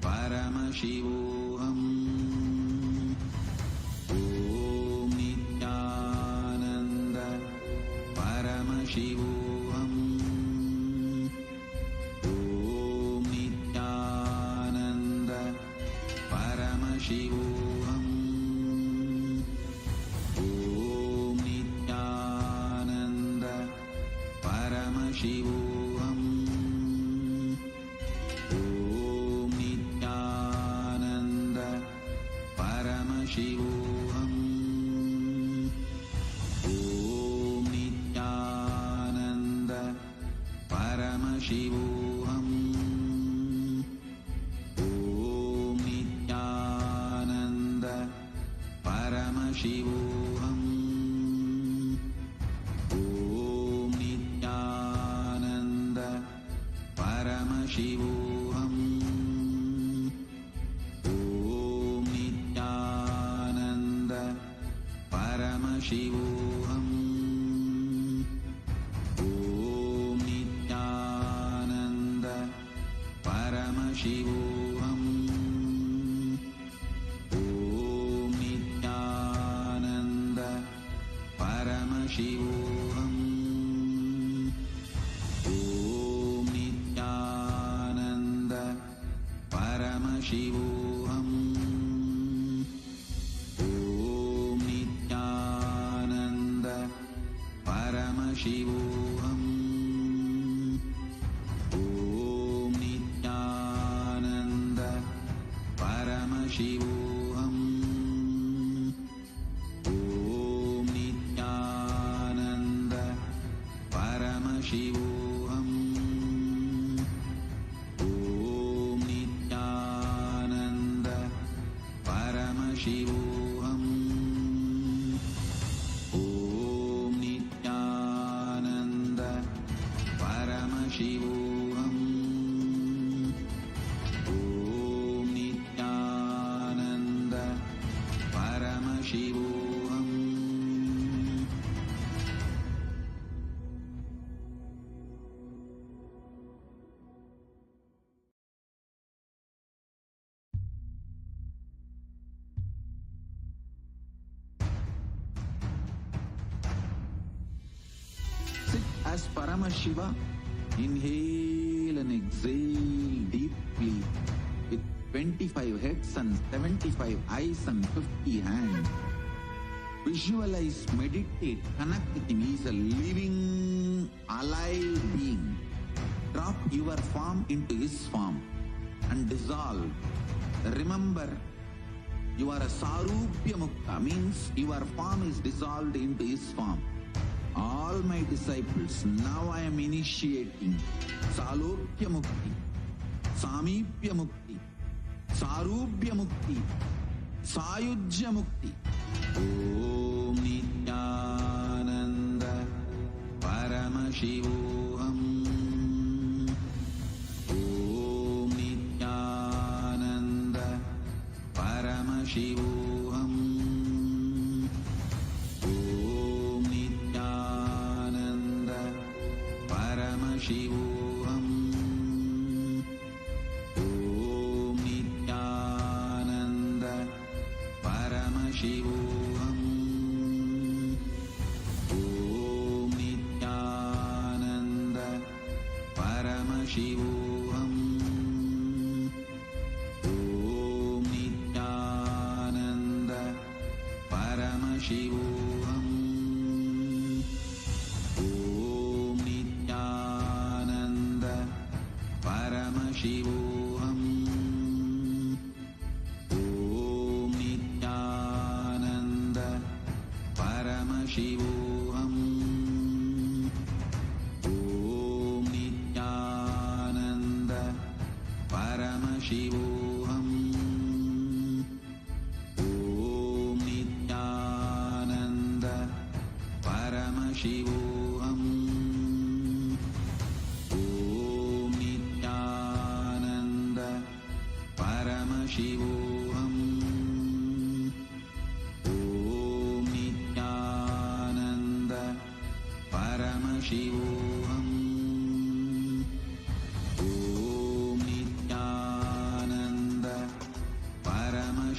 Paramashivoham. Om Nithyananda Paramashivoham. Om Nithyananda Paramashivoham. Om Nithyananda Paramashivoham. Om Nithyananda Paramashivoham. Om Nithyananda Paramashivoham. Om Nithyananda Paramashivoham. Om Nithyananda Paramashivoham. Om Nithyananda Paramashivoham. Om Nithyananda Paramashivoham. Om Nithyananda Paramashivoham. Om Nithyananda Paramashivoham. Om Nithyananda Paramashivoham. Om Nithyananda Paramashivoham. Om Nithyananda Paramashivoham. Om Nithyananda Paramashivoham. Om Nithyananda Paramashivoham. Om Nithyananda Paramashivoham. Sit as Paramashiva. Inhale and exhale deeply with 25 heads and 75 eyes and 50 hands. Visualize, meditate, connect with him. He is a living, alive being. Drop your form into his form and dissolve. Remember, you are a Sarupya Mukta, means your form is dissolved into his form. All my disciples, now I am initiating Salokya Mukti, Samipya Mukti, Sarupya Mukti, Sayujya Mukti. Om Nithyananda Paramashivoham. Om Nithyananda Paramashivoham. Om Nithyananda Paramashivoham. Om Nithyananda Paramashivoham. Om Nithyananda Paramashivoham. Om Nithyananda Paramashivoham. Om Nithyananda Paramashivoham. Om Nithyananda Paramashivoham. Om Nithyananda Paramashivoham. Om Nithyananda Paramashivoham. Om Nithyananda Paramashivoham. Om Nithyananda Paramashivoham. Om Nithyananda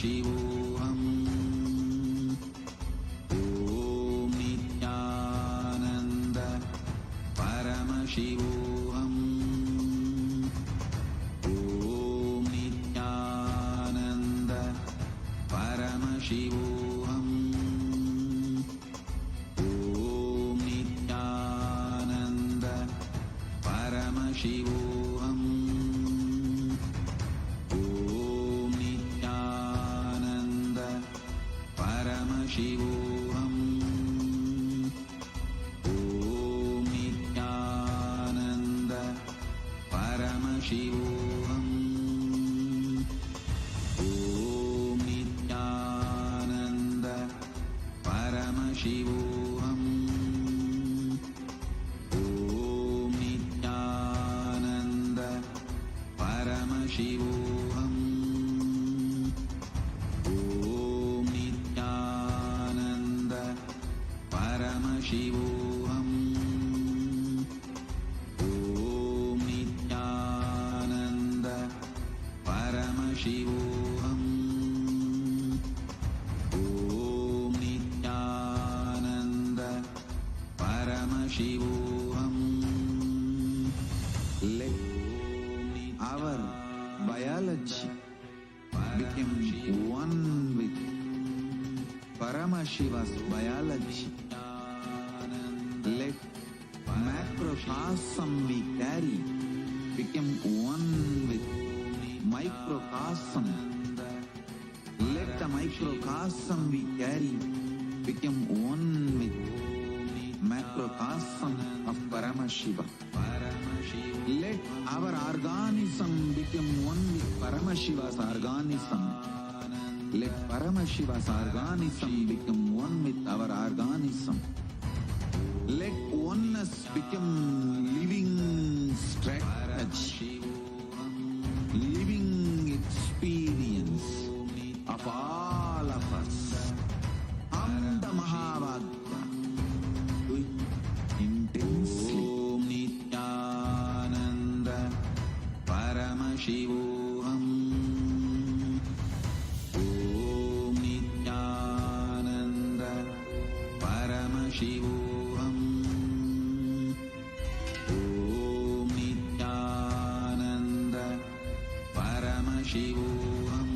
Paramashivoham. Om Nithyananda Paramashivoham. Om Nithyananda Paramashivoham. Om Nithyananda Paramashivoham. Om Nithyananda Paramashivoham. Om Nithyananda Paramashivoham. Om Nithyananda Paramashivoham. Om Nithyananda Paramashivoham. Om Nithyananda Paramashivoham. Om Nithyananda Paramashivoham. Om Nithyananda Paramashivoham. Let our biology become one with Paramashiva's biology. Let macrocosm we carry become one with microcosm. Let the microcosm we carry become one with macrocosm of Paramashiva. Let our organism become one with Paramashiva's organism. Let Paramashiva's organism become one with our organism. Let oneness become living strategy, living experience of all of us. Am the Mahavagya. Do it intensely. Om Nithyananda Paramashivoham. Om Nithyananda Paramashivoham. Om Nithyananda Paramashivoham.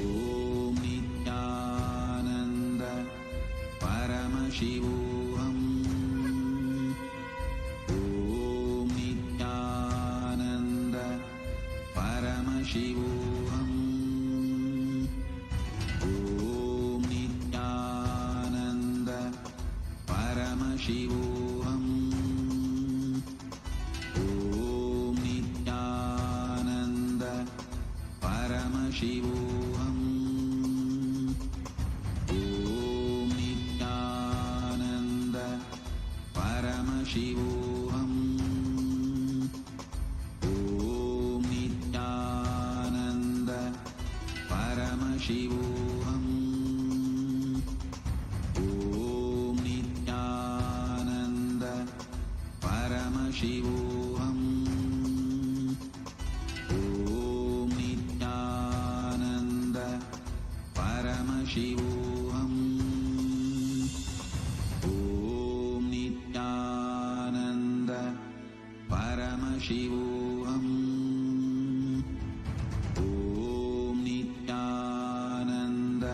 Om Nithyananda Paramashivoham. Om Nithyananda Paramashivoham. Om Nithyananda Paramashivoham. Om Nithyananda Paramashivoham. Om Nithyananda Paramashivoham. Om Nithyananda Paramashivoham. Om Nithyananda Paramashivoham. Om Nithyananda Paramashivoham. Om Nithyananda Paramashivoham. Om Nithyananda Paramashivoham. Om Nithyananda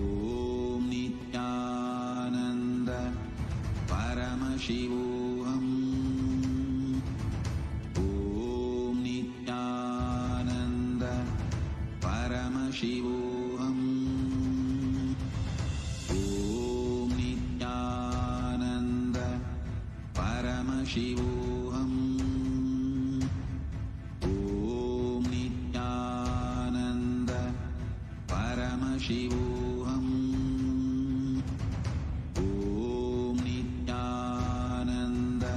Paramashivoham. Om Nithyananda Paramashivoham. Om Nithyananda Paramashivoham. Om Nithyananda Paramashivoham. Om Nithyananda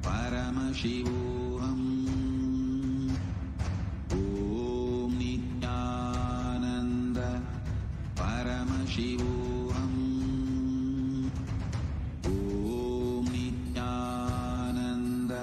Paramashivoham. Om Nithyananda Paramashivoham. Om Nithyananda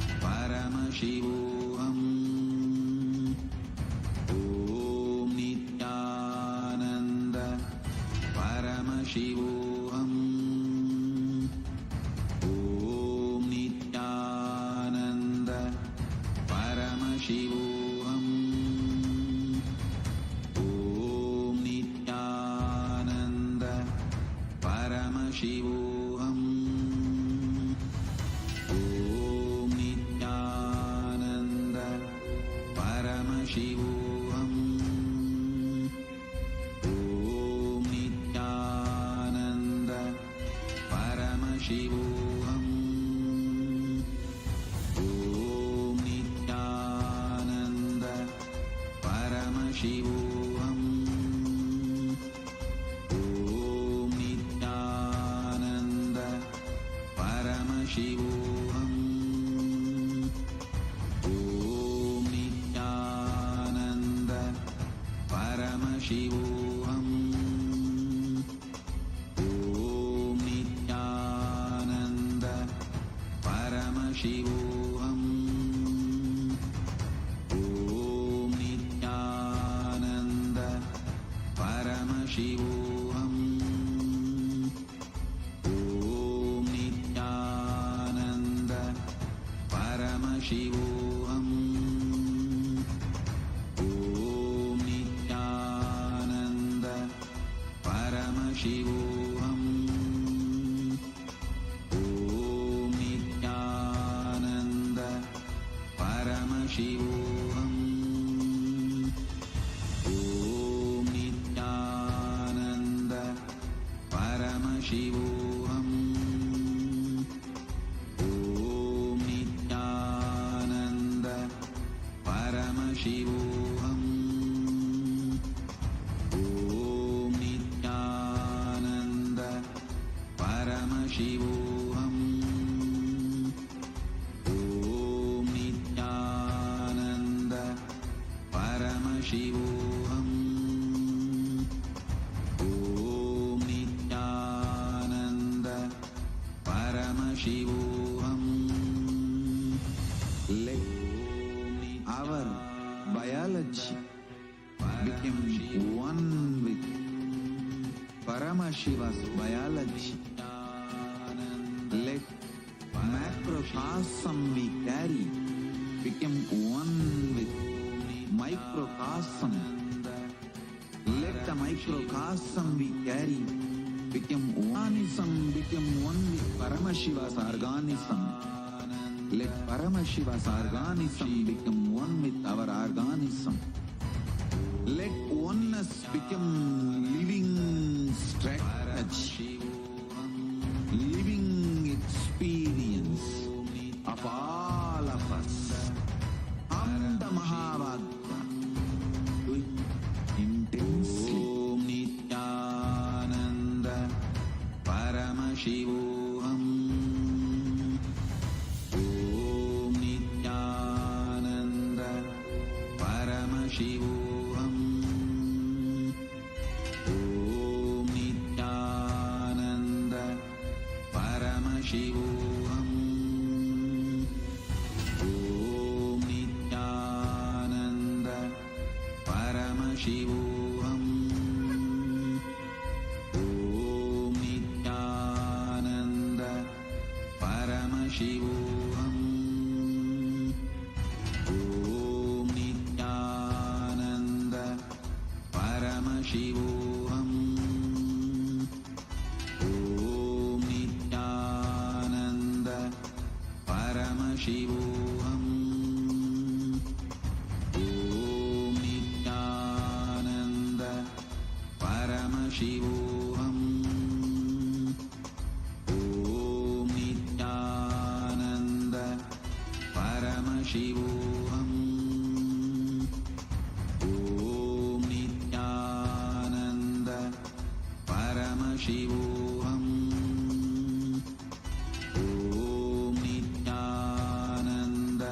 Paramashivoham. Om Nithyananda Paramashivoham. Om Nithyananda Paramashivoham. Om Nithyananda Paramashivoham. Om Nithyananda Paramashivoham. Om Nithyananda Paramashivoham. Om Nithyananda Paramashivoham. Om Nithyananda Paramashivoham. Om Nithyananda Paramashivoham. Om Nithyananda Paramashivoham. Om Nithyananda Paramashivoham. Om Nithyananda Paramashivoham. Om Nithyananda Paramashivoham. Om Nithyananda Paramashivoham. Om Nithyananda Paramashivoham. Om Nithyananda Paramashivoham. Om Nithyananda Paramashivoham. Om Nithyananda Paramashivoham. Om Nithyananda Paramashivoham. Let our biology become one with Paramashiva's biology. Let macrocosm we carry become one with microcosm. Let the microcosm we carry become organism, become one with Paramashiva's organism. Let Paramashiva's organism become one with our organism. Let oneness become living strategy, living experience of all of us. Amda Mahavagya. Do it intensely. Om Nithyananda Paramashivoham. Om Nithyananda Paramashivoham. Om Nithyananda Paramashivoham. Om Nithyananda Paramashivoham. Om Nithyananda Paramashivoham. Om Nithyananda Paramashivoham. Om Nithyananda Paramashivoham. Om Nithyananda Paramashivoham. Om Nithyananda Paramashivoham. Om Nithyananda Paramashivoham. Om Nithyananda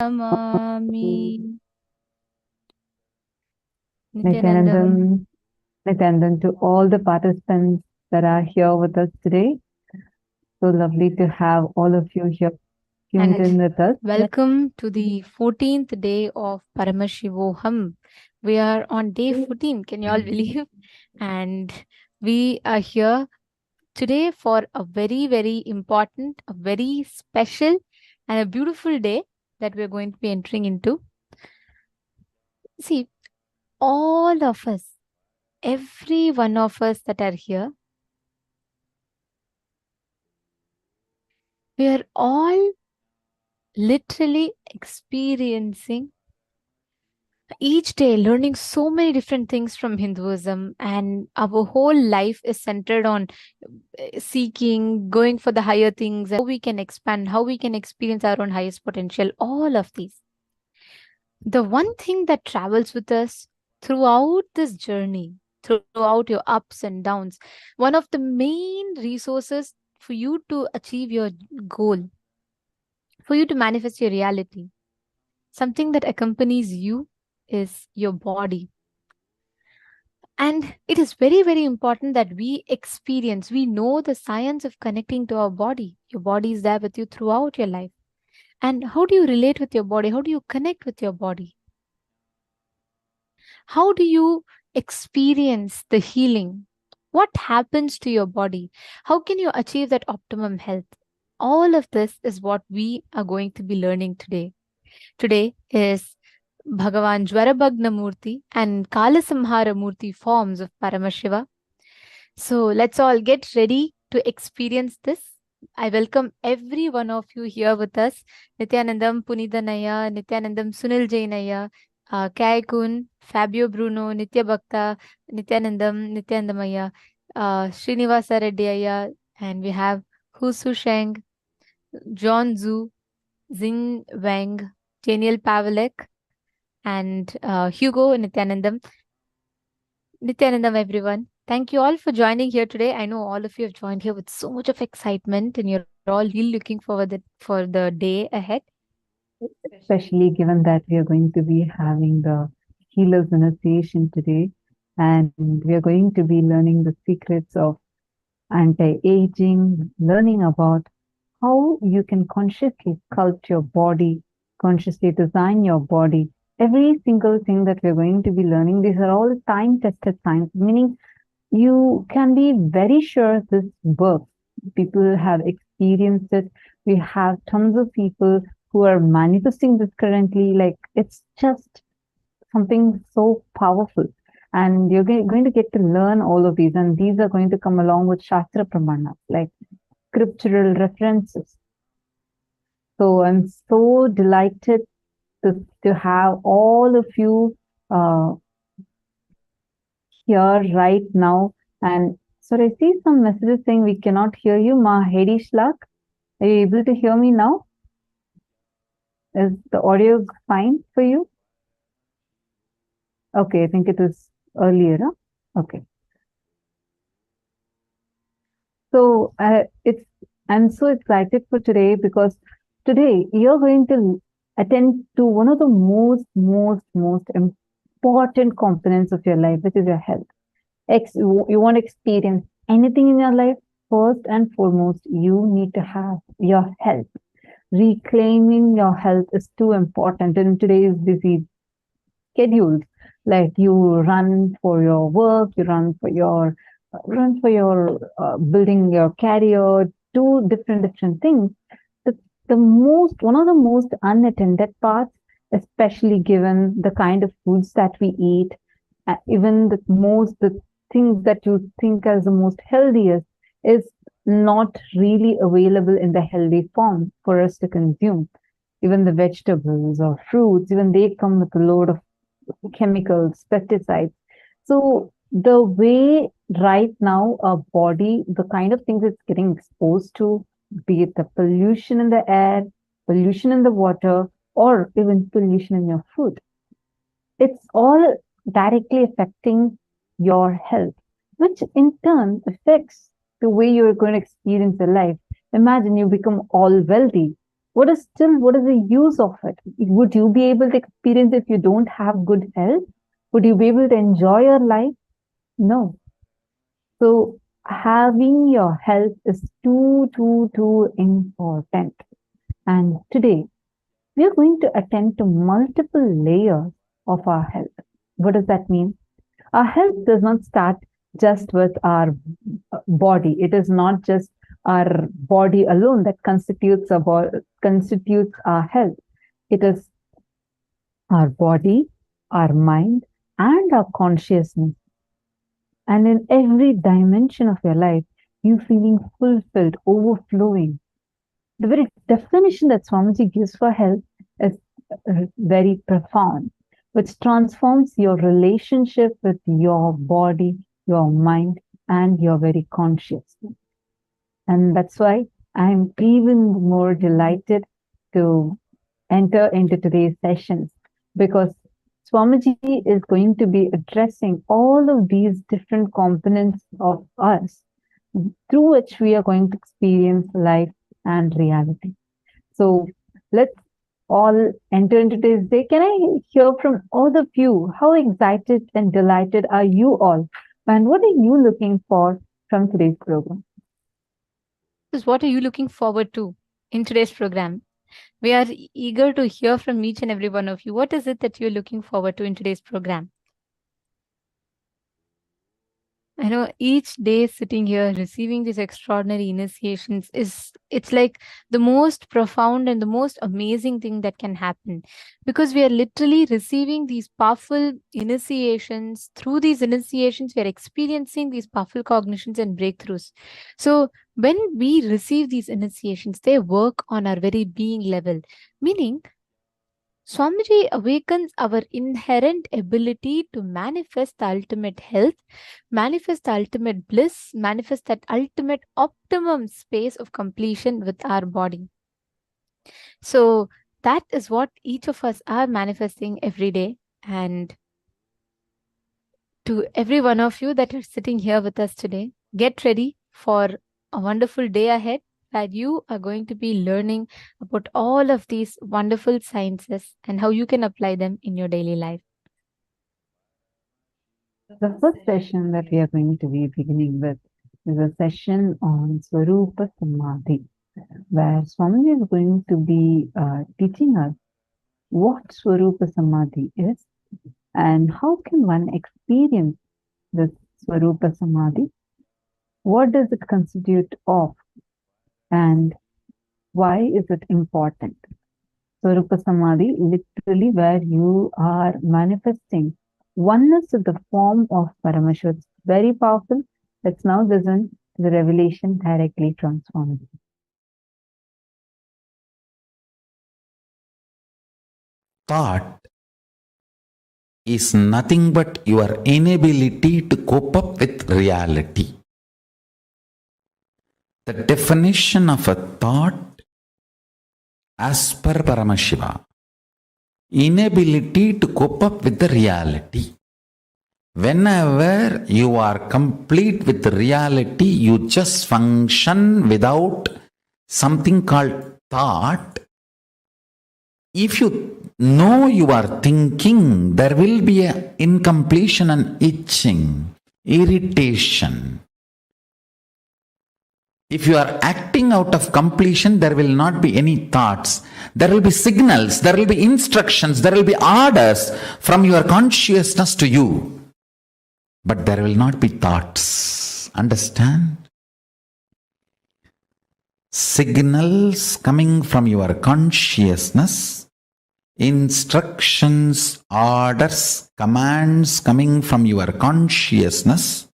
Namami. Nithyanandam, Nithyanandam to all the participants that are here with us today. So lovely to have all of you here tuned in with us. Welcome to the 14th day of Paramashivoham. We are on day 14. Can you all believe? And we are here today for a very, very important, a very special, and a beautiful day that we're going to be entering into. See, all of us, every one of us that are here, we are all literally experiencing each day learning so many different things from Hinduism, and our whole life is centered on seeking, going for the higher things, and how we can expand, how we can experience our own highest potential, all of these. The one thing that travels with us throughout this journey, throughout your ups and downs, one of the main resources for you to achieve your goal, for you to manifest your reality, something that accompanies you is your body. And it is very, very important that we know the science of connecting to our body. Your body is there with you throughout your life. And how do you relate with your body? How do you connect with your body? How do you experience the healing? What happens to your body? How can you achieve that optimum health? All of this is what we are going to be learning today. Today is Bhagavan Jvarabhagana Murthy and Kailasa Murthy forms of Paramashiva. So let's all get ready to experience this. I welcome every one of you here with us. Nithyanandam Punithanaya, Nithyanandam Sunil Jainaya, Kaikun, Fabio Bruno, Nitya Bhakta, Nithyanandamaya, Srinivasa Reddyaya, and we have Husu Sheng, John Zhu, Zing Wang, Daniel Pavlik, and Hugo Nithyanandam. Nithyanandam, everyone. Thank you all for joining here today. I know all of you have joined here with so much of excitement, and you're all really looking for the day ahead. Especially given that we are going to be having the Healers Initiation today, and we are going to be learning the secrets of anti-aging, learning about how you can consciously sculpt your body, consciously design your body. Every single thing that we're going to be learning, these are all time-tested science, meaning you can be very sure this works. People have experienced it. We have tons of people who are manifesting this currently. Like it's just something so powerful. And you're going to get to learn all of these. And these are going to come along with Shastra Pramana, like scriptural references. So I'm so delighted to have all of you here right now. And so I see some messages saying we cannot hear you. Ma Hedi Shlak, are you able to hear me now? Is the audio fine for you? Okay, I think it was earlier. Huh? Okay. So I'm so excited for today because today you're going to attend to one of the most important components of your life, which is your health. You want to experience anything in your life, first and foremost, you need to have your health. Reclaiming your health is too important in today's busy schedules. Like you run for your work, you run for your building your career, do different things. The, one of the most unattended parts, especially given the kind of foods that we eat, even the things that you think as the most healthiest is not really available in the healthy form for us to consume. Even the vegetables or fruits, even they come with a load of chemicals, pesticides. So the way right now our body, the kind of things it's getting exposed to, be it the pollution in the air, pollution in the water, or even pollution in your food, it's all directly affecting your health, which in turn affects the way you're going to experience your life. Imagine you become all wealthy. what is the use of it? Would you be able to experience if you don't have good health? Would you be able to enjoy your life? No. So having your health is too important. And today we are going to attend to multiple layers of our health. What does that mean? Our health does not start just with our body. It is not just our body alone that constitutes our health. It is our body, our mind, and our consciousness. And in every dimension of your life, you feeling fulfilled, overflowing. The very definition that Swamiji gives for health is very profound, which transforms your relationship with your body, your mind, and your very consciousness. And that's why I'm even more delighted to enter into today's sessions, because Swamiji is going to be addressing all of these different components of us through which we are going to experience life and reality. So let's all enter into today's day. Can I hear from all of you? How excited and delighted are you all? And what are you looking for from today's program? What are you looking forward to in today's program? We are eager to hear from each and every one of you. What is it that you're looking forward to in today's program? I know each day sitting here receiving these extraordinary initiations it's like the most profound and the most amazing thing that can happen, because we are literally receiving these powerful initiations. Through these initiations, we are experiencing these powerful cognitions and breakthroughs. So when we receive these initiations, they work on our very being level, meaning Swamiji awakens our inherent ability to manifest the ultimate health, manifest the ultimate bliss, manifest that ultimate optimum space of completion with our body. So that is what each of us are manifesting every day. And to every one of you that are sitting here with us today, get ready for a wonderful day ahead, where you are going to be learning about all of these wonderful sciences and how you can apply them in your daily life. The first session that we are going to be beginning with is a session on Swarupa Samādhi, where Swamiji is going to be teaching us what Swarupa Samādhi is and how can one experience this Swarupa Samādhi. What does it constitute of? And why is it important? Swarupa Samādhi, literally where you are manifesting oneness with the form of Paramashivam. It's very powerful. Let's now listen to the revelation directly from Swamiji. Thought is nothing but your inability to cope up with reality. The definition of a thought as per Paramashiva, inability to cope up with the reality. Whenever you are complete with the reality, you just function without something called thought. If you know you are thinking, there will be an incompletion and itching, irritation. If you are acting out of completion, there will not be any thoughts. There will be signals, there will be instructions, there will be orders from your consciousness to you. But there will not be thoughts. Understand? Signals coming from your consciousness, instructions, orders, commands coming from your consciousness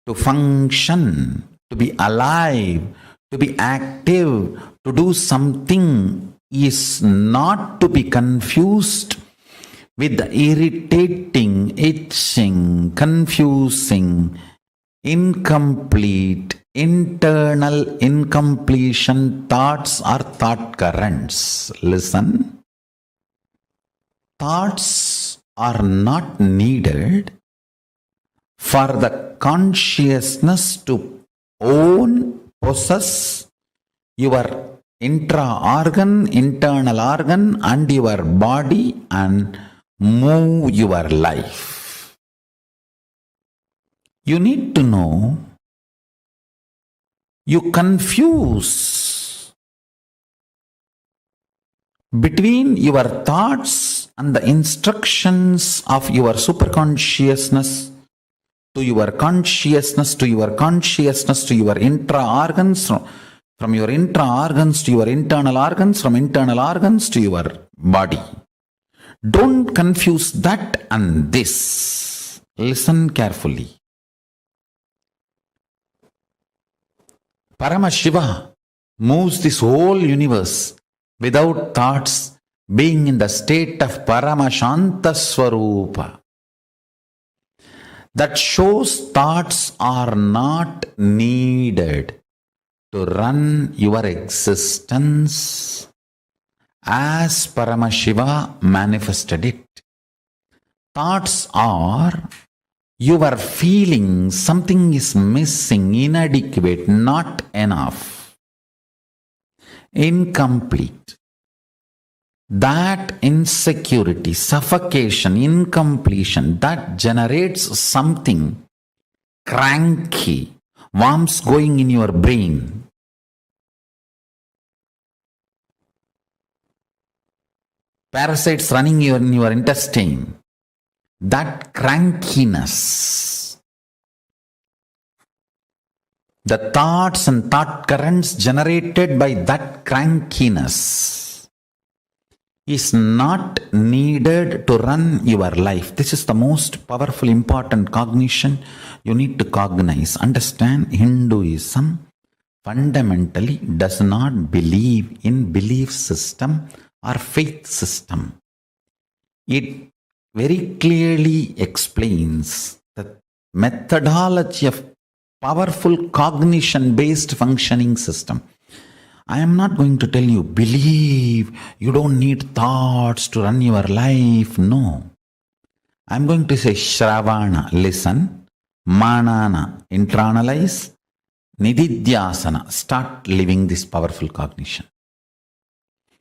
to function, to be alive, to be active, to do something is not to be confused with the irritating, itching, confusing, incomplete, internal incompletion thoughts or thought currents. Listen. Thoughts are not needed for the consciousness to own, possess your intra-organ, internal organ, and your body and move your life. You need to know, you confuse between your thoughts and the instructions of your superconsciousness to your consciousness, to your consciousness, to your intra-organs, from your intra-organs to your internal organs, from internal organs to your body. Don't confuse that and this. Listen carefully. Paramashiva moves this whole universe without thoughts, being in the state of Paramashanta Swarupa. That shows thoughts are not needed to run your existence as Paramashiva manifested it. Thoughts are your feeling something is missing, inadequate, not enough, incomplete. That insecurity, suffocation, incompletion, that generates something cranky, worms going in your brain. Parasites running in your intestine. That crankiness, the thoughts and thought currents generated by that crankiness is not needed to run your life. This is the most powerful, important cognition you need to cognize. Understand, Hinduism fundamentally does not believe in belief system or faith system. It very clearly explains the methodology of powerful cognition-based functioning system. I am not going to tell you, believe, you don't need thoughts to run your life. No. I am going to say, Shravana, listen, Manana, internalize, Nididhyasana, start living this powerful cognition.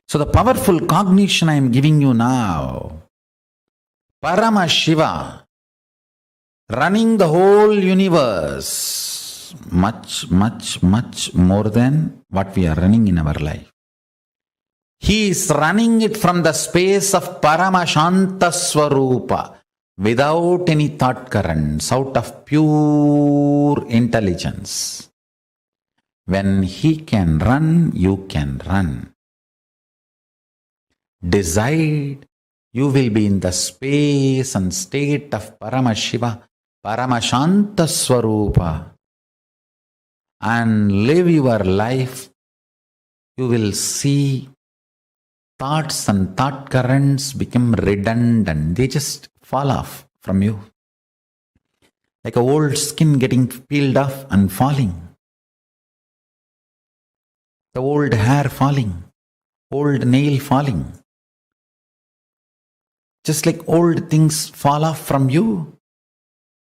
So the powerful cognition I am giving you now, Paramashiva, running the whole universe, much, much, much more than what we are running in our life. He is running it from the space of Paramashanta Swarupa, without any thought currents, out of pure intelligence. When he can run, you can run. Decide, you will be in the space and state of Paramashiva, Paramashanta Swarupa, and live your life. You will see thoughts and thought currents become redundant. They just fall off from you. Like a old skin getting peeled off and falling. The old hair falling. Old nail falling. Just like old things fall off from you.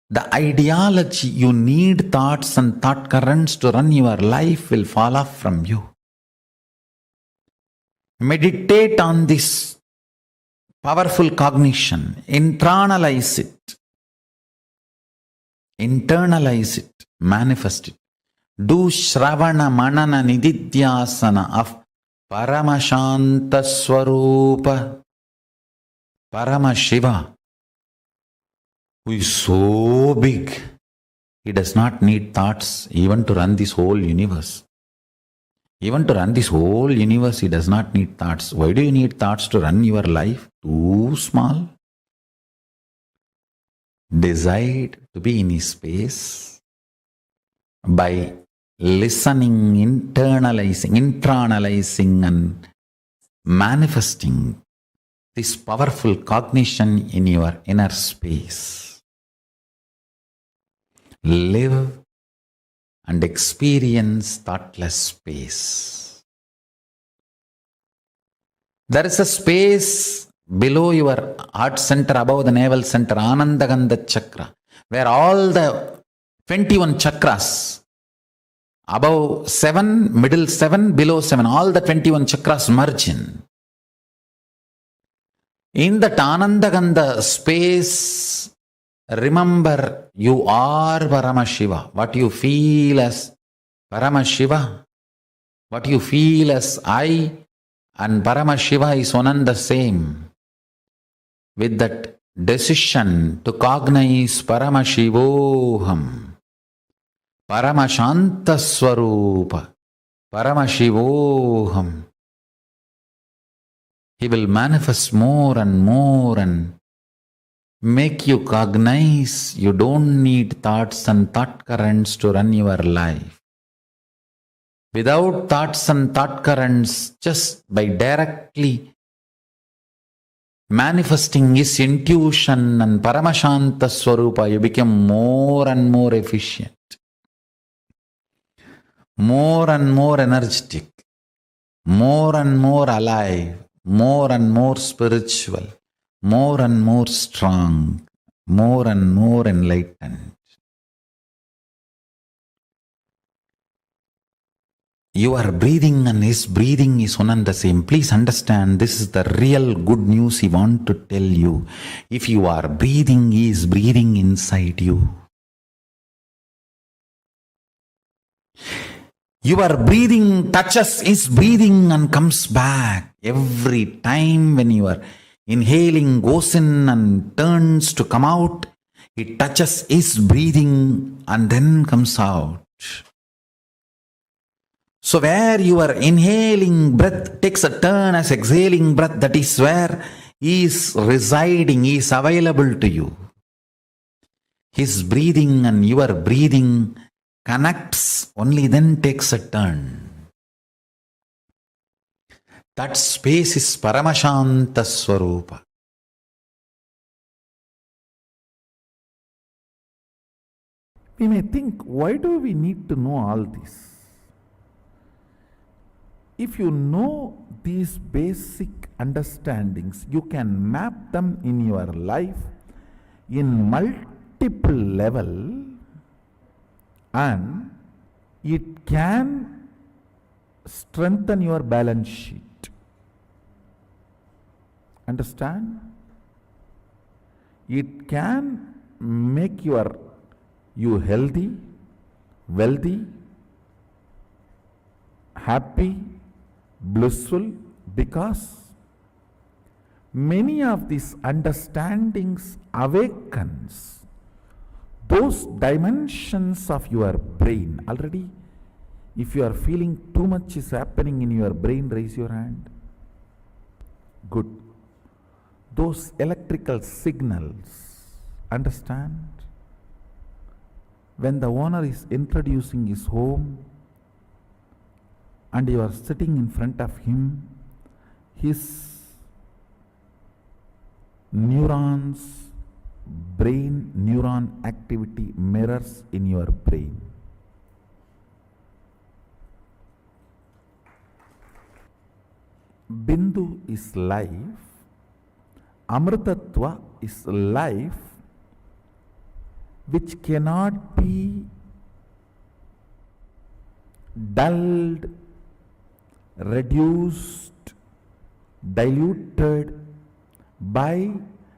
The ideology you need thoughts and thought currents to run your life will fall off from you. Meditate on this powerful cognition. Internalize it. Internalize it. Manifest it. Do Shravana Manana Nididhyasana of Paramashanta Swarupa. Paramashiva, who is so big, he does not need thoughts even to run this whole universe. Even to run this whole universe, he does not need thoughts. Why do you need thoughts to run your life? Too small. Decide to be in his space by listening, internalizing and manifesting this powerful cognition in your inner space. Live and experience thoughtless space. There is a space below your heart center, above the navel center, Anandagandha chakra, where all the 21 chakras above 7, middle 7, below 7, all the 21 chakras merge in. In that Anandagandha space, remember you are Paramashiva. What you feel as Paramashiva, what you feel as I and Paramashiva is one and the same. With that decision to cognize Paramashivoham, Paramashanta Swarupa, Paramashivoham, he will manifest more and make you cognize you don't need thoughts and thought currents to run your life. Without thoughts and thought currents, just by directly manifesting his intuition and Paramashanta Swarupa, you become more and more efficient, more and more energetic, more and more alive, more and more spiritual, more and more strong, more and more enlightened. Your breathing and his breathing is one and the same. Please understand, this is the real good news he wants to tell you. If you are breathing, he is breathing inside you. Your breathing touches his breathing and comes back. Every time when you are inhaling, goes in and turns to come out, it touches his breathing and then comes out. So where your inhaling breath takes a turn as exhaling breath, that is where he is residing, he is available to you. His breathing and your breathing connects, only then takes a turn. That space is Paramashanta Swarupa. We may think, why do we need to know all this? If you know these basic understandings, you can map them in your life in multiple level, and it can strengthen your balance sheet. Understand? It can make you healthy, wealthy, happy, blissful, because many of these understandings awakens those dimensions of your brain. Already, if you are feeling too much is happening in your brain, raise your hand. Good. Those electrical signals, understand? When the owner is introducing his home and you are sitting in front of him, his neurons, brain neuron activity mirrors in your brain. Bindu is life, Amritattva is life which cannot be dulled, reduced, diluted by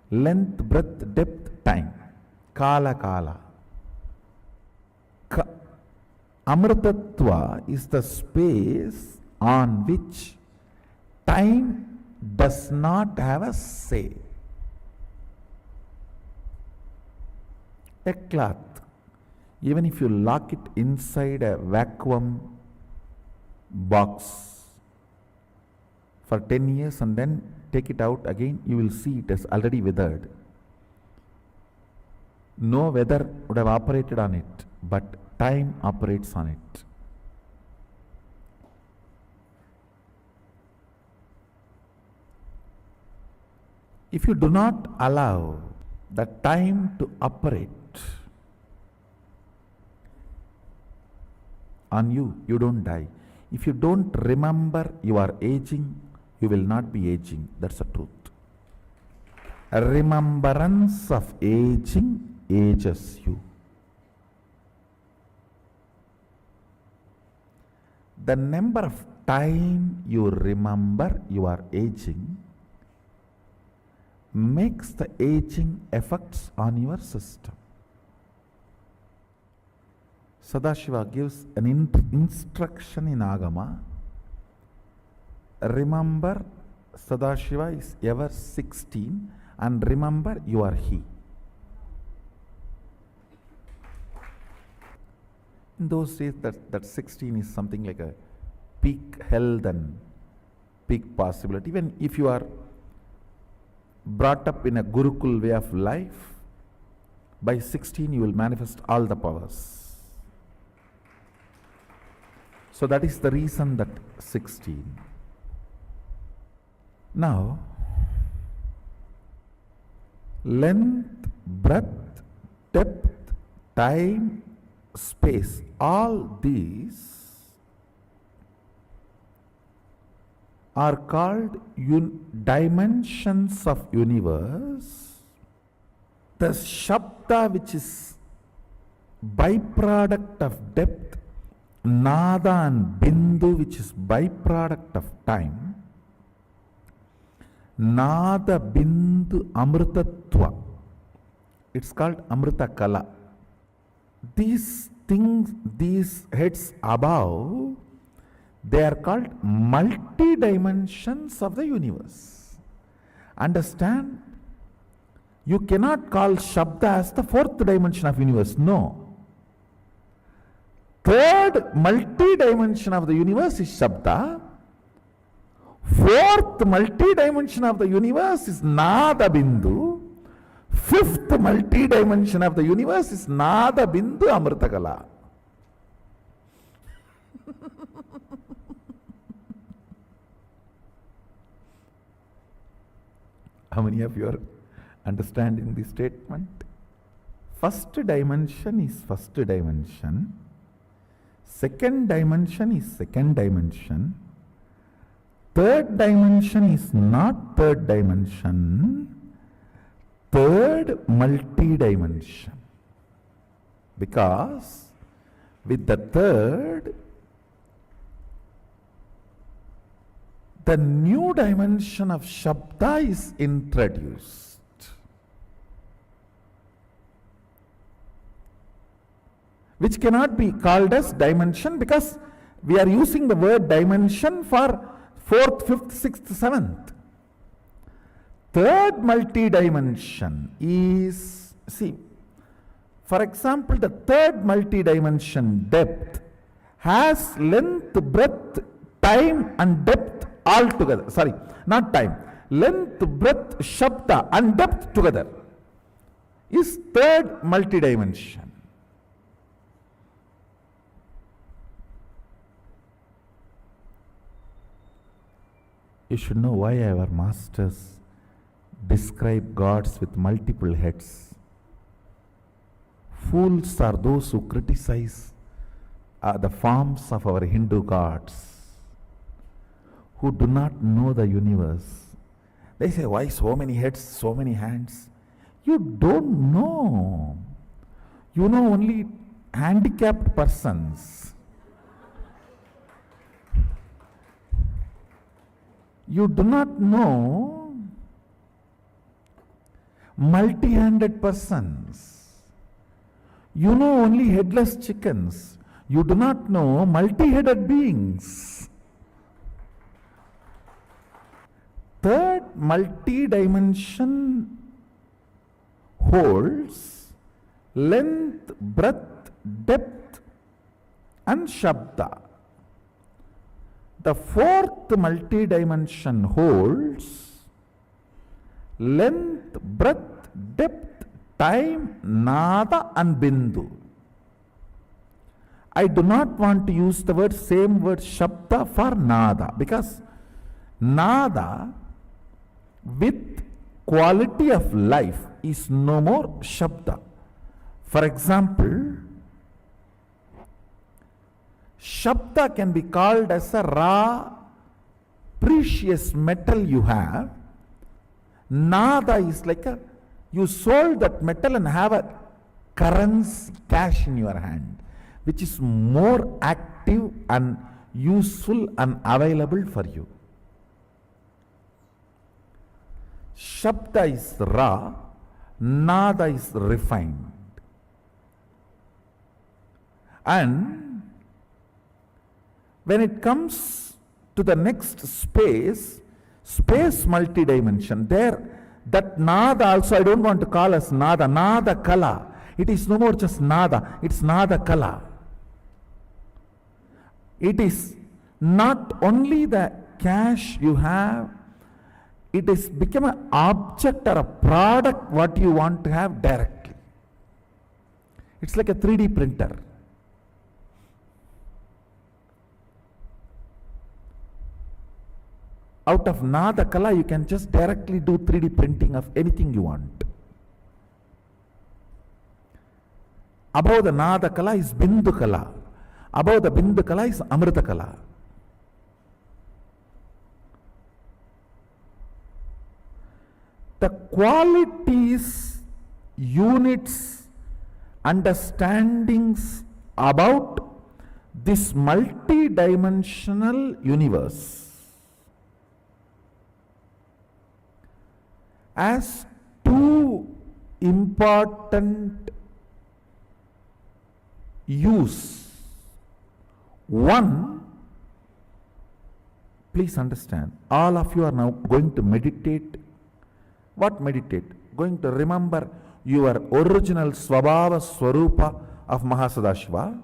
length, breadth, depth, time. Kala. Amritattva is the space on which time does not have a say. A cloth, even if you lock it inside a vacuum box for 10 years and then take it out again, you will see it has already withered. No weather would have operated on it, but time operates on it. If you do not allow the time to operate on you, you don't die. If you don't remember you are aging, you will not be aging. That's the truth. A remembrance of aging ages you. the number of time you remember you are aging makes the aging effects on your system. Sadashiva gives an instruction in Agama. Remember, Sadashiva is ever 16, and remember you are he. In those days, that 16 is something like a peak health and peak possibility. Even if you are brought up in a Gurukul way of life, by 16 you will manifest all the powers. So that is the reason that 16. Now, length, breadth, depth, time, space, all these are called dimensions of universe. The Shabda, which is byproduct of depth, Nada and Bindu, which is byproduct of time, Nada Bindu Amritatva, it's called Amrita Kala. These things, these heads above, they are called multi-dimensions of the universe. Understand? You cannot call Shabda as the fourth dimension of universe. No. Third multi-dimension of the universe is Shabda. Fourth multi-dimension of the universe is Nada Bindu. Fifth multi-dimension of the universe is Nada Bindu Amritakala. How many of you are understanding the statement? First dimension is first dimension. Second dimension is second dimension. Third dimension is not third dimension. Third multi-dimension. Because with the third, the new dimension of Shabda is introduced. Which cannot be called as dimension, because we are using the word dimension for fourth, fifth, sixth, seventh. Third multi-dimension is, see, for example, the third multi-dimension depth has length, breadth, time and depth all together. Sorry, not time. Length, breadth, Shabda and depth together is third multi-dimension. You should know why our masters describe gods with multiple heads. Fools are those who criticize the forms of our Hindu gods, who do not know the universe. They say, why so many heads, so many hands? You don't know. You know only handicapped persons. You do not know multi-handed persons. You know only headless chickens. You do not know multi-headed beings. Third multi-dimension holds length, breadth, depth and Shabda. The fourth multi-dimension holds length, breadth, depth, time, Nada and Bindu. I do not want to use the same word Shabda for Nada, because Nada with quality of life is no more Shabda. For example, Shabda can be called as a raw, precious metal you have. Nada is like you sold that metal and have a currency, cash in your hand, which is more active and useful and available for you. Shabda is raw, Nada is refined. And when it comes to the next space multidimension, there, that Nada also, I don't want to call as Nada, Nada Kala. It is no more just Nada, it's Nada Kala. It is not only the cash you have, it is become an object or a product what you want to have directly. It's like a 3D printer. Out of Nada Kala, you can just directly do 3D printing of anything you want. Above the Nada Kala is Bindu Kala. Above the Bindu Kala is Amrita Kala. The qualities, units, understandings about this multi-dimensional universe as two important use. One, please understand, all of you are now going to meditate. What meditate? Going to remember your original Svabhava Swarupa of Mahasadashiva.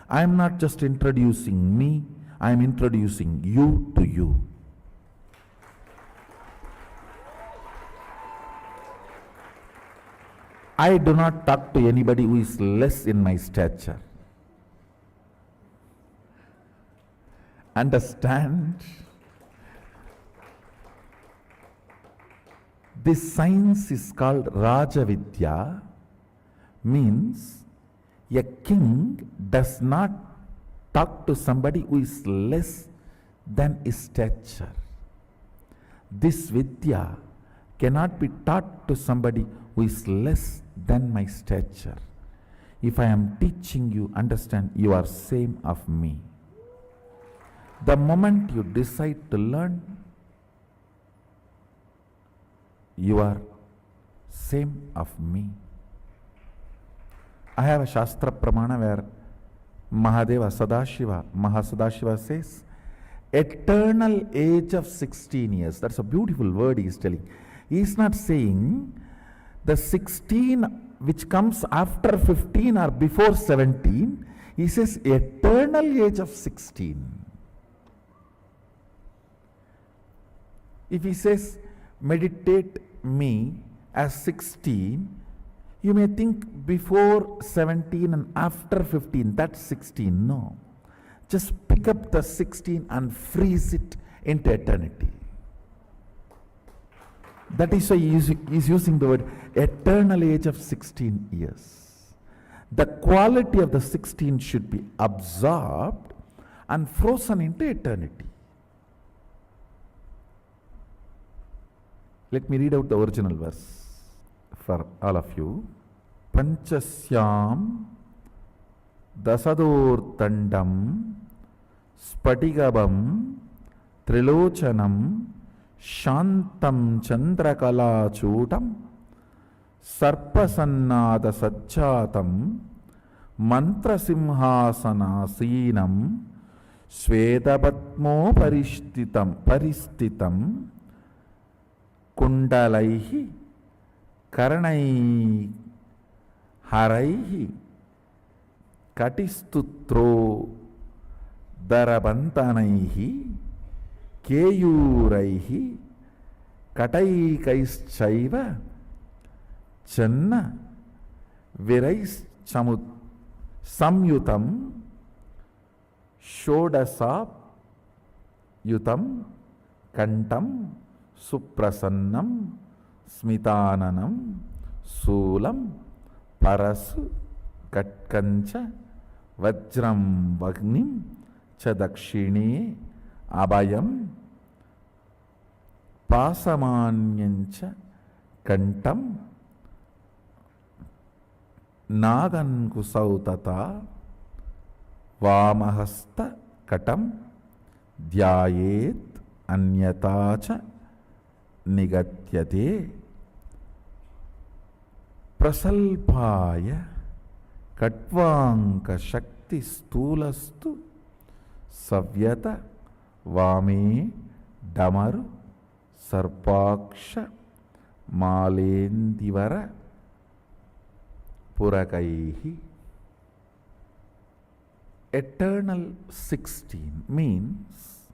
I am not just introducing me, I am introducing you to you. I do not talk to anybody who is less in my stature. Understand? This science is called Rajavidya, means a king does not talk to somebody who is less than his stature. This Vidya cannot be taught to somebody who is less than my stature. If I am teaching you, understand, you are same of me. The moment you decide to learn, you are same of me. I have a Shastra Pramana where Mahadeva Mahasadashiva says, eternal age of 16 years. That's a beautiful word he is telling. He is not saying the 16 which comes after 15 or before 17. He says eternal age of 16. If he says meditate me as 16, you may think before 17 and after 15, that's 16. No. Just pick up the 16 and freeze it into eternity. That is why he is using the word eternal age of 16 years. The quality of the 16 should be absorbed and frozen into eternity. Let me read out the original verse for all of you. Panchasyam dasadur tandam spatigabam trilochanam shantam chandrakala chutam sarpasannada sajjatam mantrasimhasanasinam swedapatmo paristitam kundalaihi karanai haraihi katistutro darabantanaihi keyuraihi kataikaischaiva channa virais samyutam shodasap yutam kantam suprasannam smitananam sulam parasu katkancha vajram vagnim chadakshini abhayam pasamanyancha kantam nagan kusautata Vamahasta katam dhyayet anyatacha nigatyate prasalpaya katvanka shakti stulastu savyata vame damaru sarpaksha malendivara purakaihi. Eternal 16 means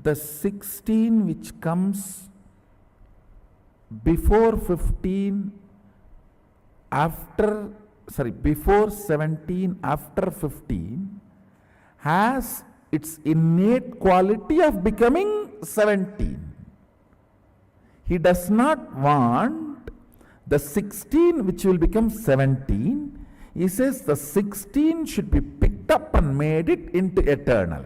the 16 which comes before 15, before 17, after 15 has its innate quality of becoming 17. He does not want the 16 which will become 17. He says the 16 should be picked up and made it into eternal.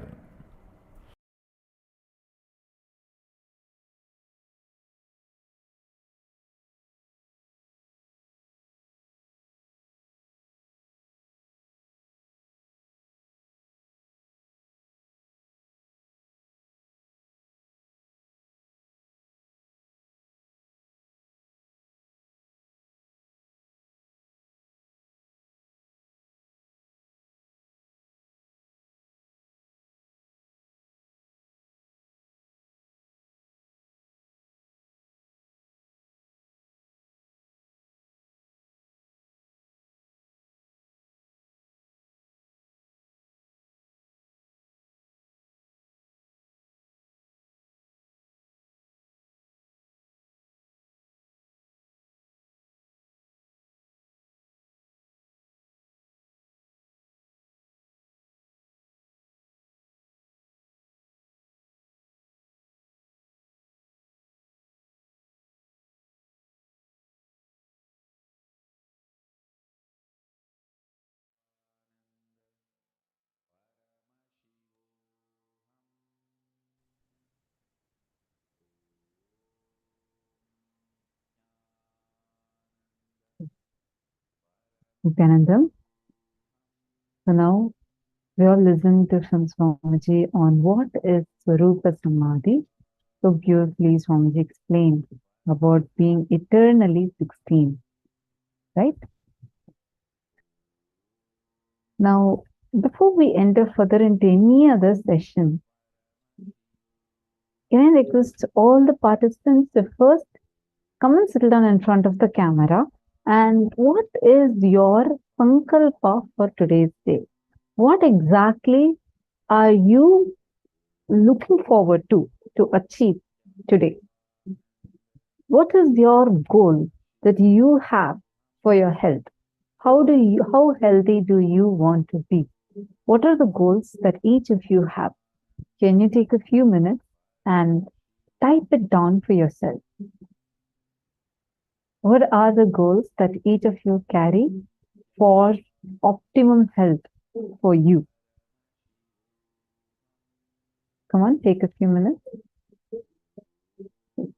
Nithyananda. So now we all listen to Swamiji on what is Swarupa Samādhi. So beautifully Swamiji explained about being eternally 16, right? Now, before we enter further into any other session, can I request all the participants to first come and sit down in front of the camera, and what is your sankalpa for today's day? What exactly are you looking forward to achieve today? What is your goal that you have for your health? How healthy do you want to be? What are the goals that each of you have? Can you take a few minutes and type it down for yourself? What are the goals that each of you carry for optimum health for you? Come on, take a few minutes.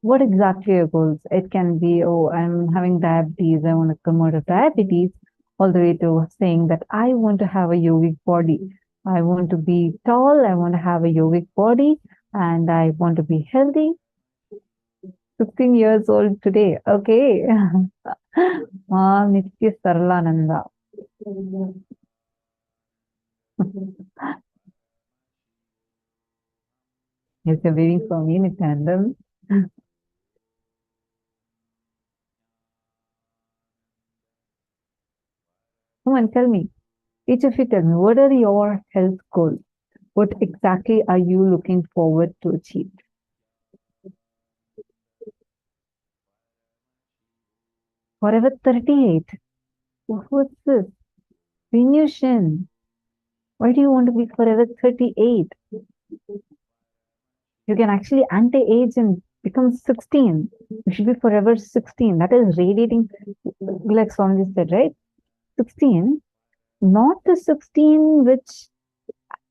What exactly are your goals? It can be, oh, I'm having diabetes, I want to come out of diabetes, all the way to saying that I want to have a yogic body. I want to be tall, I want to have a yogic body, and I want to be healthy. 15 years old today. Okay. Nithya Saralananda. Yes, you're waiting for me, Nithyananda. Come on, tell me. Each of you tell me, what are your health goals? What exactly are you looking forward to achieve? Forever 38. What's this? Venusian. Why do you want to be forever 38? You can actually anti-age and become 16. You should be forever 16. That is radiating, like Swamiji said, right? 16, not the 16 which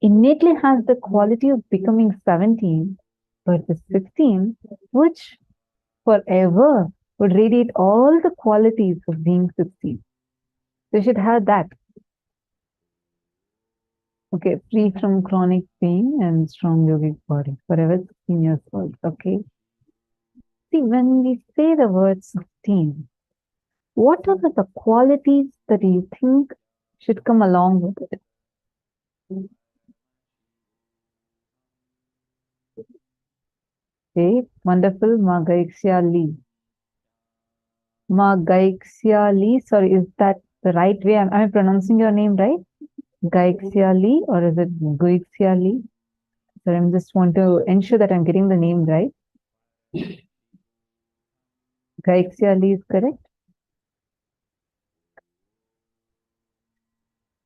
innately has the quality of becoming 17, but the 16 which forever would radiate all the qualities of being 16. So you should have that. Okay, free from chronic pain and strong yogic body. Forever 16 years old. Okay. See, when we say the word 16, what are the qualities that you think should come along with it? Okay, wonderful. Magaixia Lee. Magaixia Lee. Sorry, is that the right way? Am I pronouncing your name right? Gaixia Lee, or is it Guixia Lee? So I just want to ensure that I'm getting the name right. Gaixia Lee is correct.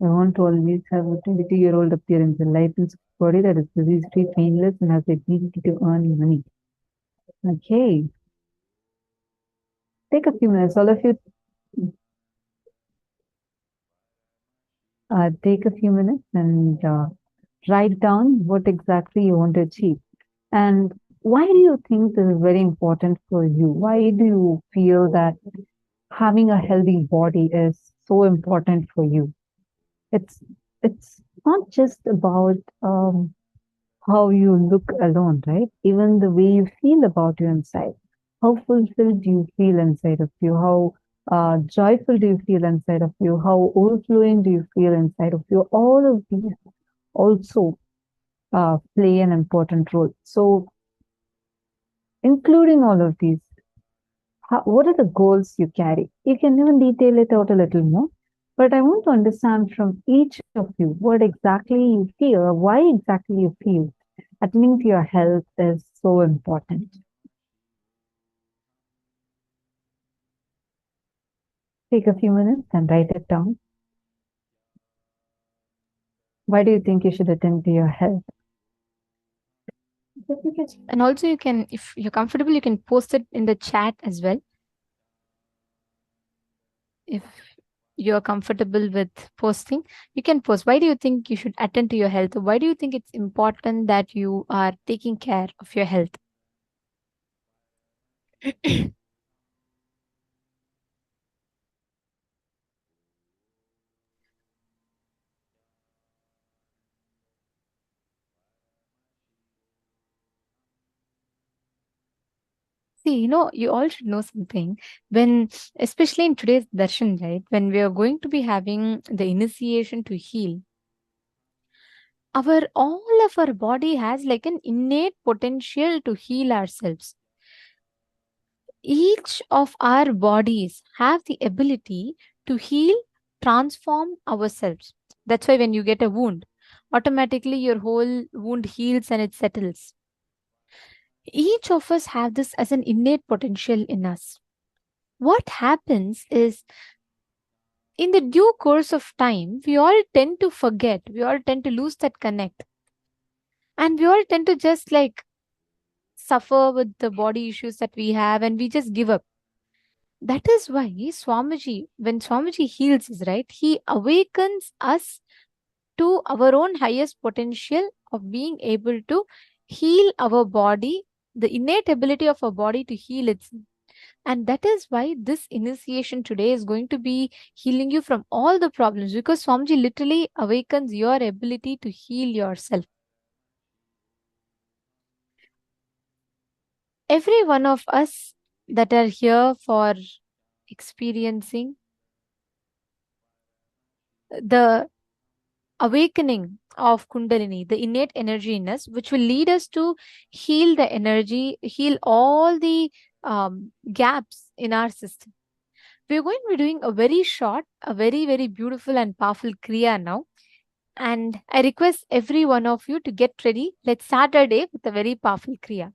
I want to always have a 22-year-old appearance, a licensed body that is disease-free, painless, and has the ability to earn money. Okay. Take a few minutes. All of you take a few minutes and write down what exactly you want to achieve. And why do you think this is very important for you? Why do you feel that having a healthy body is so important for you? It's not just about how you look alone, right? Even the way you feel about you inside. How fulfilled do you feel inside of you? How joyful do you feel inside of you? How overflowing do you feel inside of you? All of these also play an important role. So, including all of these, what are the goals you carry? You can even detail it out a little more. But I want to understand from each of you what exactly you feel or why exactly you feel attending to your health is so important. Take a few minutes and write it down. Why do you think you should attend to your health? And also you can, if you're comfortable, you can post it in the chat as well. If you're comfortable with posting, you can post. Why do you think you should attend to your health? Why do you think it's important that you are taking care of your health? See, you all should know something. When, especially in today's darshan, right, when we are going to be having the initiation to heal, all of our body has like an innate potential to heal ourselves. Each of our bodies have the ability to heal, transform ourselves. That's why when you get a wound, automatically your whole wound heals and it settles. Each of us have this as an innate potential in us. What happens is, in the due course of time, we all tend to forget, we all tend to lose that connect. And we all tend to just like suffer with the body issues that we have and we just give up. That is why Swamiji, when Swamiji heals us, right, he awakens us to our own highest potential of being able to heal our body, the innate ability of our body to heal itself. And that is why this initiation today is going to be healing you from all the problems, because Swamiji literally awakens your ability to heal yourself. Every one of us that are here for experiencing the awakening of Kundalini, the innate energy in us, which will lead us to heal the energy, heal all the gaps in our system. We're going to be doing a very short, a very, very beautiful and powerful Kriya now. And I request every one of you to get ready. Let's start our day with a very powerful Kriya.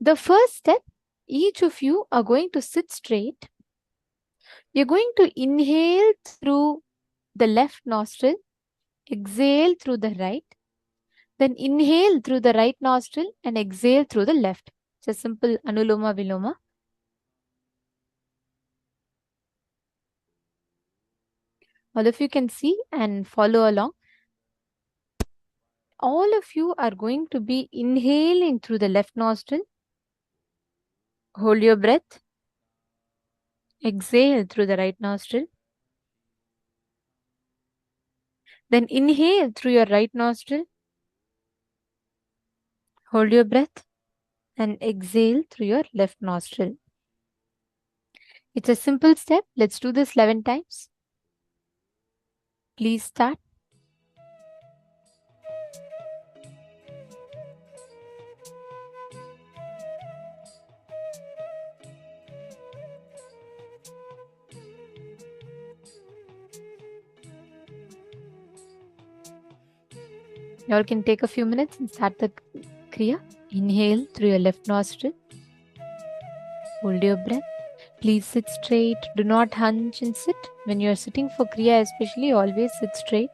The first step, each of you are going to sit straight. You're going to inhale through the left nostril, exhale through the right, then inhale through the right nostril and exhale through the left. It's a simple Anuloma Viloma. All of you can see and follow along. All of you are going to be inhaling through the left nostril. Hold your breath. Exhale through the right nostril. Then inhale through your right nostril. Hold your breath and exhale through your left nostril. It's a simple step. Let's do this 11 times. Please start. You all can take a few minutes and start the Kriya. Inhale through your left nostril. Hold your breath. Please sit straight. Do not hunch and sit. When you are sitting for Kriya especially, always sit straight.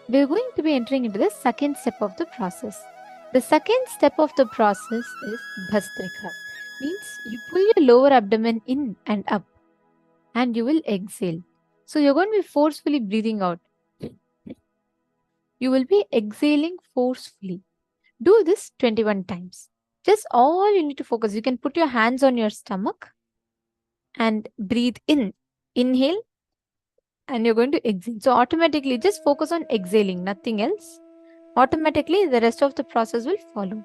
we're going to be entering into the second step of the process. The second step of the process is Bhastrika. Means you pull your lower abdomen in and up and you will exhale. So you're going to be forcefully breathing out. You will be exhaling forcefully. Do this 21 times. Just all you need to focus. You can put your hands on your stomach and breathe in. Inhale and you're going to exhale. So automatically just focus on exhaling, nothing else. Automatically the rest of the process will follow.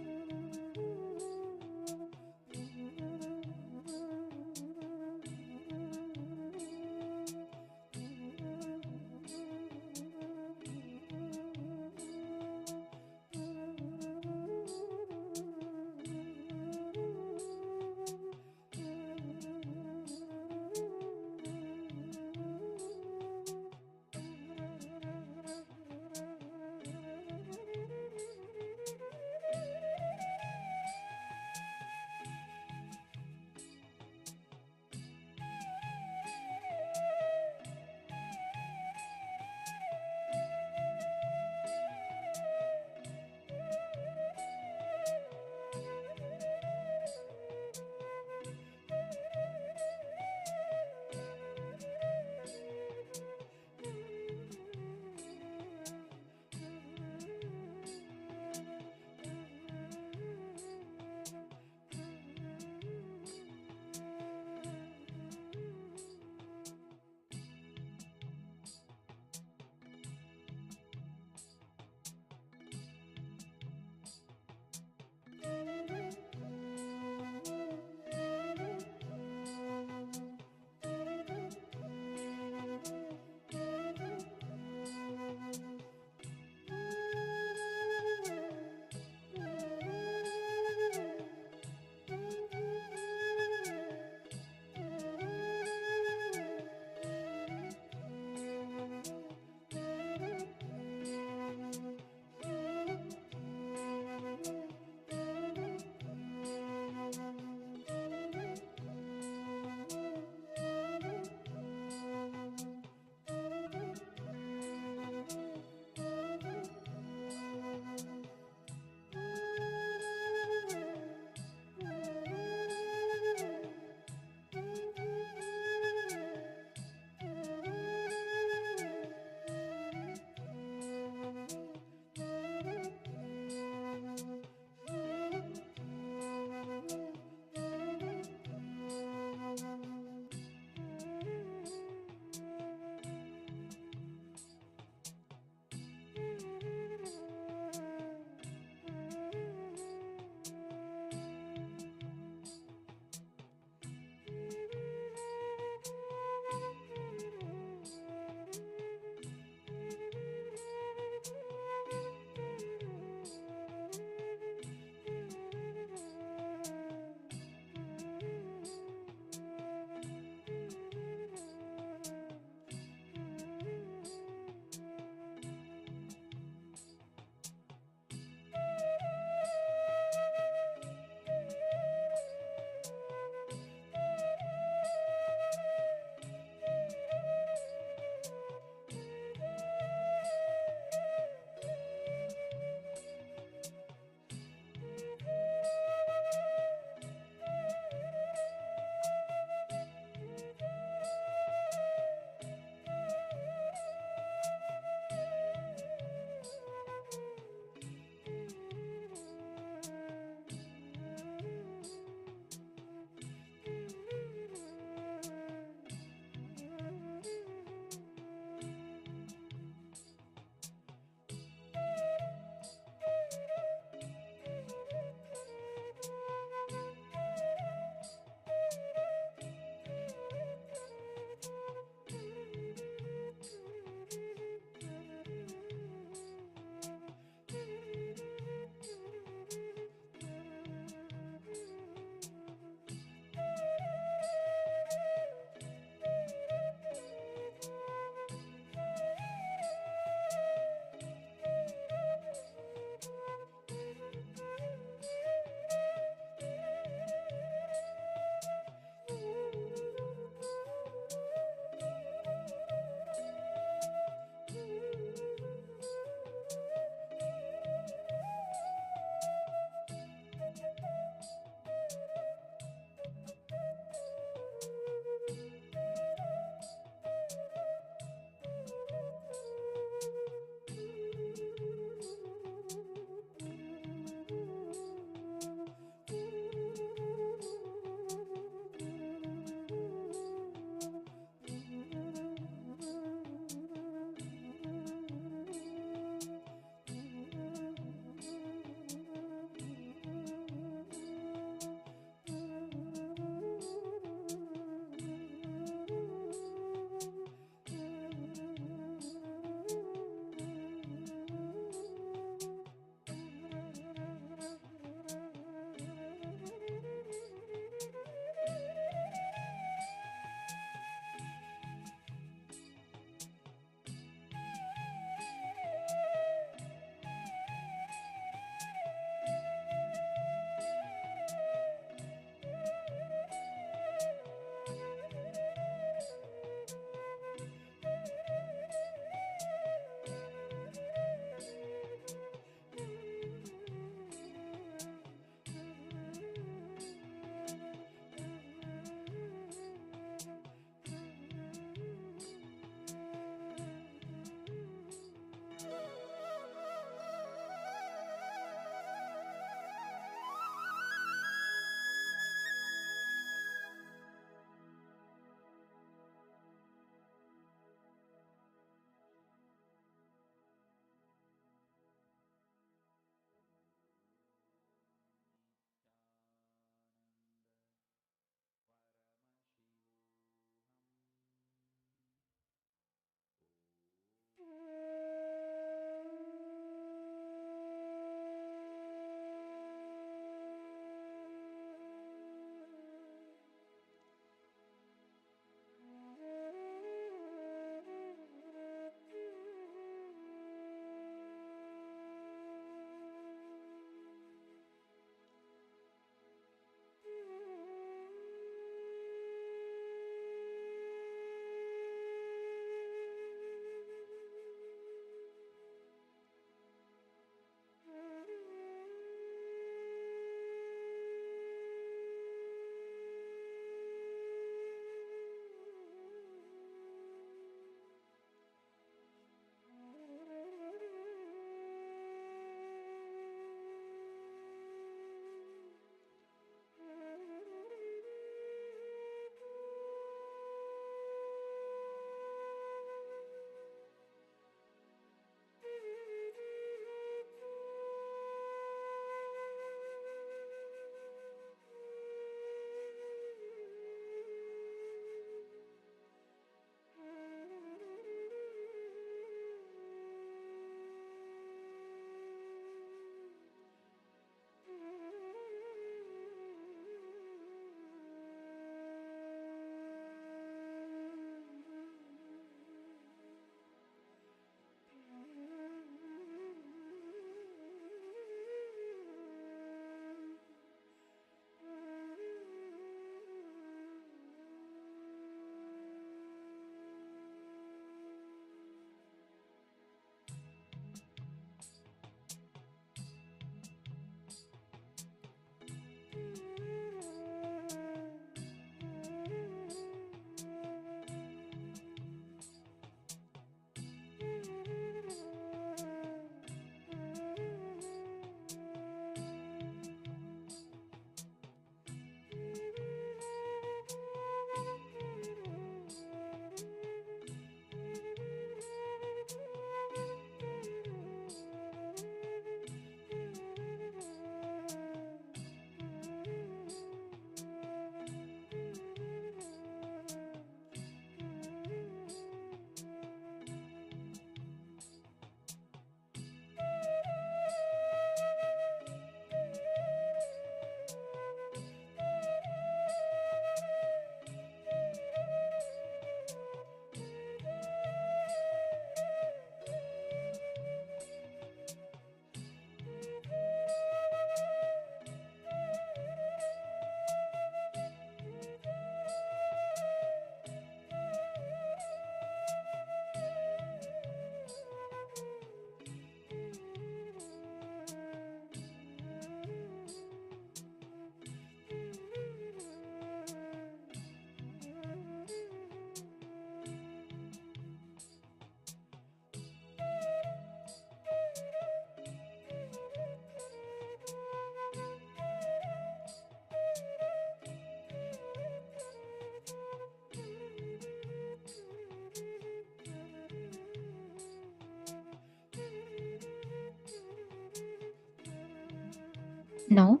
Now,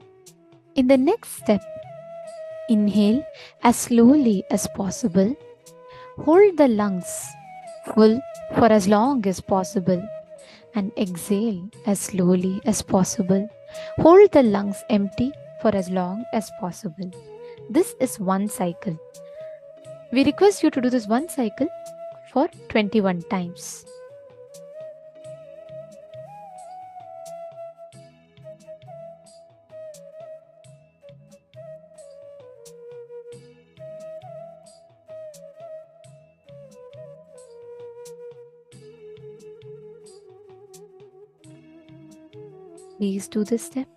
in the next step, inhale as slowly as possible. Hold the lungs full for as long as possible and exhale as slowly as possible. Hold the lungs empty for as long as possible. This is one cycle. We request you to do this one cycle for 21 times. Please do this step.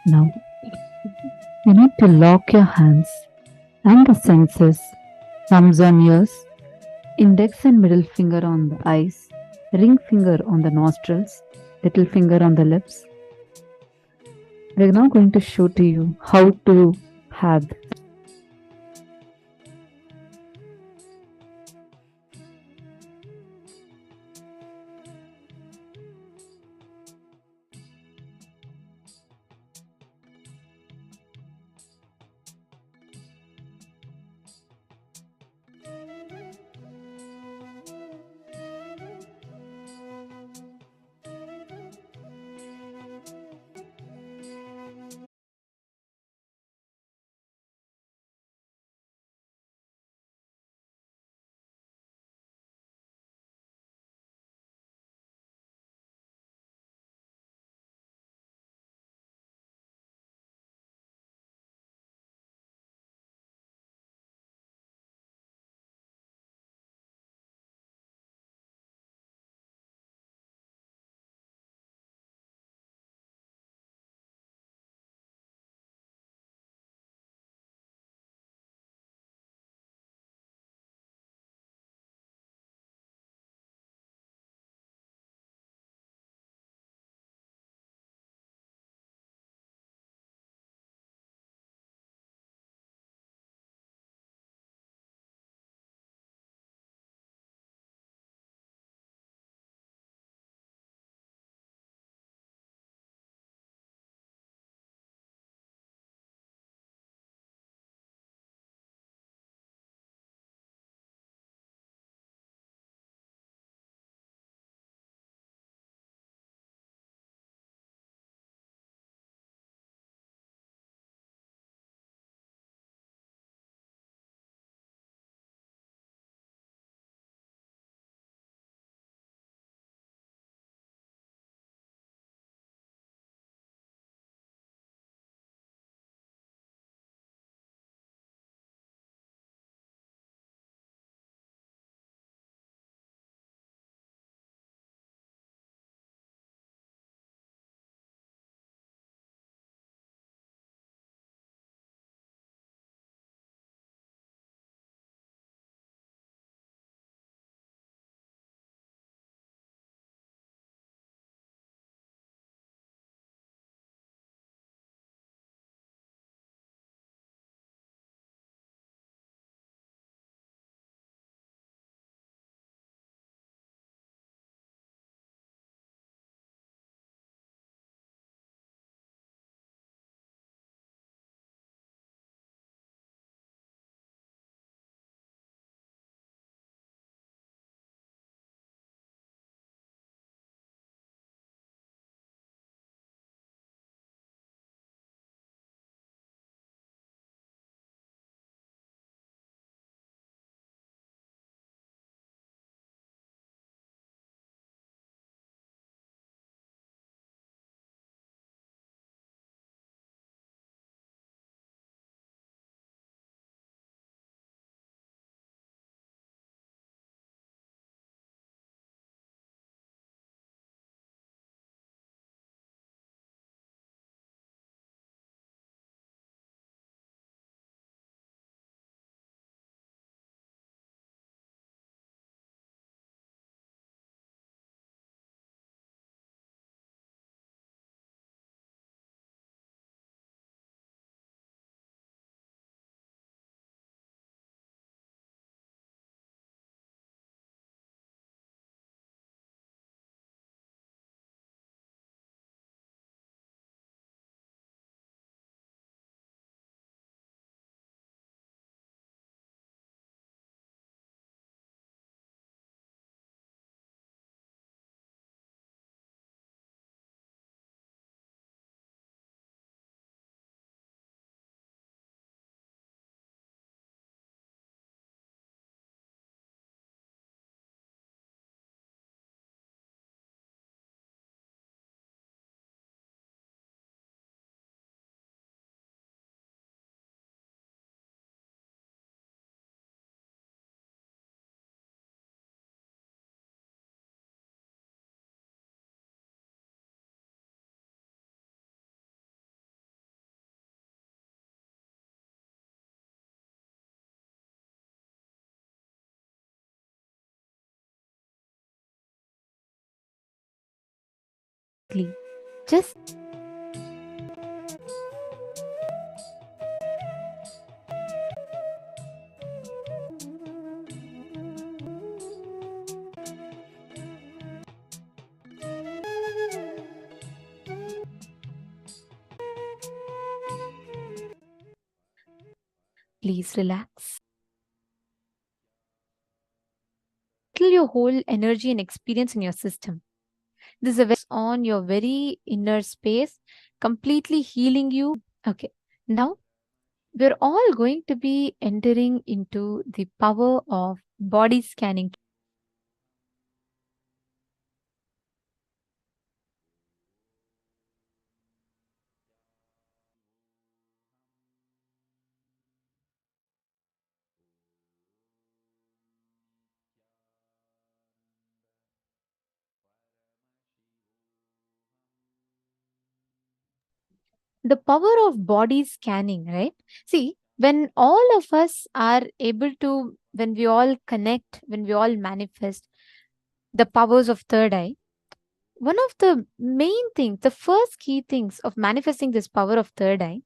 Now, you need to lock your hands and the senses, thumbs on ears, index and middle finger on the eyes, ring finger on the nostrils, little finger on the lips. We're now going to show to you how to have completely. Just please relax. Settle your whole energy and experience in your system. This is a on your very inner space, completely healing you. Okay, now we're all going to be entering into the power of body scanning. The power of body scanning, right? See, when all of us are able to, when we all connect, when we all manifest the powers of third eye, one of the main things, the first key things of manifesting this power of third eye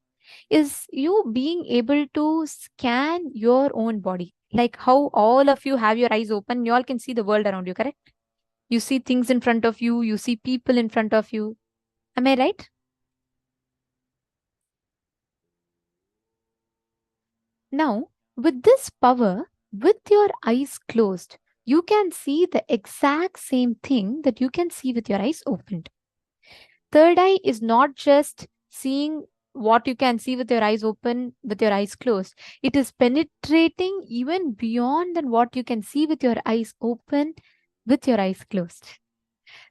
is you being able to scan your own body. Like how all of you have your eyes open, you all can see the world around you, correct? You see things in front of you, you see people in front of you. Am I right? Now, with this power, with your eyes closed, you can see the exact same thing that you can see with your eyes opened. Third eye is not just seeing what you can see with your eyes open, with your eyes closed. It is penetrating even beyond than what you can see with your eyes open, with your eyes closed.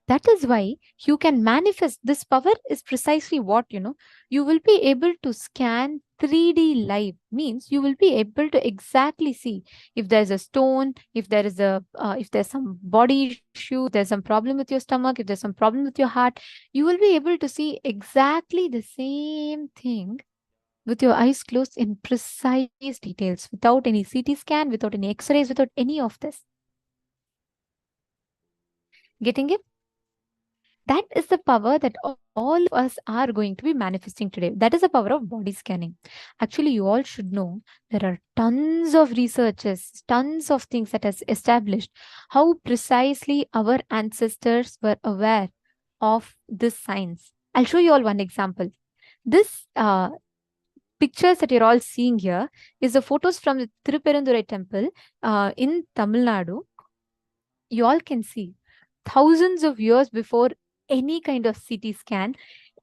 That is why you can manifest this power is precisely what you will be able to scan 3D live, means you will be able to exactly see if there's a stone, if there is a if there's some body issue, there's some problem with your stomach, if there's some problem with your heart, you will be able to see exactly the same thing with your eyes closed in precise details, without any CT scan, without any x-rays, without any of this. Getting it? That is the power that all of us are going to be manifesting today. That is the power of body scanning. Actually, you all should know there are tons of researches, tons of things that has established how precisely our ancestors were aware of this science. I'll show you all one example. This pictures that you're all seeing here is the photos from the Tiruperandurai temple in Tamil Nadu. You all can see thousands of years before any kind of CT scan,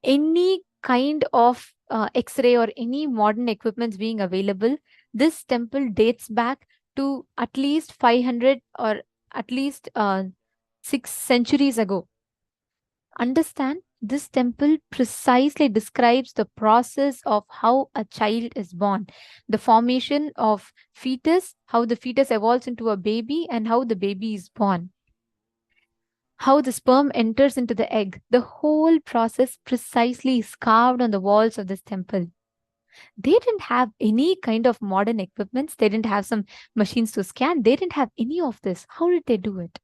any kind of X-ray or any modern equipments being available, this temple dates back to at least 500 or at least 6 centuries ago. Understand, this temple precisely describes the process of how a child is born, the formation of fetus, how the fetus evolves into a baby, and how the baby is born, how the sperm enters into the egg. The whole process precisely is carved on the walls of this temple. They didn't have any kind of modern equipments. They didn't have some machines to scan. They didn't have any of this. How did they do it?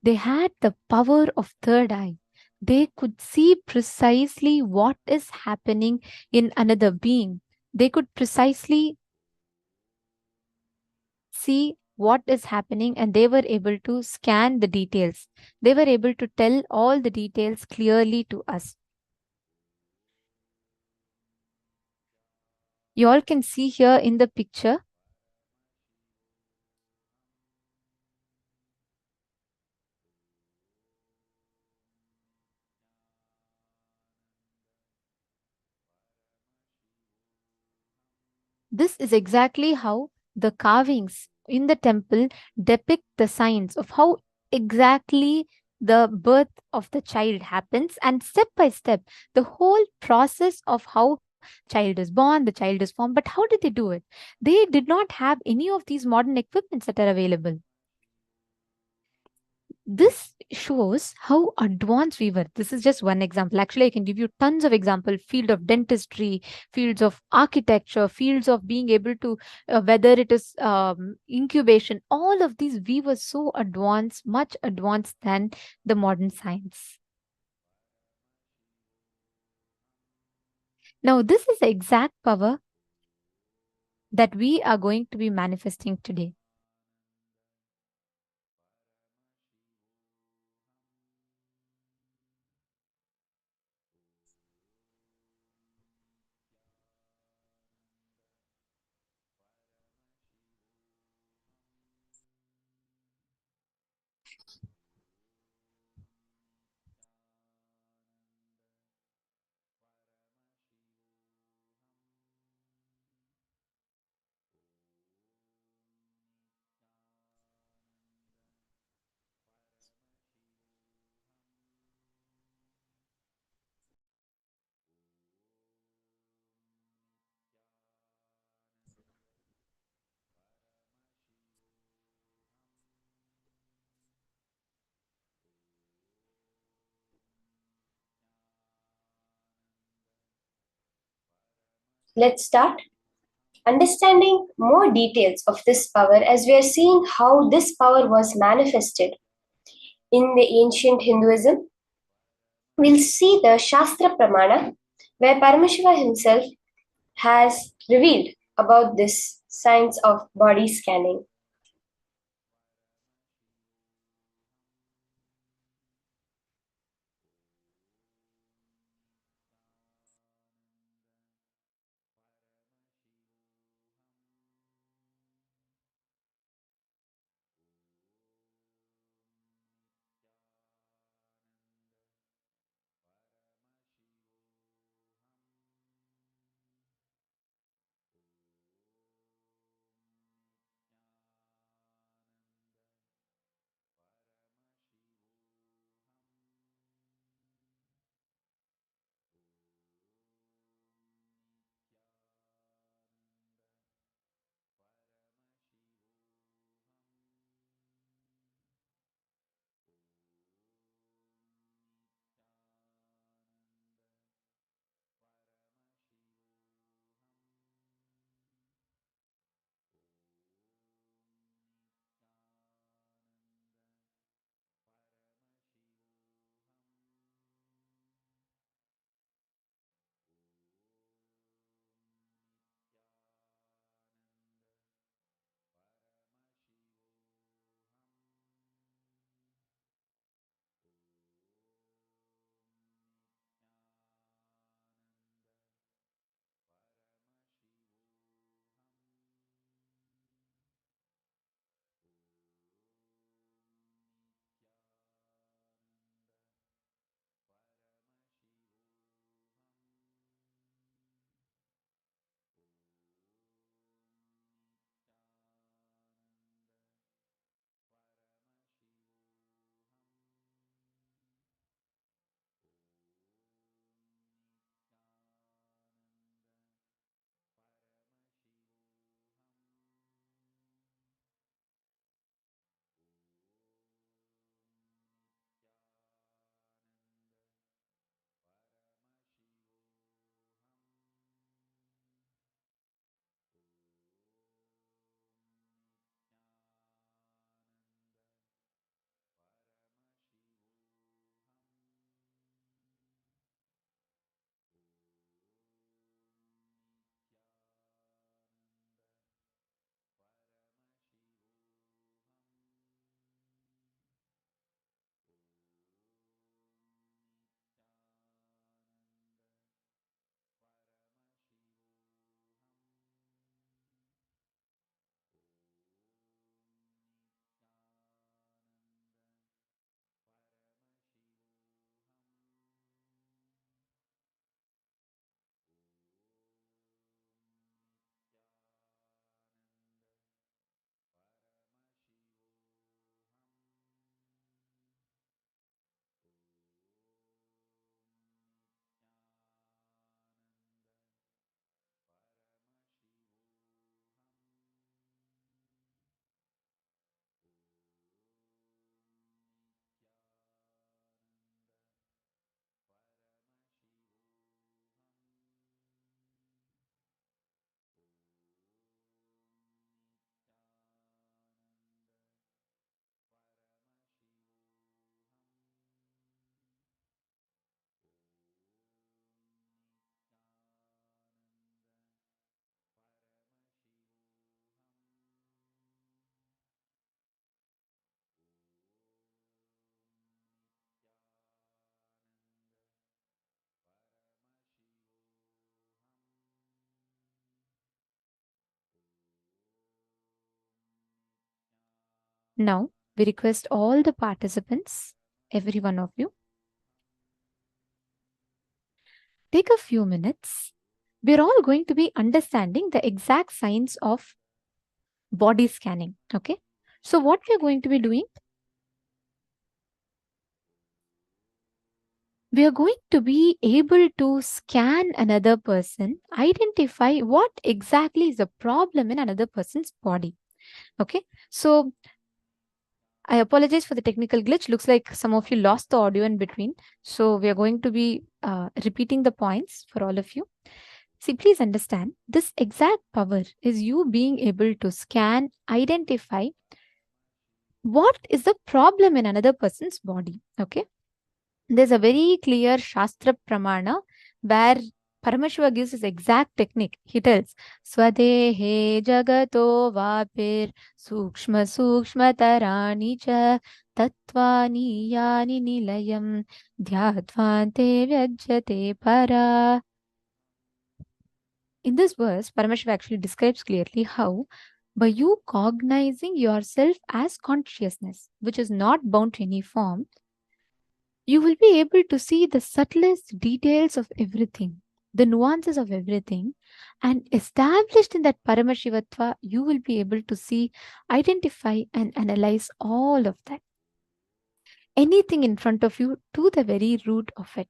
They had the power of third eye. They could see precisely what is happening in another being. They could precisely see what is happening, and they were able to scan the details. They were able to tell all the details clearly to us. You all can see here in the picture. This is exactly how the carvings in the temple depict the signs of how exactly the birth of the child happens, and step by step, the whole process of how child is born, the child is formed. But how did they do it? They did not have any of these modern equipments that are available. This shows how advanced we were. This is just one example. Actually, I can give you tons of examples. Field of dentistry, fields of architecture, fields of being able to, whether it is incubation, all of these, we were so advanced, much advanced than the modern science. Now, this is the exact power that we are going to be manifesting today. Let's start understanding more details of this power as we are seeing how this power was manifested in the ancient Hinduism. We'll see the Shastra Pramana, where Paramashiva himself has revealed about this science of body scanning. Now, we request all the participants, every one of you, take a few minutes. We're all going to be understanding the exact science of body scanning. Okay. So, what we're going to be doing, we are going to be able to scan another person, identify what exactly is the problem in another person's body. Okay. So, I apologize for the technical glitch. Looks like some of you lost the audio in between. So, we are going to be repeating the points for all of you. See, please understand, this exact power is you being able to scan, identify what is the problem in another person's body. Okay. There's a very clear Shastra Pramana where Paramashiva gives his exact technique. He tells, Swadehe jagato vapir sukshma sukshma tarani cha tattvani yani nilayam dhyadvante vyajyate para. In this verse, Paramashiva actually describes clearly how by you cognizing yourself as consciousness, which is not bound to any form, you will be able to see the subtlest details of everything, the nuances of everything, and established in that Paramashivatva, you will be able to see, identify, and analyze all of that. Anything in front of you to the very root of it.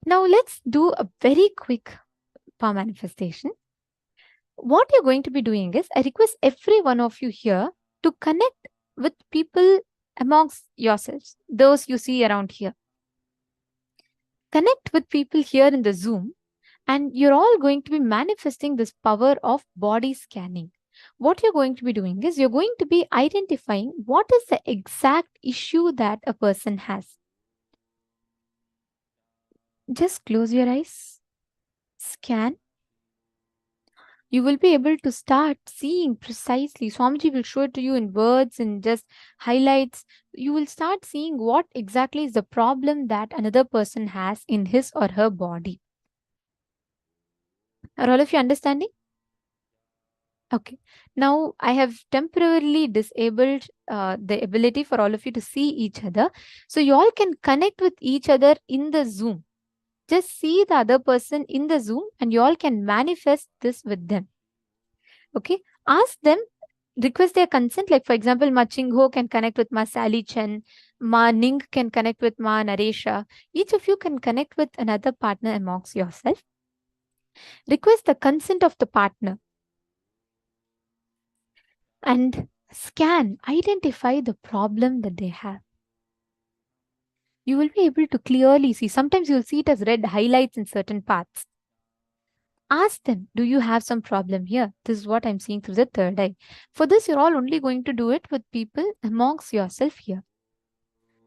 Now, let's do a very quick power manifestation. What you're going to be doing is, I request every one of you here to connect with people amongst yourselves, those you see around here. Connect with people here in the Zoom, and you're all going to be manifesting this power of body scanning. What you're going to be doing is, you're going to be identifying what is the exact issue that a person has. Just close your eyes, scan. You will be able to start seeing precisely. Swamiji will show it to you in words and just highlights. You will start seeing what exactly is the problem that another person has in his or her body. Are all of you understanding? Okay. Now, I have temporarily disabled the ability for all of you to see each other. So, you all can connect with each other in the Zoom. Just see the other person in the Zoom and you all can manifest this with them. Okay. Ask them, request their consent. Like, for example, Ma Chingho can connect with Ma Sally Chen. Ma Ning can connect with Ma Naresha. Each of you can connect with another partner amongst yourself. Request the consent of the partner. And scan, identify the problem that they have. You will be able to clearly see. Sometimes you'll see it as red highlights in certain parts. Ask them, do you have some problem here? This is what I'm seeing through the third eye. For this, you're all only going to do it with people amongst yourself here.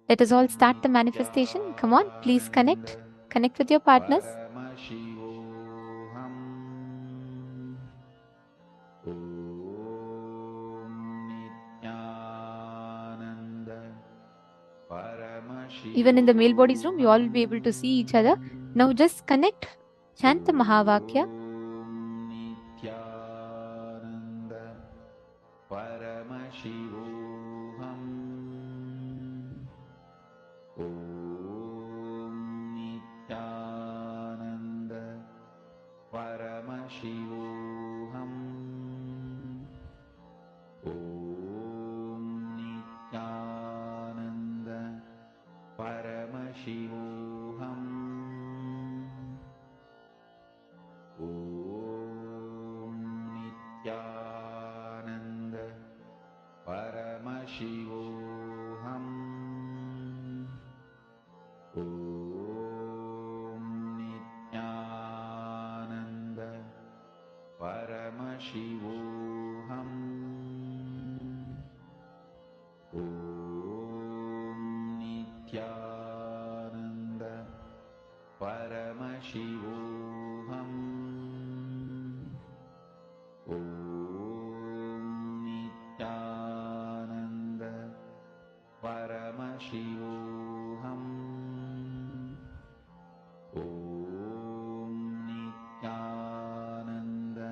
Let us all start the manifestation. Come on, please connect. Connect with your partners. Even in the male bodies room, you all will be able to see each other. Now just connect. Chant the Mahavakya. Nithyananda Paramashivoham Om Nithyananda Paramashivoham Om Nithyananda Paramashivoham Om Nithyananda Paramashivoham Om Nithyananda Paramashivoham Om Nithyananda Paramashivoham Om Nithyananda Paramashivoham Om Nithyananda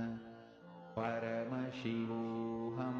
Paramashivoham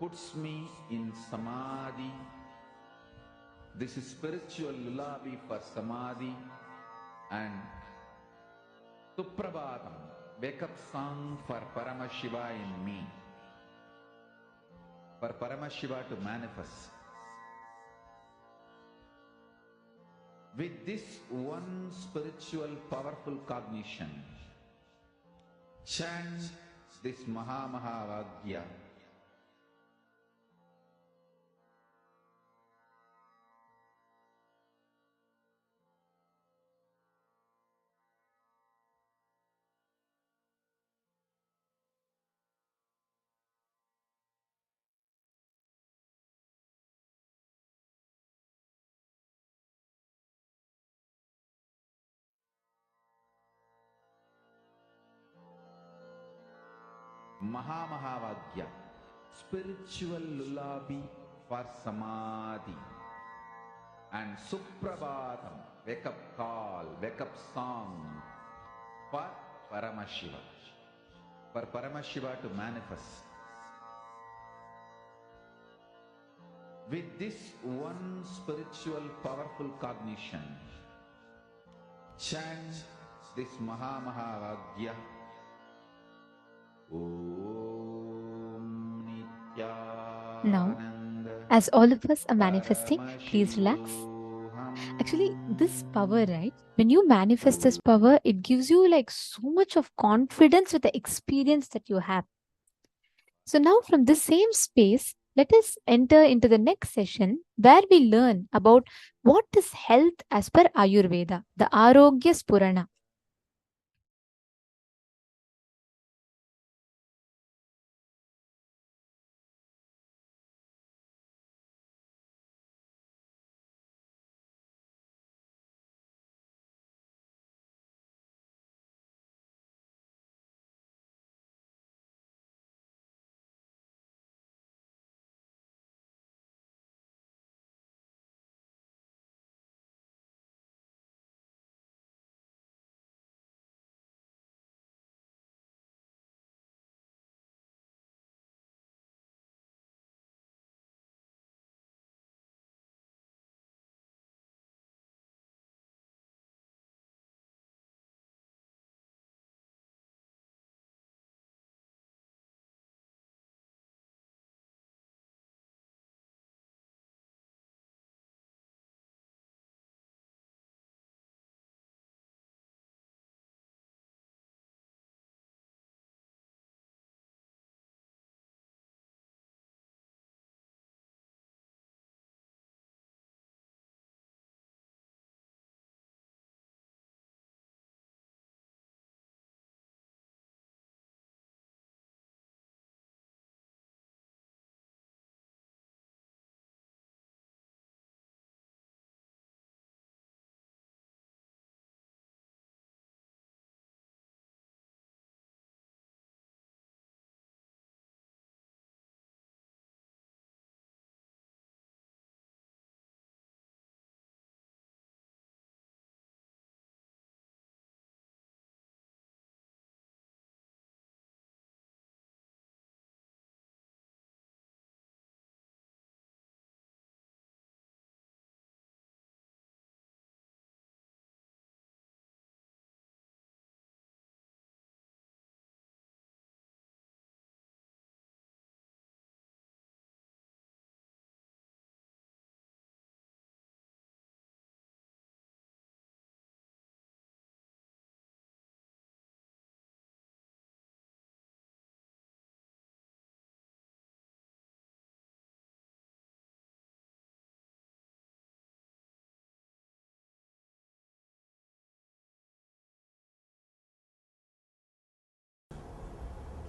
puts me in Samadhi. This is spiritual lullaby for Samadhi. And Suprabhatam, wake up song for Paramashiva in me. For Paramashiva to manifest. With this one spiritual powerful cognition, chant this Mahavagya. Mahavagya, spiritual lullaby for Samadhi. And Suprabhatam, wake up call, wake up song for Paramashiva. For Paramashiva to manifest. With this one spiritual powerful cognition, chant this Mahavagya. Now, as all of us are manifesting, please relax. Actually, this power, right? When you manifest this power, it gives you like so much of confidence with the experience that you have. So now from this same space, let us enter into the next session where we learn about what is health as per Ayurveda, the Arogya Spurana.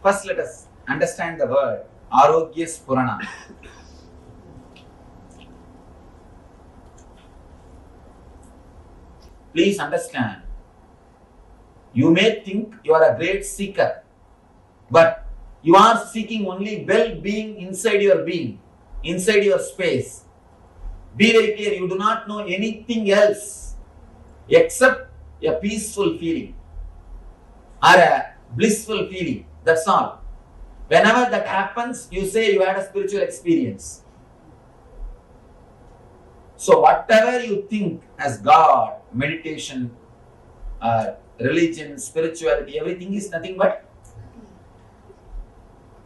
First, let us understand the word Arogya Spurana. Please understand, you may think you are a great seeker, but you are seeking only well-being inside your being, inside your space. Be very clear, you do not know anything else except a peaceful feeling or a blissful feeling. That's all. Whenever that happens, you say you had a spiritual experience. So whatever you think as God, meditation, religion, spirituality, everything is nothing but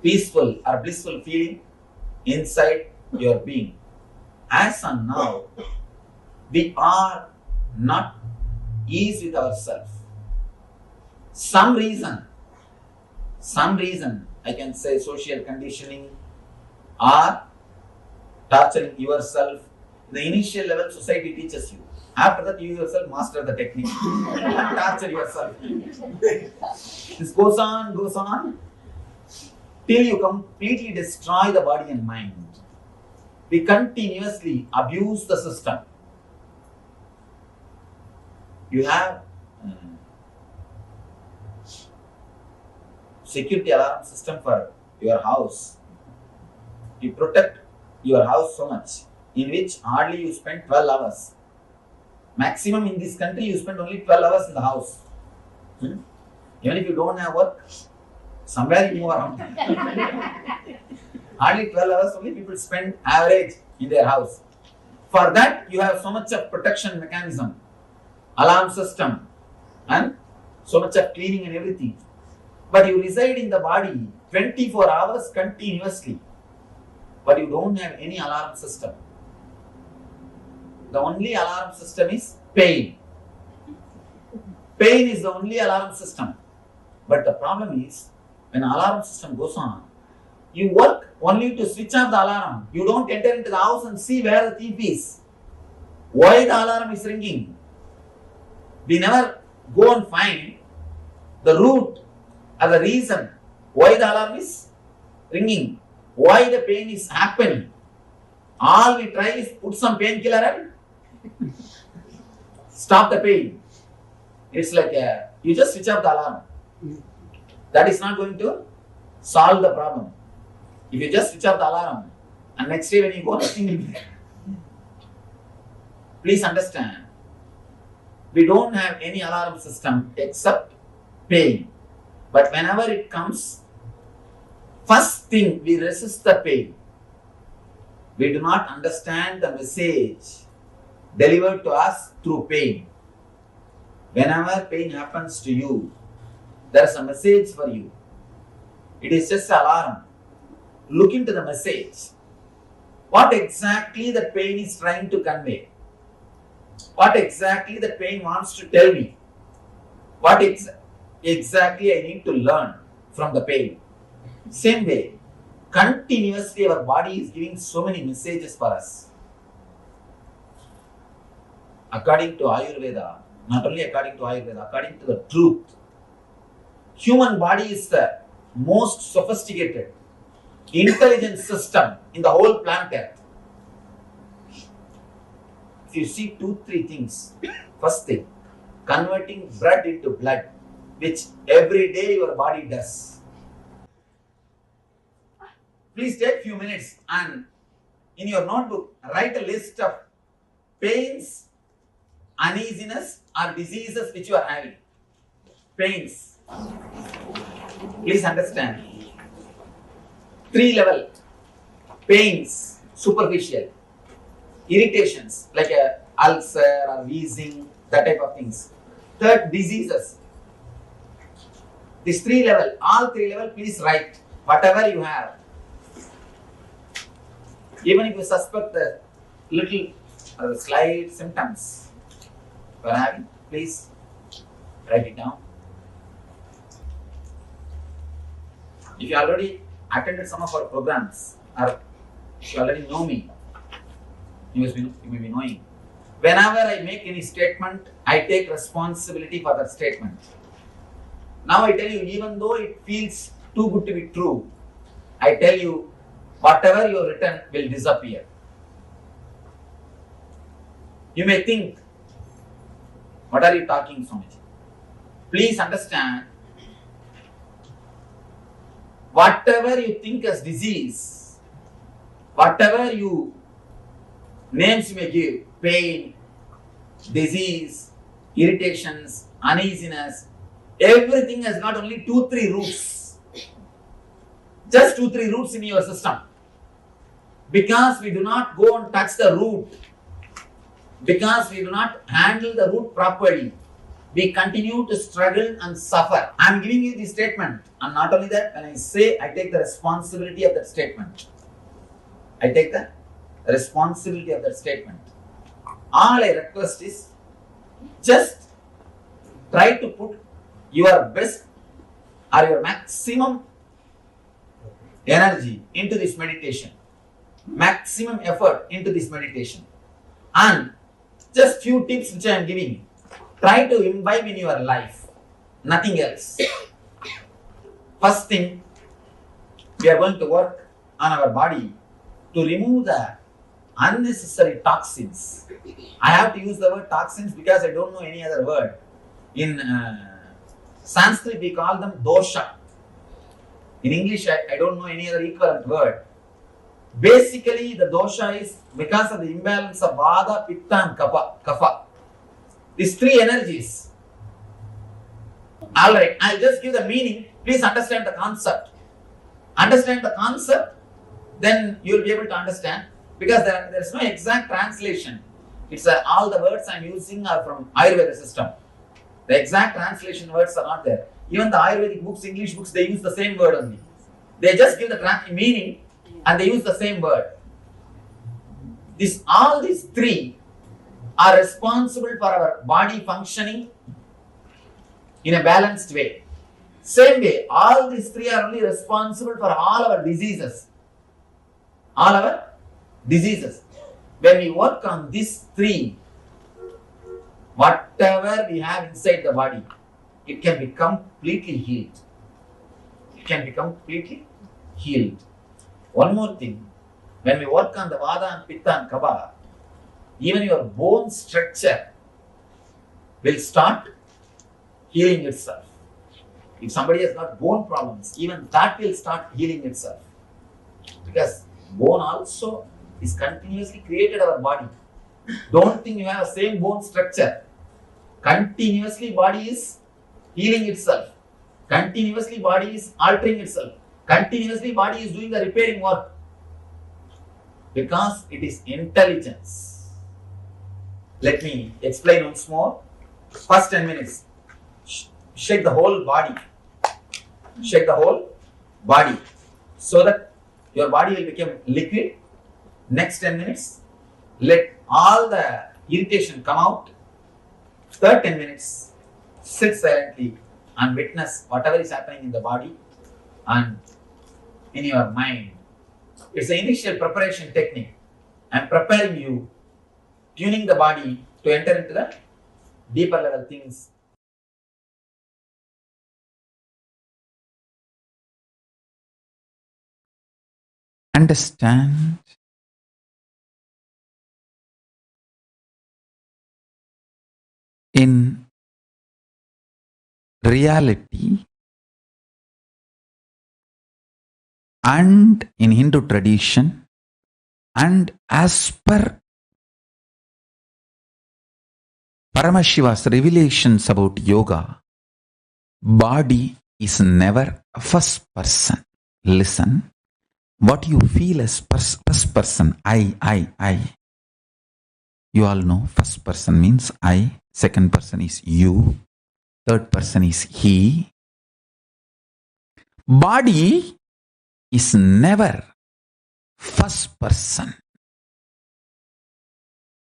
peaceful or blissful feeling inside your being. As and now, we are not ease with ourselves. Some reason, I can say social conditioning or torturing yourself. The initial level society teaches you. After that, you yourself master the technique and torture yourself. This goes on till you completely destroy the body and mind. We continuously abuse the system. You have security alarm system for your house. You protect your house so much, in which hardly you spend 12 hours. Maximum in this country, you spend only 12 hours in the house. Even if you don't have work, somewhere you move around. Hardly 12 hours only people spend average in their house. For that, you have so much of protection mechanism, alarm system, and so much of cleaning and everything. But you reside in the body 24 hours continuously, but you don't have any alarm system. The only alarm system is pain. Pain is the only alarm system. But the problem is, when alarm system goes on, you work only to switch off the alarm. You don't enter into the house and see where the thief is. Why the alarm is ringing? We never go and find the root or the reason why the alarm is ringing, why the pain is happening. All we try is put some painkiller and stop the pain. It's like you just switch off the alarm. That is not going to solve the problem. If you just switch off the alarm and next day when you go, nothing will be there. Please understand, we don't have any alarm system except pain. But whenever it comes, first thing we resist the pain. We do not understand the message delivered to us through pain. Whenever pain happens to you, there is a message for you. It is just an alarm. Look into the message. What exactly the pain is trying to convey? What exactly the pain wants to tell me? What exactly I need to learn from the pain? Same way, continuously our body is giving so many messages for us. According to Ayurveda, not only according to Ayurveda, according to the truth, human body is the most sophisticated, intelligent system in the whole planet Earth. If you see 2-3 things, first thing, converting blood into blood, which every day your body does. Please take few minutes and in your notebook, write a list of pains, uneasiness or diseases which you are having. Pains. Please understand. 3 level. Pains, superficial. Irritations like a ulcer or wheezing, that type of things. Third, diseases. This 3 level, all 3 level, please write whatever you have. Even if you suspect the little slight symptoms you are having, please write it down. If you already attended some of our programs or if you already know me, you may be knowing. Whenever I make any statement, I take responsibility for that statement. Now I tell you, even though it feels too good to be true, I tell you, whatever you have written will disappear. You may think, what are you talking so much? Please understand, whatever you think as disease, whatever you names you may give, pain, disease, irritations, uneasiness, everything has got only 2-3 roots. Just 2-3 roots in your system. Because we do not go and touch the root, because we do not handle the root properly, we continue to struggle and suffer. I am giving you the statement, and not only that, when I say, I take the responsibility of that statement. I take the responsibility of that statement. All I request is, just try to put your best or your maximum energy into this meditation, maximum effort into this meditation, and just few tips which I am giving you. Try to imbibe in your life, nothing else. First thing, we are going to work on our body to remove the unnecessary toxins. I have to use the word toxins because I don't know any other word. In Sanskrit, we call them dosha. In English, I don't know any other equivalent word. Basically, the dosha is because of the imbalance of vata, pitta and kapha. These three energies. Alright, I'll just give the meaning. Please understand the concept. Understand the concept, then you'll be able to understand. Because there's no exact translation. It's all the words I'm using are from Ayurveda system. The exact translation words are not there. Even the Ayurvedic books, English books, they use the same word only. They just give the meaning and they use the same word. All these three are responsible for our body functioning in a balanced way. Same way, all these three are only responsible for all our diseases. All our diseases. When we work on these three, whatever we have inside the body, it can be completely healed. It can be completely healed. One more thing, when we work on the vata and pitta and kapha, even your bone structure will start healing itself. If somebody has got bone problems, even that will start healing itself. Because bone also is continuously created our body. Don't think you have the same bone structure. Continuously body is healing itself. Continuously body is altering itself. Continuously body is doing the repairing work. Because it is intelligence. Let me explain once more. First 10 minutes. Shake the whole body. Shake the whole body. So that your body will become liquid. Next 10 minutes, let all the irritation come out. Third 10 minutes, sit silently and witness whatever is happening in the body and in your mind. It's an initial preparation technique. I'm preparing you, tuning the body to enter into the deeper level things. Understand in reality and in Hindu tradition and as per Paramashiva's revelations about yoga, body is never a first person. Listen, what you feel as first person, I. You all know first person means I, second person is you, third person is he. Body is never first person.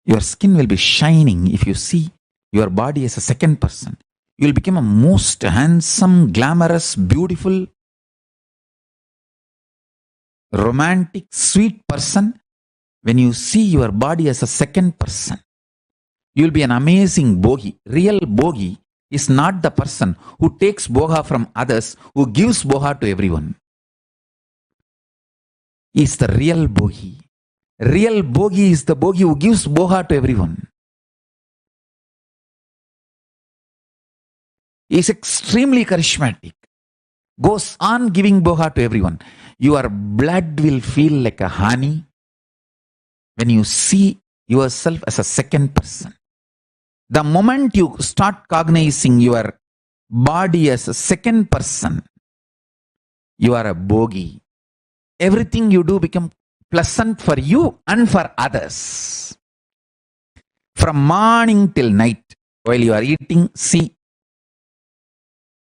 Your skin will be shining if you see your body as a second person. You will become a most handsome, glamorous, beautiful, romantic, sweet person when you see your body as a second person. You will be an amazing bogi. Real bogi is not the person who takes boga from others, who gives boga to everyone. He is the real bogi. Real bogi is the bogi who gives boga to everyone. He is extremely charismatic. Goes on giving boga to everyone. Your blood will feel like a honey when you see yourself as a second person. The moment you start cognizing your body as a second person, you are a bogi. everything you do become pleasant for you and for others. From morning till night, while you are eating, see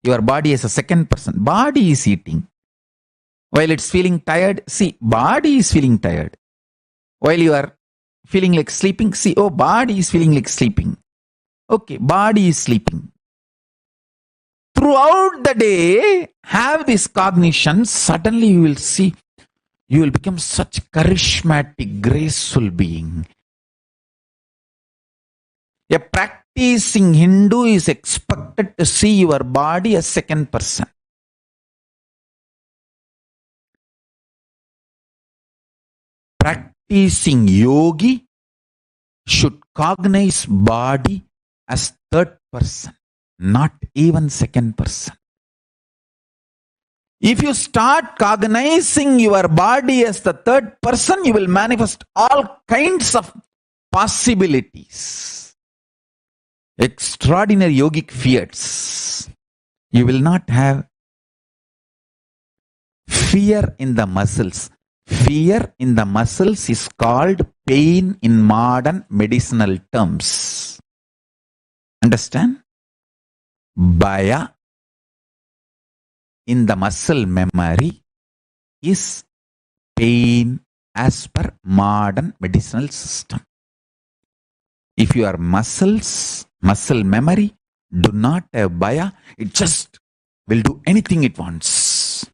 your body as a second person. Body is eating. While it's feeling tired, see, body is feeling tired. While you are feeling like sleeping, see, oh, body is feeling like sleeping. Okay, body is sleeping. Throughout the day, have this cognition. Suddenly you will see, you will become such charismatic, graceful being. A practicing Hindu is expected to see your body as second person. Practicing yogi should cognize body as third person, not even second person. If you start cognizing your body as the third person, you will manifest all kinds of possibilities. Extraordinary yogic fiats. You will not have fear in the muscles. Fear in the muscles is called pain in modern medicinal terms. Understand? Bhaya in the muscle memory is pain as per modern medicinal system. If your muscle memory do not have bhaya, it just will do anything it wants.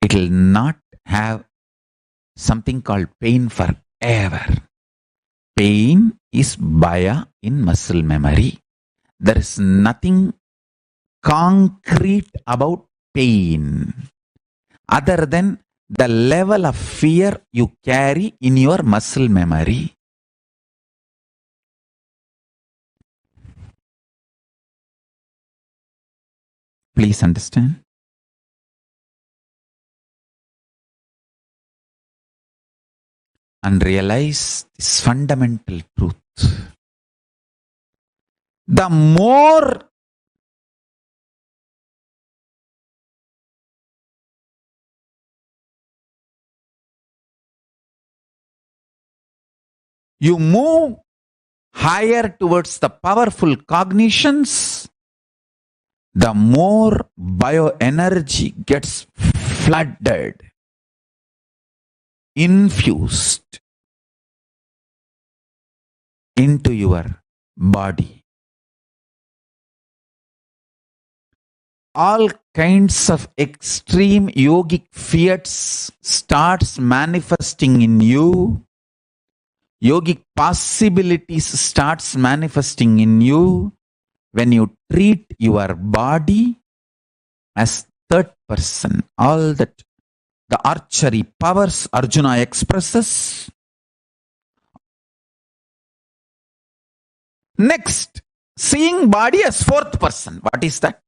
It will not have something called pain forever. Pain is bhaya in muscle memory. There is nothing concrete about pain other than the level of fear you carry in your muscle memory. Please understand. And realize this fundamental truth. The more you move higher towards the powerful cognitions, the more bioenergy gets flooded, infused into your body. All kinds of extreme yogic fiats starts manifesting in you. Yogic possibilities starts manifesting in you when you treat your body as third person. All that the archery powers Arjuna expresses. Next, seeing body as fourth person. What is that?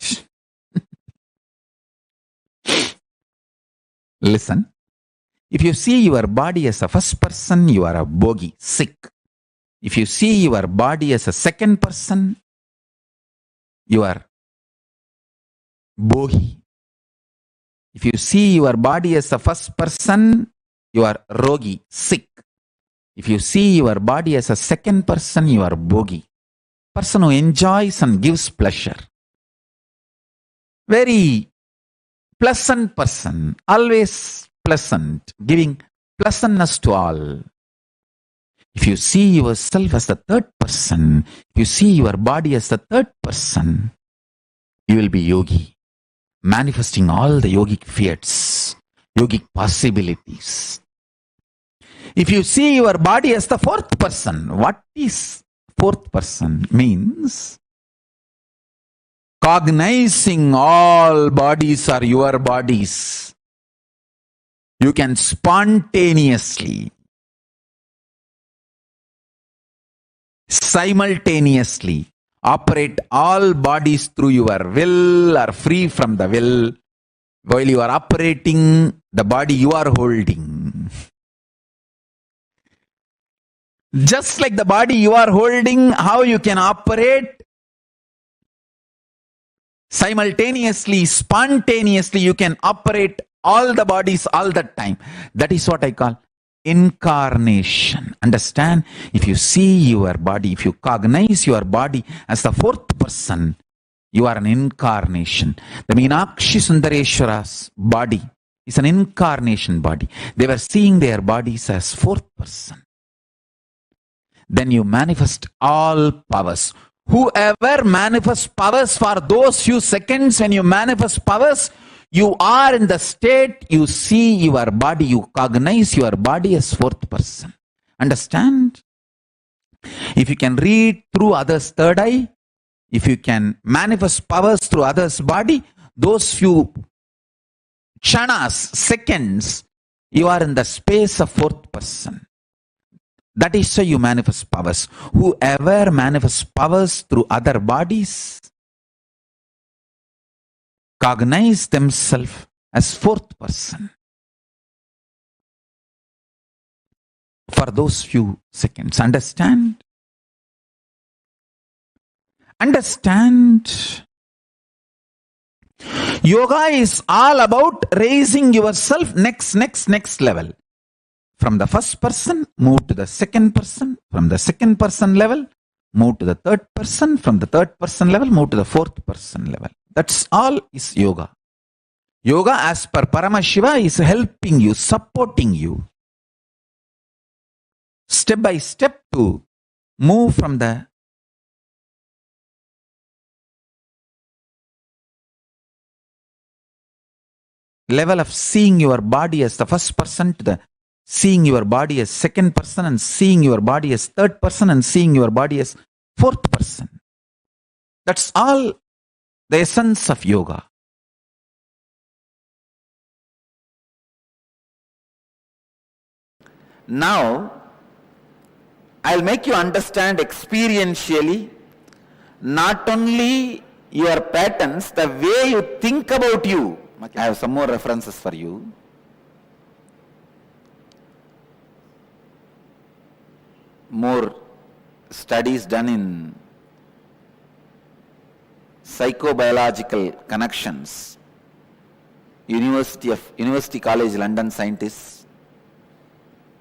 Listen. If you see your body as a first person, you are a bogi, sick. If you see your body as a second person, you are bohi. If you see your body as a first person, you are rogi, sick. If you see your body as a second person, you are bogi, person who enjoys and gives pleasure. Very pleasant person, always pleasant, giving pleasantness to all. If you see yourself as the third person, if you see your body as the third person, you will be yogi, manifesting all the yogic fiats, yogic possibilities. If you see your body as the fourth person, what is fourth person? Means cognizing all bodies are your bodies. You can spontaneously, simultaneously operate all bodies through your will or free from the will. While you are operating the body you are holding. Just like the body you are holding, how you can operate simultaneously, spontaneously, you can operate all the bodies all the time. That is what I call incarnation. Understand? If you see your body, if you cognize your body as the fourth person, you are an incarnation. The Meenakshi Sundareshwara's body is an incarnation body. They were seeing their bodies as fourth person. Then you manifest all powers. Whoever manifests powers for those few seconds, when you manifest powers, you are in the state, you see your body, you cognize your body as fourth person. Understand? If you can read through others' third eye, if you can manifest powers through others' body, those few chanas, seconds, you are in the space of fourth person. That is why you manifest powers. Whoever manifests powers through other bodies cognize themselves as fourth person for those few seconds. Understand? Understand? Yoga is all about raising yourself next level. From the first person, move to the second person. From the second person level, move to the third person. From the third person level, move to the fourth person level. That's all is yoga. Yoga, as per Paramashiva, is helping you, supporting you, step by step, to move from the level of seeing your body as the first person to the seeing your body as second person, and seeing your body as third person, and seeing your body as fourth person. That's all the essence of yoga. Now, I'll make you understand experientially not only your patterns, the way you think about you. I have some more references for you. More studies done in psychobiological connections. University College London scientists.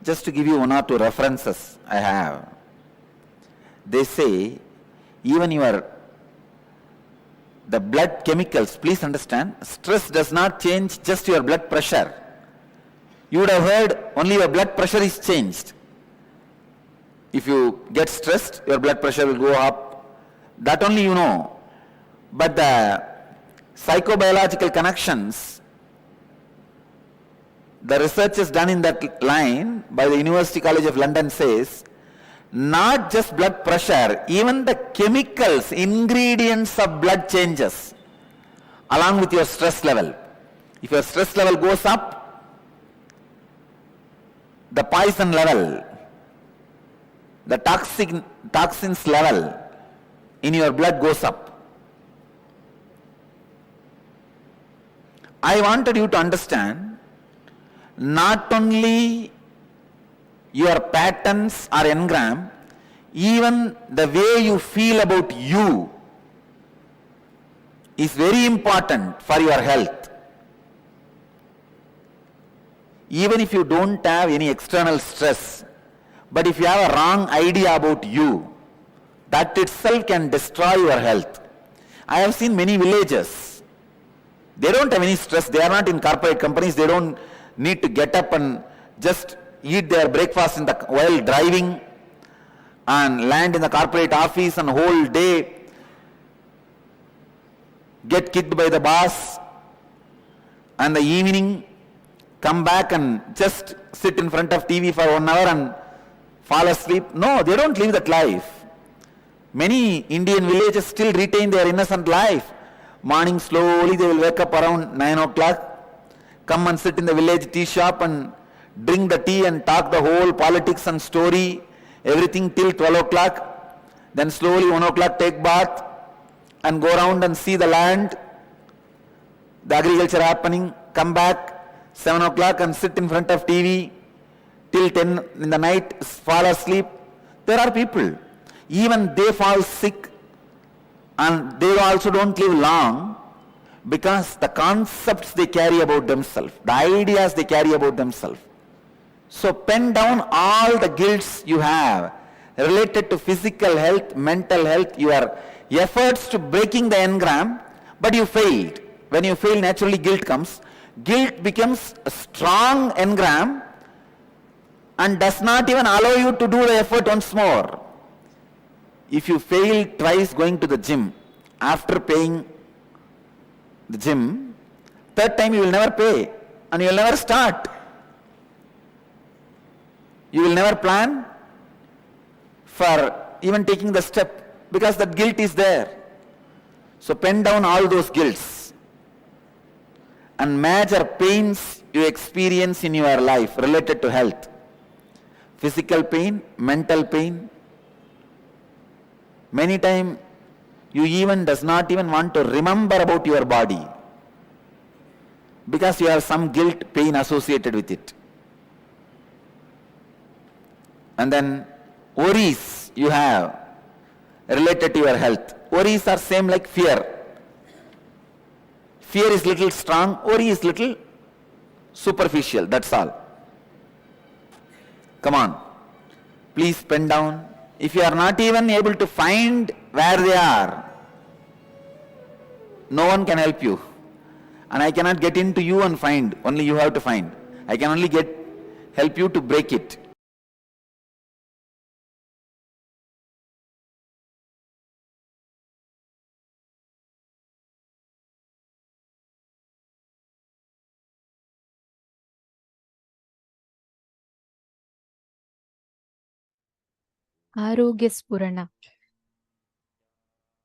Just to give you one or two references I have. They say even the blood chemicals, please understand, stress does not change just your blood pressure. You would have heard only your blood pressure is changed. If you get stressed, your blood pressure will go up. That only you know. But the psychobiological connections, the research is done in that line by the University College of London says, not just blood pressure, even the chemicals, ingredients of blood changes along with your stress level. If your stress level goes up, the poison level, the toxins level in your blood goes up. I wanted you to understand not only your patterns or engram, even the way you feel about you is very important for your health. Even if you don't have any external stress, but if you have a wrong idea about you, that itself can destroy your health. I have seen many villages. They don't have any stress. They are not in corporate companies. They don't need to get up and just eat their breakfast while driving and land in the corporate office and whole day get kicked by the boss, and the evening come back and just sit in front of TV for 1 hour and fall asleep. No, they don't live that life. Many Indian villages still retain their innocent life. Morning slowly they will wake up around 9 o'clock, come and sit in the village tea shop and drink the tea and talk the whole politics and story, everything till 12 o'clock. Then slowly 1 o'clock take bath and go around and see the land, the agriculture happening, come back 7 o'clock and sit in front of TV till 10 in the night, fall asleep. There are people, even they fall sick and they also don't live long because the concepts they carry about themselves, the ideas they carry about themselves. So pen down all the guilts you have related to physical health, mental health, your efforts to breaking the engram, but you failed. When you fail, naturally guilt comes. Guilt becomes a strong engram and does not even allow you to do the effort once more. If you fail twice going to the gym, after paying the gym, third time you will never pay and you will never start. You will never plan for even taking the step because that guilt is there. So pen down all those guilts and major pains you experience in your life related to health. Physical pain, mental pain. Many times you even does not even want to remember about your body because you have some guilt, pain associated with it. And then worries you have related to your health. Worries are same like fear. Fear is little strong, worry is little superficial, that's all. Come on, please pen down. If you are not even able to find where they are, no one can help you. And I cannot get into you and find, only you have to find. I can only help you to break it. Arogya Spurana.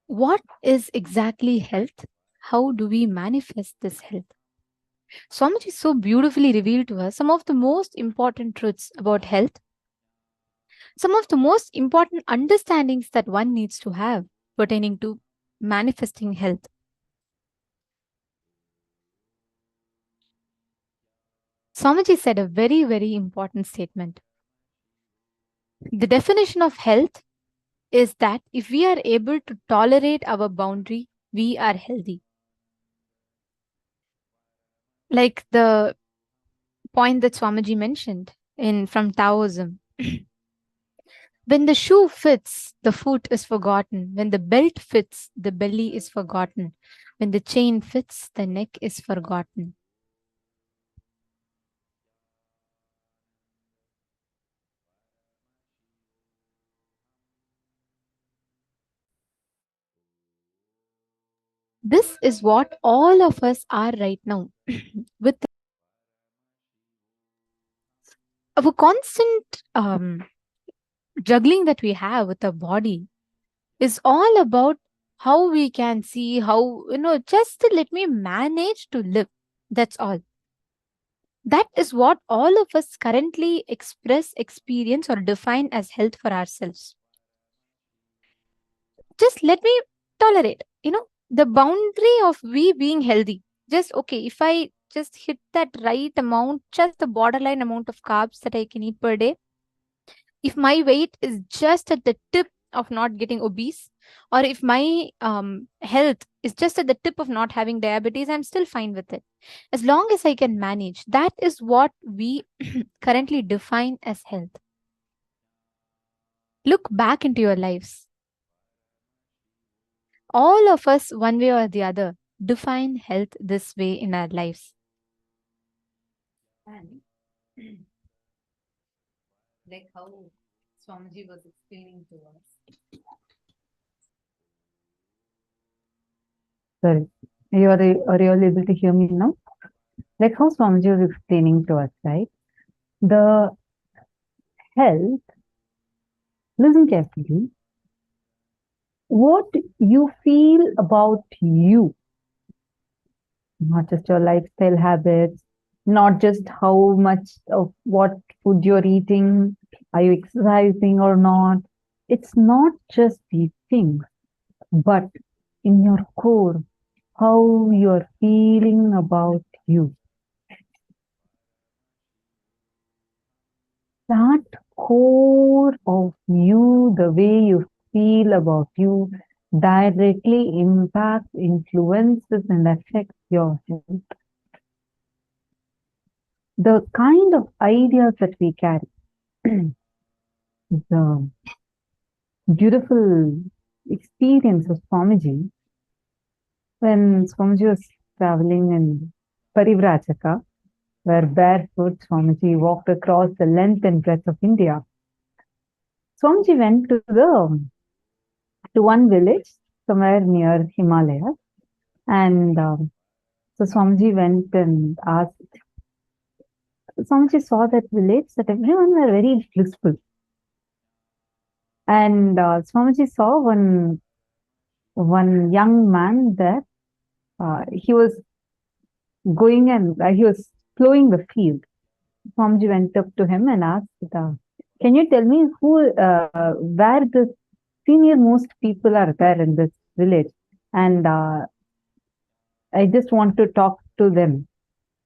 What is exactly health? How do we manifest this health? Swamiji so beautifully revealed to us some of the most important truths about health, some of the most important understandings that one needs to have pertaining to manifesting health. Swamiji said a very, very important statement. The definition of health is that if we are able to tolerate our boundary, we are healthy. Like the point that Swamiji mentioned from Taoism. When the shoe fits, the foot is forgotten. When the belt fits, the belly is forgotten. When the chain fits, the neck is forgotten. This is what all of us are right now. With our constant juggling that we have with our body is all about how we can see how, just to let me manage to live. That's all. That is what all of us currently express, experience, or define as health for ourselves. Just let me tolerate, the boundary of we being healthy. Just, okay, if I just hit that right amount, just the borderline amount of carbs that I can eat per day, if my weight is just at the tip of not getting obese, or if my health is just at the tip of not having diabetes, I'm still fine with it. As long as I can manage, that is what we currently define as health. Look back into your lives. All of us, one way or the other, define health this way in our lives. And like how Swamiji was explaining to us. Sorry, are you all able to hear me now? Like how Swamiji was explaining to us, right? The health, listen carefully, what you feel about you, not just your lifestyle habits, not just how much of what food you're eating, are you exercising or not. It's not just these things, but in your core, how you're feeling about you. That core of you, the way you feel about you, directly impacts, influences, and affects your health. The kind of ideas that we carry, the beautiful experience of Swamiji, when Swamiji was traveling in Parivrajaka, where barefoot Swamiji walked across the length and breadth of India. Swamiji went to one village somewhere near Himalaya, and so Swamiji went and asked. Swamiji saw that village that everyone were very blissful, and Swamiji saw one young man there. He was going and he was plowing the field. Swamiji went up to him and asked, "Can you tell me where the senior most people are there in this village? And I just want to talk to them."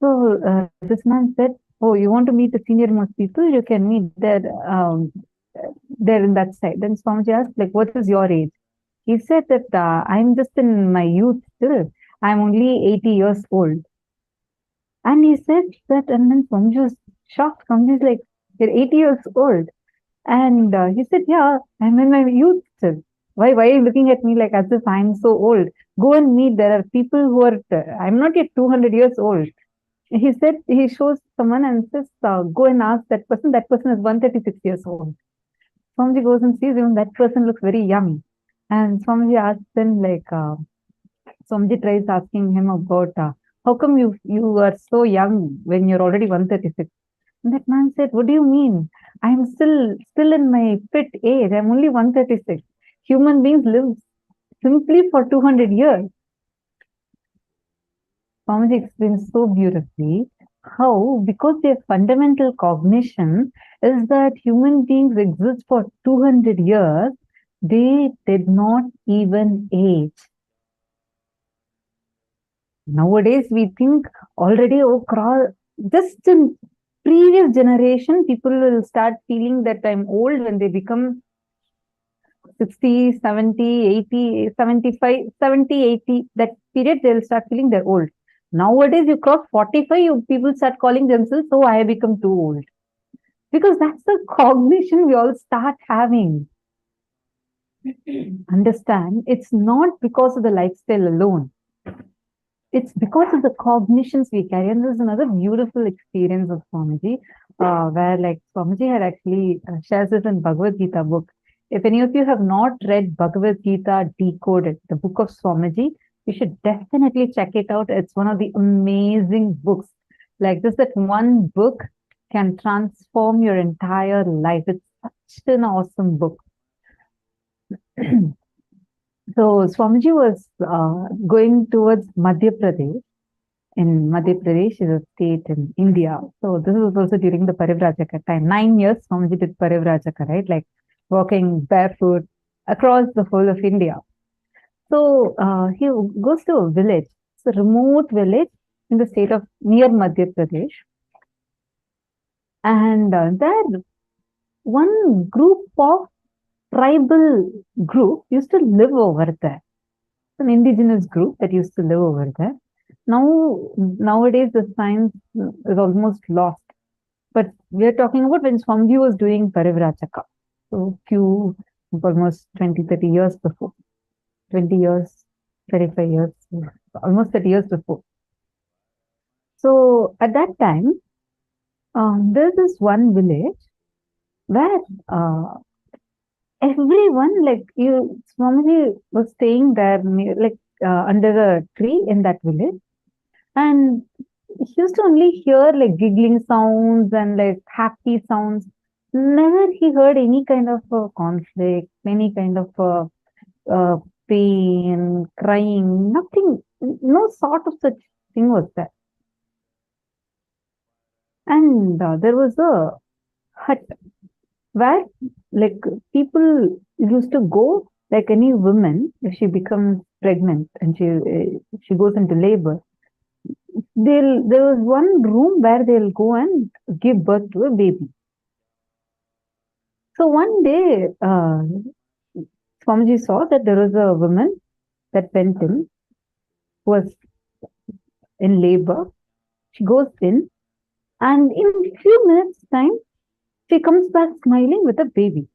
So this man said, "Oh, you want to meet the senior most people? You can meet there in that side." Then Swamiji asked, like, "What is your age?" He said that I'm just in my youth still. I'm only 80 years old. And he said that, and then Swamiji was shocked. Swamiji is like, "You're 80 years old." And he said, "Yeah, I'm in my youth still. Why are you looking at me like as if I'm so old? Go and meet. There are people who are, I'm not yet 200 years old." He said, he shows someone and says, "Go and ask that person. That person is 136 years old." Swamiji goes and sees him. That person looks very young. And Swamiji asks him, like, Swamiji tries asking him about, how come you are so young when you're already 136? And that man said, "What do you mean? I'm still in my fit age. I'm only 136. Human beings live simply for 200 years. Swamiji explains so beautifully how, because their fundamental cognition is that human beings exist for 200 years, they did not even age. Nowadays, we think already, just in previous generation, people will start feeling that I'm old when they become 60, 70, 80, 75, 70, 80, that period, they'll start feeling they're old. Nowadays, you cross 45, people start calling themselves, "Oh, I have become too old." Because that's the cognition we all start having. Understand, it's not because of the lifestyle alone. It's because of the cognitions we carry. And there's another beautiful experience of Swamiji, where like Swamiji had actually shares this in Bhagavad Gita book. If any of you have not read Bhagavad Gita Decoded, the book of Swamiji, you should definitely check it out. It's one of the amazing books. Like this, that one book can transform your entire life. It's such an awesome book. So Swamiji was going towards Madhya Pradesh. In Madhya Pradesh is a state in India. So this was also during the Parivrajaka time. 9 years Swamiji did Parivrajaka, right? Like walking barefoot across the whole of India. So he goes to a village. It's a remote village in the state of near Madhya Pradesh. And there one group of tribal group used to live over there. An indigenous group that used to live over there. Nowadays, the science is almost lost. But we are talking about when Swamiji was doing Parivrajaka. So, almost 20, 30 years before. 20 years, 35 years, almost 30 years before. So, at that time, there's this one village where everyone, like Swamiji was staying there, like under a tree in that village, and he used to only hear like giggling sounds and like happy sounds. Never he heard any kind of conflict, any kind of pain, crying, nothing, no sort of such thing was there. And there was a hut where like people used to go, like any woman, if she becomes pregnant and she goes into labor, there was one room where they'll go and give birth to a baby. So one day, Swamiji saw that there was a woman that went in, was in labor. She goes in, and in a few minutes' time, she comes back smiling with a baby.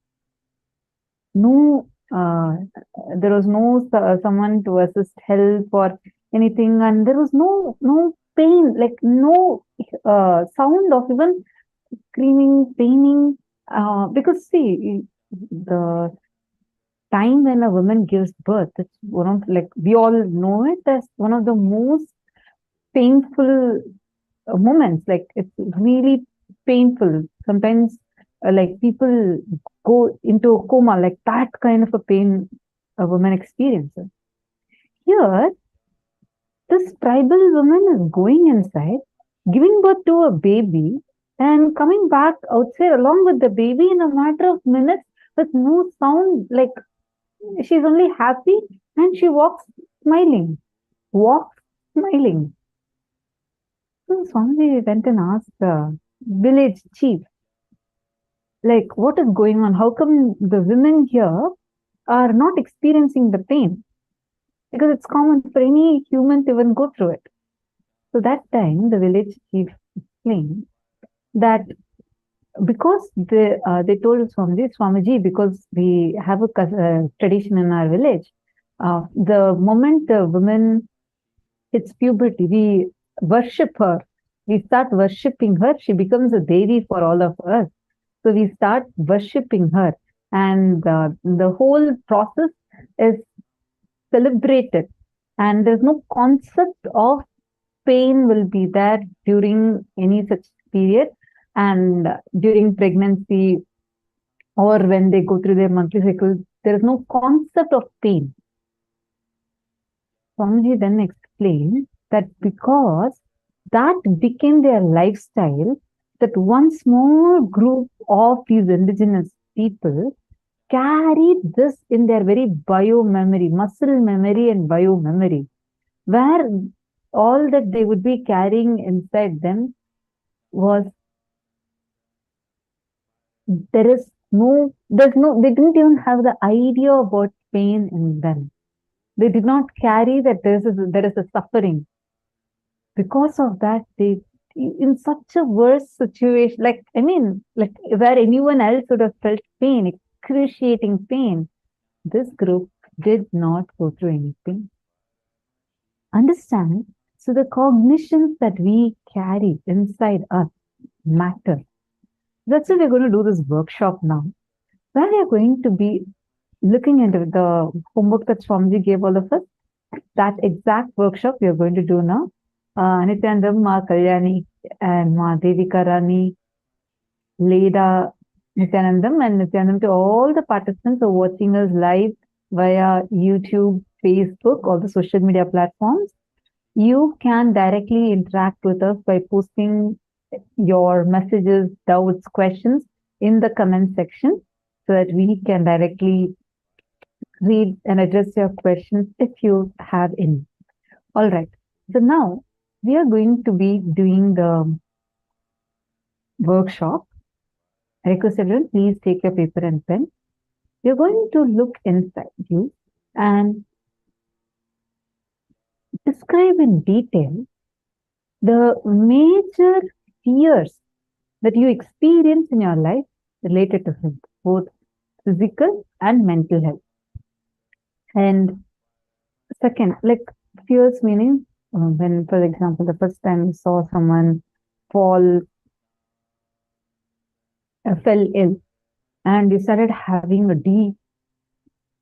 No, there was no someone to assist help or anything, and there was no pain, like no sound of even screaming, paining. Because see, the time when a woman gives birth, it's one of, like, we all know it as one of the most painful moments. Like, it's really painful. Sometimes, like, people go into a coma, like that kind of a pain a woman experiences. Here, this tribal woman is going inside, giving birth to a baby, and coming back outside along with the baby in a matter of minutes with no sound. Like, she's only happy, and she walks smiling. Walks smiling. So Swamiji went and asked the village chief, like, what is going on? How come the women here are not experiencing the pain? Because it's common for any human to even go through it. So that time, the village chief explained that because they told Swamiji, because we have a tradition in our village, the moment the woman hits puberty, we worship her. We start worshipping her. She becomes a deity for all of us. So we start worshipping her, and the whole process is celebrated, and there's no concept of pain will be there during any such period, and during pregnancy or when they go through their monthly cycle, there is no concept of pain. Swamiji then explained that because that became their lifestyle, that one small group of these indigenous people carried this in their very bio memory, muscle memory and bio memory, where all that they would be carrying inside them was they didn't even have the idea about pain in them. They did not carry that there is a suffering. Because of that, they, in such a worse situation, like where anyone else would have felt pain, excruciating pain, this group did not go through any pain. Understand? So the cognitions that we carry inside us matter. That's why we're going to do this workshop now, where we are going to be looking into the homework that Swamiji gave all of us. That exact workshop we are going to do now. Nithyananda, Ma Kalyani, and Ma Devika Rani, Leda, Nithyanandam, and Nithyanandam, to all the participants who are watching us live via YouTube, Facebook, all the social media platforms. You can directly interact with us by posting your messages, doubts, questions in the comment section, so that we can directly read and address your questions if you have any. All right. So now we are going to be doing the workshop. I request everyone, please take your paper and pen. You're going to look inside you and describe in detail the major fears that you experience in your life related to health, both physical and mental health. And second, like, fears meaning when, for example, the first time you saw someone fell ill, and you started having a deep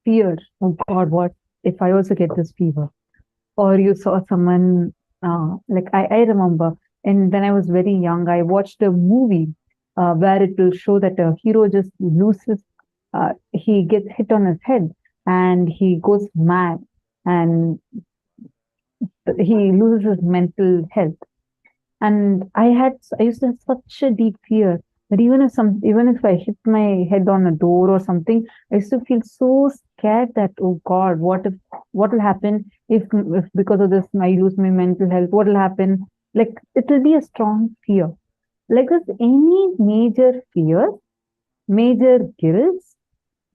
fear, oh God, what if I also get this fever? Or you saw someone, like I remember, and when I was very young, I watched a movie where it will show that a hero just loses, he gets hit on his head and he goes mad and he loses his mental health. And I used to have such a deep fear that even if I hit my head on a door or something, I used to feel so scared that, oh God, what will happen if because of this I lose my mental health? What will happen? Like, it will be a strong fear. Like this, any major fear major guilt,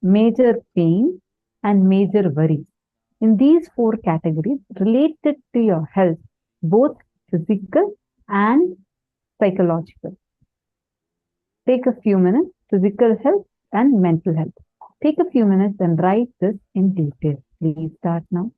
major pain, and major worry. In these four categories related to your health, both physical and psychological. Take a few minutes, physical health and mental health. Take a few minutes and write this in detail. Please start now.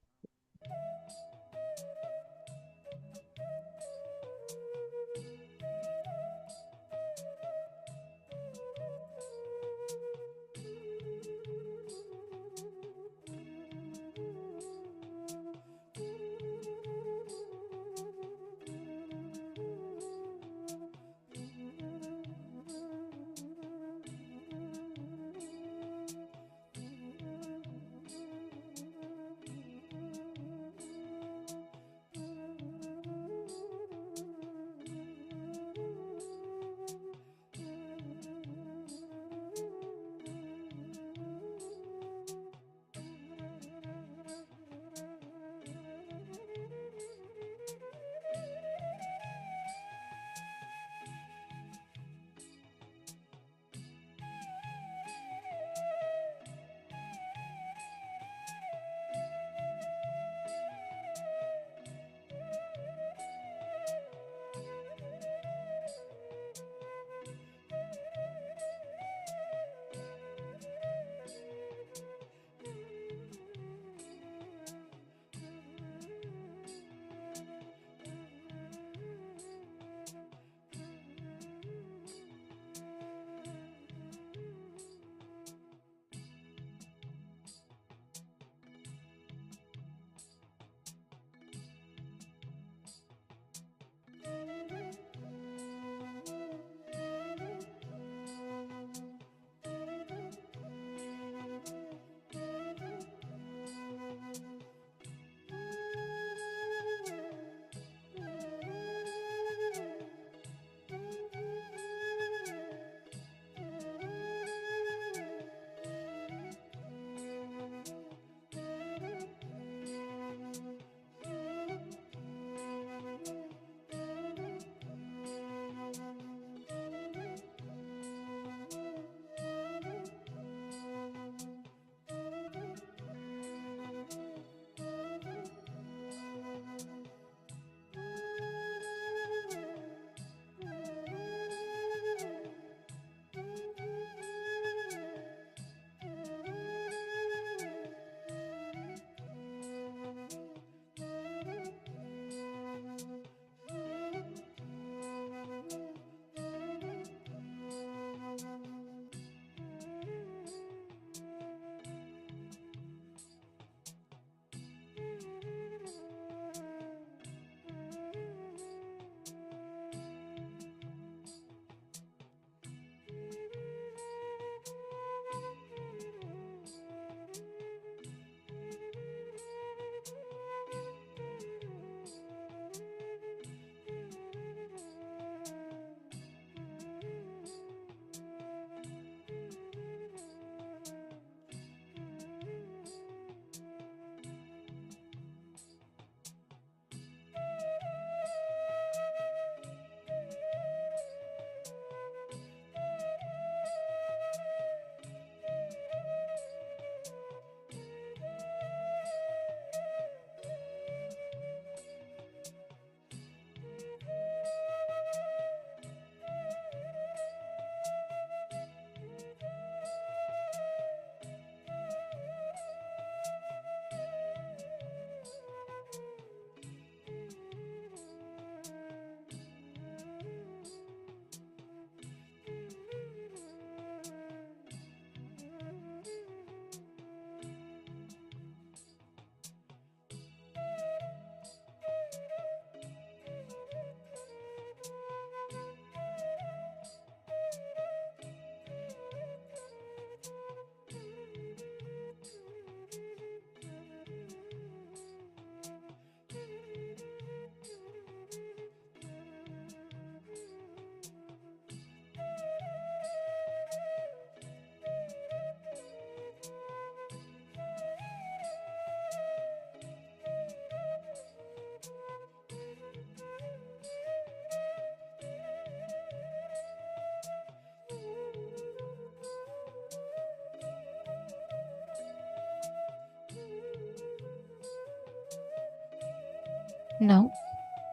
Now,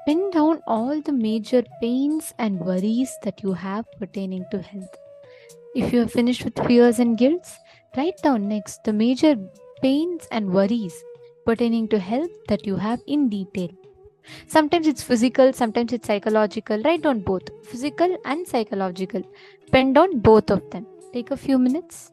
pin down all the major pains and worries that you have pertaining to health. If you have finished with fears and guilts, write down next the major pains and worries pertaining to health that you have in detail. Sometimes it's physical, sometimes it's psychological. Write down both physical and psychological. Pen down both of them. Take a few minutes.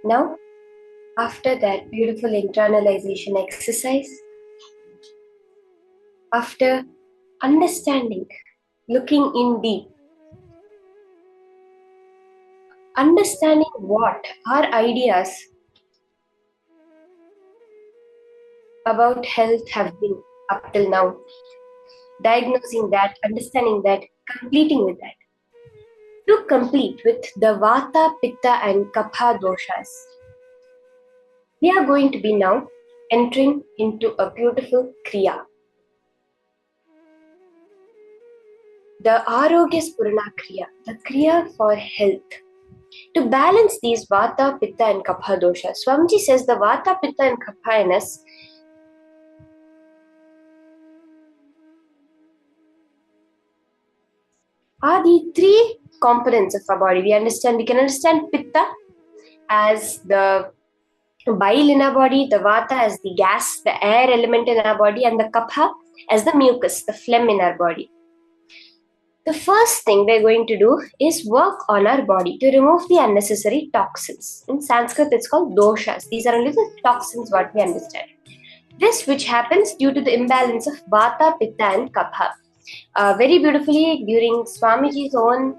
Now, after that beautiful internalization exercise, after understanding, looking in deep, understanding what our ideas about health have been up till now, diagnosing that, understanding that, completing with that. To complete with the Vata, Pitta and Kapha doshas, we are going to be now entering into a beautiful Kriya. The Arogya Spurana Kriya, the Kriya for health. To balance these Vata, Pitta and Kapha doshas, Swamiji says the Vata, Pitta and Kapha in us are the three components of our body. We can understand Pitta as the bile in our body, the Vata as the gas, the air element in our body, and the Kapha as the mucus, the phlegm in our body. The first thing we're going to do is work on our body to remove the unnecessary toxins. In Sanskrit, it's called doshas. These are only the toxins what we understand. This which happens due to the imbalance of Vata, Pitta and Kapha. Very beautifully during Swamiji's own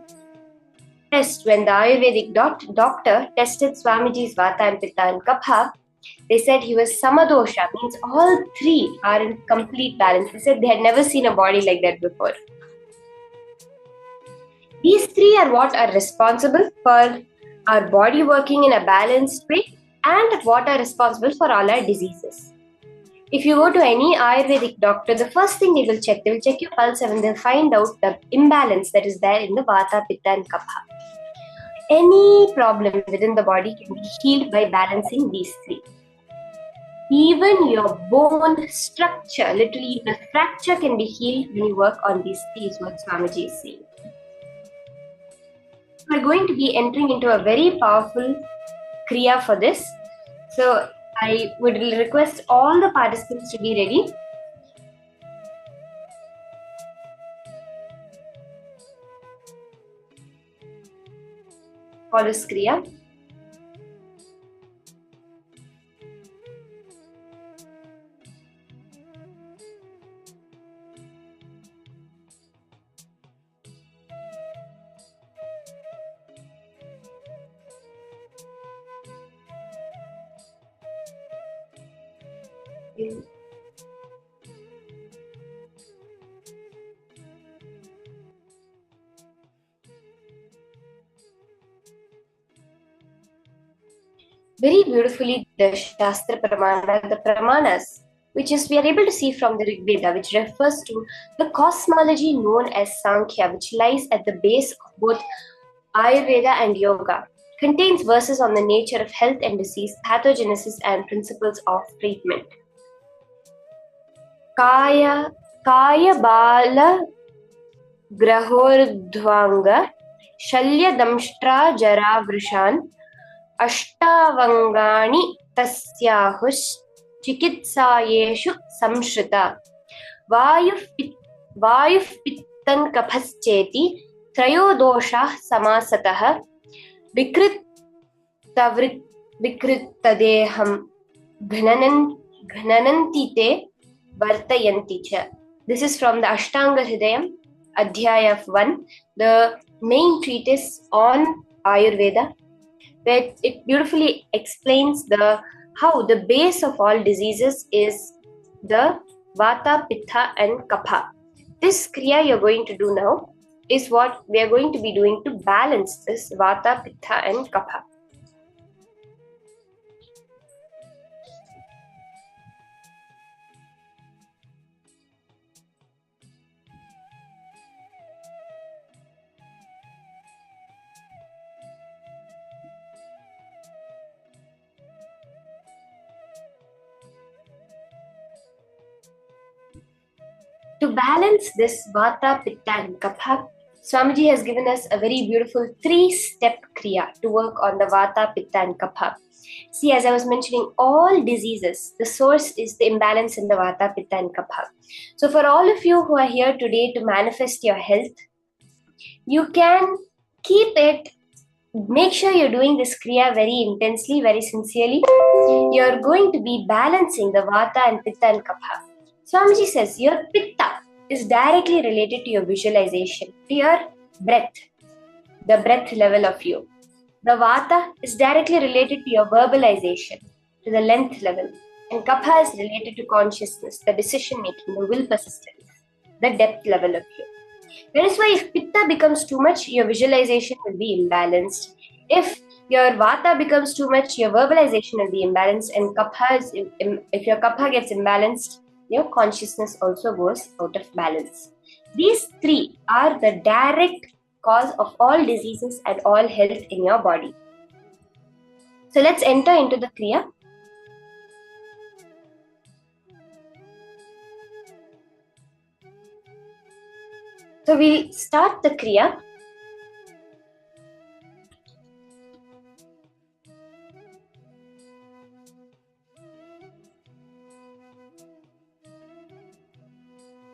test, when the Ayurvedic doctor tested Swamiji's Vata and Pitta and Kapha, they said he was Samadosha, means all three are in complete balance. They said they had never seen a body like that before. These three are what are responsible for our body working in a balanced way and what are responsible for all our diseases. If you go to any Ayurvedic doctor, the first thing they will check your pulse and they'll find out the imbalance that is there in the Vata, Pitta and Kapha. Any problem within the body can be healed by balancing these three. Even your bone structure, literally the fracture can be healed when you work on these three, is what Swamiji is saying. We're going to be entering into a very powerful Kriya for this. So I would request all the participants to be ready. For this Kriya. Very beautifully, the Shastra Pramana, the Pramanas, which is we are able to see from the Rig Veda, which refers to the cosmology known as Sankhya, which lies at the base of both Ayurveda and Yoga, contains verses on the nature of health and disease, pathogenesis, and principles of treatment. Kaya bala grahordhvanga shalya damshtra jara vrishan Ashtavangani tasyahush chikitsayeshu samshrita Vayuf pittan kaphascheti trayodoshah samasatah vikrittadeham gnanantite vartayanti cha. This is from the Ashtanga Hridayam, Adhyaya 1, the main treatise on Ayurveda, where it beautifully explains how the base of all diseases is the Vata, Pitta and Kapha. This Kriya you're going to do now is what we are going to be doing to balance this Vata, Pitta and Kapha. To balance this Vata, Pitta and Kapha, Swamiji has given us a very beautiful 3-step Kriya to work on the Vata, Pitta and Kapha. See, as I was mentioning, all diseases, the source is the imbalance in the Vata, Pitta and Kapha. So for all of you who are here today to manifest your health, you can keep it make sure you're doing this Kriya very intensely, very sincerely. You're going to be balancing the Vata and Pitta and Kapha. Swamiji says your Pitta is directly related to your visualization, to your breath, the breath level of you. The Vata is directly related to your verbalization, to the length level. And Kapha is related to consciousness, the decision making, the will persistence, the depth level of you. That is why if Pitta becomes too much, your visualization will be imbalanced. If your Vata becomes too much, your verbalization will be imbalanced. And if your Kapha gets imbalanced, your consciousness also goes out of balance. These three are the direct cause of all diseases and all health in your body. So let's enter into the Kriya. So we'll start the Kriya.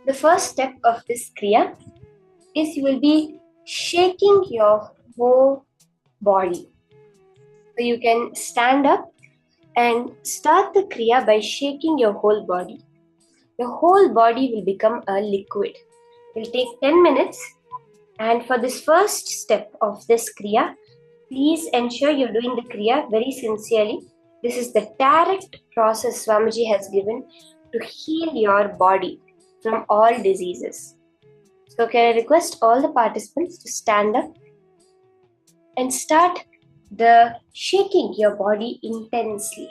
The first step of this Kriya is you will be shaking your whole body. So you can stand up and start the Kriya by shaking your whole body. Your whole body will become a liquid. It will take 10 minutes. And for this first step of this Kriya, please ensure you're doing the Kriya very sincerely. This is the direct process Swamiji has given to heal your body from all diseases. So can I request all the participants to stand up and start the shaking your body intensely.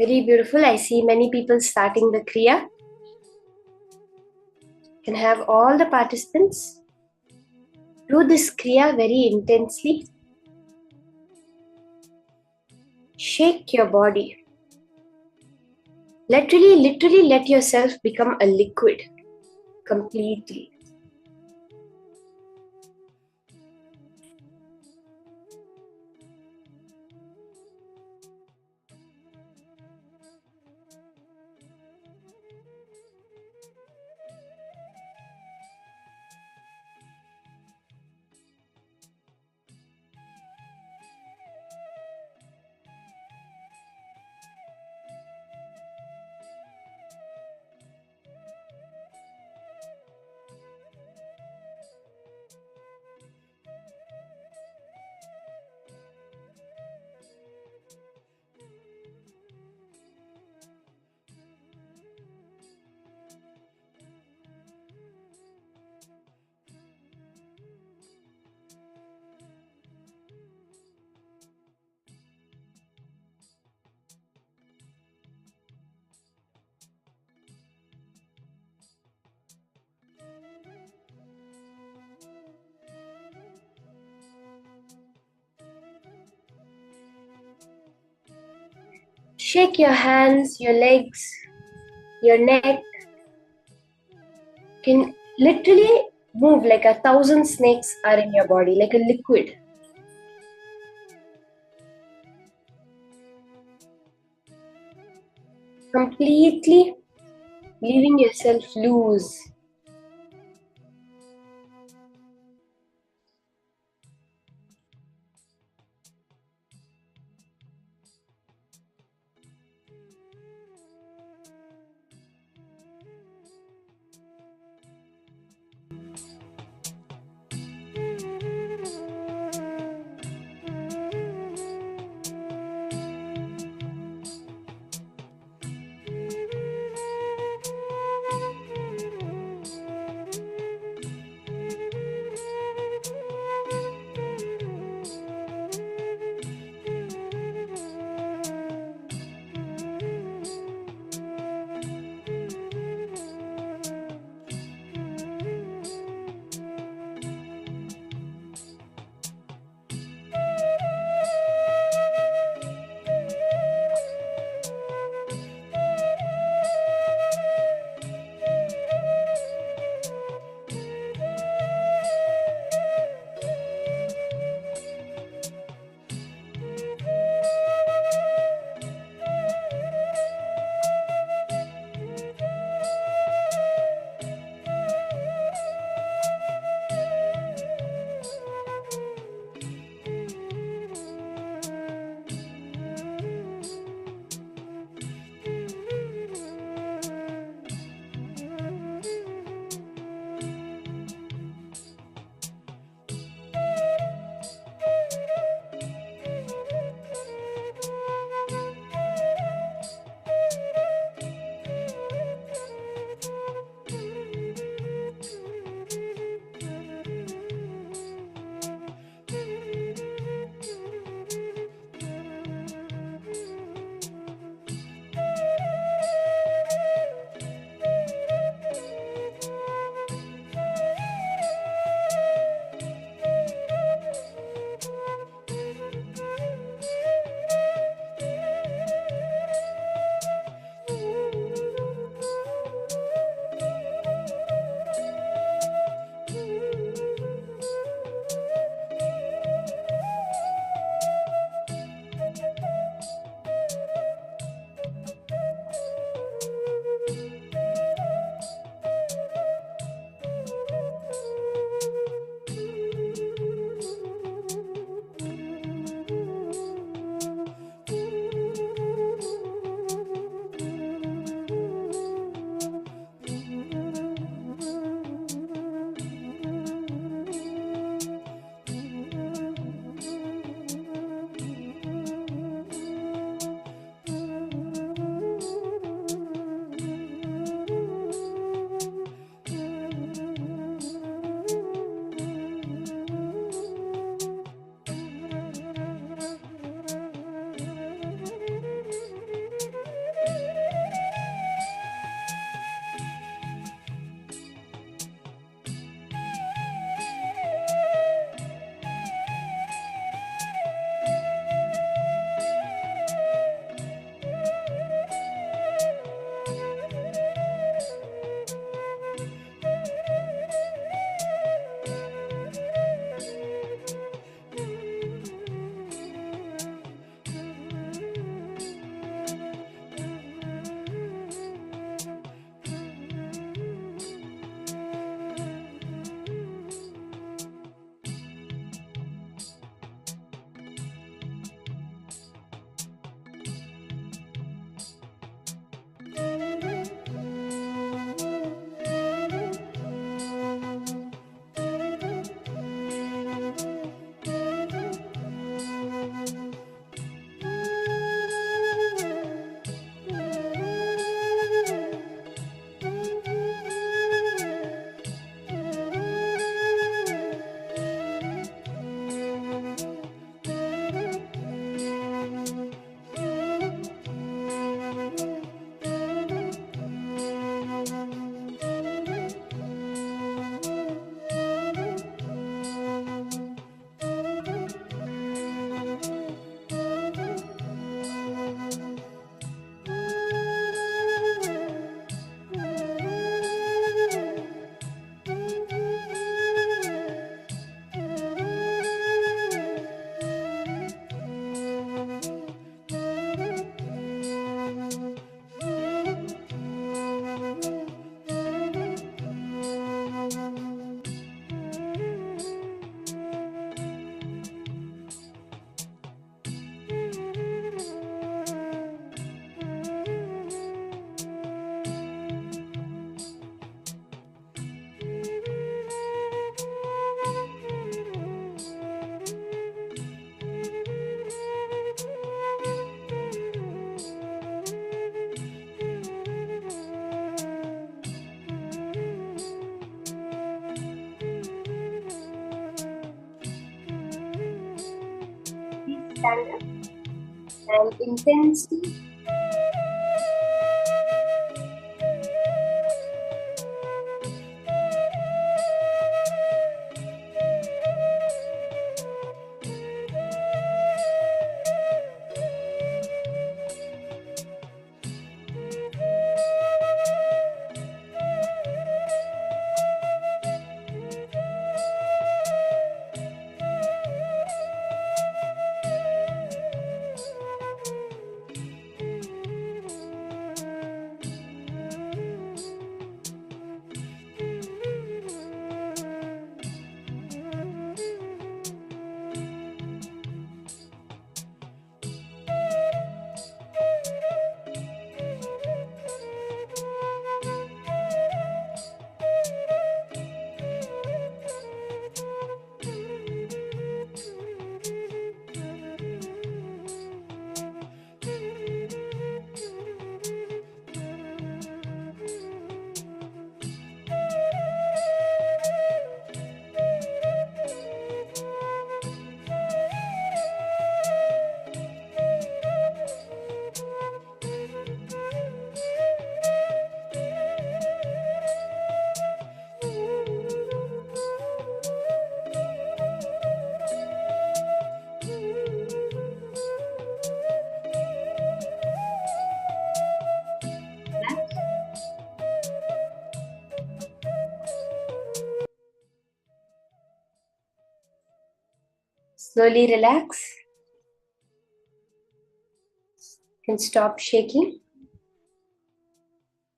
Very beautiful. I see many people starting the Kriya. Can have all the participants do this Kriya very intensely. Shake your body. Literally let yourself become a liquid completely. Shake your hands, your legs, your neck. Can literally move like 1,000 snakes are in your body, like a liquid. Completely leaving yourself loose. Nithyananda, and intensity. Slowly relax and stop shaking.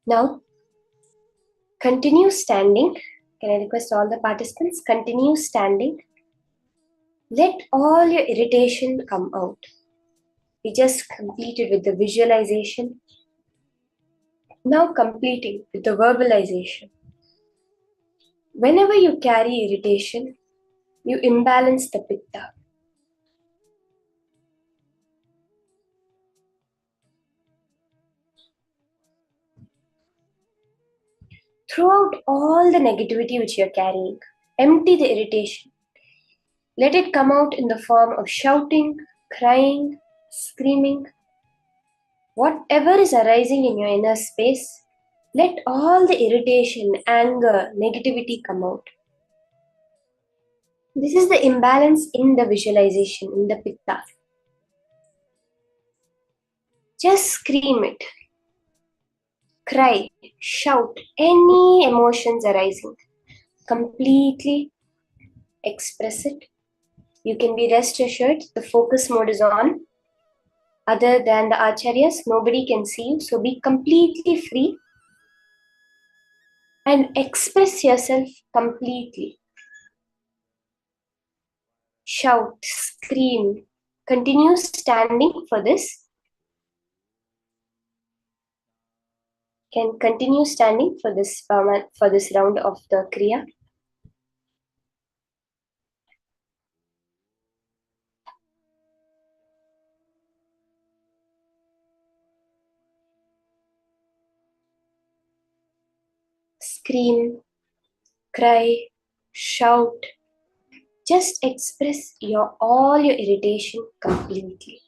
Now, continue standing. Can I request all the participants? Continue standing. Let all your irritation come out. We just completed with the visualization. Now completing with the verbalization. Whenever you carry irritation, you imbalance the pitta. Throughout all the negativity which you are carrying, empty the irritation. Let it come out in the form of shouting, crying, screaming. Whatever is arising in your inner space, let all the irritation, anger, negativity come out. This is the imbalance in the visualization, in the pitta. Just scream it. Cry, shout, any emotions arising. Completely express it. You can be rest assured the focus mode is on. Other than the acharyas, nobody can see you. So be completely free and express yourself completely. Shout, scream. Continue standing for this. Can continue standing for this round of the kriya. Scream, cry, shout. Just express all your irritation completely.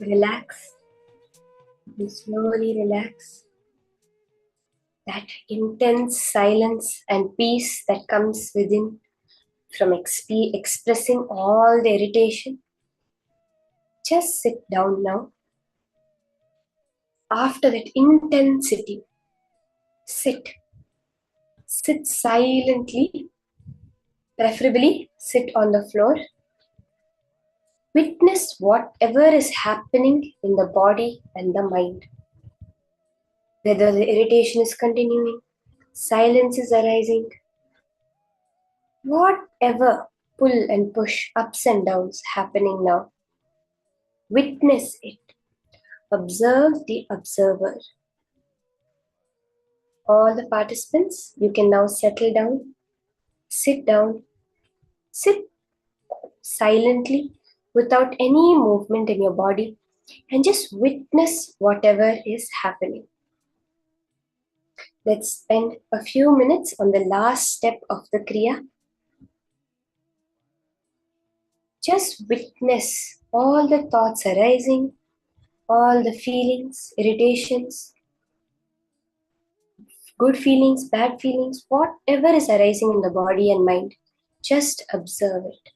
relax and slowly relax. That intense silence and peace that comes within from expressing all the irritation. Just sit down now. After that intensity, sit. Sit silently. Preferably sit on the floor. Witness whatever is happening in the body and the mind. Whether the irritation is continuing, silence is arising, whatever pull and push, ups and downs happening now. Witness it. Observe the observer. All the participants, you can now settle down, sit silently without any movement in your body and just witness whatever is happening. Let's spend a few minutes on the last step of the Kriya. Just witness all the thoughts arising, all the feelings, irritations, good feelings, bad feelings, whatever is arising in the body and mind. Just observe it.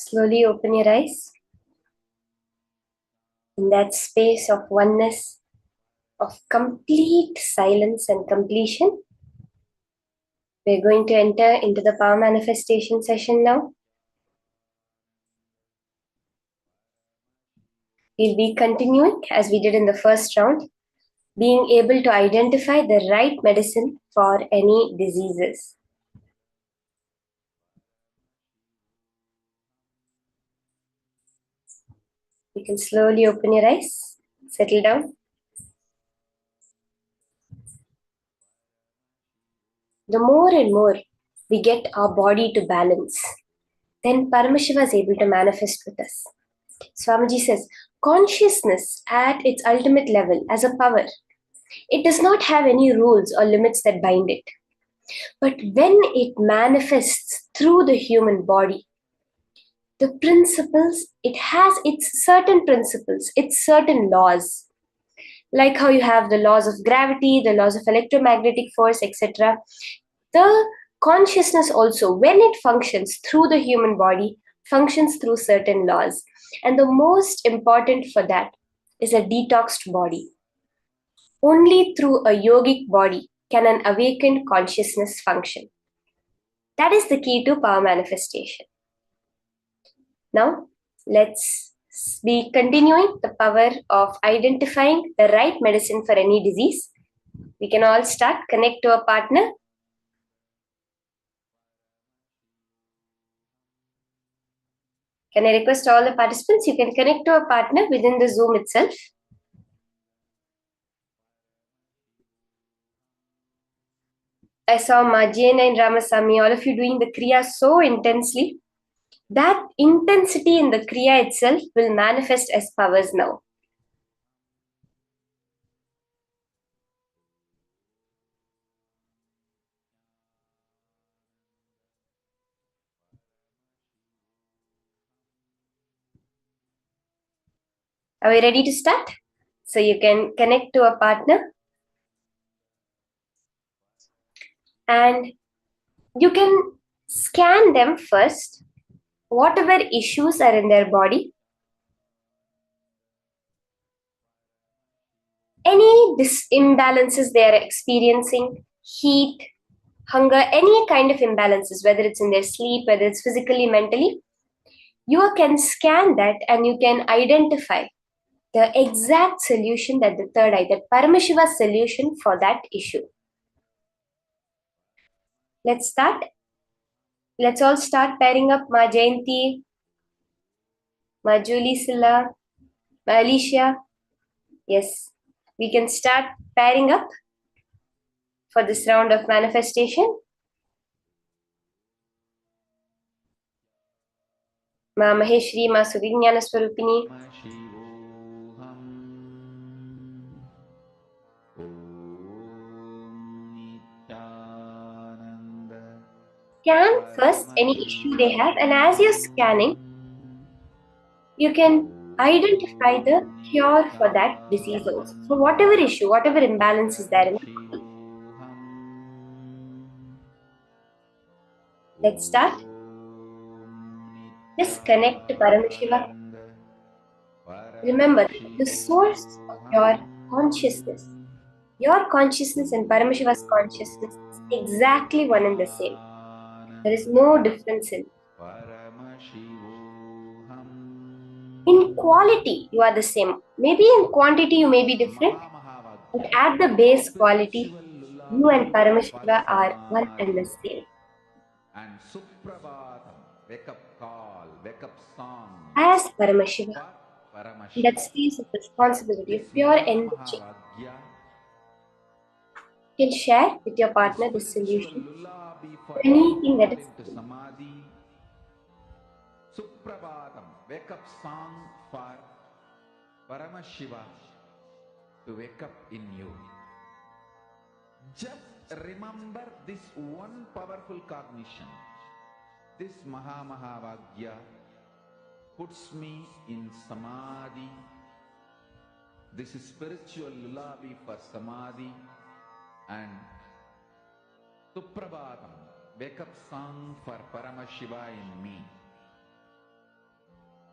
Slowly open your eyes. In that space of oneness, of complete silence and completion, we're going to enter into the power manifestation session now. We'll be continuing as we did in the first round, being able to identify the right medicine for any diseases. You can slowly open your eyes, settle down. The more and more we get our body to balance, then Paramashiva is able to manifest with us. Swamiji says, consciousness at its ultimate level as a power, it does not have any rules or limits that bind it. But when it manifests through the human body, the principles, it has its certain principles, its certain laws. Like how you have the laws of gravity, the laws of electromagnetic force, etc. The consciousness also, when it functions through the human body, functions through certain laws. And the most important for that is a detoxed body. Only through a yogic body can an awakened consciousness function. That is the key to power manifestation. Now, let's be continuing the power of identifying the right medicine for any disease. We can all start, connect to a partner. Can I request all the participants, you can connect to a partner within the Zoom itself. I saw Majena and Ramasamy, all of you doing the Kriya so intensely. That intensity in the Kriya itself will manifest as powers now. Are we ready to start? So you can connect to a partner and you can scan them first, whatever issues are in their body. Any imbalances they are experiencing, heat, hunger, any kind of imbalances, whether it's in their sleep, whether it's physically, mentally, you can scan that and you can identify the exact solution, that the third eye, that Paramashiva's solution for that issue. Let's start. Let's all start pairing up. Ma Jayanti, Ma Julie Silla, Ma Alicia. Yes, we can start pairing up for this round of manifestation. Ma Maheshri, Ma Suvignana Swarupini. Paramashivoham. Om Nithyananda. Scan first any issue they have, and as you're scanning, you can identify the cure for that disease also. So whatever issue, whatever imbalance is there in the body. Let's start. Just connect to Paramashiva. Remember, the source of your consciousness and Paramashiva's consciousness is exactly one and the same. There is no difference in it. In quality, you are the same. Maybe in quantity, you may be different, but at the base quality, you and Paramashiva are one and the same. And Suprabhatam, wake up call, wake up song. As Paramashiva, in that Paramashiva. space of responsibility, of pure enriching, Mahavagya, you can share with your partner the solution lullaby to for anything that is into Samadhi. Suprabhatam, wake up song for Paramashiva to wake up in you. Just remember this one powerful cognition. This Mahavagya puts me in Samadhi. This is spiritual lullaby for Samadhi. And Suprabhatam, wake up song for Paramashiva in me.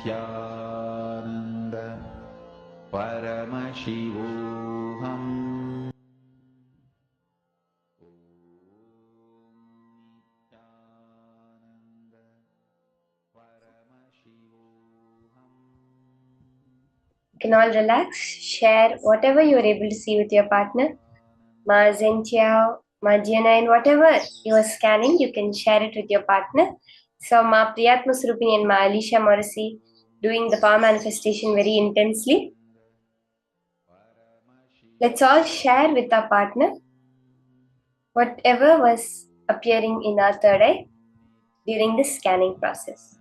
Nithyananda Paramashivoham. You can all relax, share whatever you are able to see with your partner. Ma Zentiao, Ma Jianain, whatever you are scanning, you can share it with your partner. So Ma Priyatma Surupini and Ma Alicia Morrissey doing the power manifestation very intensely. Let's all share with our partner whatever was appearing in our third eye during this scanning process.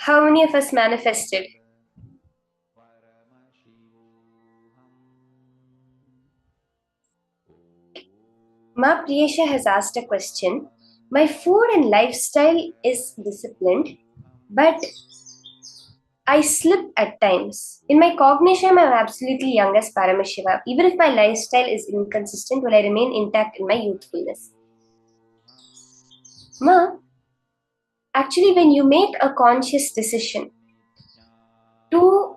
How many of us manifested? Ma Priyesha has asked a question. My food and lifestyle is disciplined, but I slip at times. In my cognition, I'm absolutely young as Paramashiva. Even if my lifestyle is inconsistent, will I remain intact in my youthfulness? Ma, actually, when you make a conscious decision to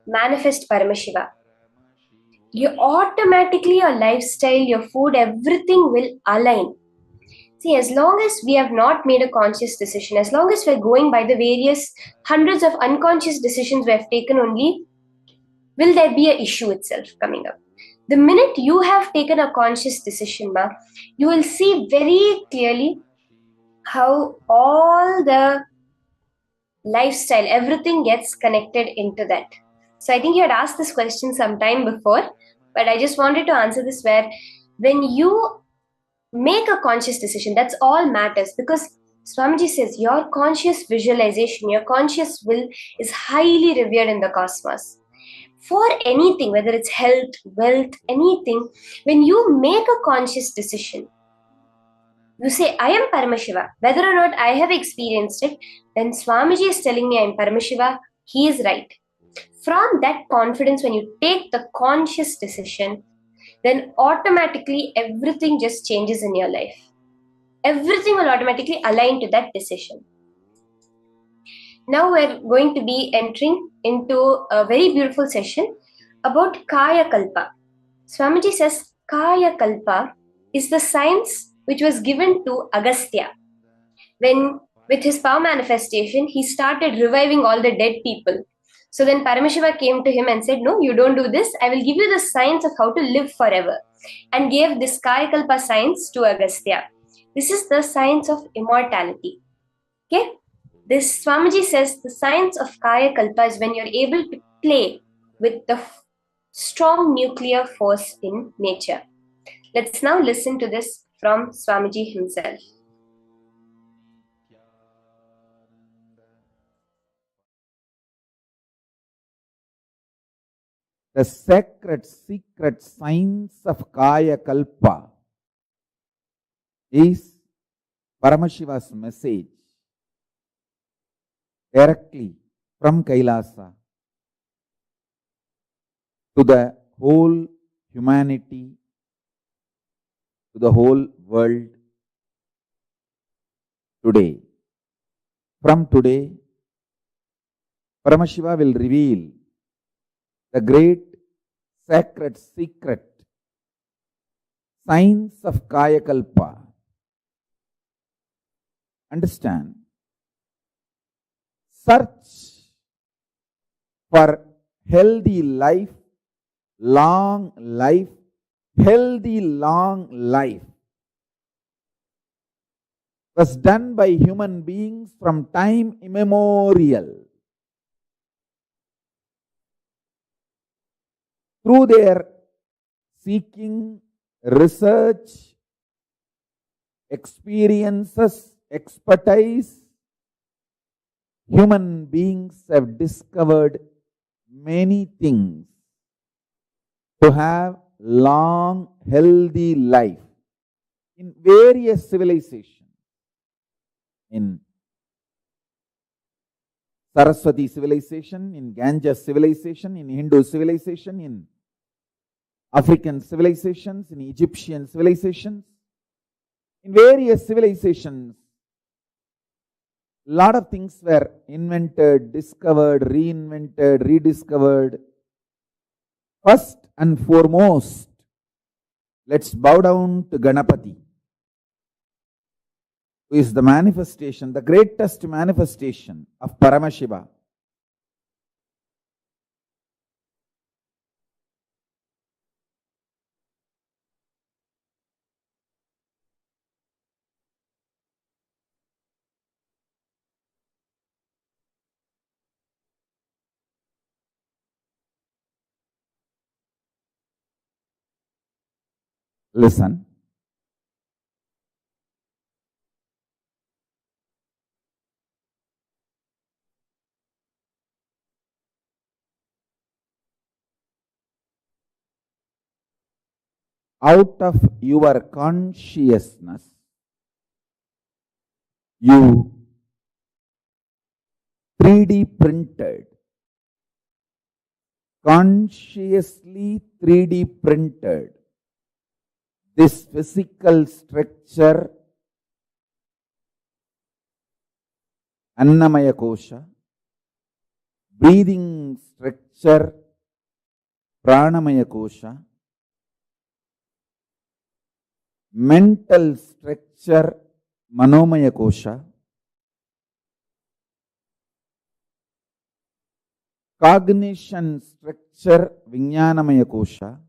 manifest Paramashiva, you automatically, your lifestyle, your food, everything will align. See, as long as we have not made a conscious decision, as long as we're going by the various hundreds of unconscious decisions we have taken only, will there be an issue itself coming up? The minute you have taken a conscious decision, Ma, you will see very clearly how all the lifestyle, everything gets connected into that. So I think you had asked this question some time before, but I just wanted to answer this where when you make a conscious decision, that's all matters, because Swamiji says your conscious visualization, your conscious will is highly revered in the cosmos. For anything, whether it's health, wealth, anything, when you make a conscious decision, you say, I am Paramashiva. Whether or not I have experienced it, then Swamiji is telling me I am Paramashiva, he is right. From that confidence, when you take the conscious decision, then automatically everything just changes in your life. Everything will automatically align to that decision. Now we're going to be entering into a very beautiful session about Kayakalpa. Swamiji says Kayakalpa is the science which was given to Agastya. When with his power manifestation, he started reviving all the dead people. So then Paramashiva came to him and said, no, you don't do this. I will give you the science of how to live forever. And gave this Kayakalpa science to Agastya. This is the science of immortality. Okay? This Swamiji says the science of Kayakalpa is when you're able to play with the strong nuclear force in nature. Let's now listen to this from Swamiji himself. The sacred secret science of Kayakalpa is Paramashiva's message directly from Kailasa to the whole humanity, to the whole world today. From today, Paramashiva will reveal the great sacred secret science of Kayakalpa. Understand? Search for healthy life, long life, healthy long life was done by human beings from time immemorial. Through their seeking, research, experiences, expertise, human beings have discovered many things to have long, healthy life in various civilizations. in Saraswati civilization, in Ganges civilization, in Hindu civilization, in African civilizations, in Egyptian civilizations, in various civilizations. A lot of things were invented, discovered, reinvented, rediscovered. First and foremost, let's bow down to Ganapati, who is the manifestation, the greatest manifestation of Paramashiva. Listen. Out of your consciousness, you 3D printed, consciously 3D printed this physical structure, Annamaya Kosha, breathing structure, Pranamaya Kosha, mental structure, Manomaya Kosha, cognition structure, Vijnanamaya Kosha,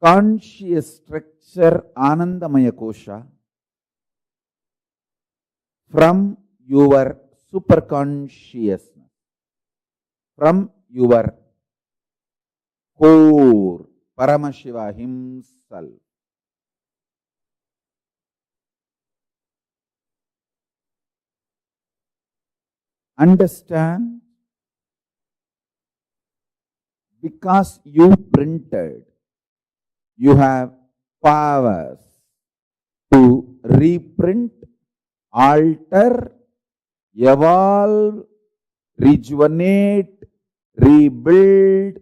conscious structure, Anandamaya Kosha, from your superconsciousness, from your core, Paramashiva himself. Understand? Because you printed, you have powers to reprint, alter, evolve, rejuvenate, rebuild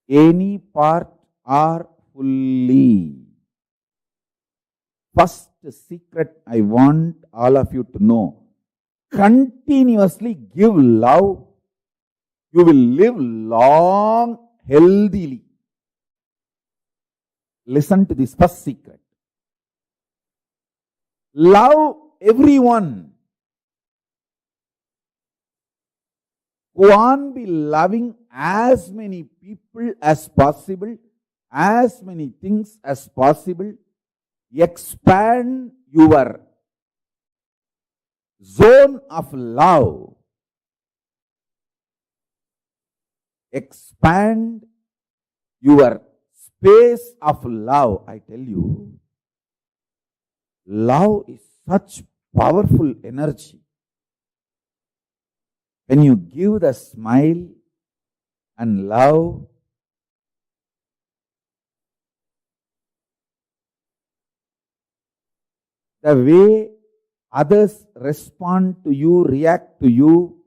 any part or fully. First secret I want all of you to know. Continuously give love. You will live long, healthily. Listen to this first secret. Love everyone. Go on be loving as many people as possible, as many things as possible. Expand your zone of love. Expand your space of love. I tell you, love is such powerful energy. When you give the smile and love, the way others respond to you, react to you,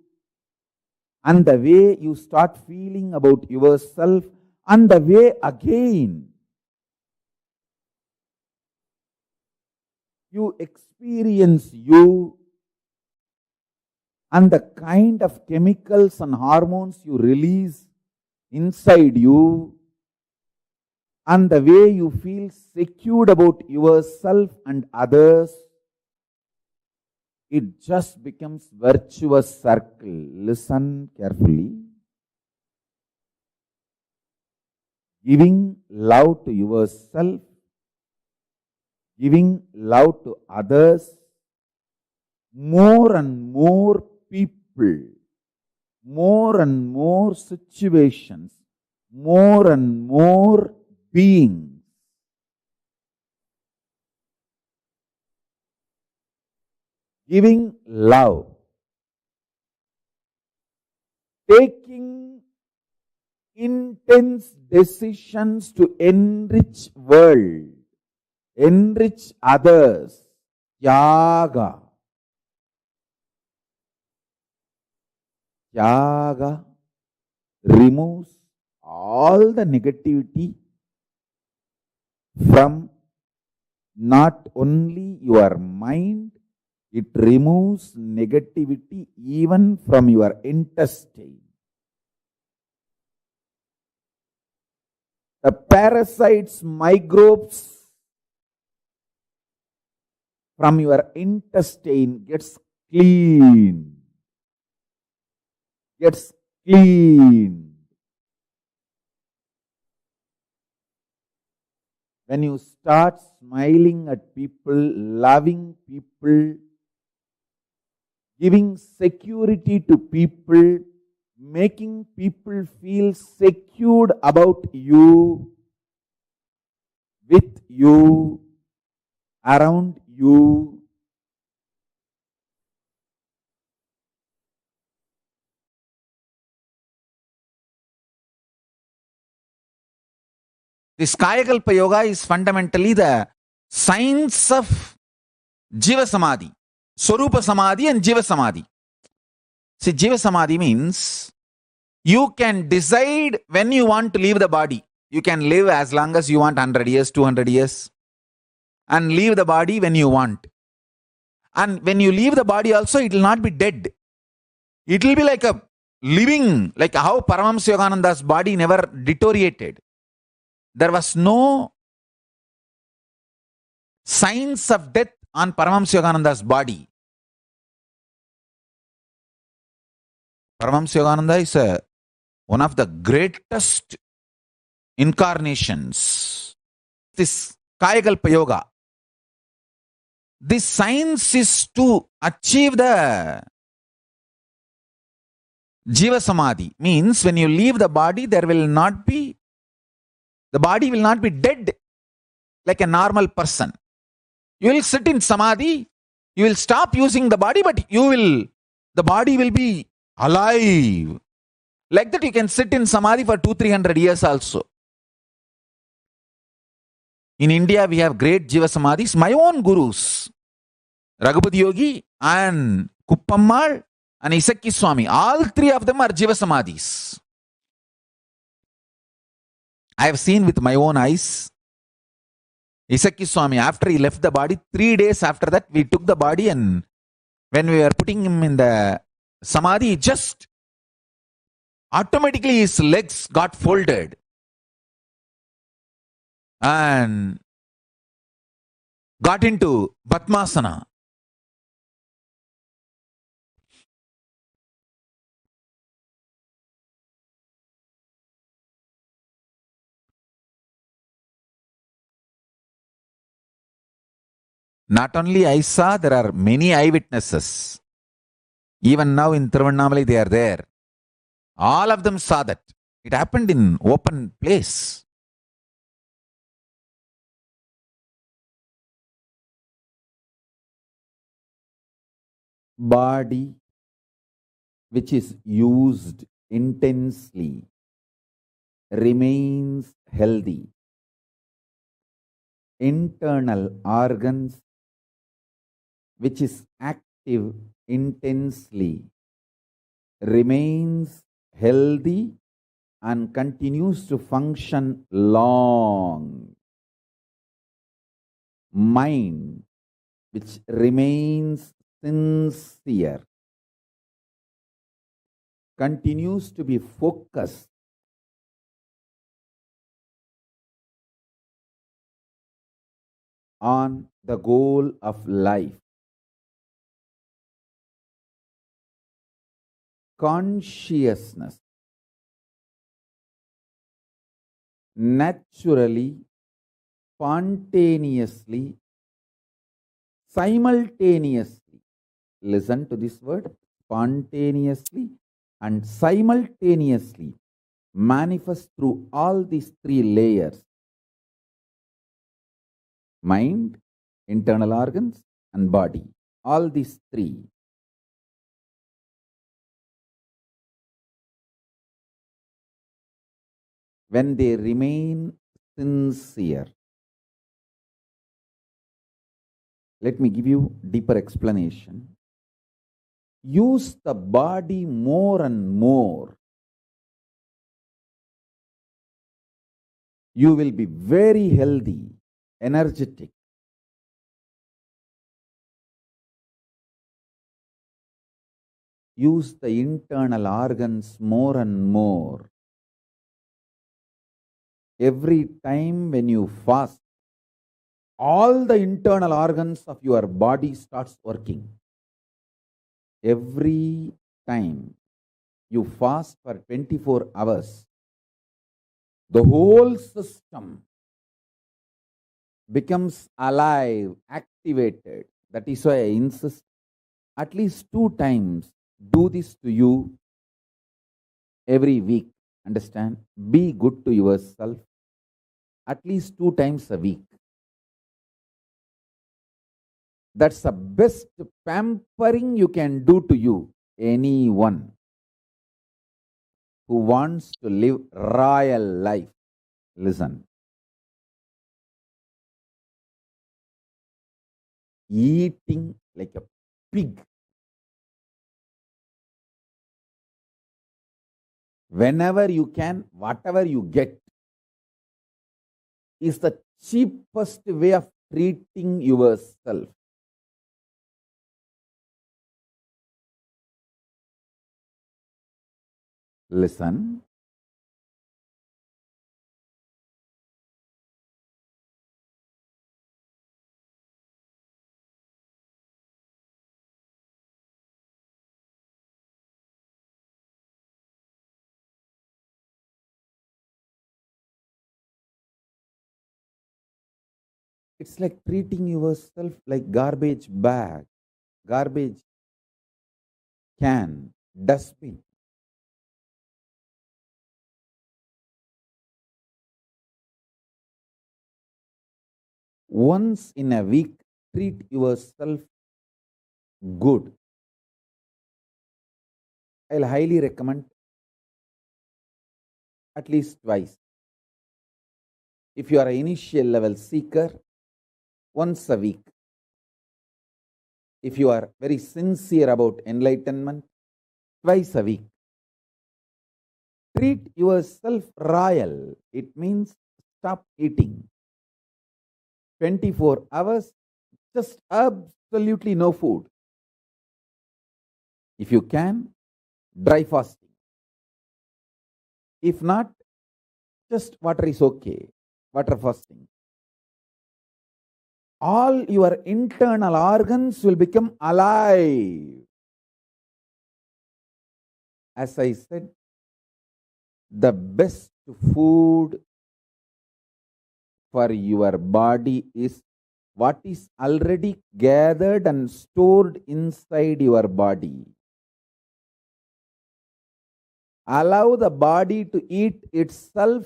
and the way you start feeling about yourself, and the way again you experience you, and the kind of chemicals and hormones you release inside you, and the way you feel secured about yourself and others, it just becomes virtuous circle. Listen carefully. Giving love to yourself, giving love to others, more and more people, more and more situations, more and more beings. Giving love, taking intense decisions to enrich world, enrich others, Tyaga. Tyaga removes all the negativity from not only your mind, it removes negativity even from your intestine. The parasites, microbes from your intestine gets clean. Gets clean. When you start smiling at people, loving people, giving security to people, making people feel secured about you, with you, around you, this Kayakalpa Yoga is fundamentally the science of Jiva Samadhi, Swarupa Samādhi and Jiva Samadhi. See, Jiva Samadhi means you can decide when you want to leave the body. You can live as long as you want, 100 years, 200 years, and leave the body when you want. And when you leave the body also, it will not be dead. It will be like a living, like how Paramashivoham's body never deteriorated. There was no signs of death on Paramashivoham's body. Paramashivoham is one of the greatest incarnations. This Kayakalpa Yoga. This science is to achieve the Jiva Samadhi. Means when you leave the body, the body will not be dead like a normal person. You will sit in Samadhi, you will stop using the body, but the body will be alive. Like that you can sit in Samadhi for 200-300 years also. In India, we have great Jiva Samadhis. My own gurus, Raghupati Yogi and Kuppammal and Isakki Swami, all three of them are Jiva Samadhis. I have seen with my own eyes. Isakki Swami, after he left the body, 3 days after that, we took the body, and when we were putting him in the Samadhi, just automatically his legs got folded and got into Padmasana. Not only I saw, there are many eyewitnesses. Even now in Tiruvannamalai they are there. All of them saw that. It happened in open place. Body which is used intensely remains healthy. Internal organs which is active intensely remains healthy and continues to function long. Mind which remains sincere continues to be focused on the goal of life. Consciousness naturally, spontaneously, simultaneously, listen to this word, spontaneously and simultaneously manifest through all these three layers: mind, internal organs and body. All these three. when they remain sincere. Let me give you deeper explanation. Use the body more and more. You will be very healthy, energetic. Use the internal organs more and more. Every time when you fast, all the internal organs of your body starts working. Every time you fast for 24 hours, the whole system becomes alive, activated. That is why I insist at least 2 times do this to you every week. Understand? Be good to yourself at least 2 times a week. That's the best pampering you can do to you. Anyone who wants to live royal life, listen. Eating like a pig, whenever you can, whatever you get, is the cheapest way of treating yourself. Listen. It's like treating yourself like garbage bag, garbage can, dustbin. Once in a week, treat yourself good. I'll highly recommend at least twice. If you are an initial level seeker, once a week. If you are very sincere about enlightenment, twice a week. Treat yourself royal. It means stop eating. 24 hours, just absolutely no food. If you can, dry fasting. If not, just water is okay. Water fasting. All your internal organs will become alive. As I said, the best food for your body is what is already gathered and stored inside your body. Allow the body to eat itself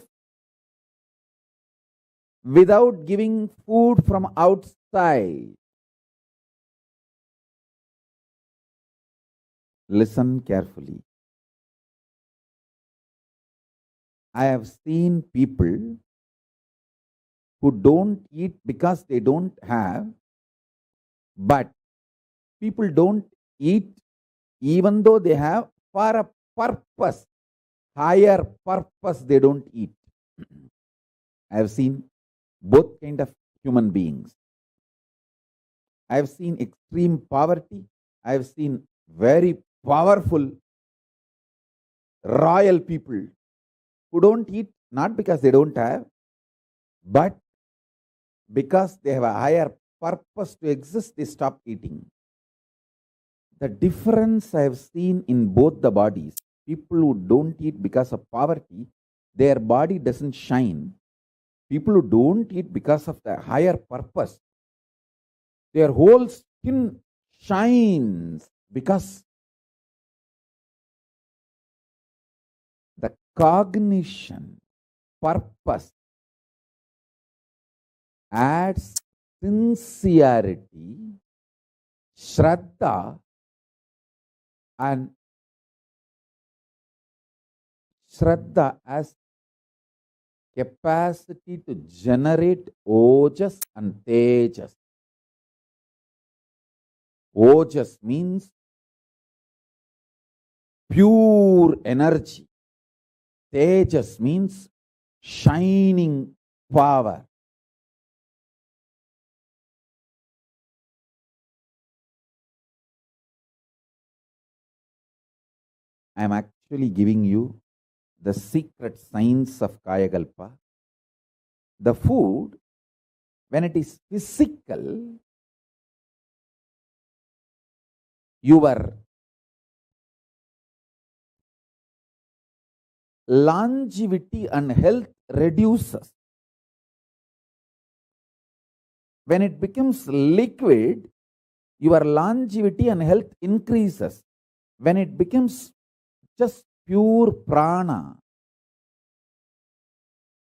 without giving food from outside. Listen carefully. I have seen people who don't eat because they don't have, but people don't eat even though they have for a purpose, higher purpose, they don't eat. I have seen both kind of human beings. I have seen extreme poverty. I have seen very powerful royal people who don't eat, not because they don't have, but because they have a higher purpose to exist, they stop eating. The difference I have seen in both the bodies, people who don't eat because of poverty, their body doesn't shine. People who don't eat because of the higher purpose, their whole skin shines because the cognition, purpose adds sincerity, shraddha, and shraddha as capacity to generate ojas and tejas. Ojas means pure energy. Tejas means shining power. I am actually giving you the secret science of Kayakalpa. The food, when it is physical, your longevity and health reduces. When it becomes liquid, your longevity and health increases. When it becomes just pure prana,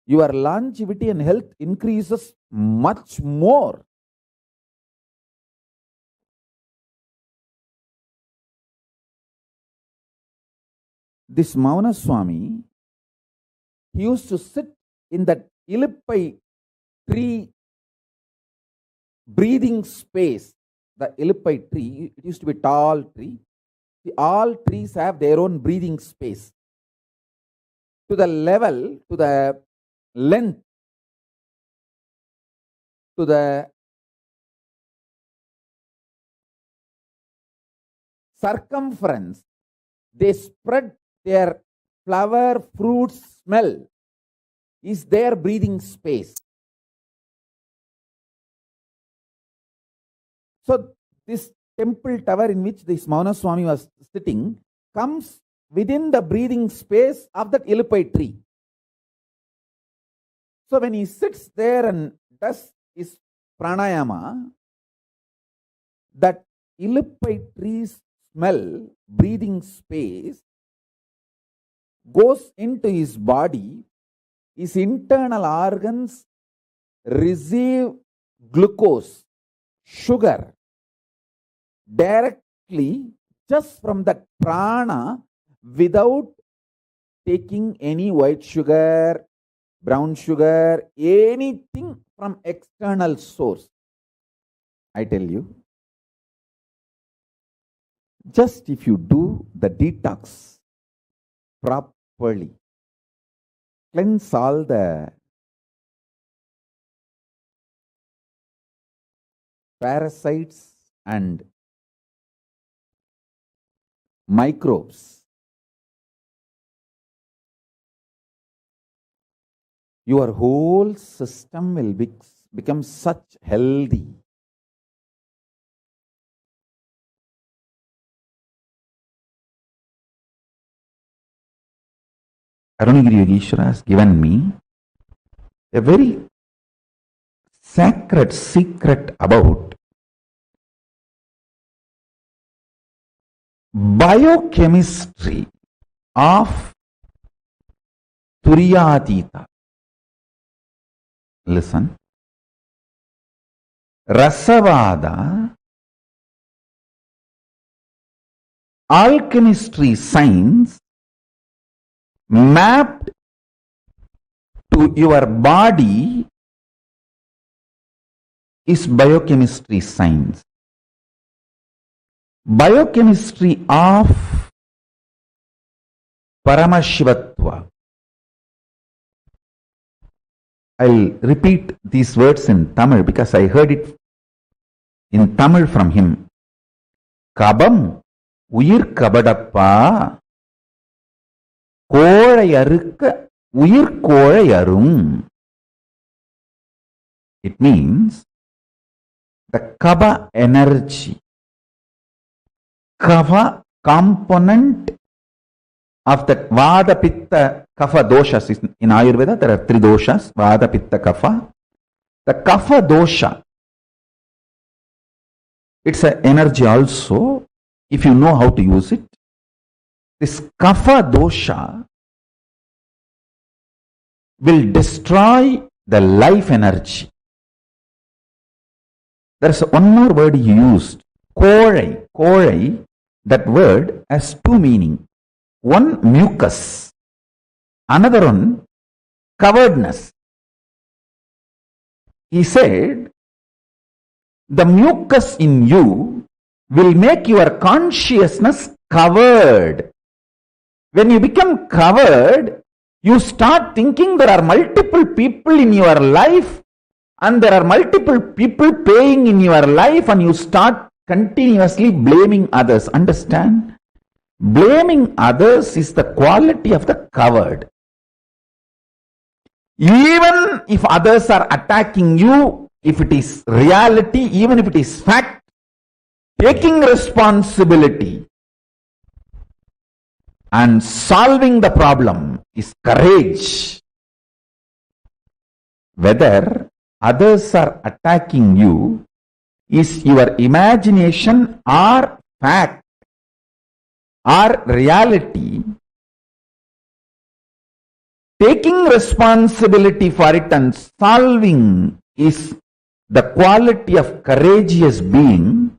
your longevity and health increases much more. This Mauna Swami, he used to sit in that Ilippai tree breathing space. The Ilippai tree, it used to be a tall tree. All trees have their own breathing space. To the level, to the length, to the circumference, they spread their flower, fruit smell is their breathing space. So this temple tower in which this Mauna Swami was sitting comes within the breathing space of that Ilippai tree. So when he sits there and does his pranayama, that Ilippai tree's smell, breathing space, goes into his body, his internal organs receive glucose, sugar, directly just from that prana without taking any white sugar, brown sugar, anything from external source. I tell you, just if you do the detox properly, cleanse all the parasites and microbes, your whole system will become such healthy. Arunagiri Yogeshwara has given me a very sacred secret about biochemistry of Turiyatita. Listen. Rasavada, alchemistry science mapped to your body is biochemistry science. Biochemistry of Paramashivatva. I'll repeat these words in Tamil because I heard it in Tamil from him. Kabam uyir kabadappa kolayarukka uyir kolayarum. It means the kaba energy, kava component of that vada pitta kapha doshas. In Ayurveda there are 3 doshas, vada pitta kapha. The kapha dosha, it's an energy also if you know how to use it. This kapha dosha will destroy the life energy. There's one more word he used, kolai. Kolai, that word has 2 meanings. One, mucus. Another one, coveredness. He said, the mucus in you will make your consciousness covered. When you become covered, you start thinking there are multiple people in your life and there are multiple people paying in your life, and you start continuously blaming others. Understand? Blaming others is the quality of the covered. Even if others are attacking you, if it is reality, even if it is fact, taking responsibility and solving the problem is courage. Whether others are attacking you is your imagination or fact or reality, taking responsibility for it and solving is the quality of courageous being.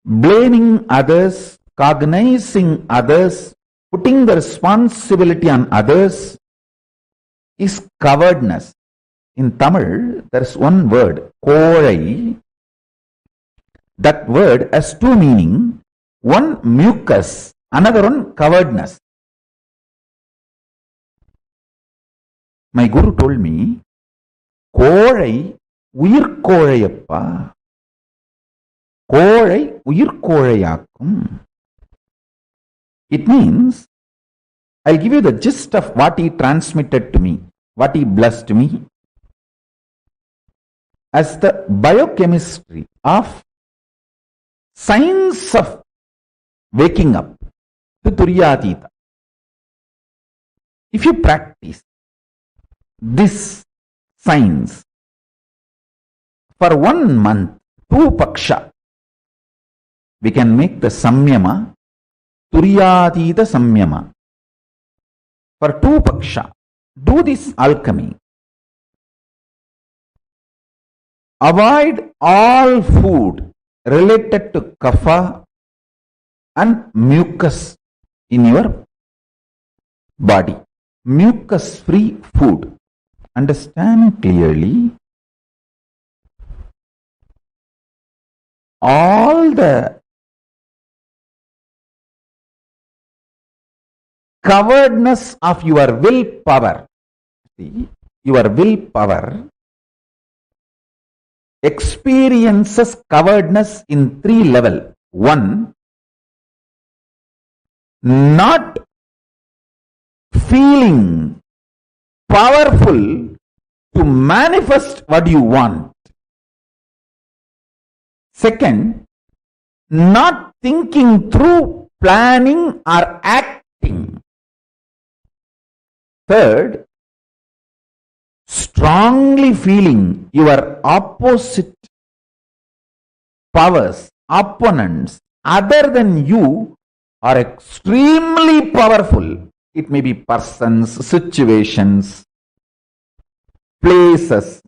Blaming others, cognizing others, putting the responsibility on others is cowardness. In Tamil, there is one word, kozhai. That word has two meanings. One mucus, another one cowardness. My guru told me, kozhai uyir kozhayappa. Kozhai uyir kozhayakkum. It means, I'll give you the gist of what he transmitted to me, what he blessed me. As the biochemistry of science of waking up, the Turyatita. If you practice this science for 1 month, 2 paksha, we can make the samyama, Turyatita samyama. For 2 paksha, do this alchemy. Avoid all food related to kapha and mucus in your body. Mucus free food. Understand clearly. All the coveredness of your willpower, see, your willpower experiences coveredness in 3 levels. 1, not feeling powerful to manifest what you want. 2, not thinking through, planning or acting. 3, strongly feeling your opposite powers, opponents, other than you are extremely powerful. It may be persons, situations, places.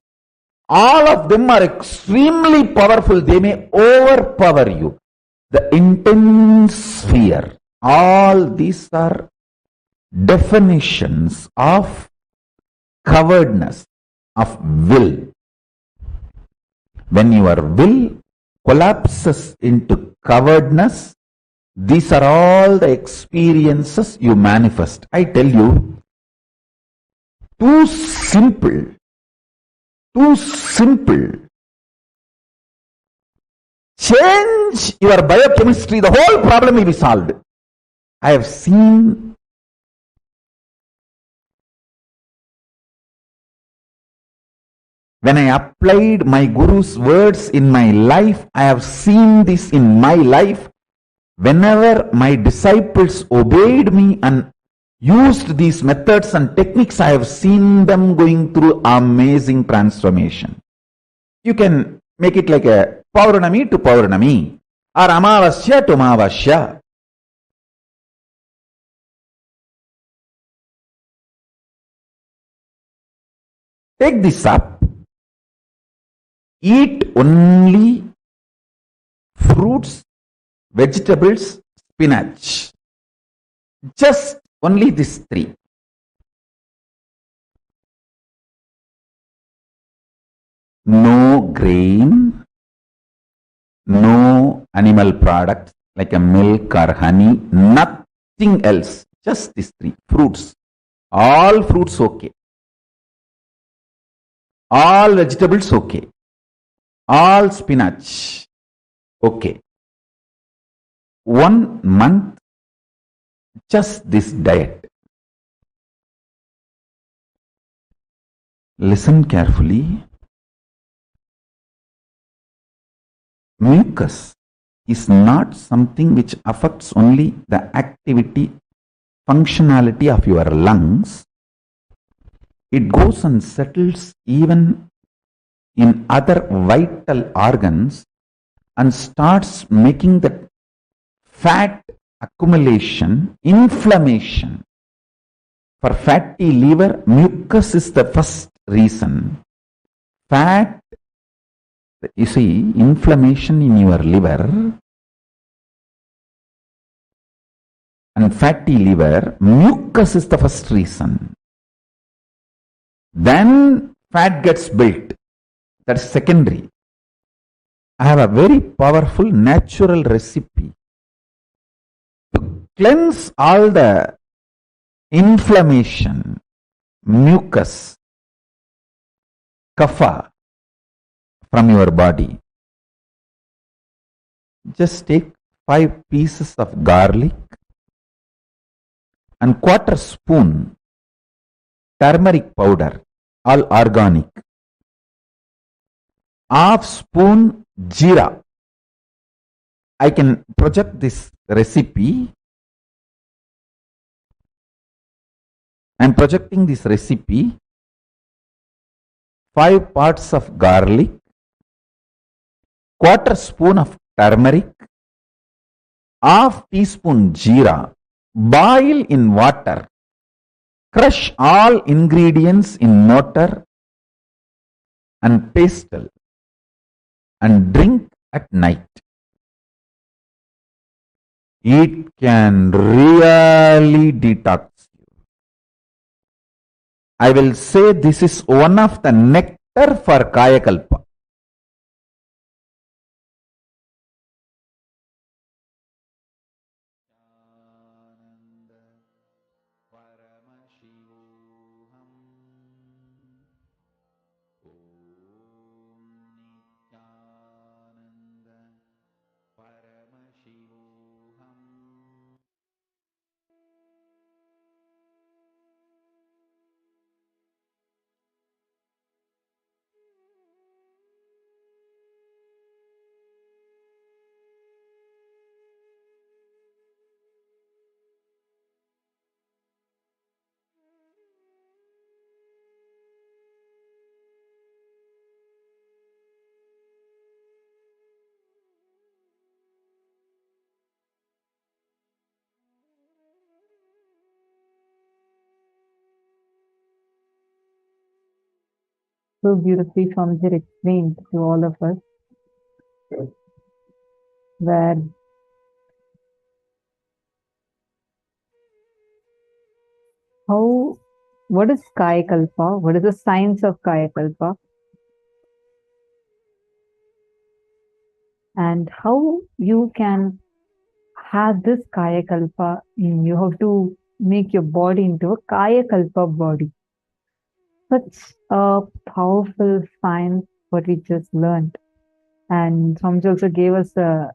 All of them are extremely powerful. They may overpower you. The intense fear. All these are definitions of coveredness, of will. When your will collapses into coveredness, these are all the experiences you manifest. I tell you, too simple. Change your biochemistry, the whole problem will be solved. I have seen when I applied my Guru's words in my life, I have seen this in my life. Whenever my disciples obeyed me and used these methods and techniques, I have seen them going through amazing transformation. You can make it like a Paurnami to Paurnami or Amavasya to Amavasya. Take this up. Eat only fruits, vegetables, spinach. Just only these 3. no grain, no animal products like a milk or honey, nothing else. Just these three. Fruits. All fruits okay. All vegetables okay. All spinach okay. 1 month, just this diet. Listen carefully. Mucus is not something which affects only the activity, functionality of your lungs. It goes and settles even in other vital organs and starts making the fat accumulation, inflammation. For fatty liver, mucus is the first reason. Fat, you see, inflammation in your liver and fatty liver, mucus is the first reason. Then fat gets built. That's secondary. I have a very powerful natural recipe to cleanse all the inflammation, mucus, kapha from your body. Just take 5 pieces of garlic and 1/4 spoon turmeric powder, all organic. 1/2 spoon jeera. I can project this recipe. I am projecting this recipe. 5 parts of garlic, 1/4 spoon of turmeric, 1/2 teaspoon jeera. Boil in water. Crush all ingredients in mortar and pestle and drink at night. It can really detox you. I will say this is one of the nectar for Kayakalpa. Paramashivoham. Nithyananda. Paramashivoham. So beautifully Swamiji explained to all of us where what is Kayakalpa? What is the science of Kayakalpa? And how you can have this Kayakalpa in you. How to make your body into a Kayakalpa body. Such a powerful science what we just learned. And Swamiji also gave us a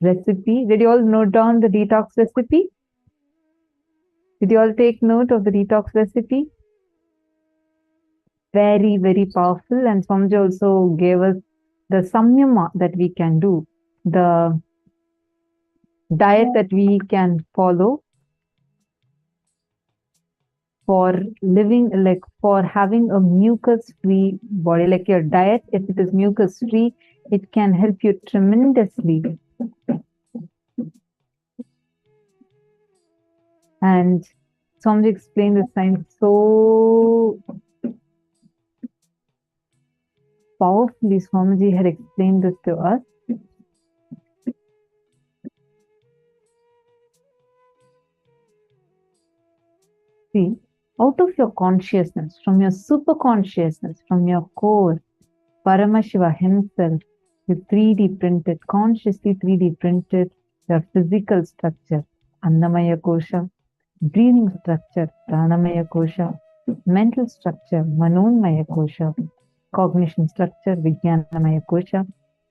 recipe. Did you all note down the detox recipe? Did you all take note of the detox recipe? Very, very powerful. And Swamiji also gave us the samyama that we can do, the diet that we can follow for living, like for having a mucus-free body. Like your diet, if it is mucus-free, it can help you tremendously. And Swamiji explained the science so powerfully. Swamiji had explained this to us. See, out of your consciousness, from your super consciousness, from your core, Paramashiva himself is 3D printed, consciously 3D printed your physical structure, Annamaya Kosha, breathing structure, Pranamaya Kosha, mental structure, Manonmaya Kosha, cognition structure, Vijnanamaya Kosha,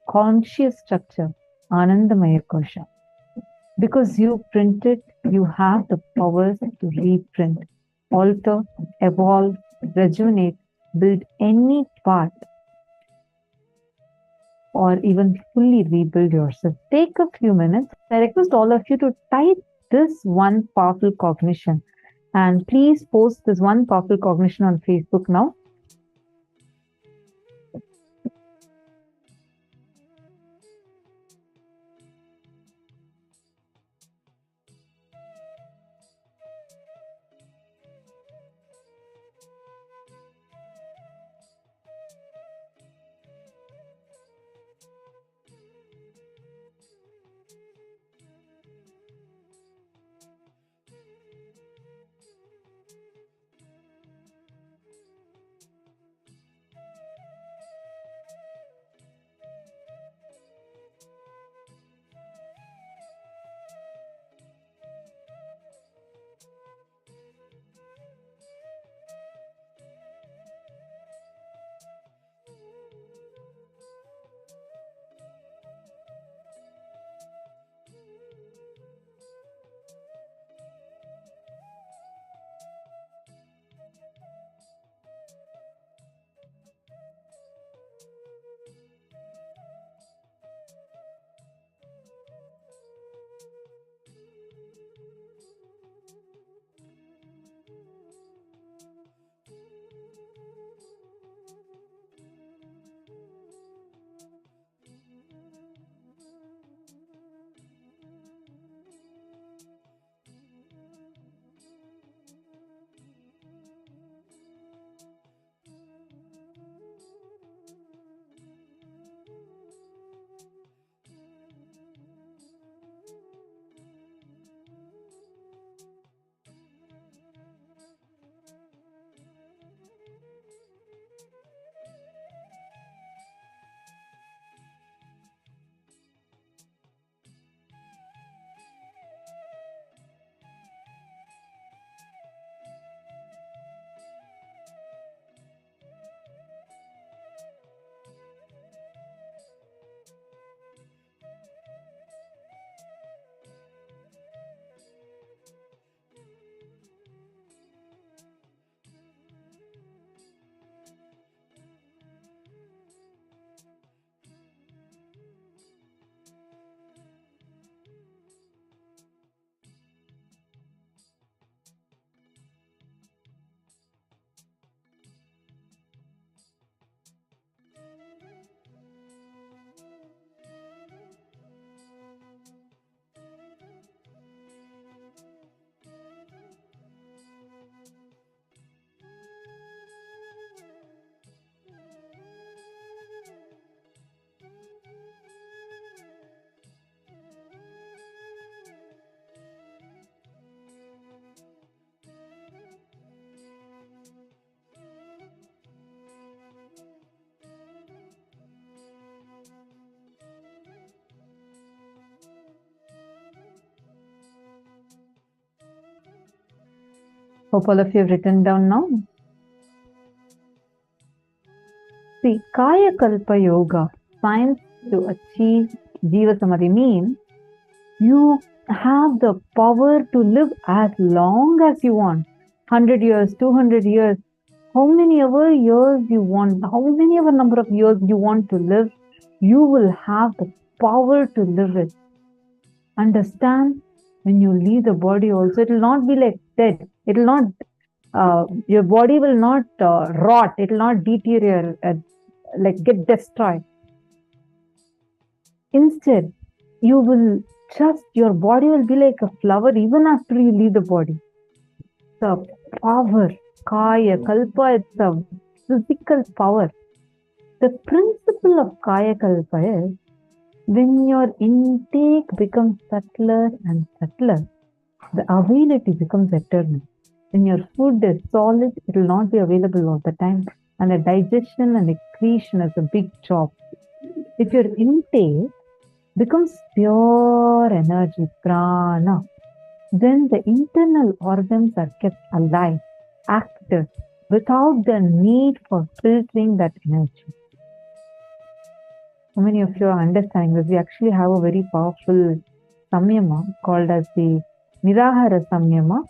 conscious structure, Anandamaya Kosha. Because you printed, you have the powers to reprint, alter, evolve, rejuvenate, build any part, or even fully rebuild yourself. Take a few minutes. I request all of you to type this one powerful cognition, and please post this one powerful cognition on Facebook now. Hope all of you have written down now. See, Kayakalpa Yoga, science to achieve Jiva Samadhi means you have the power to live as long as you want. 100 years, 200 years, how many ever years you want, how many ever number of years you want to live, you will have the power to live it. Understand, when you leave the body also, it will not be like dead. It will not, your body will not rot. It will not deteriorate, like get destroyed. Instead, you will just, your body will be like a flower even after you leave the body. The power, Kaya Kalpa, it's a physical power. The principle of Kaya Kalpa is, when your intake becomes subtler and subtler, the availability becomes eternal. When your food is solid, it will not be available all the time. and the digestion and excretion is a big job. If your intake becomes pure energy, prana, then the internal organs are kept alive, active, without the need for filtering that energy. So many of you are understanding this. We actually have a very powerful samyama called as the Nirahara Samyama.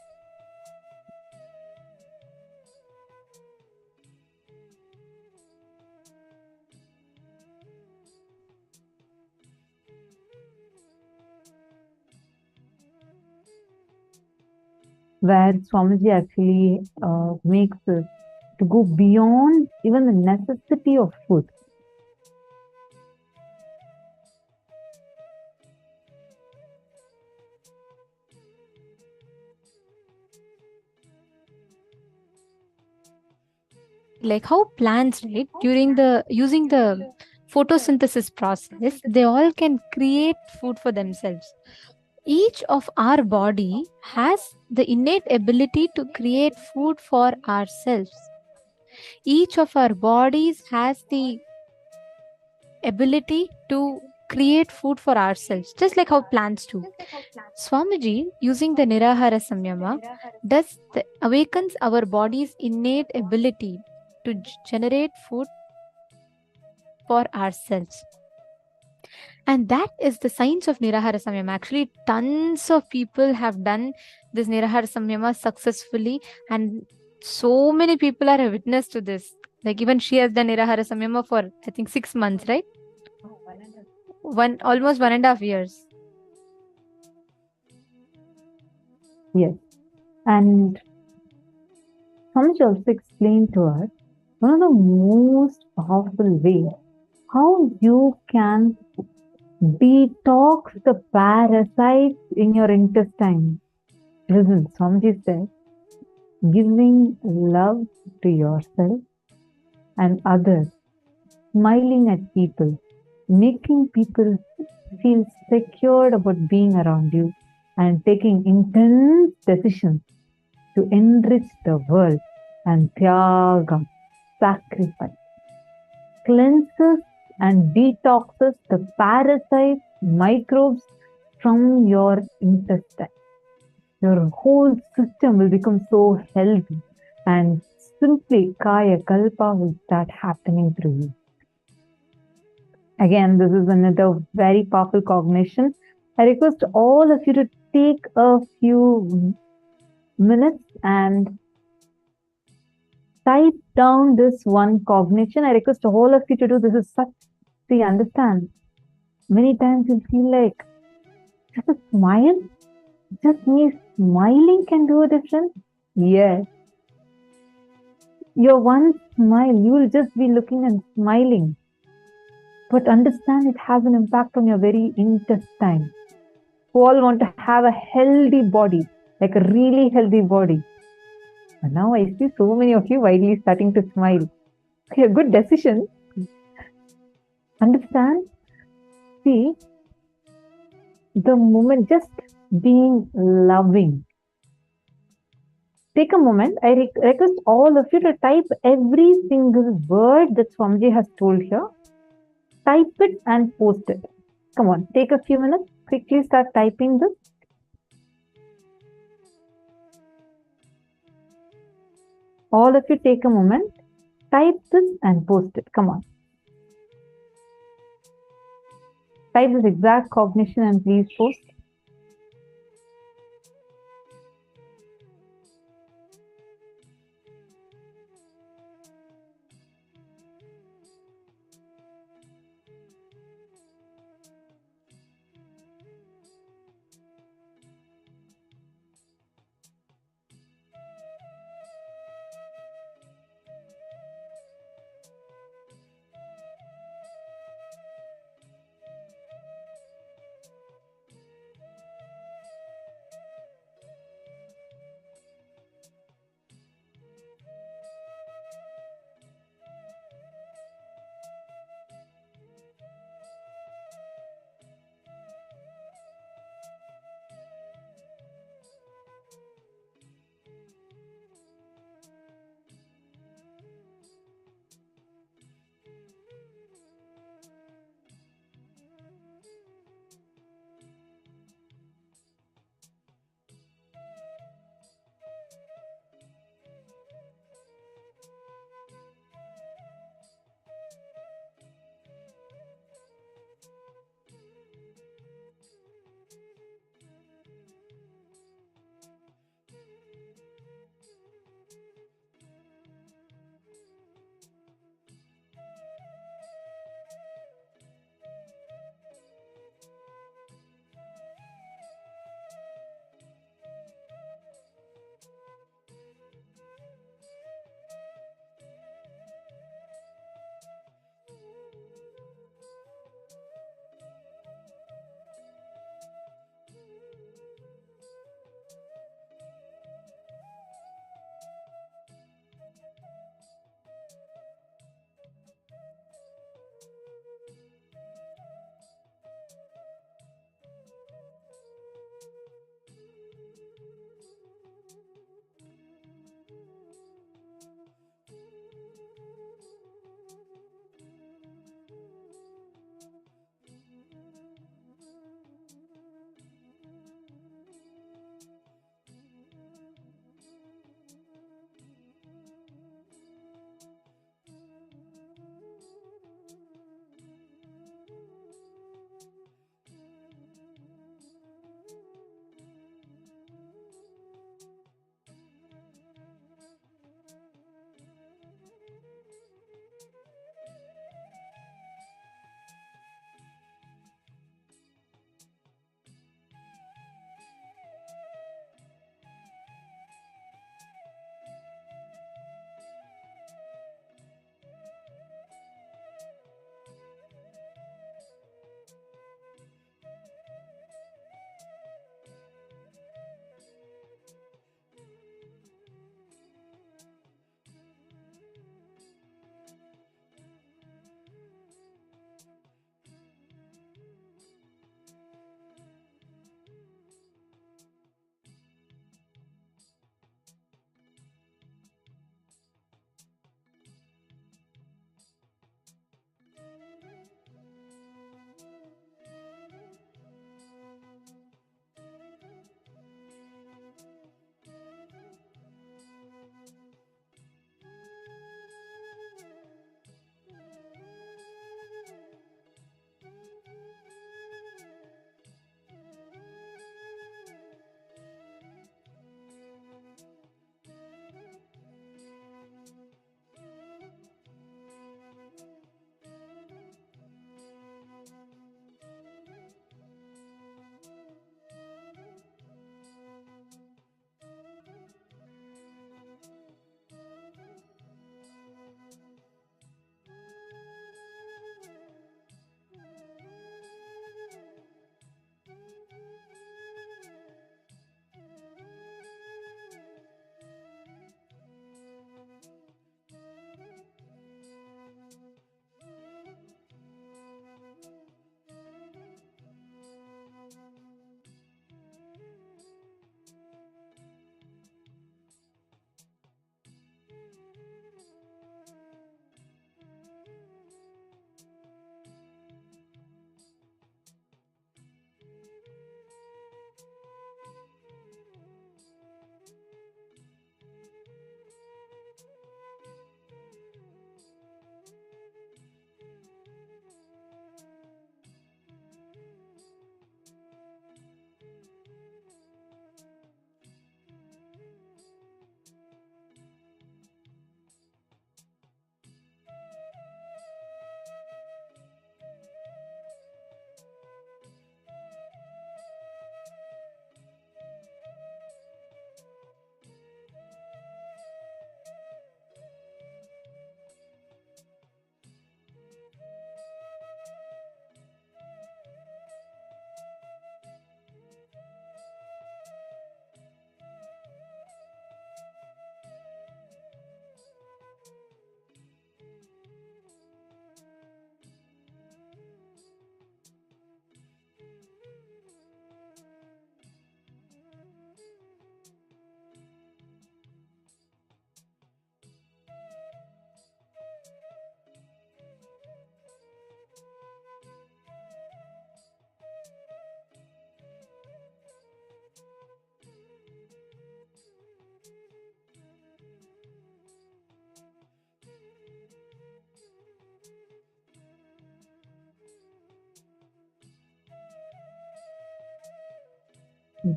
Where Swamiji actually makes us to go beyond even the necessity of food. Like how plants, right, during the using the photosynthesis process, they all can create food for themselves. Each of our body has the innate ability to create food for ourselves. Each of our bodies has the ability to create food for ourselves, just like how plants do. Swamiji, using the Nirahara Samyama, awakens our body's innate ability to generate food for ourselves. And that is the science of Nirahara Samyama. Actually, tons of people have done this Nirahara Samyama successfully, and so many people are a witness to this. Like even she has done Nirahara Samyama for, I think, 6 months, right? Almost 1.5 years. Yes. And Swamiji also explained to us one of the most powerful ways how you can detox the parasites in your intestine. Listen, Swamiji said, giving love to yourself and others, smiling at people, making people feel secured about being around you, and taking intense decisions to enrich the world, and tyaga, sacrifice, cleanses and detoxes the parasites, microbes from your intestine. Your whole system will become so healthy, and simply Kayakalpa will start happening through you. Again, this is another very powerful cognition. I request all of you to take a few minutes and type down this one cognition. I request all of you to do this. Is such, see, understand. Many times you feel like just a smile, just me smiling can do a difference. Yes. Your one smile, you will just be looking and smiling. But understand it has an impact on your very intestine. We all want to have a healthy body, like a really healthy body. And now I see so many of you widely starting to smile. Okay, a good decision. Understand? See, the moment just being loving. Take a moment. I request all of you to type every single word that Swamiji has told here. Type it and post it. Come on, take a few minutes. Quickly start typing this. All of you take a moment. Type this and post it. Come on. Type this exact cognition and please post.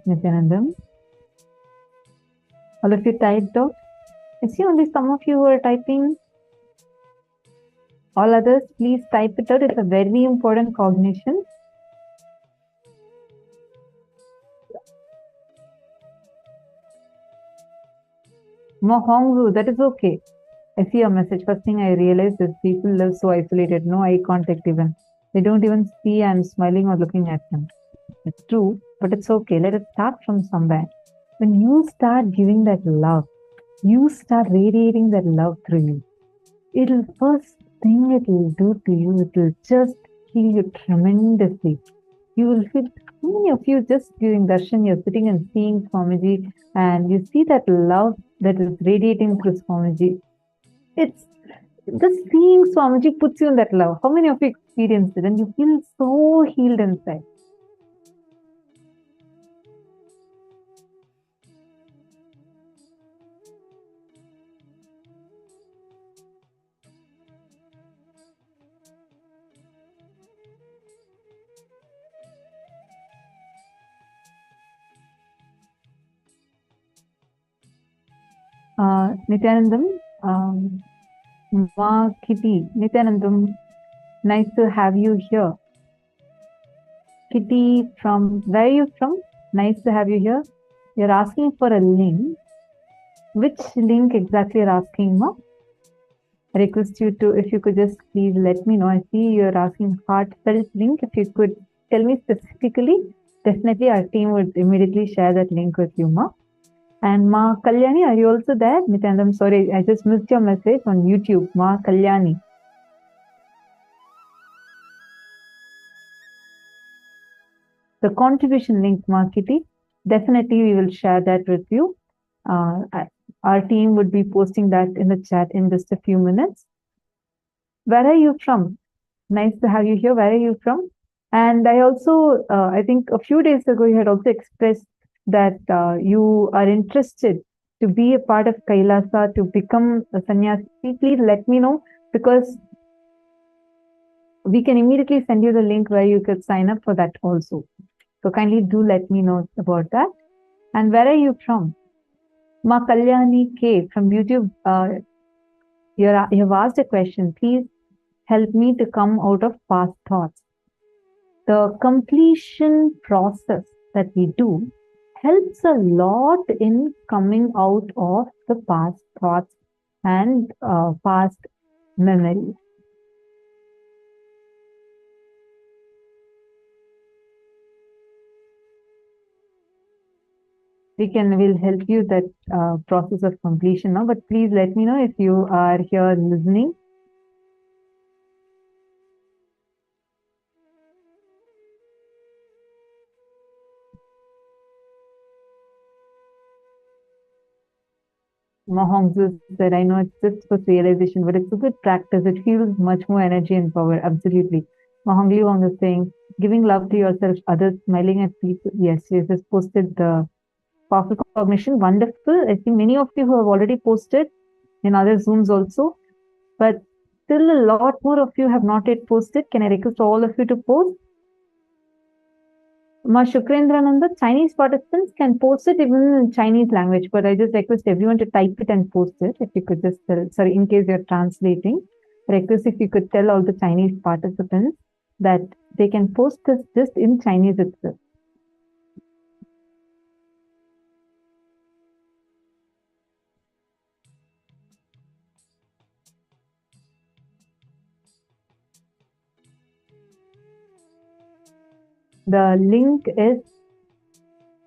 Nithyananda. All of you typed out. I see only some of you who are typing. All others, please type it out. It's a very important cognition. Mohongru, that is okay. I see your message. First thing I realized is people live so isolated, no eye contact even. They don't even see I'm smiling or looking at them. It's true, but it's okay. Let us start from somewhere. When you start giving that love, you start radiating that love through you. It'll first thing it will do to you, it will just heal you tremendously. You will feel, how many of you just during darshan, you're sitting and seeing Swamiji and you see that love that is radiating through Swamiji. It's just seeing Swamiji puts you in that love. How many of you experienced it? And you feel so healed inside. Nithyanandam, Ma Kitty, Nithyanandam, nice to have you here. Kitty from, where are you from? Nice to have you here. You're asking for a link. Which link exactly you're asking, Ma? I request you to, if you could just please let me know. I see you're asking heartfelt link. If you could tell me specifically, definitely our team would immediately share that link with you, Ma. And Ma Kalyani, are you also there? Nithyanandam, sorry, I just missed your message on YouTube. Ma Kalyani. The contribution link, Ma Kitty, definitely we will share that with you. Our team would be posting that in the chat in just a few minutes. Where are you from? Nice to have you here. Where are you from? And I also, I think a few days ago, you had also expressed that you are interested to be a part of Kailasa, to become a sannyasi. Please let me know, because we can immediately send you the link where you could sign up for that also. So kindly do let me know about that. And where are you from? Ma Kalyani K from YouTube. You have asked a question. Please help me to come out of past thoughts. The completion process that we do helps a lot in coming out of the past thoughts and past memories. We'll help you that process of completion now, but please let me know if you are here listening. Mahongsu said, I know it's just for realization, but it's a good practice. It feels much more energy and power. Absolutely. Mahongli Wong is saying, giving love to yourself, others, smiling at people. Yes, she has posted the powerful cognition. Wonderful. I think many of you who have already posted in other Zooms also, but still a lot more of you have not yet posted. Can I request all of you to post? Ma Shukrendraananda, Chinese participants can post it even in Chinese language, but I just request everyone to type it and post it. If you could just tell, sorry, in case you're translating, I request if you could tell all the Chinese participants that they can post this just in Chinese itself. The link is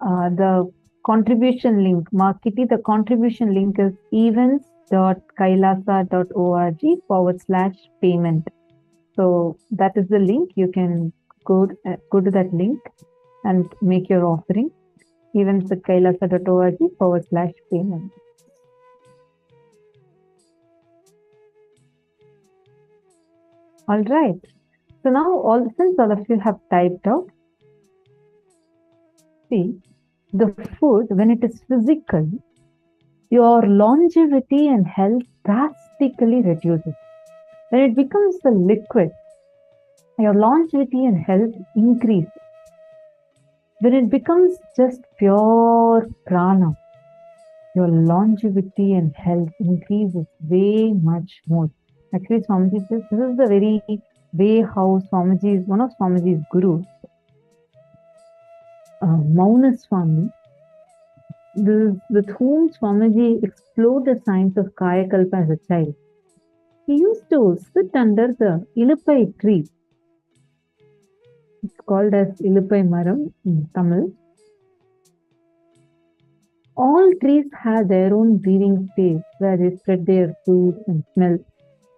the contribution link. Ma Kitty, the contribution link is events.kailasa.org/payment. So that is the link. You can go to that link and make your offering. Events.kailasa.org/payment. All right. So now, since all of you have typed out, see, the food, when it is physical, your longevity and health drastically reduces. When it becomes a liquid, your longevity and health increase. When it becomes just pure prana, your longevity and health increases way much more. Actually, Swamiji says this is the very way how Swamiji, one of Swamiji's gurus, Mauna Swami, with whom Swamiji explored the science of Kayakalpa as a child. He used to sit under the Iluppai tree. It's called as Iluppai Maram in Tamil. All trees have their own breathing space where they spread their fruits and smell.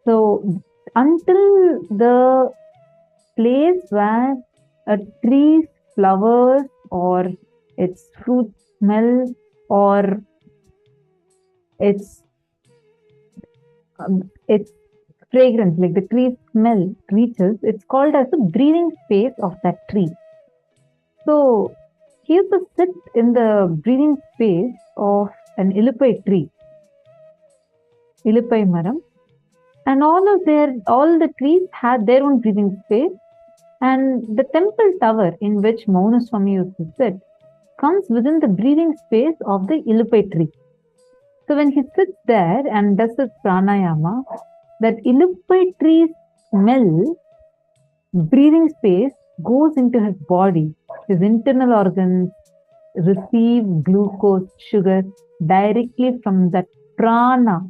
So until the place where a tree's flowers or its fruit smell or its fragrance, like the tree smell reaches, it's called as the breathing space of that tree. So he used to sit in the breathing space of an Iluppai tree, Iluppai Maram, and all the trees had their own breathing space, and the temple tower in which Mauna Swami used to sit comes within the breathing space of the Iluppai tree. So when he sits there and does his pranayama, that Iluppai tree's smell, breathing space goes into his body. His internal organs receive glucose, sugar directly from that prana.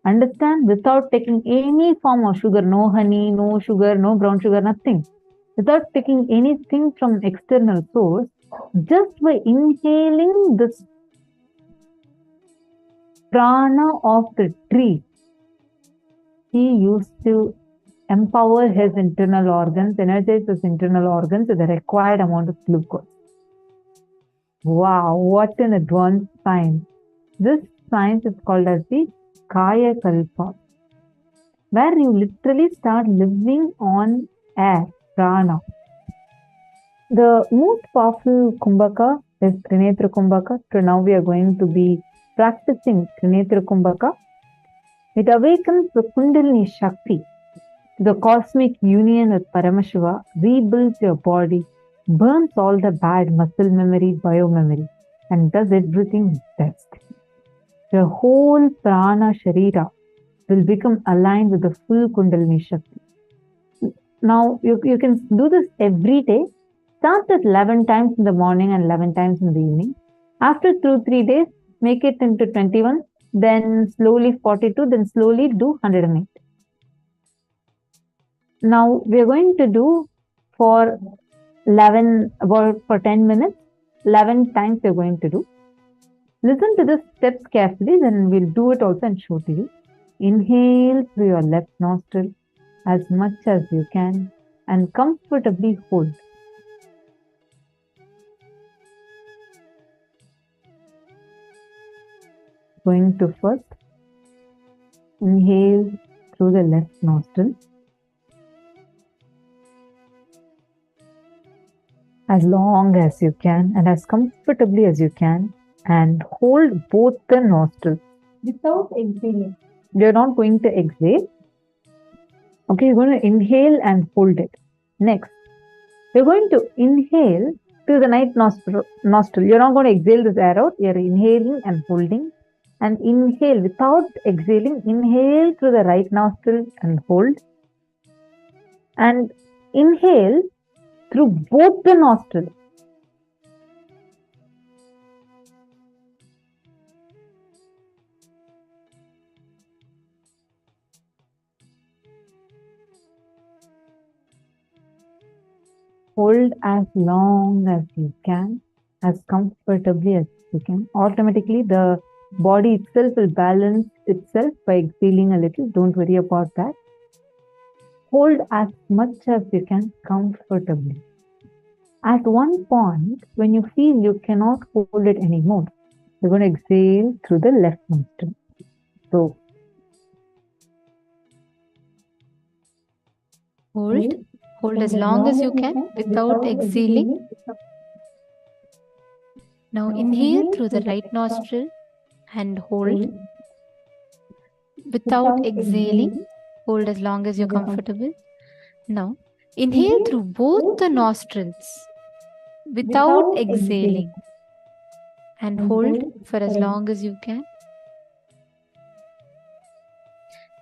Understand? Without taking any form of sugar, no honey, no sugar, no brown sugar, nothing. Without taking anything from external source, just by inhaling this prana of the tree, he used to empower his internal organs, energize his internal organs with the required amount of glucose. Wow, what an advanced science. This science is called as the Kayakalpa, where you literally start living on air, prana. The most powerful Kumbhaka is Trinetra Kumbhaka. So now we are going to be practicing Trinetra Kumbhaka. It awakens the Kundalini Shakti, the cosmic union with Paramashiva, rebuilds your body, burns all the bad muscle memory, biomemory, and does everything best. The whole prana sharira will become aligned with the full Kundalini Shakti. Now, you can do this every day. Start with 11 times in the morning and 11 times in the evening. After 2-3 days, make it into 21, then slowly 42, then slowly do 108. Now, we are going to do for 10 minutes, 11 times we are going to do. Listen to the steps carefully, then we'll do it also and show to you. Inhale through your left nostril as much as you can and comfortably hold. Going to first inhale through the left nostril as long as you can and as comfortably as you can, and hold both the nostrils without exhaling. You're not going to exhale. Okay, you're going to inhale and hold it. Next, you're going to inhale through the right nostril. You're not going to exhale this air out. You're inhaling and holding. And inhale without exhaling. Inhale through the right nostril and hold. And inhale through both the nostrils. Hold as long as you can, as comfortably as you can. Automatically, the body itself will balance itself by exhaling a little. Don't worry about that. Hold as much as you can comfortably. At one point, when you feel you cannot hold it anymore, you're going to exhale through the left nostril. So, Hold as long as you can without exhaling. Now inhale through the right nostril and hold without exhaling. Hold as long as you're comfortable. Now inhale through both the nostrils without exhaling. And hold for as long as you can.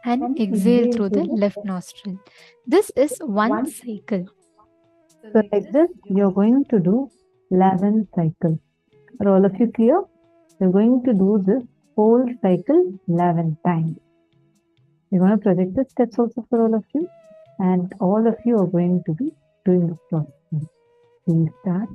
And exhale through the left nostril. This is one cycle. So like this, you're going to do 11 cycles. Are all of you clear? You're going to do this whole cycle 11 times. We're going to project the steps also for all of you. And all of you are going to be doing this process. Please start.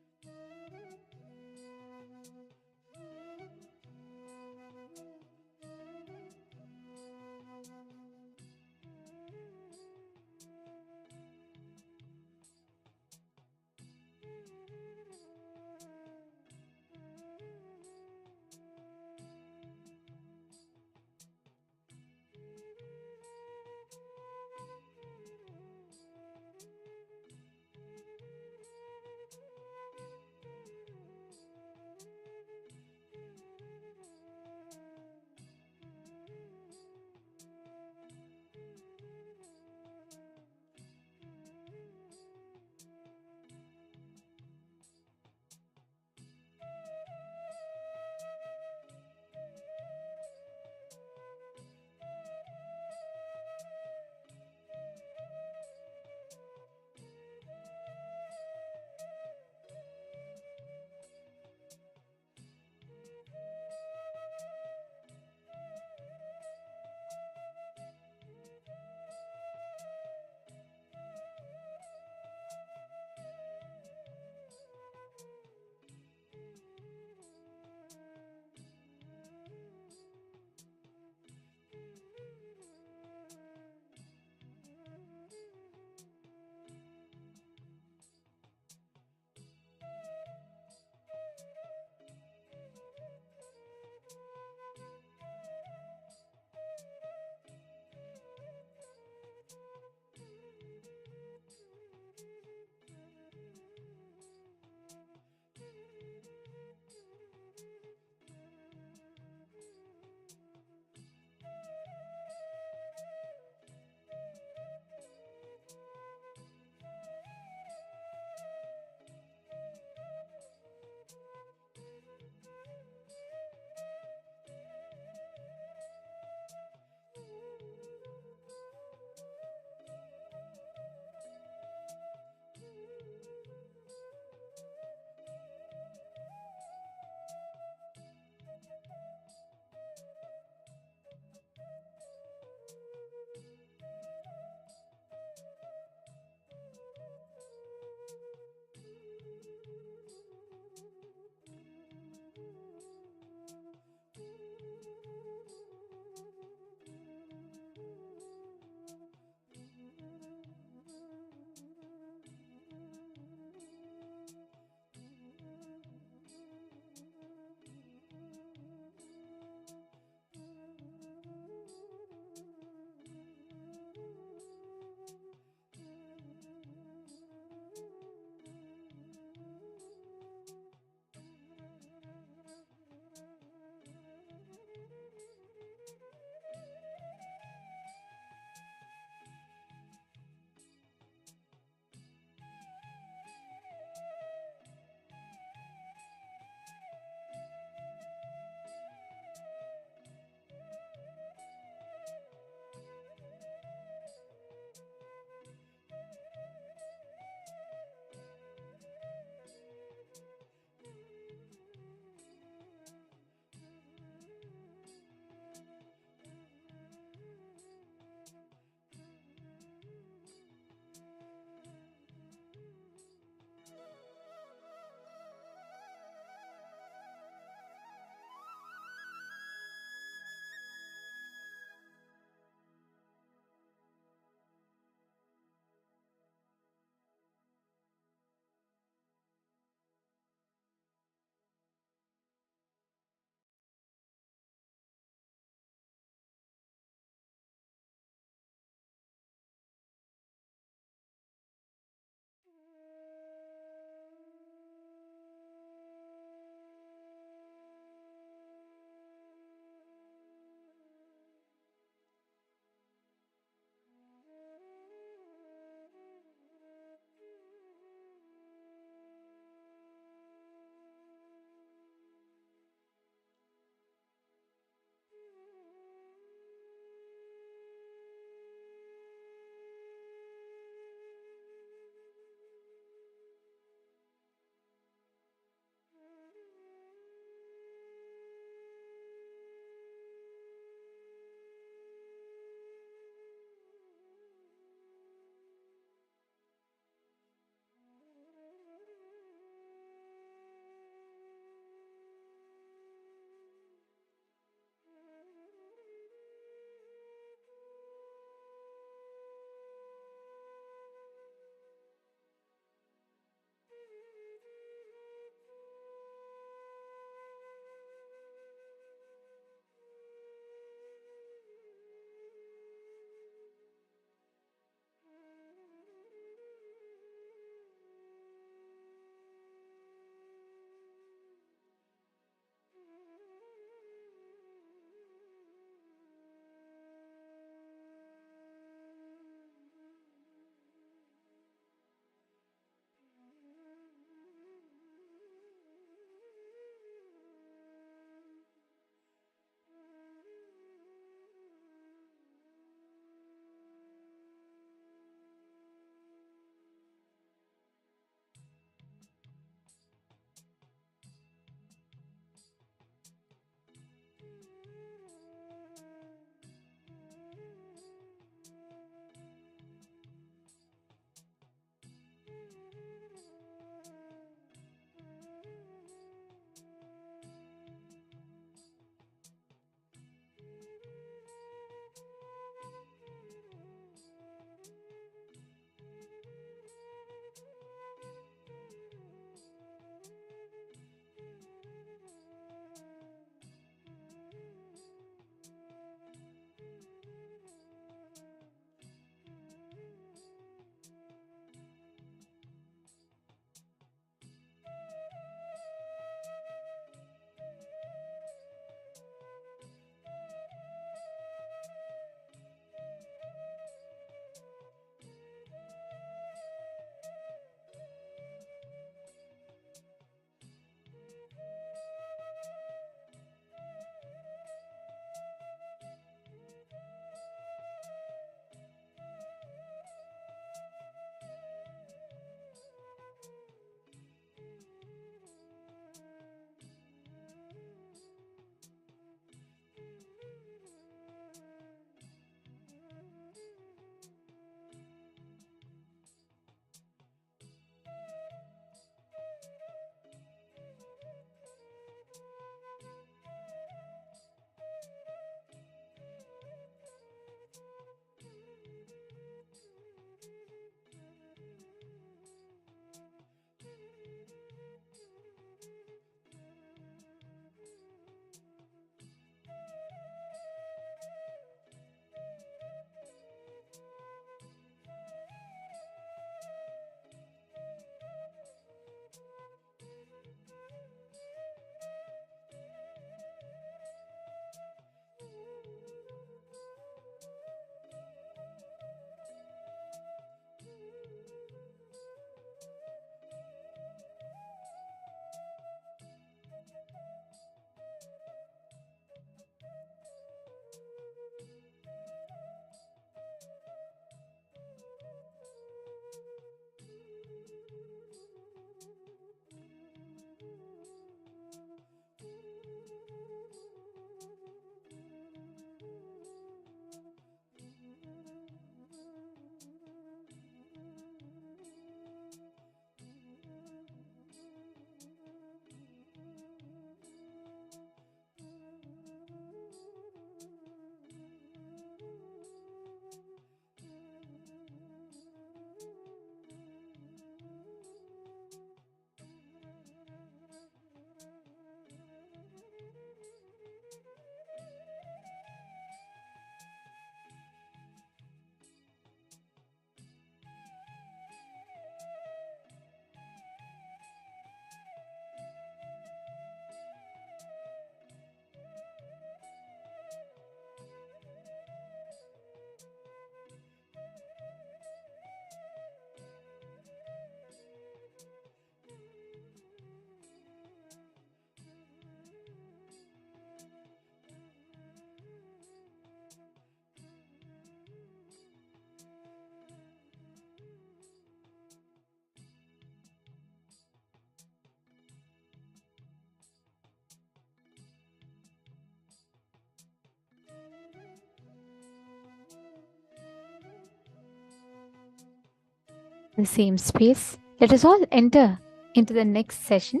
the same space. Let us all enter into the next session.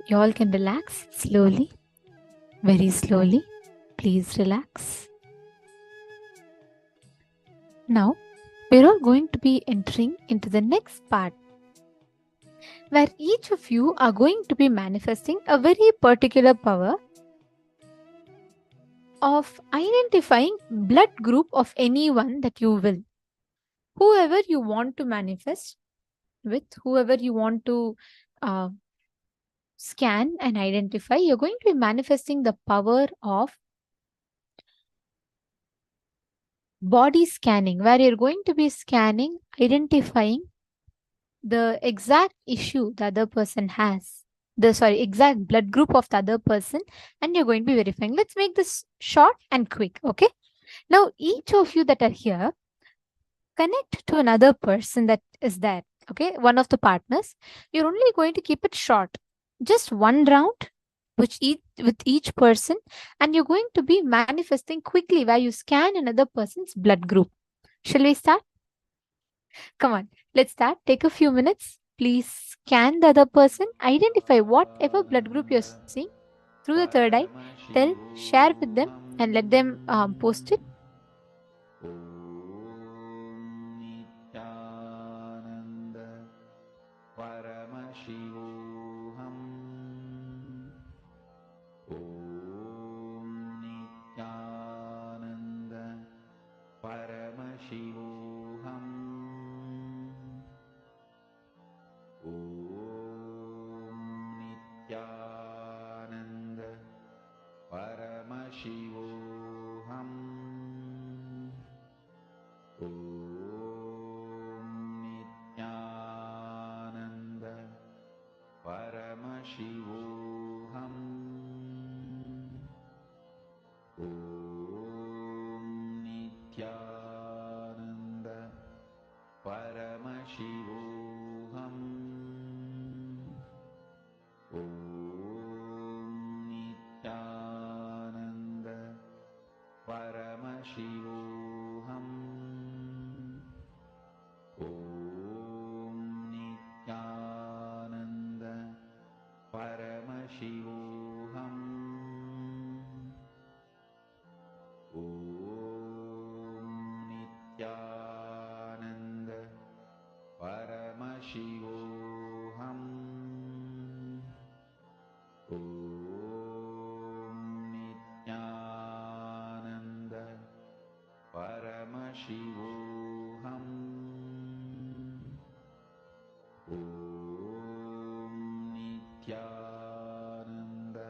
You all can relax slowly, very slowly. Please relax. Now, we're all going to be entering into the next part, where each of you are going to be manifesting a very particular power of identifying blood group of anyone that you will. Whoever you want to manifest with, whoever you want to scan and identify, you're going to be manifesting the power of body scanning, where you're going to be scanning, identifying the exact issue the other person has, exact blood group of the other person, and you're going to be verifying. Let's make this short and quick, okay? Now, each of you that are here, connect to another person that is there, okay? One of the partners. You're only going to keep it short. Just one round with each person, and you're going to be manifesting quickly where you scan another person's blood group. Shall we start? Come on, let's start. Take a few minutes. Please scan the other person. Identify whatever blood group you're seeing through the third eye. Tell, share with them, and let them post it. Nithyananda Paramashivoham. Om Nithyananda Paramashivoham. Om Nithyananda Paramashivoham. Om Nithyananda Paramashivoham. Om Nithyananda Paramashivoham. Om Nithyananda Paramashivoham. Om Nithyananda Paramashivoham. Om Nithyananda Paramashivoham. Om Nithyananda Paramashivoham. Om Nithyananda Paramashivoham. Om Nithyananda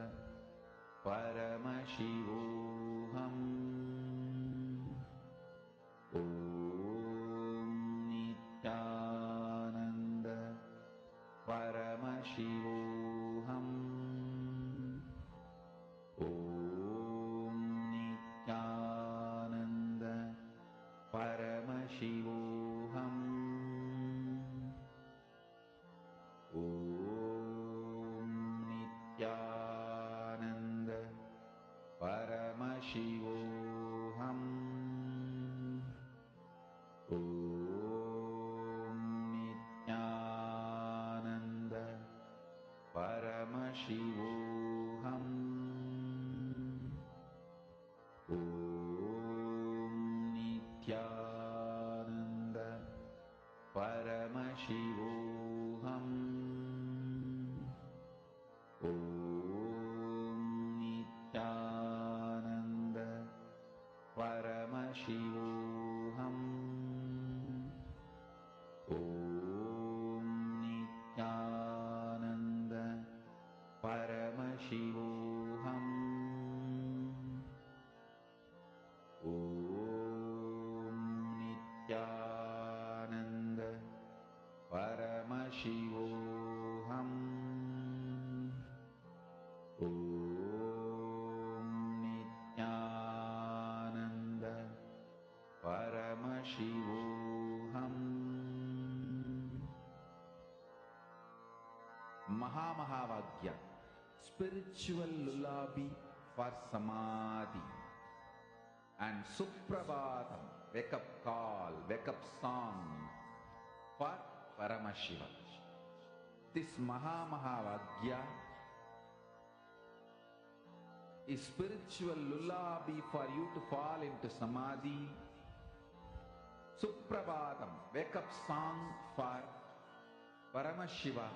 Paramashivoham. Om Nithyananda Paramashivoham. Om Nithyananda Paramashivoham. Om Nithyananda Paramashivoham. Om Nithyananda Paramashivoham. Om Nithyananda Paramashivoham. Om Nithyananda Paramashivoham. Om Nithyananda Paramashivoham. Om Nithyananda Paramashivoham. Mahavagya, spiritual lullaby for Samadhi, and Suprabhatam, wake up call, wake up song for Paramashiva. This Mahavagya is spiritual lullaby for you to fall into Samadhi. Suprabhatam, wake up song for Paramashiva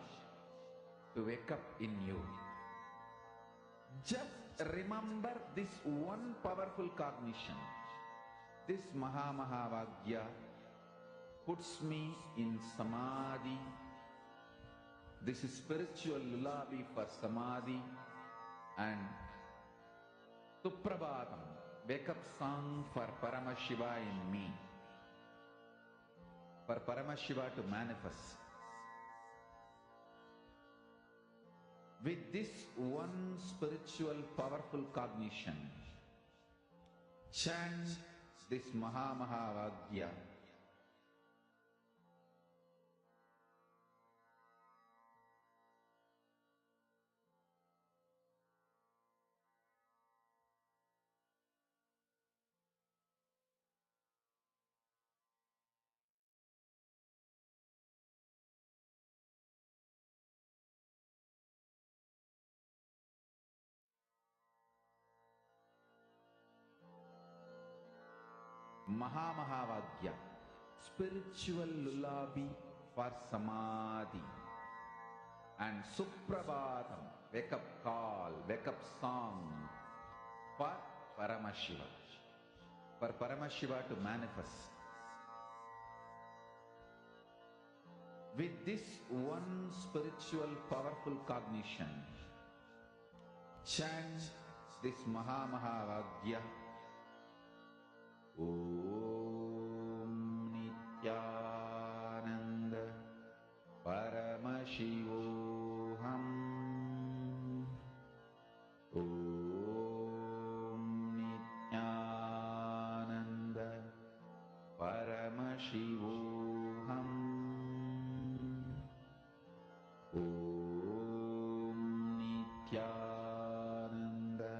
to wake up in you. Just remember this one powerful cognition. This Mahavagya puts me in Samadhi. This is spiritual lullaby for Samadhi. And Suprabhatam, wake up song for Paramashiva in me. For Paramashiva to manifest. With this one spiritual powerful cognition, chant this Mahavagya. Mahavagya, spiritual lullaby for Samadhi. And Suprabhatam, wake up call, wake up song for Paramashiva. For Paramashiva to manifest. With this one spiritual powerful cognition, chant this Mahavagya. Om Nithyananda Paramashivoham. Om Nithyananda Paramashivoham. Om Nithyananda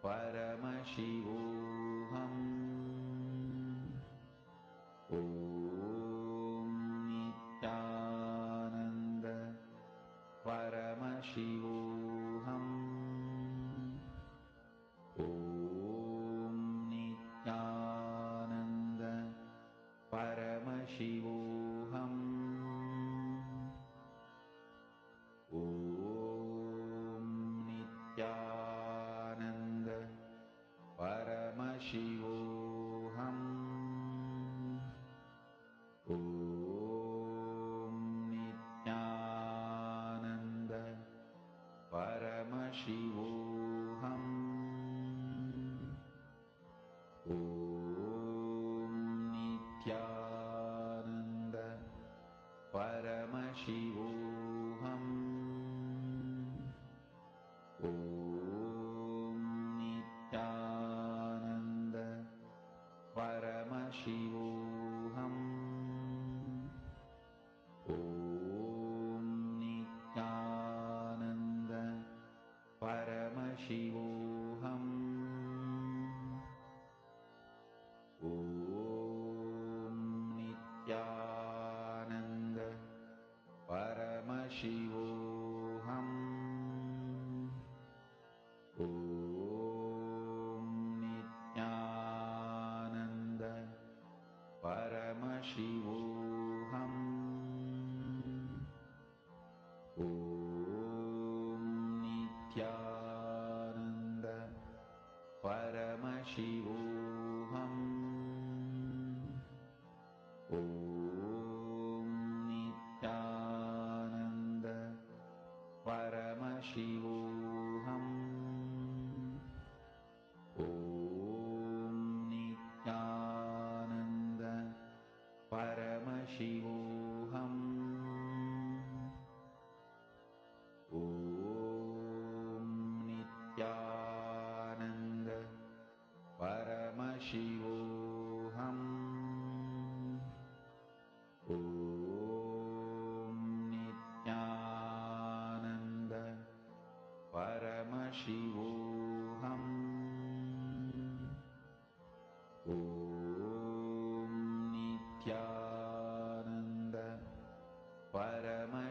Paramashivoham. Om Nithyananda Paramashivoham. Om Nithyananda Paramashivoham. Om Nithyananda Paramashivoham. Om Nithyananda Paramashivoham. Om Nithyananda Paramashivoham. Om Nithyananda Paramashivoham. Om Nithyananda Paramashivoham. Om Nithyananda Paramashivoham. Om Nithyananda Paramashivoham. Om Nithyananda Paramashivoham. Om Nithyananda Paramashivoham. Om Nithyananda Paramashivoham. Om Nithyananda Paramashivoham. Om Nithyananda Paramashivoham. Om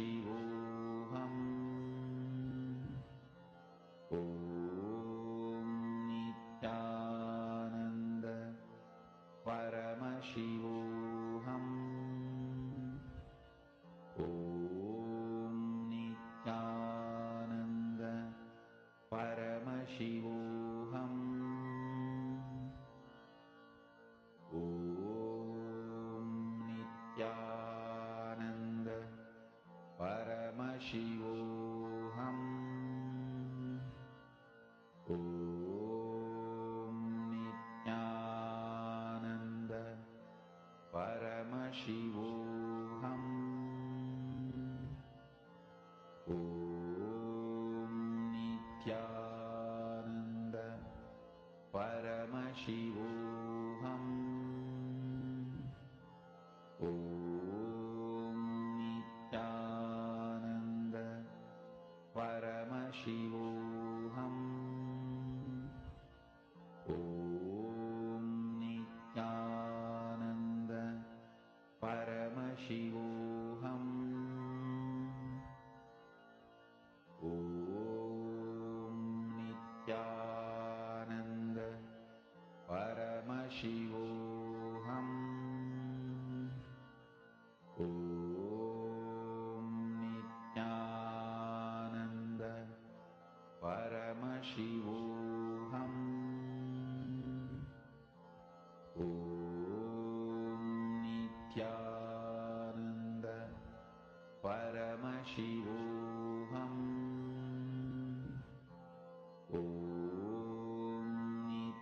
Paramashivoham. Om Nithyananda Paramashivoham. Om Nithyananda Paramashivoham. Om Nithyananda Paramashivoham. Om Nithyananda Paramashivoham. Om Nithyananda Paramashivoham. Om Nithyananda Paramashivoham. Om Nithyananda Paramashivoham. Om Nithyananda Paramashivoham. Om Nithyananda Paramashivoham. Om Nithyananda Paramashivoham. Om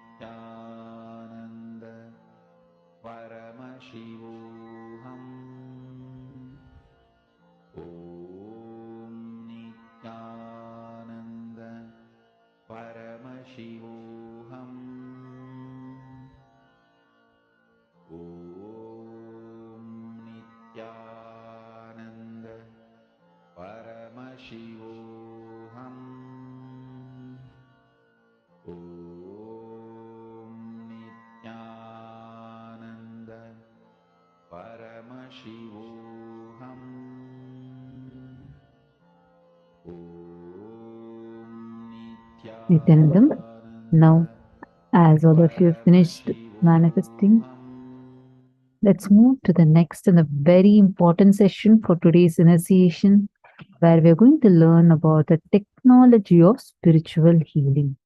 Nithyananda Paramashivoham. Om Nithyananda Paramashivoham. Om Nithyananda Paramashivoham. Om Nithyananda Paramashivoham. Nithyanandam. Now, as all of you have finished manifesting, let's move to the next and a very important session for today's initiation, where we're going to learn about the technology of spiritual healing.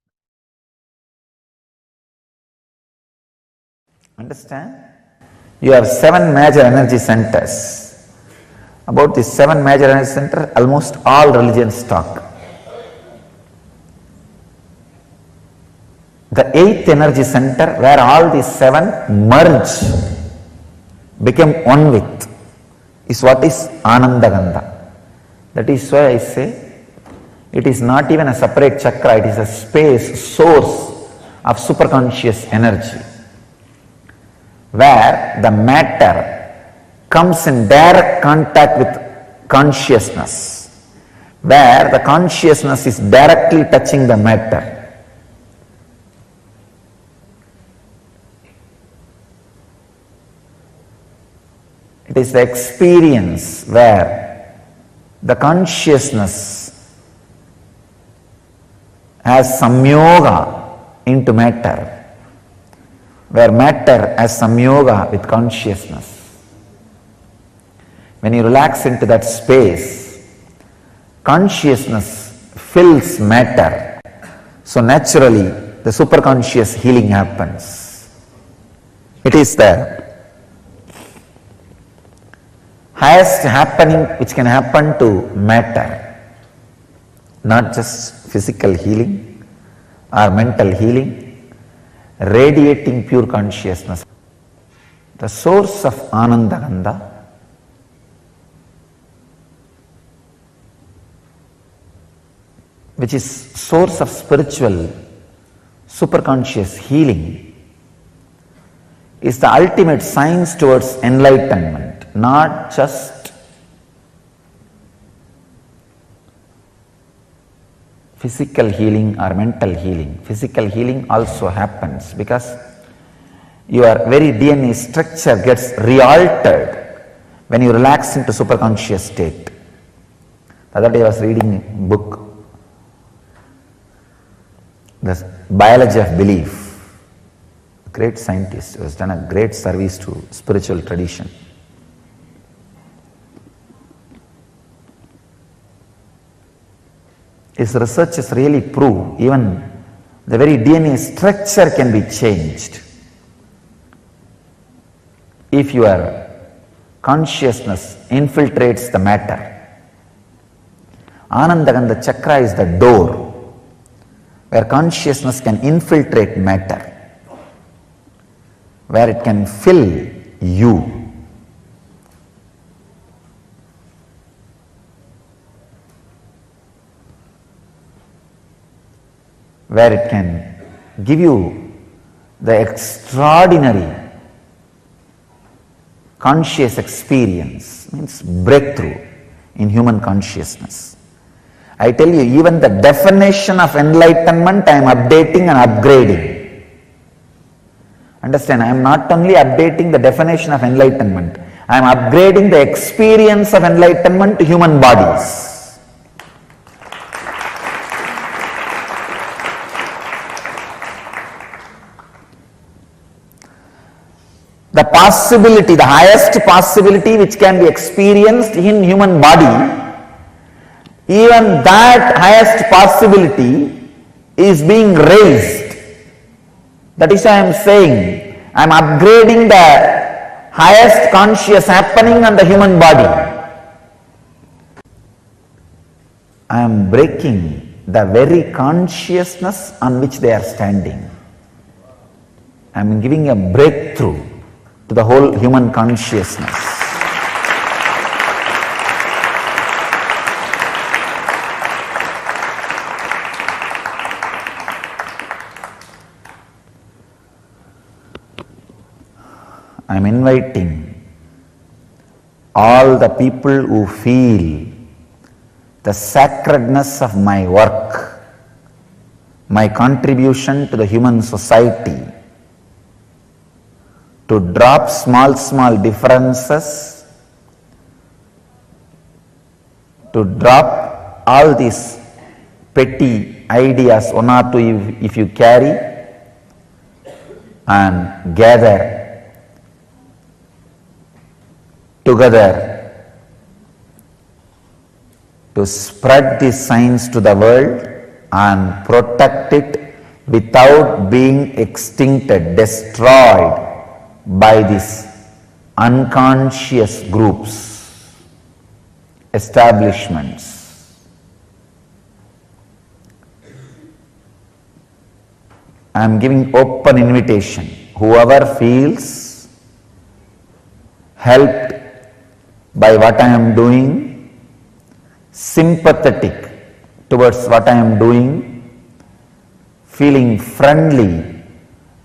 Understand? You have 7 major energy centers. About these 7 major energy centers, almost all religions talk. The 8th energy center, where all these 7 merge, become one with, is what is Anandagandha. That is why I say it is not even a separate chakra, it is a space, source of superconscious energy, where the matter comes in direct contact with consciousness, where the consciousness is directly touching the matter. It is the experience where the consciousness has samyoga into matter, where matter has samyoga with consciousness. When you relax into that space, consciousness fills matter. So naturally, the superconscious healing happens. It is the highest happening which can happen to matter, not just physical healing or mental healing, radiating pure consciousness. The source of Anandagandha, which is source of spiritual superconscious healing, is the ultimate science towards enlightenment, not just physical healing or mental healing. Physical healing also happens because your very DNA structure gets re-altered when you relax into superconscious state. The other day I was reading a book, The Biology of Belief. A great scientist who has done a great service to spiritual tradition. His researches really prove even the very DNA structure can be changed if your consciousness infiltrates the matter. Anandagandha chakra is the door where consciousness can infiltrate matter, where it can fill you. Where it can give you the extraordinary conscious experience, means breakthrough in human consciousness. I tell you, even the definition of enlightenment I am updating and upgrading. Understand, I am not only updating the definition of enlightenment, I am upgrading the experience of enlightenment to human bodies. The possibility, the highest possibility which can be experienced in human body, even that highest possibility is being raised. That is why I am saying, I am upgrading the highest conscious happening on the human body. I am breaking the very consciousness on which they are standing. I am giving a breakthrough to the whole human consciousness. I am inviting all the people who feel the sacredness of my work, my contribution to the human society, to drop small differences, to drop all these petty ideas, one or two if you carry, and gather together to spread this science to the world and protect it without being extincted, destroyed by these unconscious groups, establishments. I am giving open invitation. Whoever feels helped by what I am doing, sympathetic towards what I am doing, feeling friendly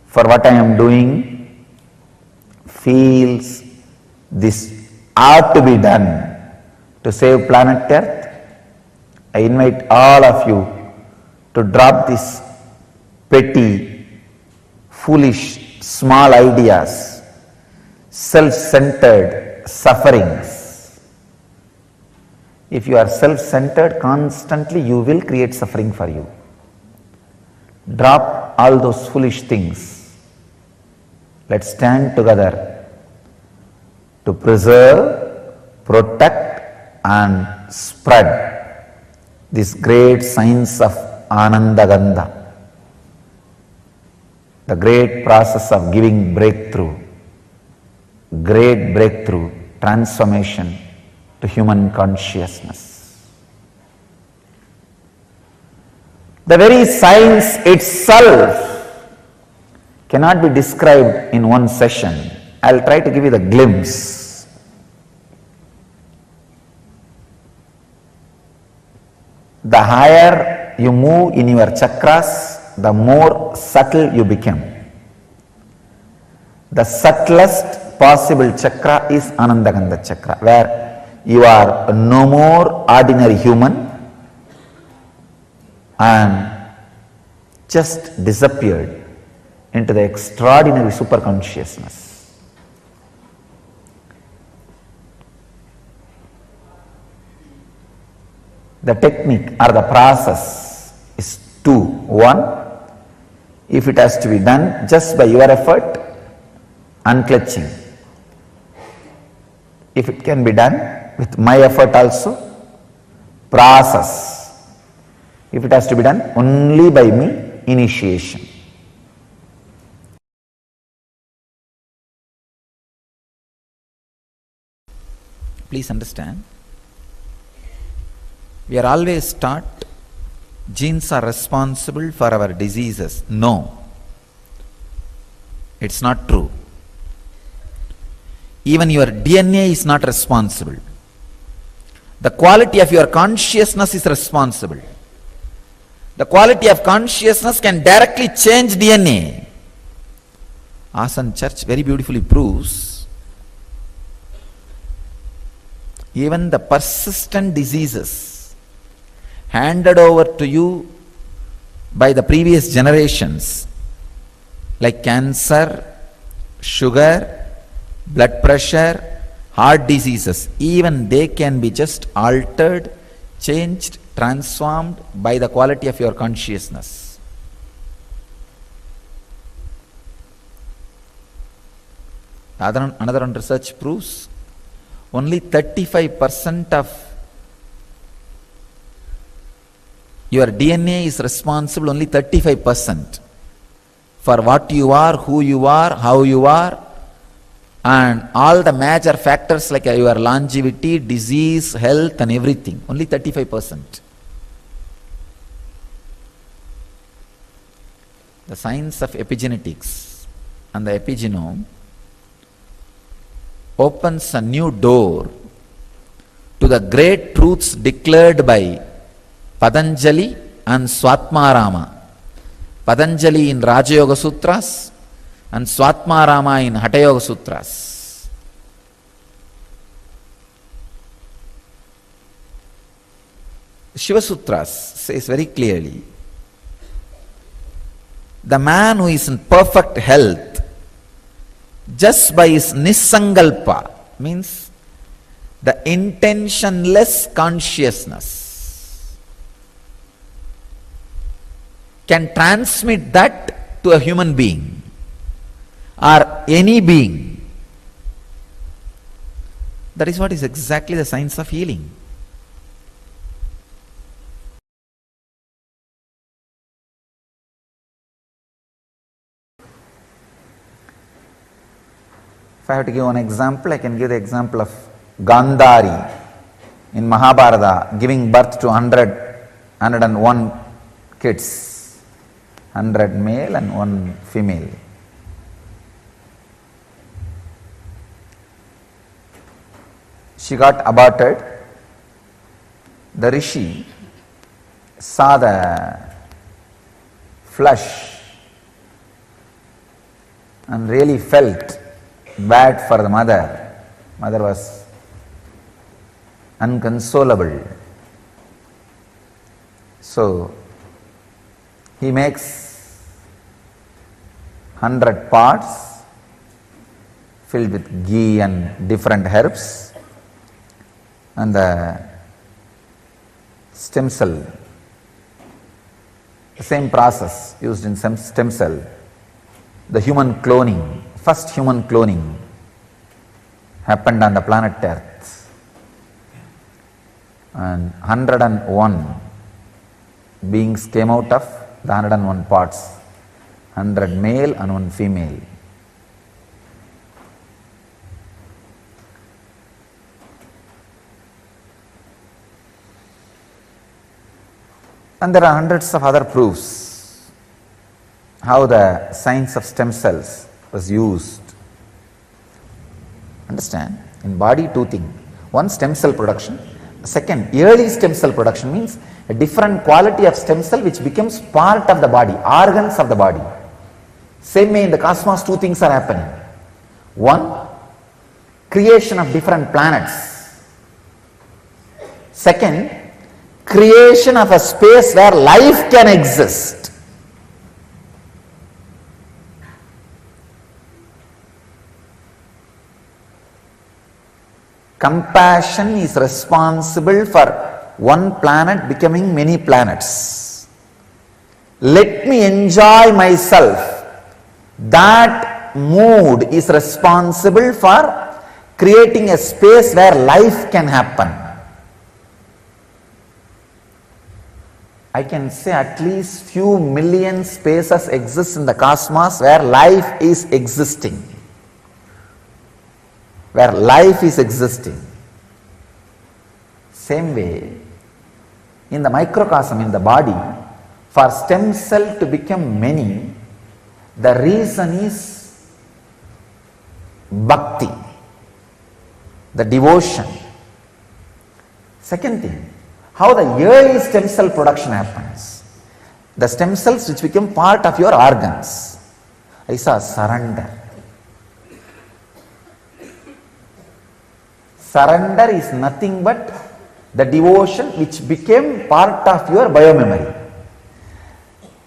for what I am doing, feels this ought to be done to save planet Earth, I invite all of you to drop these petty, foolish, small ideas, self-centered sufferings. If you are self-centered constantly, you will create suffering for you. Drop all those foolish things. Let's stand together to preserve, protect and spread this great science of Anandagandha, the great process of giving breakthrough, great breakthrough, transformation to human consciousness. The very science itself cannot be described in one session. I'll try to give you the glimpse. The higher you move in your chakras, the more subtle you become. The subtlest possible chakra is Anandagandha chakra, where you are no more ordinary human and just disappeared into the extraordinary superconsciousness. the technique or the process is two. One, if it has to be done just by your effort, unclutching. If it can be done with my effort also, process. If it has to be done only by me, initiation. Please understand, we are always taught genes are responsible for our diseases. No, it's not true. Even your DNA is not responsible. The quality of your consciousness is responsible. The quality of consciousness can directly change DNA. Asan Church very beautifully proves even the persistent diseases handed over to you by the previous generations, like cancer, sugar, blood pressure, heart diseases, even they can be just altered, changed, transformed by the quality of your consciousness. Another research proves only 35% of your DNA is responsible, only 35% for what you are, who you are, how you are, and all the major factors like your longevity, disease, health and everything. Only 35%. The science of epigenetics and the epigenome opens a new door to the great truths declared by Patanjali and Swatmarama. Patanjali in Raja Yoga Sutras and Swatmarama in Hatha Yoga Sutras. Shiva Sutras says very clearly, the man who is in perfect health just by his nisangalpa, means the intentionless consciousness, can transmit that to a human being or any being. That is what is exactly the science of healing. If I have to give one example, I can give the example of Gandhari in Mahabharata giving birth to 101 kids, 100 male and 1 female. She got aborted. The rishi saw the flesh and really felt bad for the mother. Mother was unconsolable. So he makes 100 pots filled with ghee and different herbs, and the stem cell, the same process used in stem cell, the human cloning, first human cloning happened on the planet Earth, and 101 beings came out of the 101 pots, 100 male and 1 female. And there are hundreds of other proofs how the science of stem cells was used. Understand? In body, two things. One, stem cell production. Second, early stem cell production means a different quality of stem cell which becomes part of the body, organs of the body. Same way in the cosmos, two things are happening. One, creation of different planets. Second, creation of a space where life can exist. Compassion is responsible for one planet becoming many planets. Let me enjoy myself. That mood is responsible for creating a space where life can happen. I can say at least few million spaces exist in the cosmos where life is existing. Where life is existing. Same way, in the microcosm, in the body, for stem cell to become many, the reason is bhakti, the devotion. Second thing, how the early stem cell production happens. The stem cells which become part of your organs. I saw surrender. Surrender is nothing but the devotion which became part of your biomemory.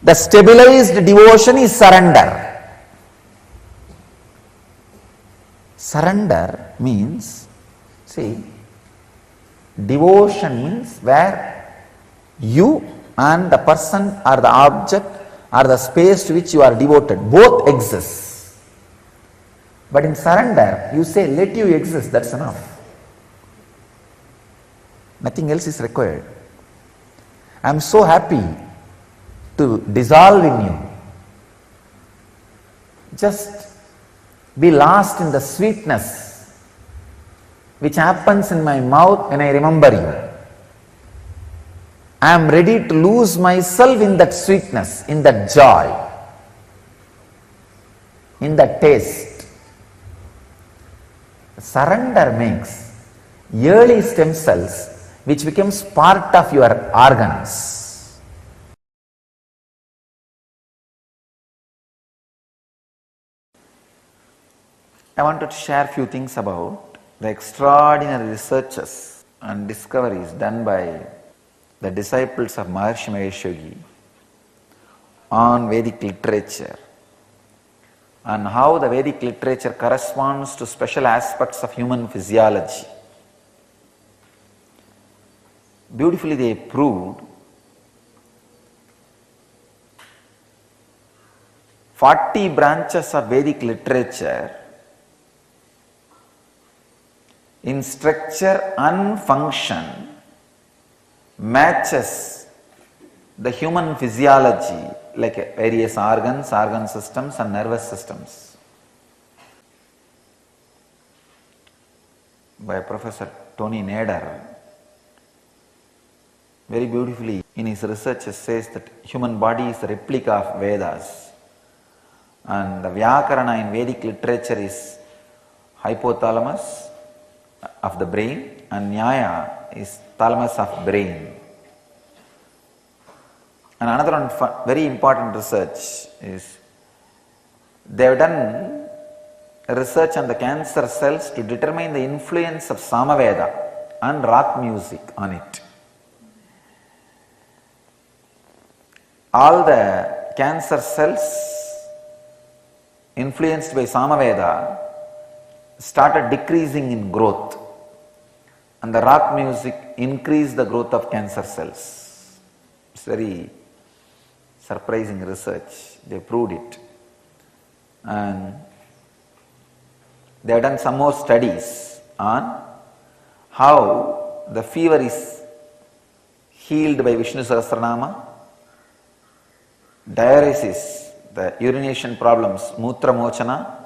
The stabilized devotion is surrender. Surrender means, see, devotion means where you and the person or the object or the space to which you are devoted, both exist. But in surrender, you say, let you exist, that's enough. Nothing else is required. I am so happy to dissolve in you. Just be lost in the sweetness which happens in my mouth when I remember you. I am ready to lose myself in that sweetness, in that joy, in that taste. Surrender makes early stem cells which becomes part of your organs. I wanted to share a few things about the extraordinary researches and discoveries done by the disciples of Maharishi Mahesh Yogi on Vedic literature and how the Vedic literature corresponds to special aspects of human physiology. Beautifully they proved 40 branches of Vedic literature in structure and function matches the human physiology like various organs, organ systems and nervous systems. By Professor Tony Nader, very beautifully in his research says that human body is a replica of Vedas and the Vyakarana in Vedic literature is hypothalamus of the brain and Nyaya is thalamus of brain. And another one very important research is they have done research on the cancer cells to determine the influence of Samaveda and rock music on it. All the cancer cells influenced by Samaveda started decreasing in growth and the rock music increased the growth of cancer cells. It's very surprising research. They proved it. And they have done some more studies on how the fever is healed by Vishnu Sahasranama, diuresis, the urination problems, Mutra Mochana,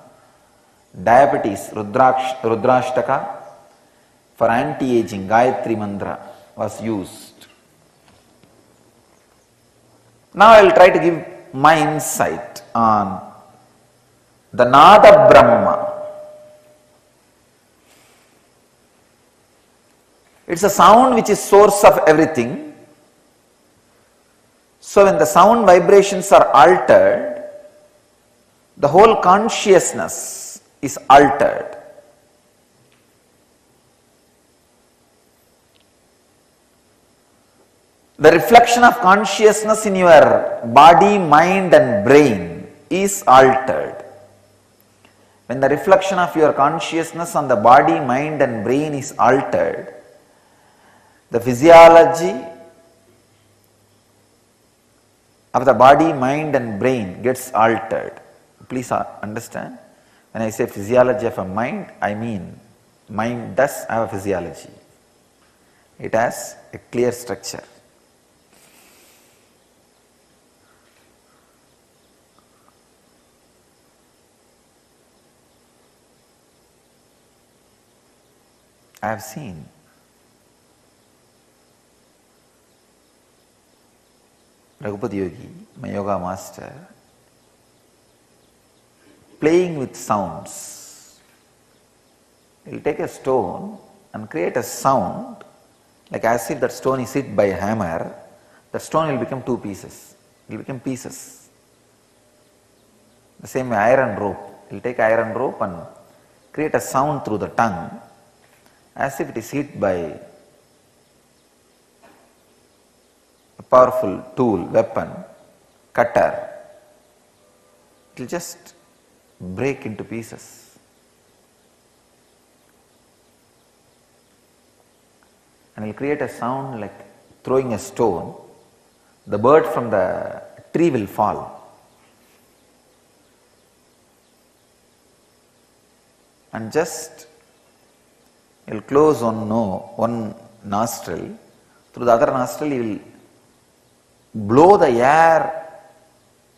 diabetes, Rudrashtaka, for anti-aging, Gayatri Mantra was used. Now I will try to give my insight on the Nada Brahma. It's a sound which is source of everything. So when the sound vibrations are altered, the whole consciousness is altered. The reflection of consciousness in your body, mind and brain is altered. When the reflection of your consciousness on the body, mind and brain is altered, the physiology of the body, mind and brain gets altered. Please understand, when I say physiology of a mind, I mean mind does have a physiology. It has a clear structure. I have seen Raghupati Yogi, my yoga master, playing with sounds. He'll take a stone and create a sound, like as if that stone is hit by a hammer. The stone will become two pieces. It will become pieces. The same way iron rope. He'll take iron rope and create a sound through the tongue, as if it is hit by a powerful tool, weapon, cutter. It will just break into pieces. And he'll create a sound like throwing a stone. The bird from the tree will fall. And just he'll close one nostril. Through the other nostril he will blow the air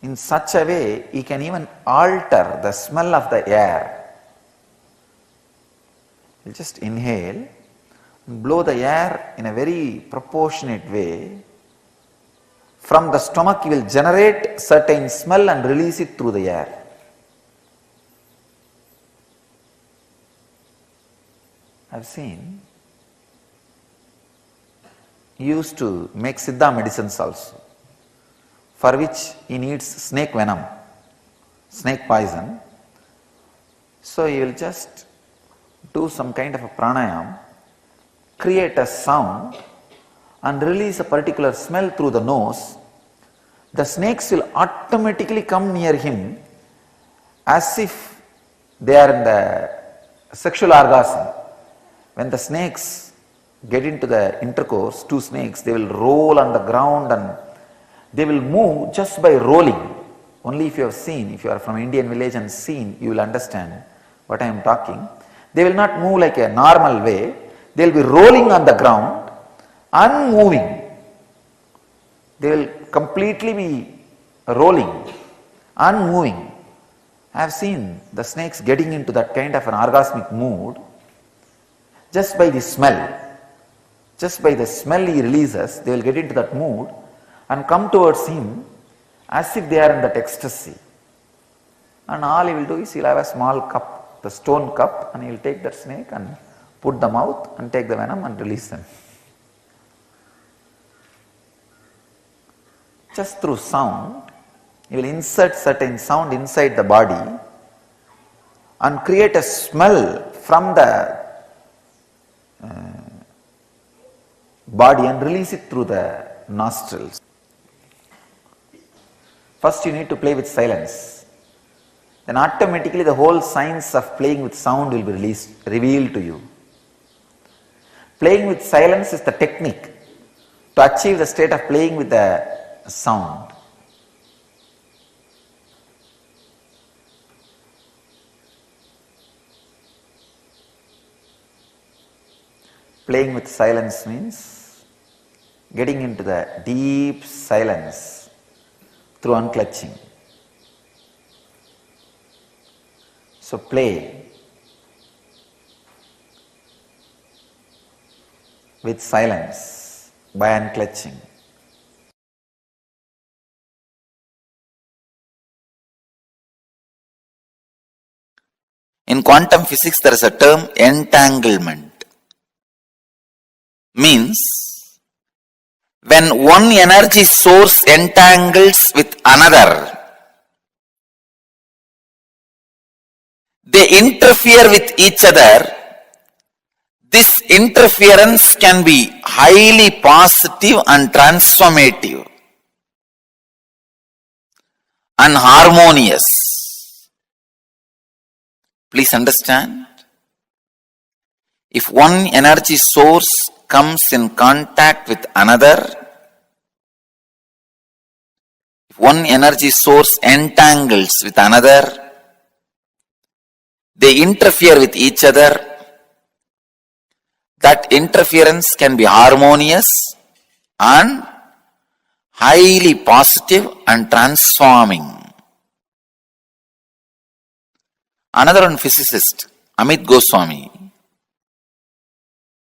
in such a way he can even alter the smell of the air. He'll just inhale and blow the air in a very proportionate way. From the stomach he will generate certain smell and release it through the air. I've seen. He used to make Siddha medicines also, for which he needs snake venom, snake poison. So he will just do some kind of a pranayam, create a sound and release a particular smell through the nose. The snakes will automatically come near him as if they are in the sexual orgasm. When the snakes get into the intercourse, two snakes, they will roll on the ground and they will move just by rolling. Only if you have seen, if you are from Indian village and seen, you will understand what I am talking. They will not move like a normal way. They will be rolling on the ground, unmoving. They will completely be rolling, unmoving. I have seen the snakes getting into that kind of an orgasmic mood just by the smell. Just by the smell he releases, they will get into that mood and come towards him as if they are in that ecstasy. And all he will do is he will have a small cup, the stone cup, and he will take that snake and put the mouth and take the venom and release them. Just through sound, he will insert certain sound inside the body and create a smell from the body and release it through the nostrils. First you need to play with silence. Then automatically the whole science of playing with sound will be revealed to you. Playing with silence is the technique to achieve the state of playing with the sound. Playing with silence means getting into the deep silence through unclutching. So play with silence by unclutching. In quantum physics, there is a term entanglement. Means when one energy source entangles with another, they interfere with each other. This interference can be highly positive and transformative and harmonious. Please understand. If one energy source comes in contact with another, if one energy source entangles with another, they interfere with each other. That interference can be harmonious and highly positive and transforming. Another one physicist, Amit Goswami,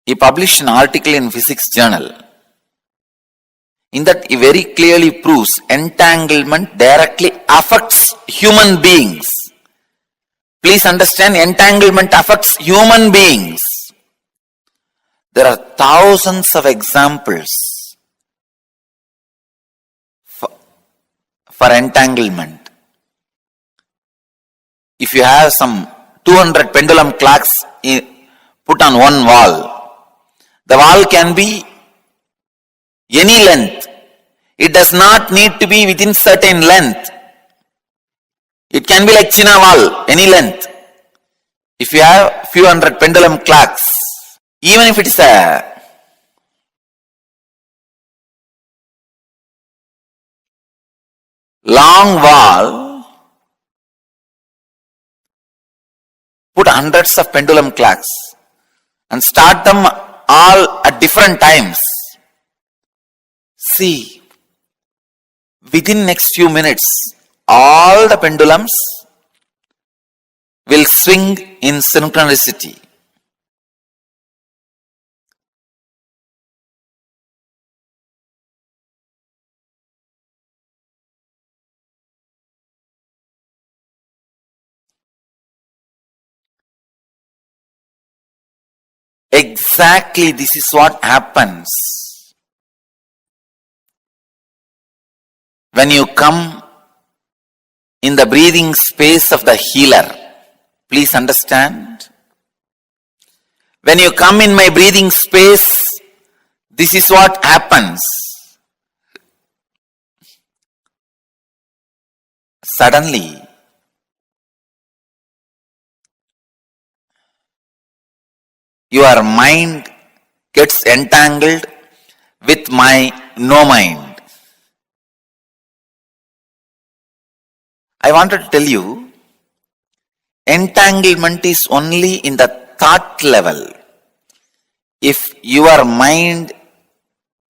he published an article in Physics Journal. In that he very clearly proves entanglement directly affects human beings. Please understand, entanglement affects human beings. There are thousands of examples for entanglement. If you have some 200 pendulum clocks put on one wall, the wall can be any length. It does not need to be within certain length. It can be like China wall, any length. If you have few hundred pendulum clocks, even if it is a long wall, put hundreds of pendulum clocks and start them all at different times. See, within next few minutes, all the pendulums will swing in synchronicity. Exactly, this is what happens when you come in the breathing space of the healer. Please understand. When you come in my breathing space, this is what happens. Suddenly, your mind gets entangled with my no mind. I wanted to tell you, entanglement is only in the thought level. If your mind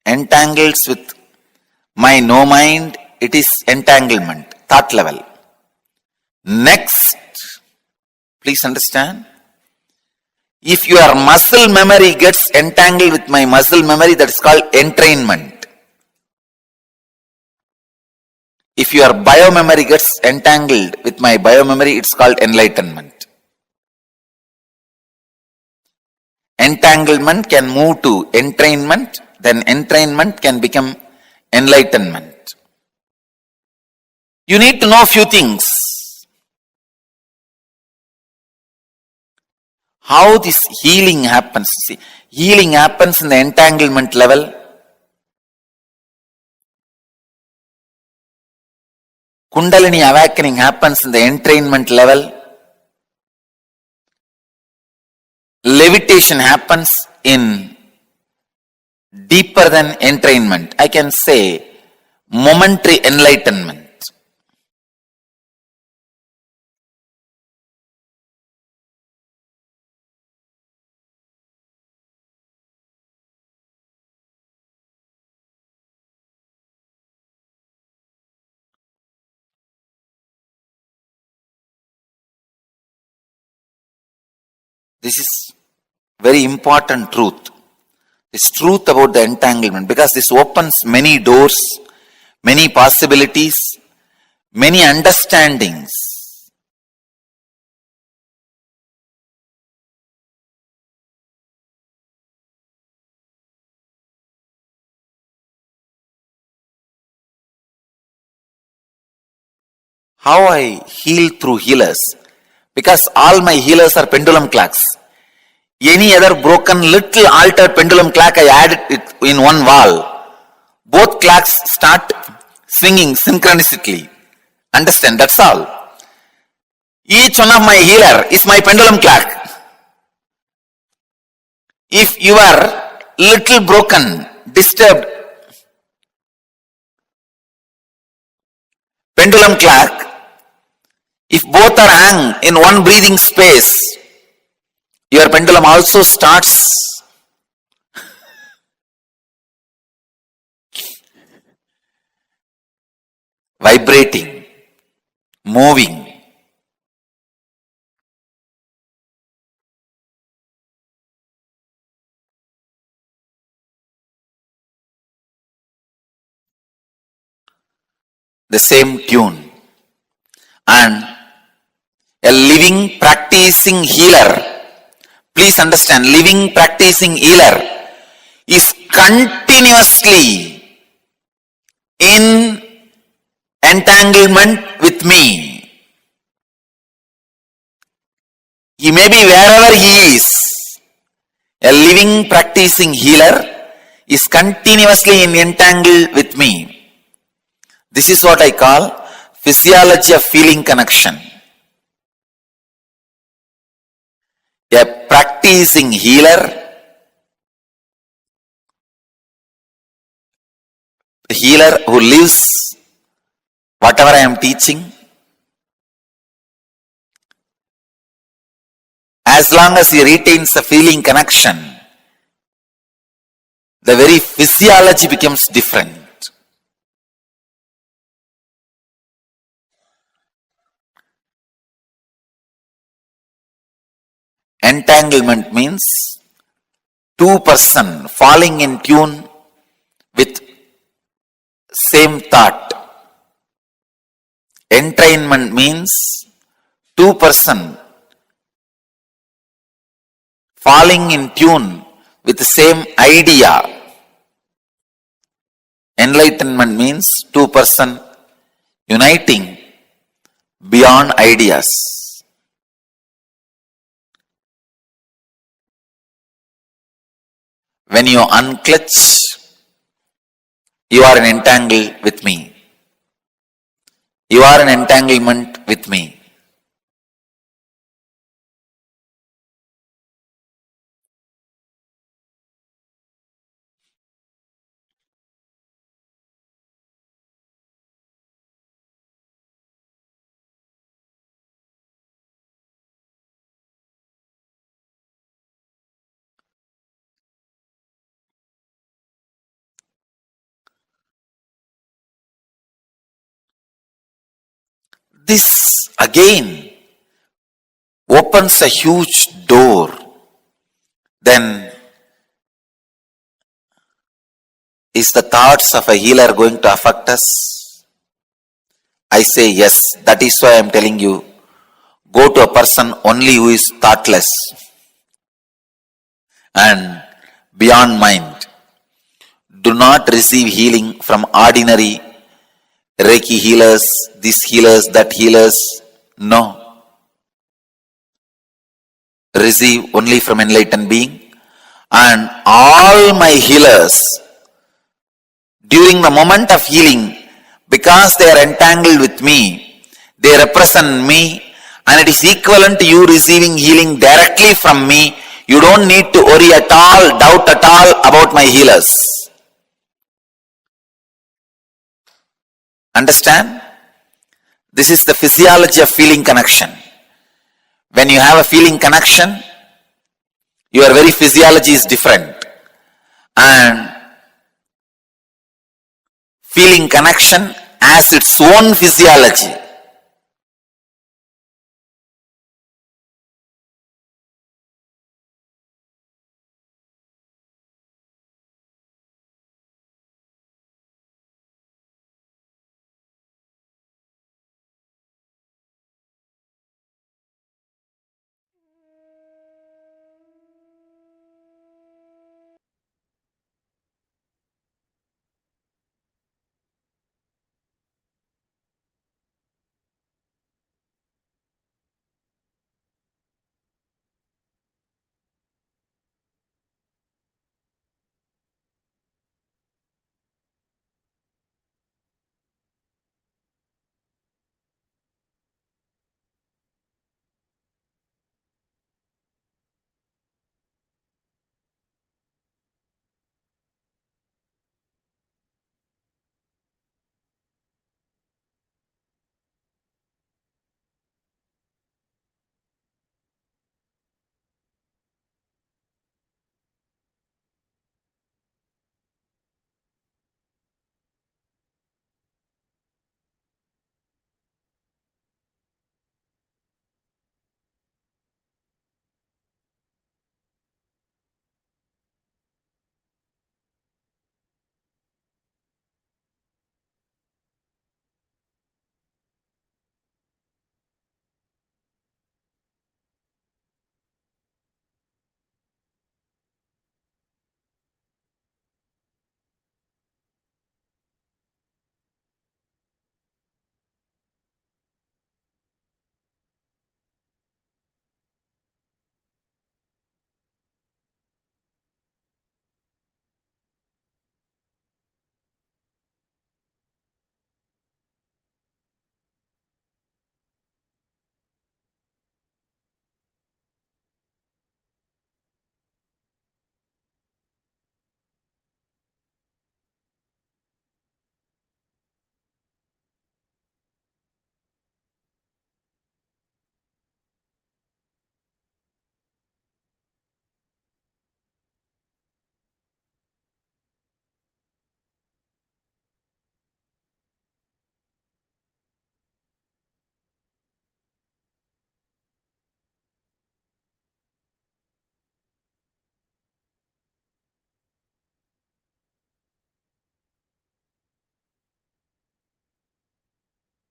entangles with my no mind, it is entanglement, thought level. Next, please understand, if your muscle memory gets entangled with my muscle memory, that is called entrainment. If your biomemory gets entangled with my biomemory, it's called enlightenment. Entanglement can move to entrainment, then entrainment can become enlightenment. You need to know a few things. How this healing happens. See, healing happens in the entanglement level. Kundalini awakening happens in the entrainment level. Levitation happens in deeper than entrainment. I can say momentary enlightenment. This is very important truth. This truth about the entanglement, because this opens many doors, many possibilities, many understandings. How I heal through healers? Because all my healers are pendulum clocks. Any other broken little altered pendulum clock, I add it in one wall. Both clocks start swinging synchronistically. Understand? That's all. Each one of my healer is my pendulum clock. if your little broken, disturbed pendulum clock, if both are hung in one breathing space, your pendulum also starts vibrating, moving. The same tune. And a living practicing healer, please understand, living practicing healer is continuously in entanglement with me. He may be wherever he is. A living practicing healer is continuously in entangle with me. This is what I call physiology of feeling connection. A practicing healer, the healer who lives whatever I am teaching, as long as he retains a feeling connection, the very physiology becomes different. Entanglement means two person falling in tune with same thought. Entrainment means two person falling in tune with the same idea. Enlightenment means two person uniting beyond ideas. When you unclutch, you are in entangle with me. You are in entanglement with me. This again opens a huge door. Then is the thoughts of a healer going to affect us? I say yes. That is why I am telling you, go to a person only who is thoughtless and beyond mind. Do not receive healing from ordinary Reiki healers, this healers, that healers. No. Receive only from enlightened being. And all my healers, during the moment of healing, because they are entangled with me, they represent me, and it is equivalent to you receiving healing directly from me. You don't need to worry at all, doubt at all about my healers. Understand? This is the physiology of feeling connection. When you have a feeling connection, your very physiology is different. And feeling connection has its own physiology.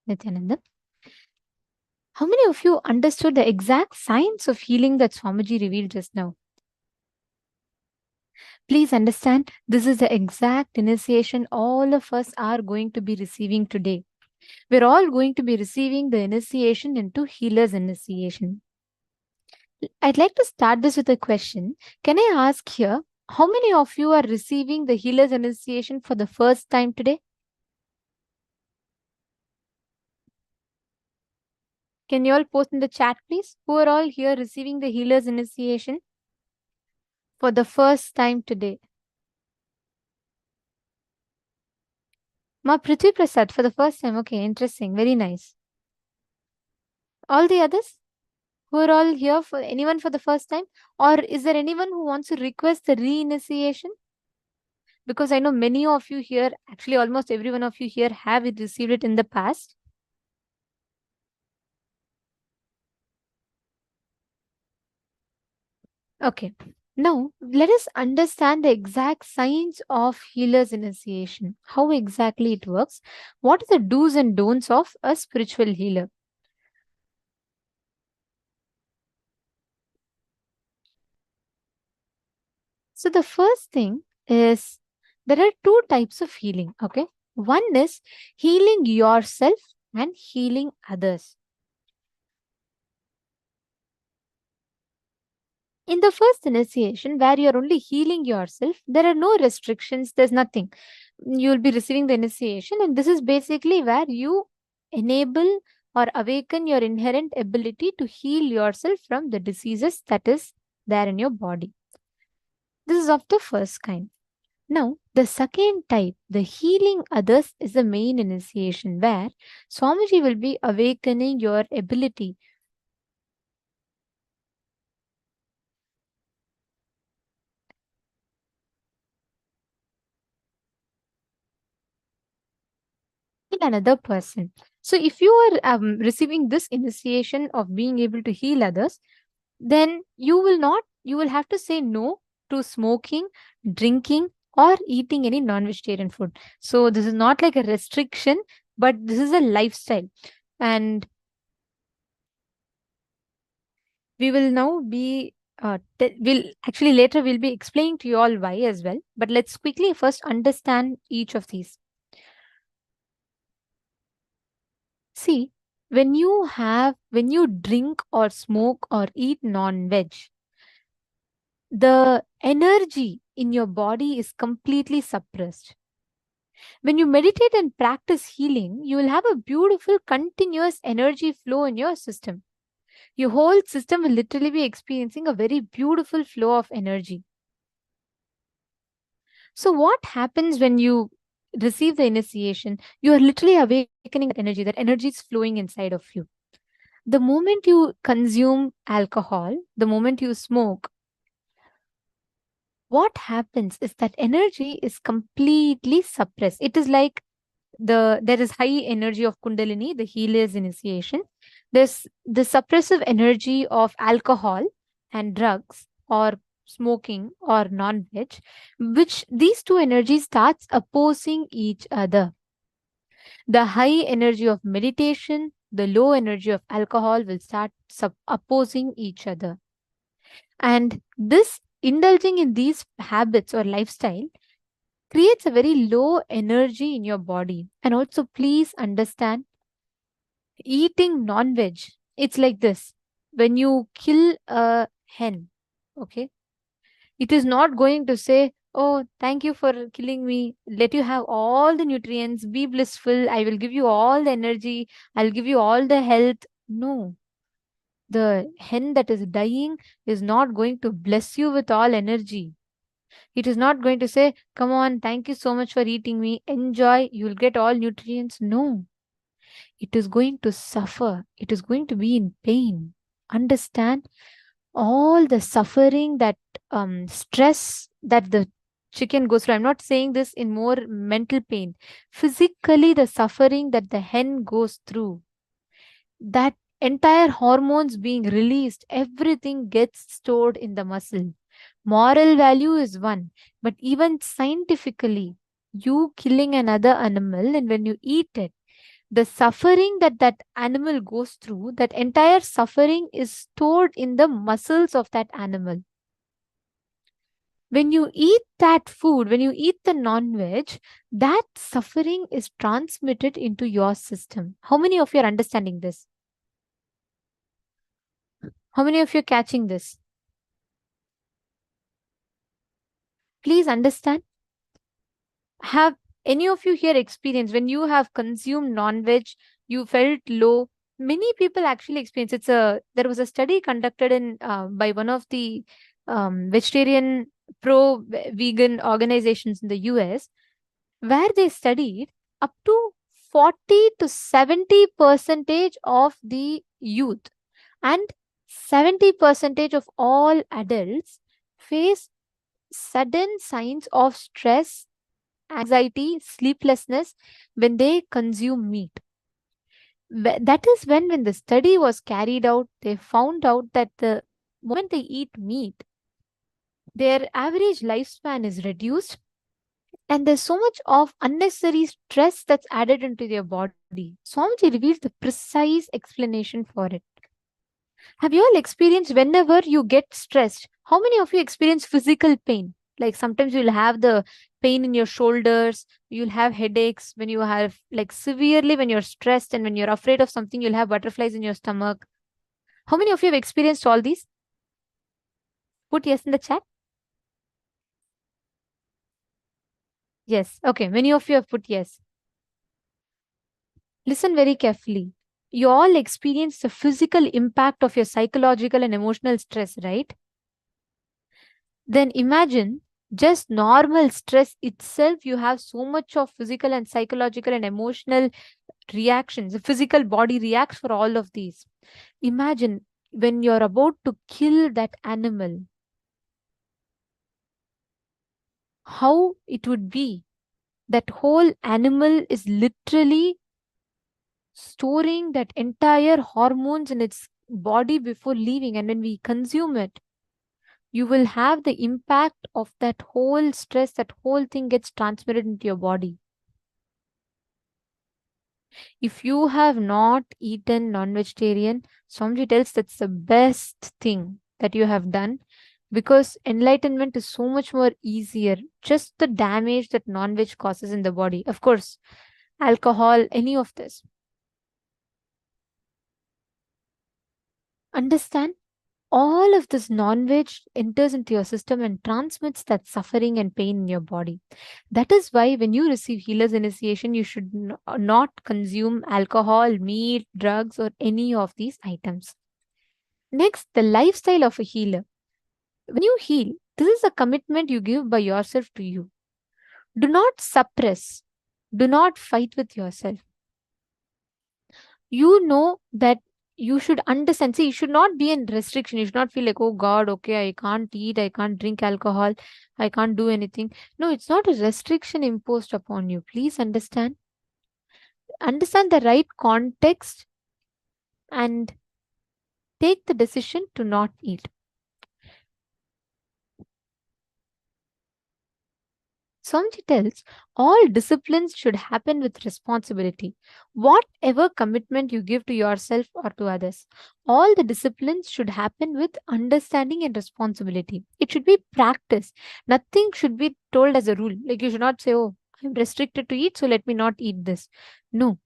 Nithyananda. How many of you understood the exact science of healing that Swamiji revealed just now? Please understand, this is the exact initiation all of us are going to be receiving today. We're all going to be receiving the initiation into Healer's Initiation. I'd like to start this with a question. Can I ask here, how many of you are receiving the Healer's Initiation for the first time today? Can you all post in the chat, please? Who are all here receiving the Healer's Initiation for the first time today? Ma Prithvi Prasad, for the first time. Okay, interesting. Very nice. All the others? Who are all here for anyone for the first time? Or is there anyone who wants to request the re-initiation? Because I know many of you here, actually almost every one of you here have received it in the past. Okay. Now, let us understand the exact science of Healer's Initiation. How exactly it works. What are the do's and don'ts of a spiritual healer? So the first thing is there are two types of healing. Okay. One is healing yourself and healing others. In the first initiation, where you're only healing yourself, there are no restrictions, there's nothing. You'll be receiving the initiation, and this is basically where you enable or awaken your inherent ability to heal yourself from the diseases that is there in your body. This is of the first kind. Now, the second type, the healing others, is the main initiation where Swamiji will be awakening your ability another person. So if you are receiving this initiation of being able to heal others, then you will have to say no to smoking, drinking, or eating any non-vegetarian food. So this is not like a restriction, but this is a lifestyle. And we will now be later we'll be explaining to you all why as well. But let's quickly first understand each of these. See, when you drink or smoke or eat non-veg, the energy in your body is completely suppressed. When you meditate and practice healing, you will have a beautiful continuous energy flow in your system. Your whole system will literally be experiencing a very beautiful flow of energy. So what happens when you receive the initiation? You are literally awakening that energy. That energy is flowing inside of you. The moment you consume alcohol, the moment you smoke, what happens is that energy is completely suppressed. It is like there is high energy of Kundalini, the healer's initiation. There's the suppressive energy of alcohol and drugs or smoking or non-veg, which these two energies starts opposing each other. The high energy of meditation, the low energy of alcohol will start opposing each other. And this indulging in these habits or lifestyle creates a very low energy in your body. And also please understand, eating non-veg, it's like this. When you kill a hen, okay, it is not going to say, oh, thank you for killing me. Let you have all the nutrients. Be blissful. I will give you all the energy. I'll give you all the health. No. The hen that is dying is not going to bless you with all energy. It is not going to say, come on, thank you so much for eating me. Enjoy. You'll get all nutrients. No. It is going to suffer. It is going to be in pain. Understand all the suffering, that stress that the chicken goes through. I'm not saying this in more mental pain. Physically, the suffering that the hen goes through, that entire hormones being released, everything gets stored in the muscle. Moral value is one, but even scientifically, you killing another animal and when you eat it, The suffering that that animal goes through, that entire suffering is stored in the muscles of that animal. When you eat that food, when you eat the non-veg, that suffering is transmitted into your system. How many of you are understanding this? How many of you are catching this? Please understand. Have any of you here experienced when you have consumed non-veg, you felt low? Many people actually experience. There was a study conducted in by one of the vegetarian pro-vegan organizations in the US, where they studied up to 40 to 70% of the youth and 70% of all adults face sudden signs of stress, anxiety, sleeplessness when they consume meat. That is when the study was carried out, they found out that the moment they eat meat, their average lifespan is reduced, and there's so much of unnecessary stress that's added into their body. Swamiji revealed the precise explanation for it. Have you all experienced whenever you get stressed? How many of you experience physical pain? Like sometimes you'll have the pain in your shoulders, you'll have headaches when you have like severely when you're stressed, and when you're afraid of something, you'll have butterflies in your stomach. How many of you have experienced all these? Put yes in the chat. Yes. Okay. Many of you have put yes. Listen very carefully. You all experience the physical impact of your psychological and emotional stress, right? Then imagine just normal stress itself, you have so much of physical and psychological and emotional reactions. The physical body reacts for all of these. Imagine when you're about to kill that animal, how it would be. That whole animal is literally storing that entire hormones in its body before leaving, and when we consume it, you will have the impact of that whole stress, that whole thing gets transmitted into your body. If you have not eaten non-vegetarian, Swamiji tells that's the best thing that you have done, because enlightenment is so much more easier. Just the damage that non-veg causes in the body. Of course, alcohol, any of this. Understand? All of this non-veg enters into your system and transmits that suffering and pain in your body. That is why when you receive healer's initiation, you should not consume alcohol, meat, drugs, or any of these items. Next, the lifestyle of a healer. When you heal, this is a commitment you give by yourself to you. Do not suppress. Do not fight with yourself. You know that you should understand. See, you should not be in restriction. You should not feel like, oh God, okay, I can't eat, I can't drink alcohol, I can't do anything. No, it's not a restriction imposed upon you. Please understand. Understand the right context and take the decision to not eat. Swamiji tells all disciplines should happen with responsibility. Whatever commitment you give to yourself or to others, all the disciplines should happen with understanding and responsibility. It should be practice. Nothing should be told as a rule. Like you should not say, oh, I'm restricted to eat, so let me not eat this. No.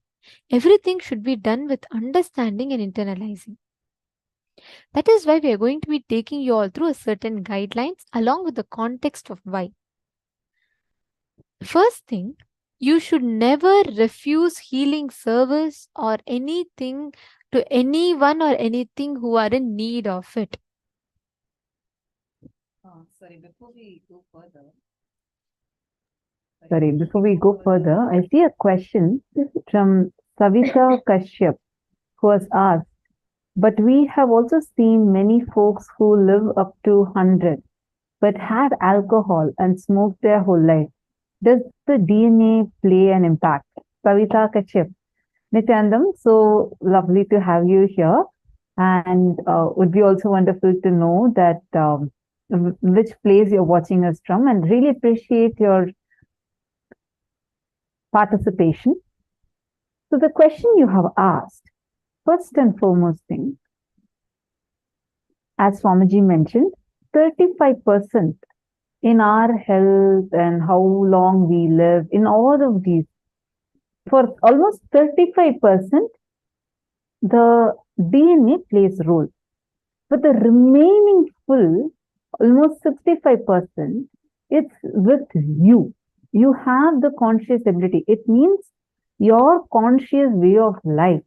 Everything should be done with understanding and internalizing. That is why we are going to be taking you all through a certain guidelines along with the context of why. First thing, you should never refuse healing service or anything to anyone or anything who are in need of it. Before we go further, I see a question from Savita Kashyap, who has asked, but we have also seen many folks who live up to 100 but had alcohol and smoked their whole life. Does the DNA play an impact? Savita Kashyap. Nithyananda, so lovely to have you here, and would be also wonderful to know that which place you're watching us from, and really appreciate your participation. So the question you have asked, first and foremost thing, as Swamiji mentioned, 35% in our health and how long we live, in all of these, for almost 35%, the DNA plays a role. But the remaining full, almost 65%, it's with you. You have the conscious ability. It means your conscious way of life,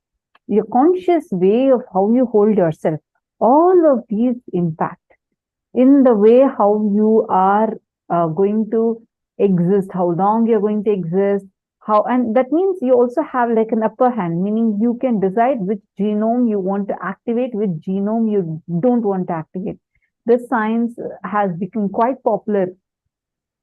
your conscious way of how you hold yourself. All of these impact in the way how you are going to exist, how long you're going to exist, how, and that means you also have like an upper hand, meaning you can decide which genome you want to activate, which genome you don't want to activate. This science has become quite popular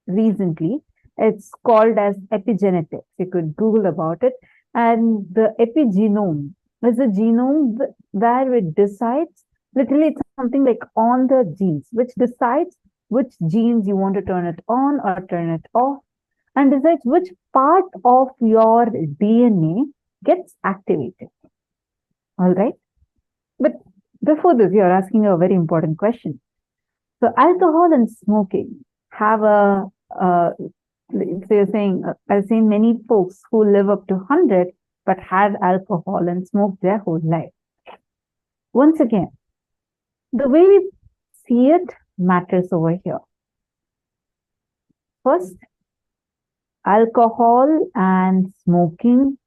recently. It's called as epigenetics. You could Google about it. And the epigenome is a genome where it decides, literally it's something like on the genes, which decides which genes you want to turn it on or turn it off, and decides which part of your DNA gets activated. All right. But before this, you're asking a very important question. So alcohol and smoking have a, so you're saying, I've seen many folks who live up to 100 but had alcohol and smoked their whole life. Once again, the way we see it matters over here. First, alcohol and smoking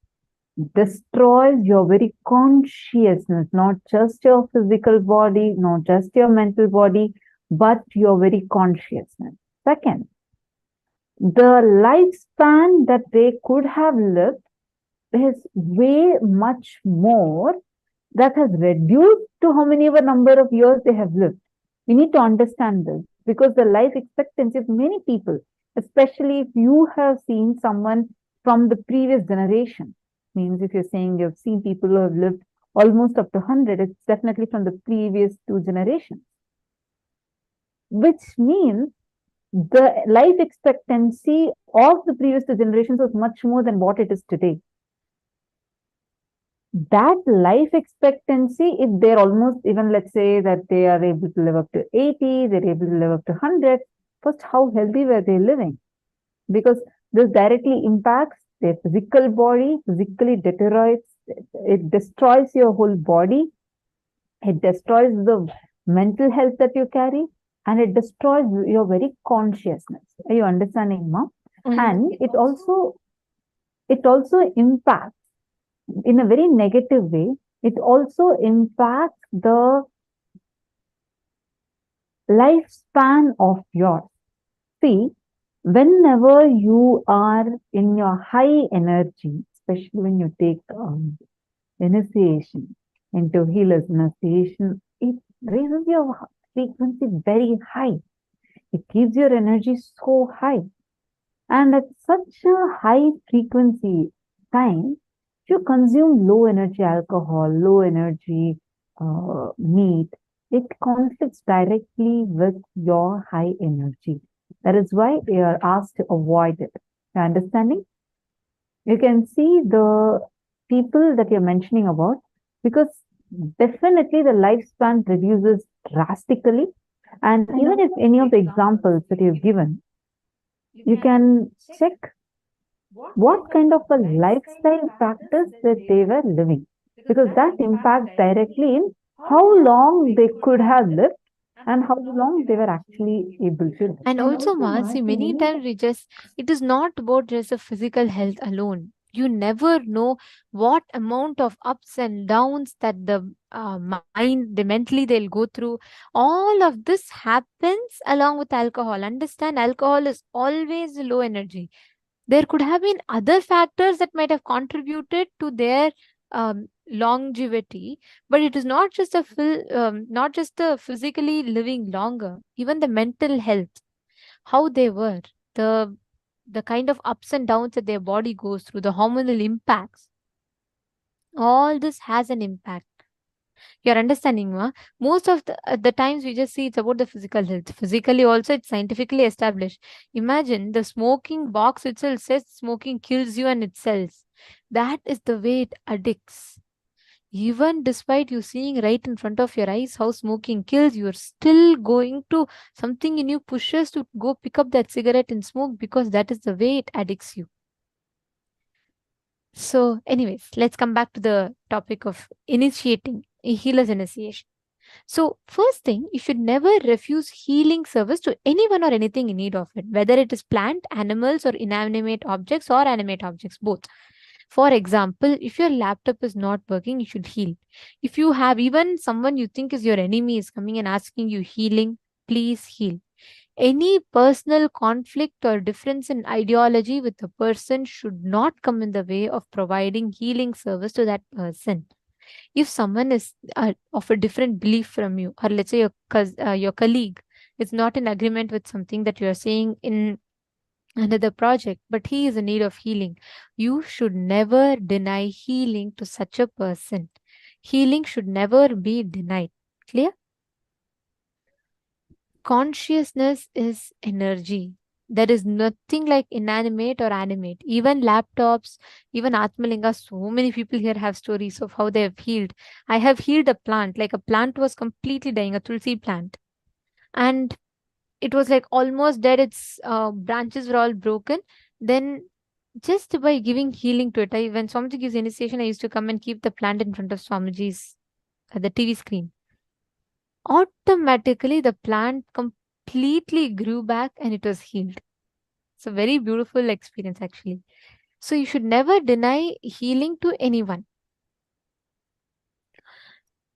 destroys your very consciousness, not just your physical body, not just your mental body, but your very consciousness. Second, the lifespan that they could have lived is way much more, that has reduced to how many ever number of years they have lived. We need to understand this, because the life expectancy of many people, especially if you have seen someone from the previous generation, means if you're saying you've seen people who have lived almost up to 100, it's definitely from the previous 2 generations. Which means the life expectancy of the previous 2 generations was much more than what it is today. That life expectancy, if they're almost, even let's say that they are able to live up to 80, they're able to live up to 100, first, how healthy were they living? Because this directly impacts their physical body, physically deteriorates, it destroys your whole body, it destroys the mental health that you carry, and it destroys your very consciousness. Are you understanding, Mom? And it also impacts in a very negative way. It also impacts the lifespan of yours. See, whenever you are in your high energy, especially when you take initiation into healer's initiation, it raises your frequency very high. It keeps your energy so high. And at such a high frequency time, if you consume low energy alcohol, low energy meat, it conflicts directly with your high energy. That is why they are asked to avoid it. You're understanding? You can see the people that you're mentioning about, because definitely the lifespan reduces drastically. And even if any of the examples that you've given, you can check what kind of a lifestyle practice that they were living, because that impacts directly in how long they could have lived and how long they were actually able to live. And also, Masi, many times it is not about just the physical health alone. You never know what amount of ups and downs that the mentally they'll go through. All of this happens along with alcohol. Understand, alcohol is always low energy. There could have been other factors that might have contributed to their longevity, but it is not just not just the physically living longer, even the mental health, how they were, the kind of ups and downs that their body goes through, the hormonal impacts, all this has an impact. You're understanding, ma? Most of the times we just see it's about the physical health. Physically also it's scientifically established. Imagine the smoking box itself says smoking kills you and it sells. That is the way it addicts. Even despite you seeing right in front of your eyes how smoking kills, you're still going to, something in you pushes to go pick up that cigarette and smoke because that is the way it addicts you. So, anyways, let's come back to the topic of initiating, a healer's initiation. So, first thing, you should never refuse healing service to anyone or anything in need of it, whether it is plant, animals, or inanimate objects or animate objects, both. For example, if your laptop is not working, you should heal. If you have even someone you think is your enemy is coming and asking you healing, please heal. Any personal conflict or difference in ideology with a person should not come in the way of providing healing service to that person. If someone is of a different belief from you, or let's say your colleague is not in agreement with something that you are saying in another project, but he is in need of healing, you should never deny healing to such a person. Healing should never be denied. Clear? Consciousness is energy. There is nothing like inanimate or animate. Even laptops, even Atmalinga, so many people here have stories of how they have healed. I have healed a plant, like a plant was completely dying, a tulsi plant. And it was like almost dead. Its branches were all broken. Then just by giving healing to it, when Swamiji gives initiation, I used to come and keep the plant in front of Swamiji's the TV screen. Automatically the plant completely grew back and it was healed. It's a very beautiful experience actually. So you should never deny healing to anyone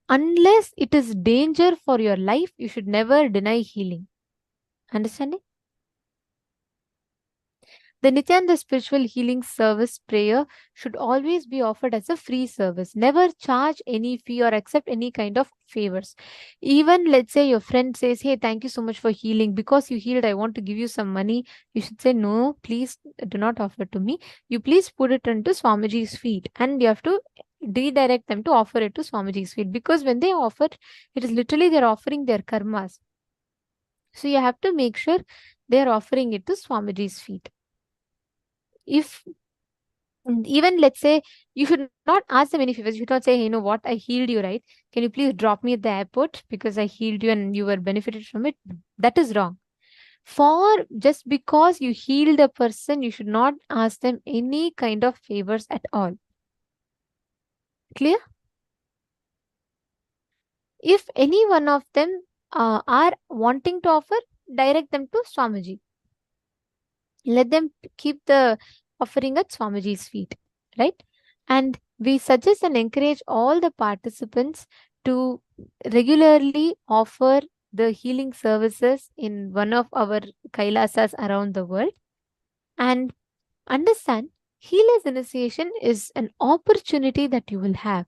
unless it is danger for your life. You should never deny healing. Understanding? The Nithyananda spiritual healing service prayer should always be offered as a free service. Never charge any fee or accept any kind of favors. Even let's say your friend says, hey, thank you so much for healing. Because you healed, I want to give you some money. You should say, no, please do not offer to me. You please put it into Swamiji's feet. And you have to redirect them to offer it to Swamiji's feet. Because when they offer, it is literally they're offering their karmas. So you have to make sure they're offering it to Swamiji's feet. If even let's say you should not ask them any favors, you should not say, hey, you know what, I healed you, right? Can you please drop me at the airport because I healed you and you were benefited from it? That is wrong. For just because you healed a person, you should not ask them any kind of favors at all. Clear? If any one of them are wanting to offer, direct them to Swamiji. Let them keep the offering at Swamiji's feet, right? And we suggest and encourage all the participants to regularly offer the healing services in one of our Kailasas around the world. And understand, healer's initiation is an opportunity that you will have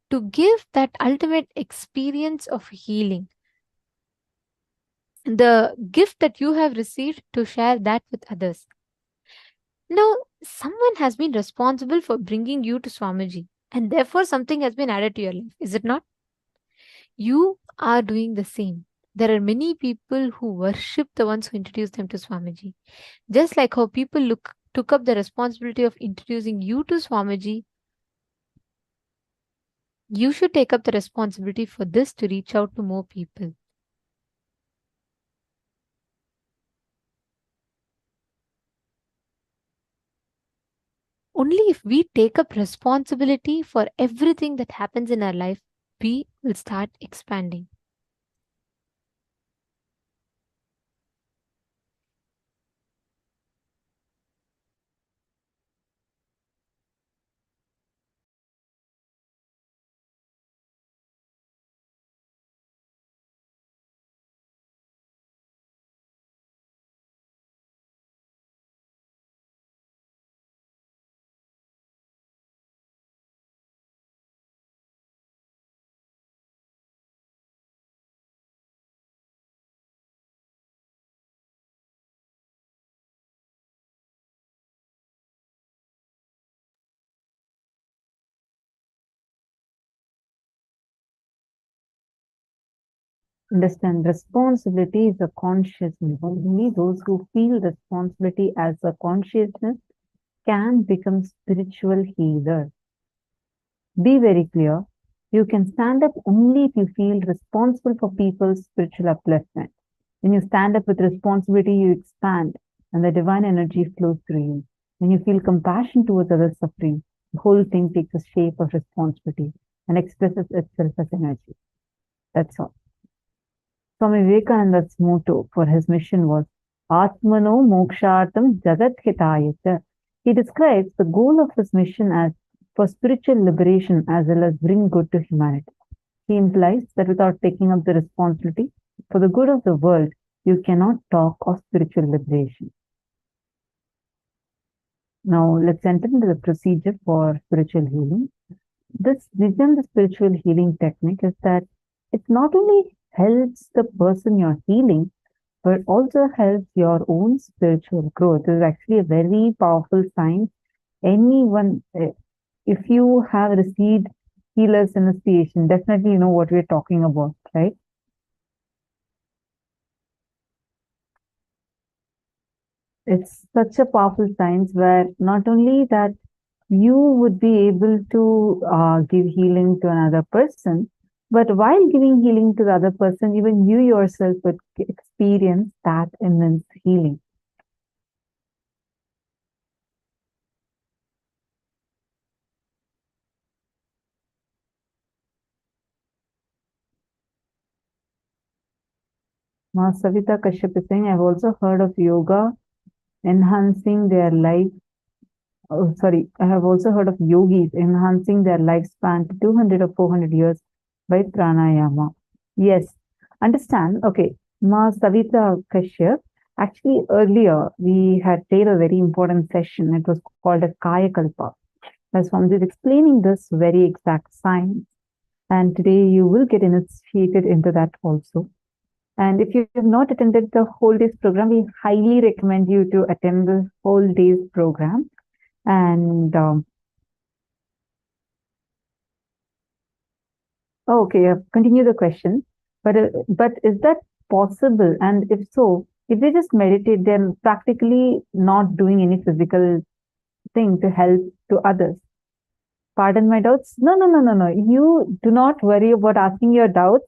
to give that ultimate experience of healing. The gift that you have received to share that with others. Now, someone has been responsible for bringing you to Swamiji, and therefore something has been added to your life, is it not? You are doing the same. There are many people who worship the ones who introduced them to Swamiji. Just like how people took up the responsibility of introducing you to Swamiji, you should take up the responsibility for this to reach out to more people. Only if we take up responsibility for everything that happens in our life, we will start expanding. Understand, responsibility is a consciousness. Only those who feel responsibility as a consciousness can become spiritual healers. Be very clear. You can stand up only if you feel responsible for people's spiritual upliftment. When you stand up with responsibility, you expand and the divine energy flows through you. When you feel compassion towards others suffering, the whole thing takes a shape of responsibility and expresses itself as energy. That's all. Swami Vivekananda's motto for his mission was Atmano Mokshartam Jagat Hitayata. He describes the goal of his mission as for spiritual liberation as well as bring good to humanity. He implies that without taking up the responsibility for the good of the world, you cannot talk of spiritual liberation. Now let's enter into the procedure for spiritual healing. This within the spiritual healing technique is that it not only helps the person you're healing, but also helps your own spiritual growth. It is actually a very powerful science. Anyone, if you have received healer's initiation, definitely you know what we're talking about, right? It's such a powerful science where not only that you would be able to give healing to another person, but while giving healing to the other person, even you yourself would experience that immense healing. Ma Savita Kashyap is saying, I've also heard of yoga enhancing their life. Oh, sorry, I have also heard of yogis enhancing their lifespan to 200 or 400 years by pranayama. Yes, understand. Okay, Ma Savita Kashyap. Actually, earlier we had played a very important session. It was called as Kayakalpa. As Swami is explaining this very exact science. And today you will get initiated into that also. And if you have not attended the whole day's program, we highly recommend you to attend the whole day's program. And okay, continue the question. But is that possible? And if so, if they just meditate, they're practically not doing any physical thing to help to others. Pardon my doubts? No, no, no, no, no. You do not worry about asking your doubts.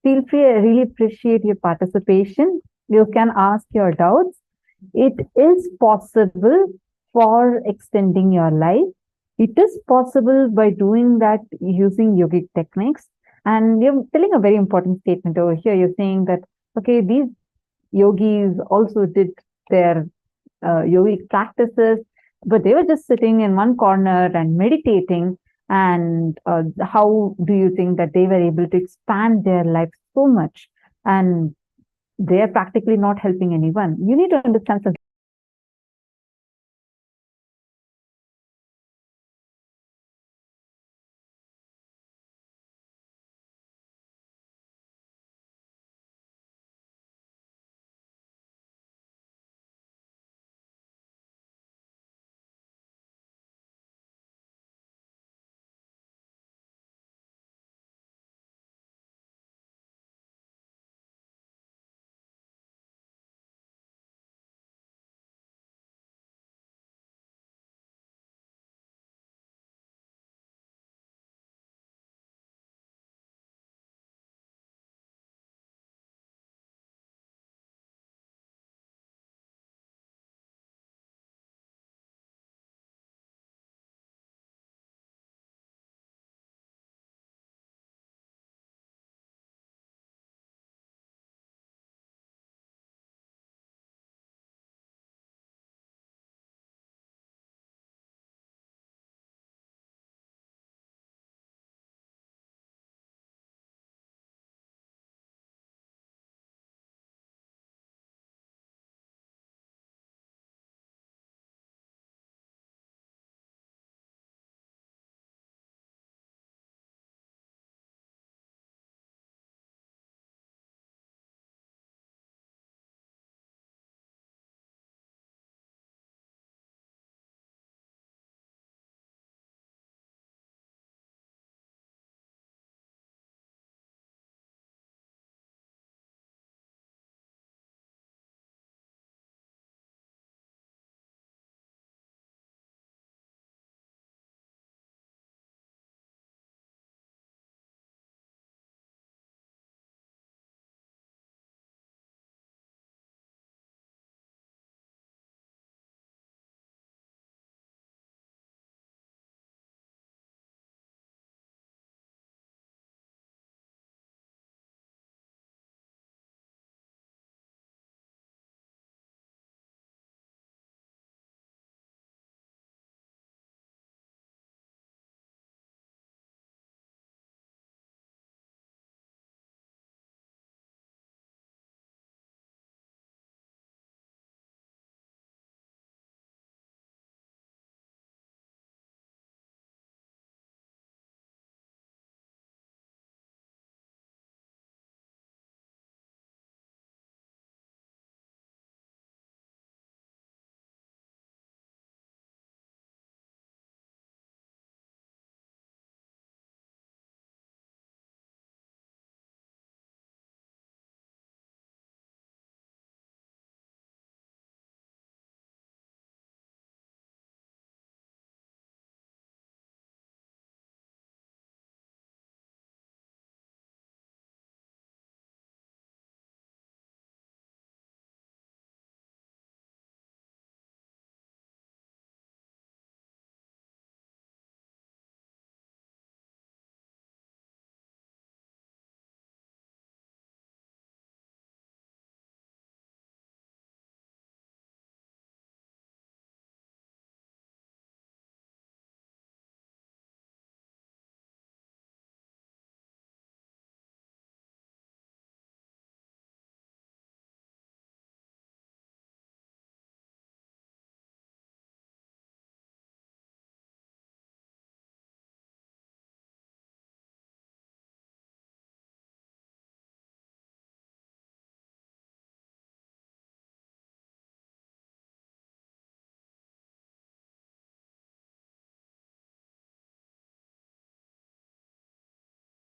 Feel free. I really appreciate your participation. You can ask your doubts. It is possible for extending your life. It is possible by doing that using yogic techniques. And you're telling a very important statement over here. You're saying that, okay, these yogis also did their yogic practices, but they were just sitting in one corner and meditating. And how do you think that they were able to expand their life so much? And they are practically not helping anyone. You need to understand something.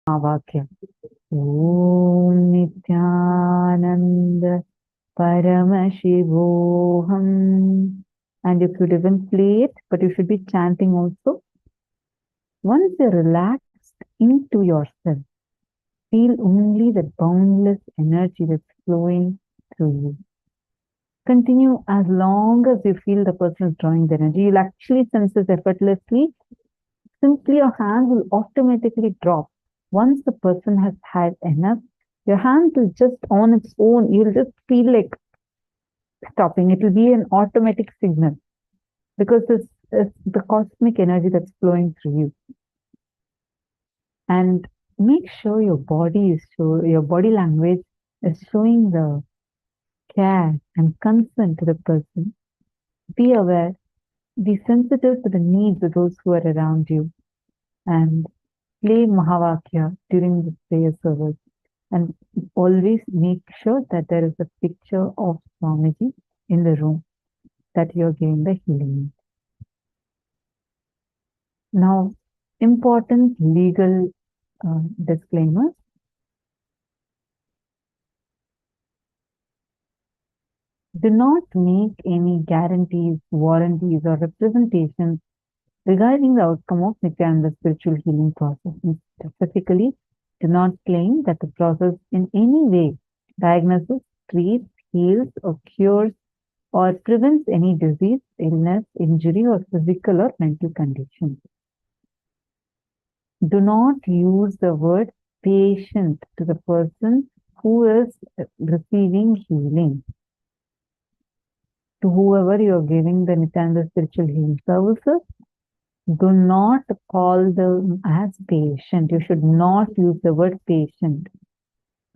Mahavakya. Om Nithyananda Paramashivoham. And you could even play it, but you should be chanting also. Once you're relaxed into yourself, feel only the boundless energy that's flowing through you. Continue as long as you feel the person is drawing the energy. You'll actually sense this effortlessly. Simply your hand will automatically drop. Once the person has had enough, your hand will just on its own, you'll just feel like stopping. It will be an automatic signal because this is the cosmic energy that's flowing through you. And make sure your body language is showing the care and concern to the person. Be aware, be sensitive to the needs of those who are around you, and play Mahavakya during the prayer service. And always make sure that there is a picture of Swamiji in the room that you're giving the healing. Now, important legal disclaimers. Do not make any guarantees, warranties, or representations regarding the outcome of Nithyananda's spiritual healing process. And specifically, do not claim that the process in any way diagnoses, treats, heals, or cures, or prevents any disease, illness, injury, or physical or mental condition. Do not use the word patient to the person who is receiving healing. To whoever you are giving the Nithyananda spiritual healing services, do not call them as patient. You should not use the word patient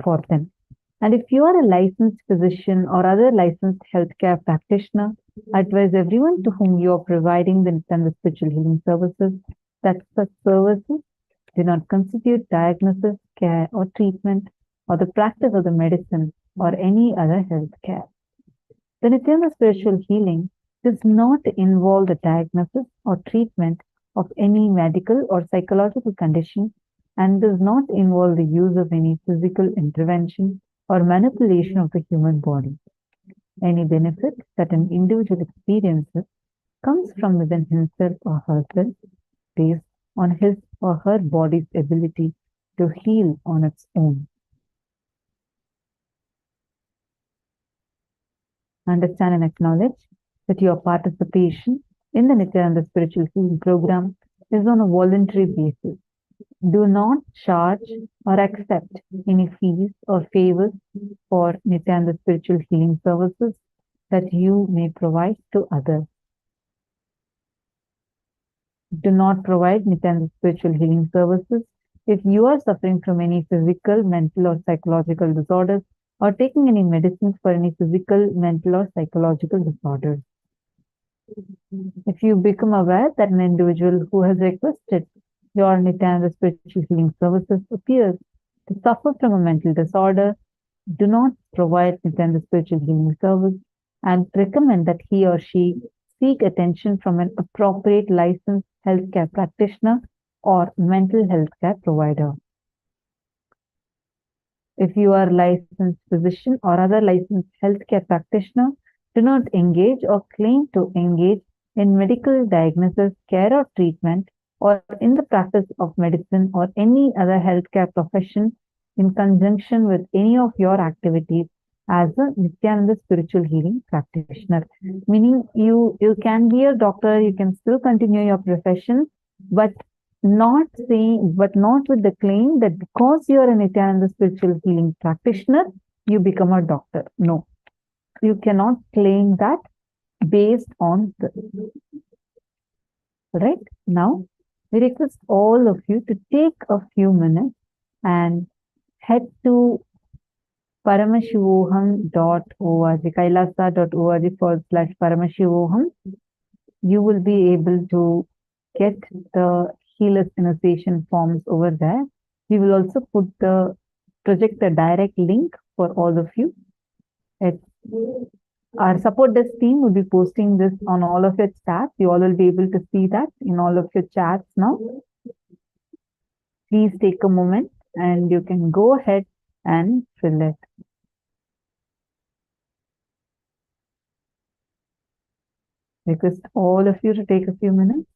for them. And if you are a licensed physician or other licensed healthcare practitioner, advise everyone to whom you are providing the Nithyananda spiritual healing services that such services do not constitute diagnosis, care, or treatment, or the practice of the medicine or any other health care. The Nithyananda spiritual healing does not involve the diagnosis or treatment of any medical or psychological condition and does not involve the use of any physical intervention or manipulation of the human body. Any benefit that an individual experiences comes from within himself or herself based on his or her body's ability to heal on its own. Understand and acknowledge that your participation in the Nithyananda spiritual healing program is on a voluntary basis. Do not charge or accept any fees or favors for Nithyananda spiritual healing services that you may provide to others. Do not provide Nithyananda spiritual healing services if you are suffering from any physical, mental, or psychological disorders or taking any medicines for any physical, mental, or psychological disorders. If you become aware that an individual who has requested your Nithyananda spiritual healing services appears to suffer from a mental disorder, do not provide Nithyananda spiritual healing service and recommend that he or she seek attention from an appropriate licensed healthcare practitioner or mental health care provider. If you are a licensed physician or other licensed healthcare practitioner, do not engage or claim to engage in medical diagnosis, care, or treatment, or in the practice of medicine or any other healthcare profession in conjunction with any of your activities as a Nithyananda spiritual healing practitioner. Meaning you can be a doctor, you can still continue your profession, but not with the claim that because you are a Nithyananda spiritual healing practitioner, you become a doctor. No, you cannot claim that based on the right. Now, we request all of you to take a few minutes and head to paramashivoham.org, kailasa.org/paramashivoham. You will be able to get the Healers Initiation forms over there. We will also project the direct link for all of you. Our support desk team will be posting this on all of your chats. You all will be able to see that in all of your chats now. Please take a moment and you can go ahead and fill it. Request all of you to take a few minutes.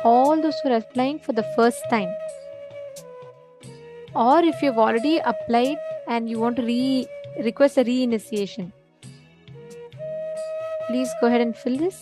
all those who are applying for the first time. Or if you've already applied and you want to request a reinitiation, please go ahead and fill this.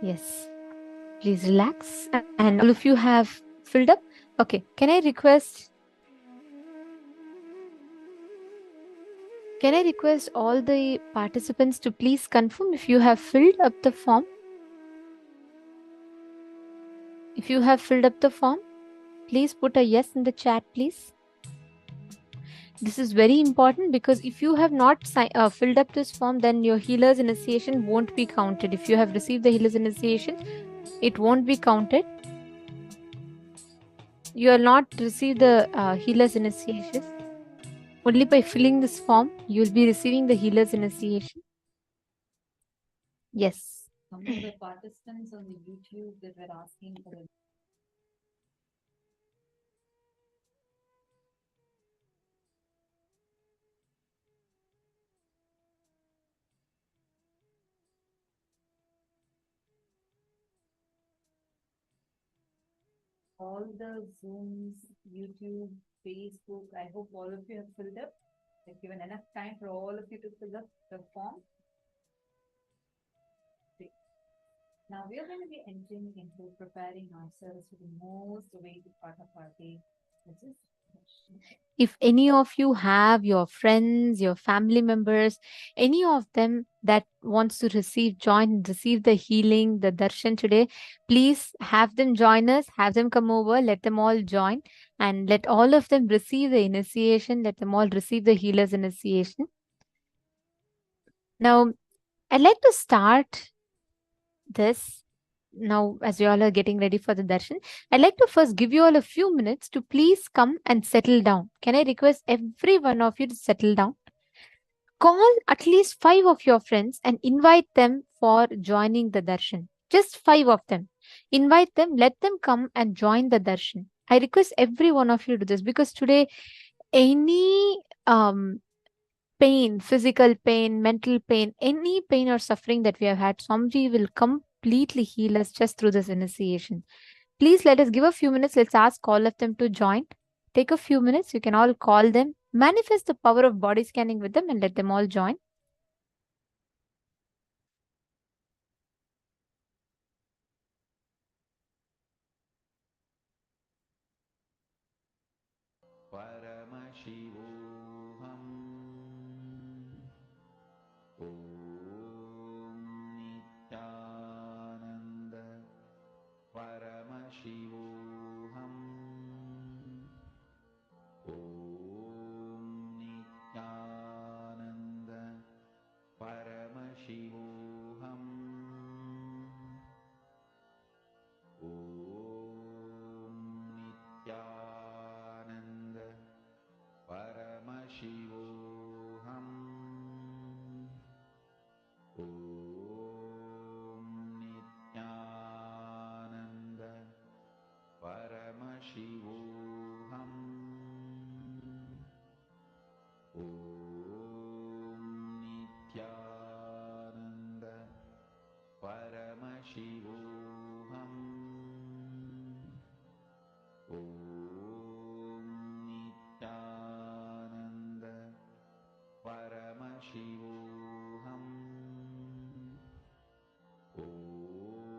Yes. Please relax. And all of you have filled up? Okay. Can I request all the participants to please confirm if you have filled up the form? If you have filled up the form, please put a yes in the chat, please. This is very important because if you have not filled up this form, then your healer's initiation won't be counted. If you have received the healer's initiation, it won't be counted. You will not receive the healer's initiation. Only by filling this form, you will be receiving the healer's initiation. Yes. Some of the participants on the YouTube that were asking for the all the Zooms, YouTube, Facebook. I hope all of you have filled up. I've given enough time for all of you to fill up the form. Now we are going to be entering into preparing ourselves for the most awaited part of our day, which is If any of you have your friends, your family members, any of them that wants to receive the healing, the darshan today, please have them join us, have them come over, let them all join, and let all of them receive the initiation, let them all receive the healer's initiation. Now, I'd like to start this now, as you all are getting ready for the darshan, I'd like to first give you all a few minutes to please come and settle down. Can I request every one of you to settle down? Call at least 5 of your friends and invite them for joining the darshan. Just 5 of them. Invite them, let them come and join the darshan. I request every one of you to do this because today, any pain, physical pain, mental pain, any pain or suffering that we have had, Swamiji will completely heal us just through this initiation. Please let us give a few minutes. Let's ask all of them to join. Take a few minutes. You can all call them. Manifest the power of body scanning with them and let them all join. Paramashivoham. Om Nithyananda. Paramashivoham. Om Nithyananda. Paramashivoham. Om Nithyananda. Paramashivoham. Om Nithyananda. Paramashivoham. Om Nithyananda. Paramashivoham. Om Nithyananda. Paramashivoham. Om Nithyananda. Paramashivoham.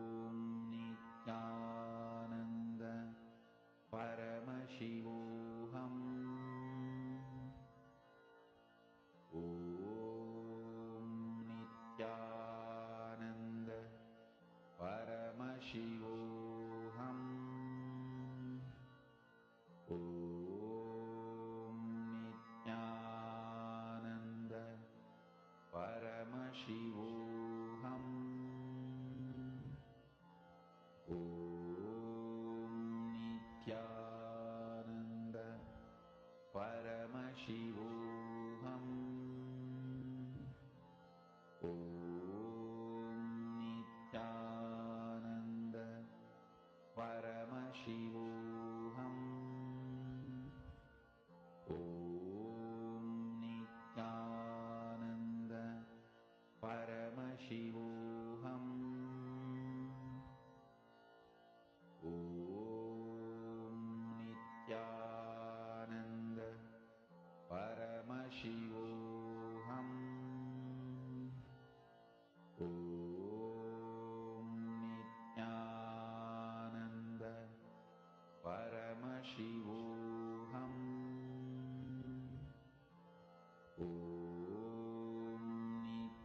Om Nithyananda. Paramashivoham. Om Nithyananda. Paramashivoham. Om Nithyananda. Paramashivoham. Om Nithyananda. Paramashivoham. Om Nithyananda. Paramashivoham.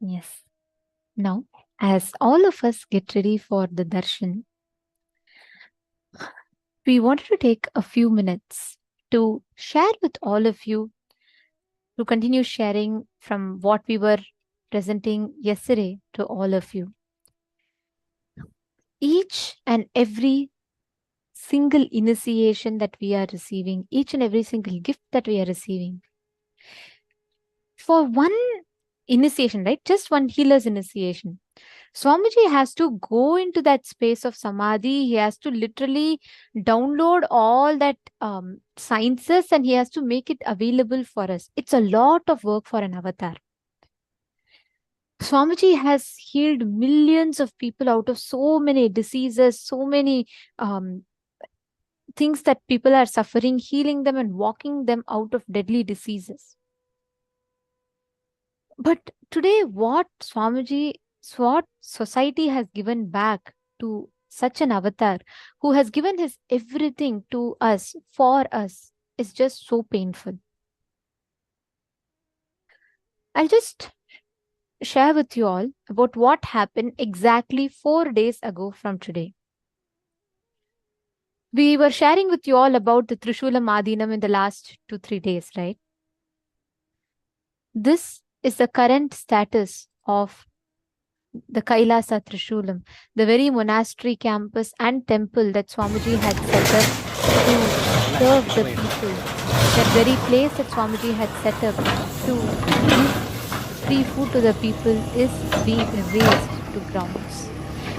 Yes. Now, as all of us get ready for the darshan, we wanted to take a few minutes to share with all of you, to continue sharing from what we were presenting yesterday to all of you. Each and every single initiation that we are receiving, each and every single gift that we are receiving, for one initiation, right? Just one healer's initiation, Swamiji has to go into that space of samadhi. He has to literally download all that sciences and he has to make it available for us. It's a lot of work for an avatar. Swamiji has healed millions of people out of so many diseases, so many things that people are suffering, healing them and walking them out of deadly diseases. But today, what society has given back to such an avatar who has given his everything to us, for us, is just so painful. I'll just share with you all about what happened exactly 4 days ago from today. We were sharing with you all about the Trishula Madhinam in the last 2-3 days, right? This is the current status of the Kailasa Trishulam, the very monastery campus and temple that Swamiji had set up to serve the people. That very place that Swamiji had set up to give free food to the people is being razed to grounds,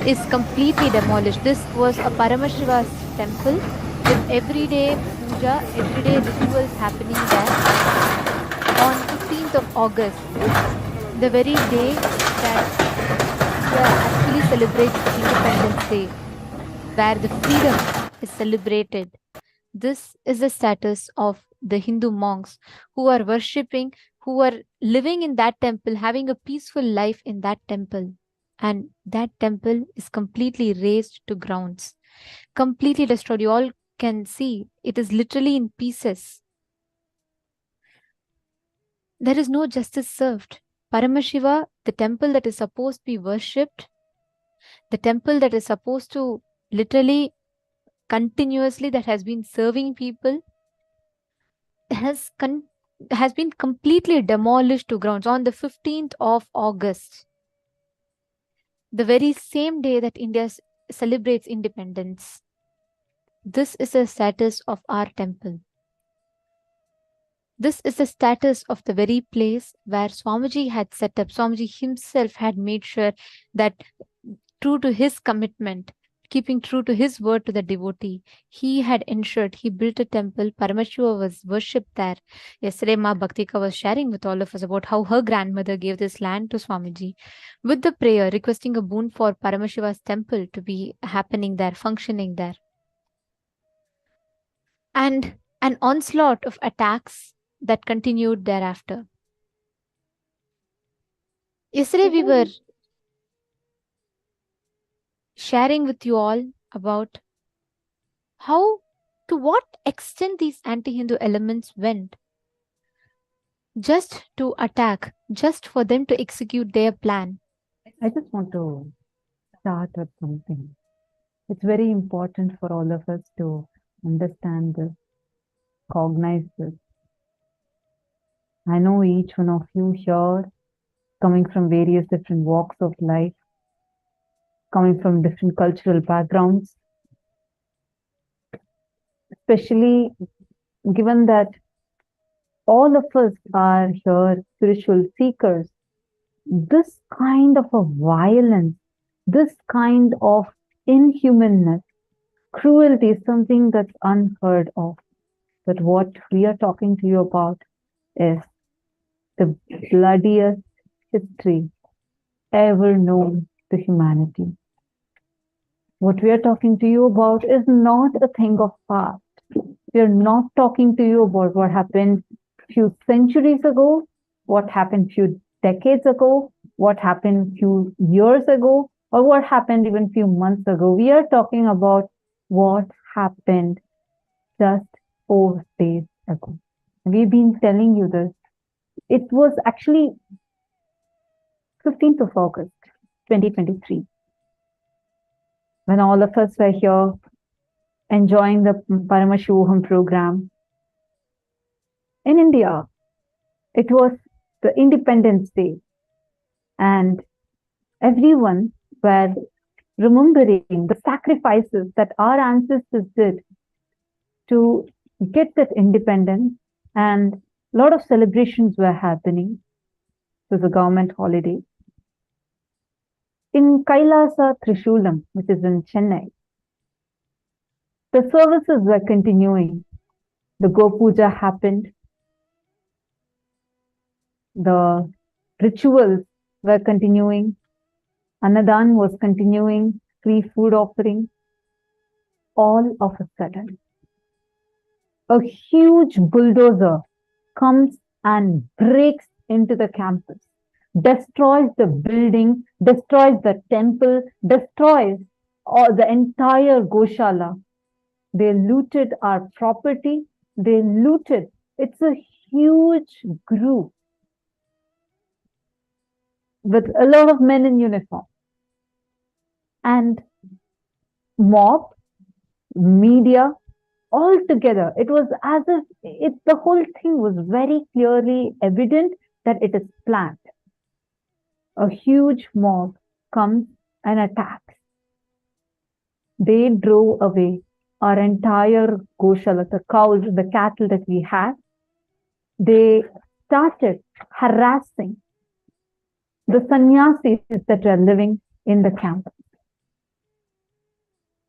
is completely demolished. This was a Paramashiva's temple with everyday puja, everyday rituals happening there on 15th of August, the very day that actually celebrates Independence Day, where the freedom is celebrated. This is the status of the Hindu monks who are worshipping, who are living in that temple, having a peaceful life in that temple. And that temple is completely razed to grounds, completely destroyed. You all can see it is literally in pieces. There is no justice served. Paramashiva, the temple that is supposed to be worshipped, the temple that is supposed to literally continuously, that has been serving people, has been completely demolished to grounds on the 15th of August, the very same day that India celebrates independence. This is the status of our temple. This is the status of the very place where Swamiji had set up. Swamiji himself had made sure that, true to his commitment, keeping true to his word to the devotee, he had ensured he built a temple. Paramashiva was worshipped there. Yesterday, Ma Bhaktika was sharing with all of us about how her grandmother gave this land to Swamiji with the prayer, requesting a boon for Paramashiva's temple to be happening there, functioning there. And an onslaught of attacks that continued thereafter. Yesterday, we were sharing with you all about how, to what extent these anti-Hindu elements went just to attack, just for them to execute their plan. I just want to start with something. It's very important for all of us to understand this, cognize this. I know each one of you here, coming from various different walks of life, coming from different cultural backgrounds, especially given that all of us are here spiritual seekers, this kind of a violence, this kind of inhumanness, cruelty is something that's unheard of. But what we are talking to you about is the bloodiest history ever known to humanity. What we are talking to you about is not a thing of past. We are not talking to you about what happened few centuries ago, what happened few decades ago, what happened few years ago, or what happened even few months ago. We are talking about what happened just 4 days ago. We've been telling you this. It was actually 15th of August, 2023, when all of us were here enjoying the Paramashivoham program. In India, it was the Independence Day, and everyone were remembering the sacrifices that our ancestors did to get that independence, and a lot of celebrations were happening. It was a government holiday. In Kailasa, Trishulam, which is in Chennai, the services were continuing. The Go Puja happened. The rituals were continuing. Annadan was continuing, free food offering. All of a sudden, a huge bulldozer comes and breaks into the campus, destroys the building, destroys the temple, destroys the entire Goshala. They looted our property. They looted. It's a huge group with a lot of men in uniform. And mob, media, all together. It was as if the whole thing was very clearly evident that it is planned. A huge mob comes and attacks. They drove away our entire Goshala, the cows, the cattle that we had. They started harassing the sannyasis that were living in the campus.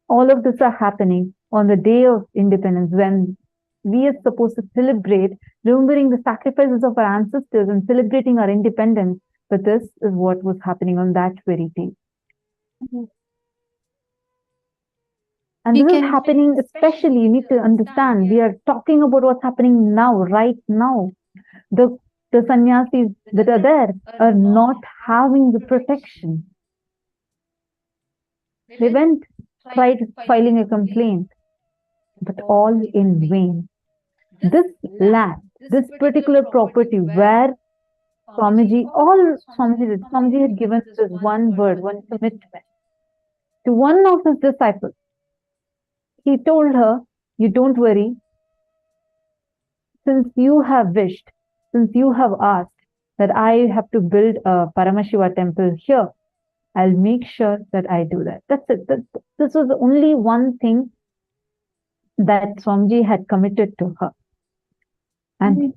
All of this are happening on the day of independence, when we are supposed to celebrate, remembering the sacrifices of our ancestors and celebrating our independence. But this is what was happening on that very day. And this is happening, especially, you need to understand, we are talking about what's happening now, right now. The sannyasis that are there are not having the protection. They went, tried filing a complaint, but all in vain. This land, this particular property where Swamiji had given this one word, one commitment to one of his disciples. He told her, you don't worry, since you have wished, since you have asked that I have to build a Paramashiva temple here, I'll make sure that I do that. That's it. This was only one thing that Swamiji had committed to her. And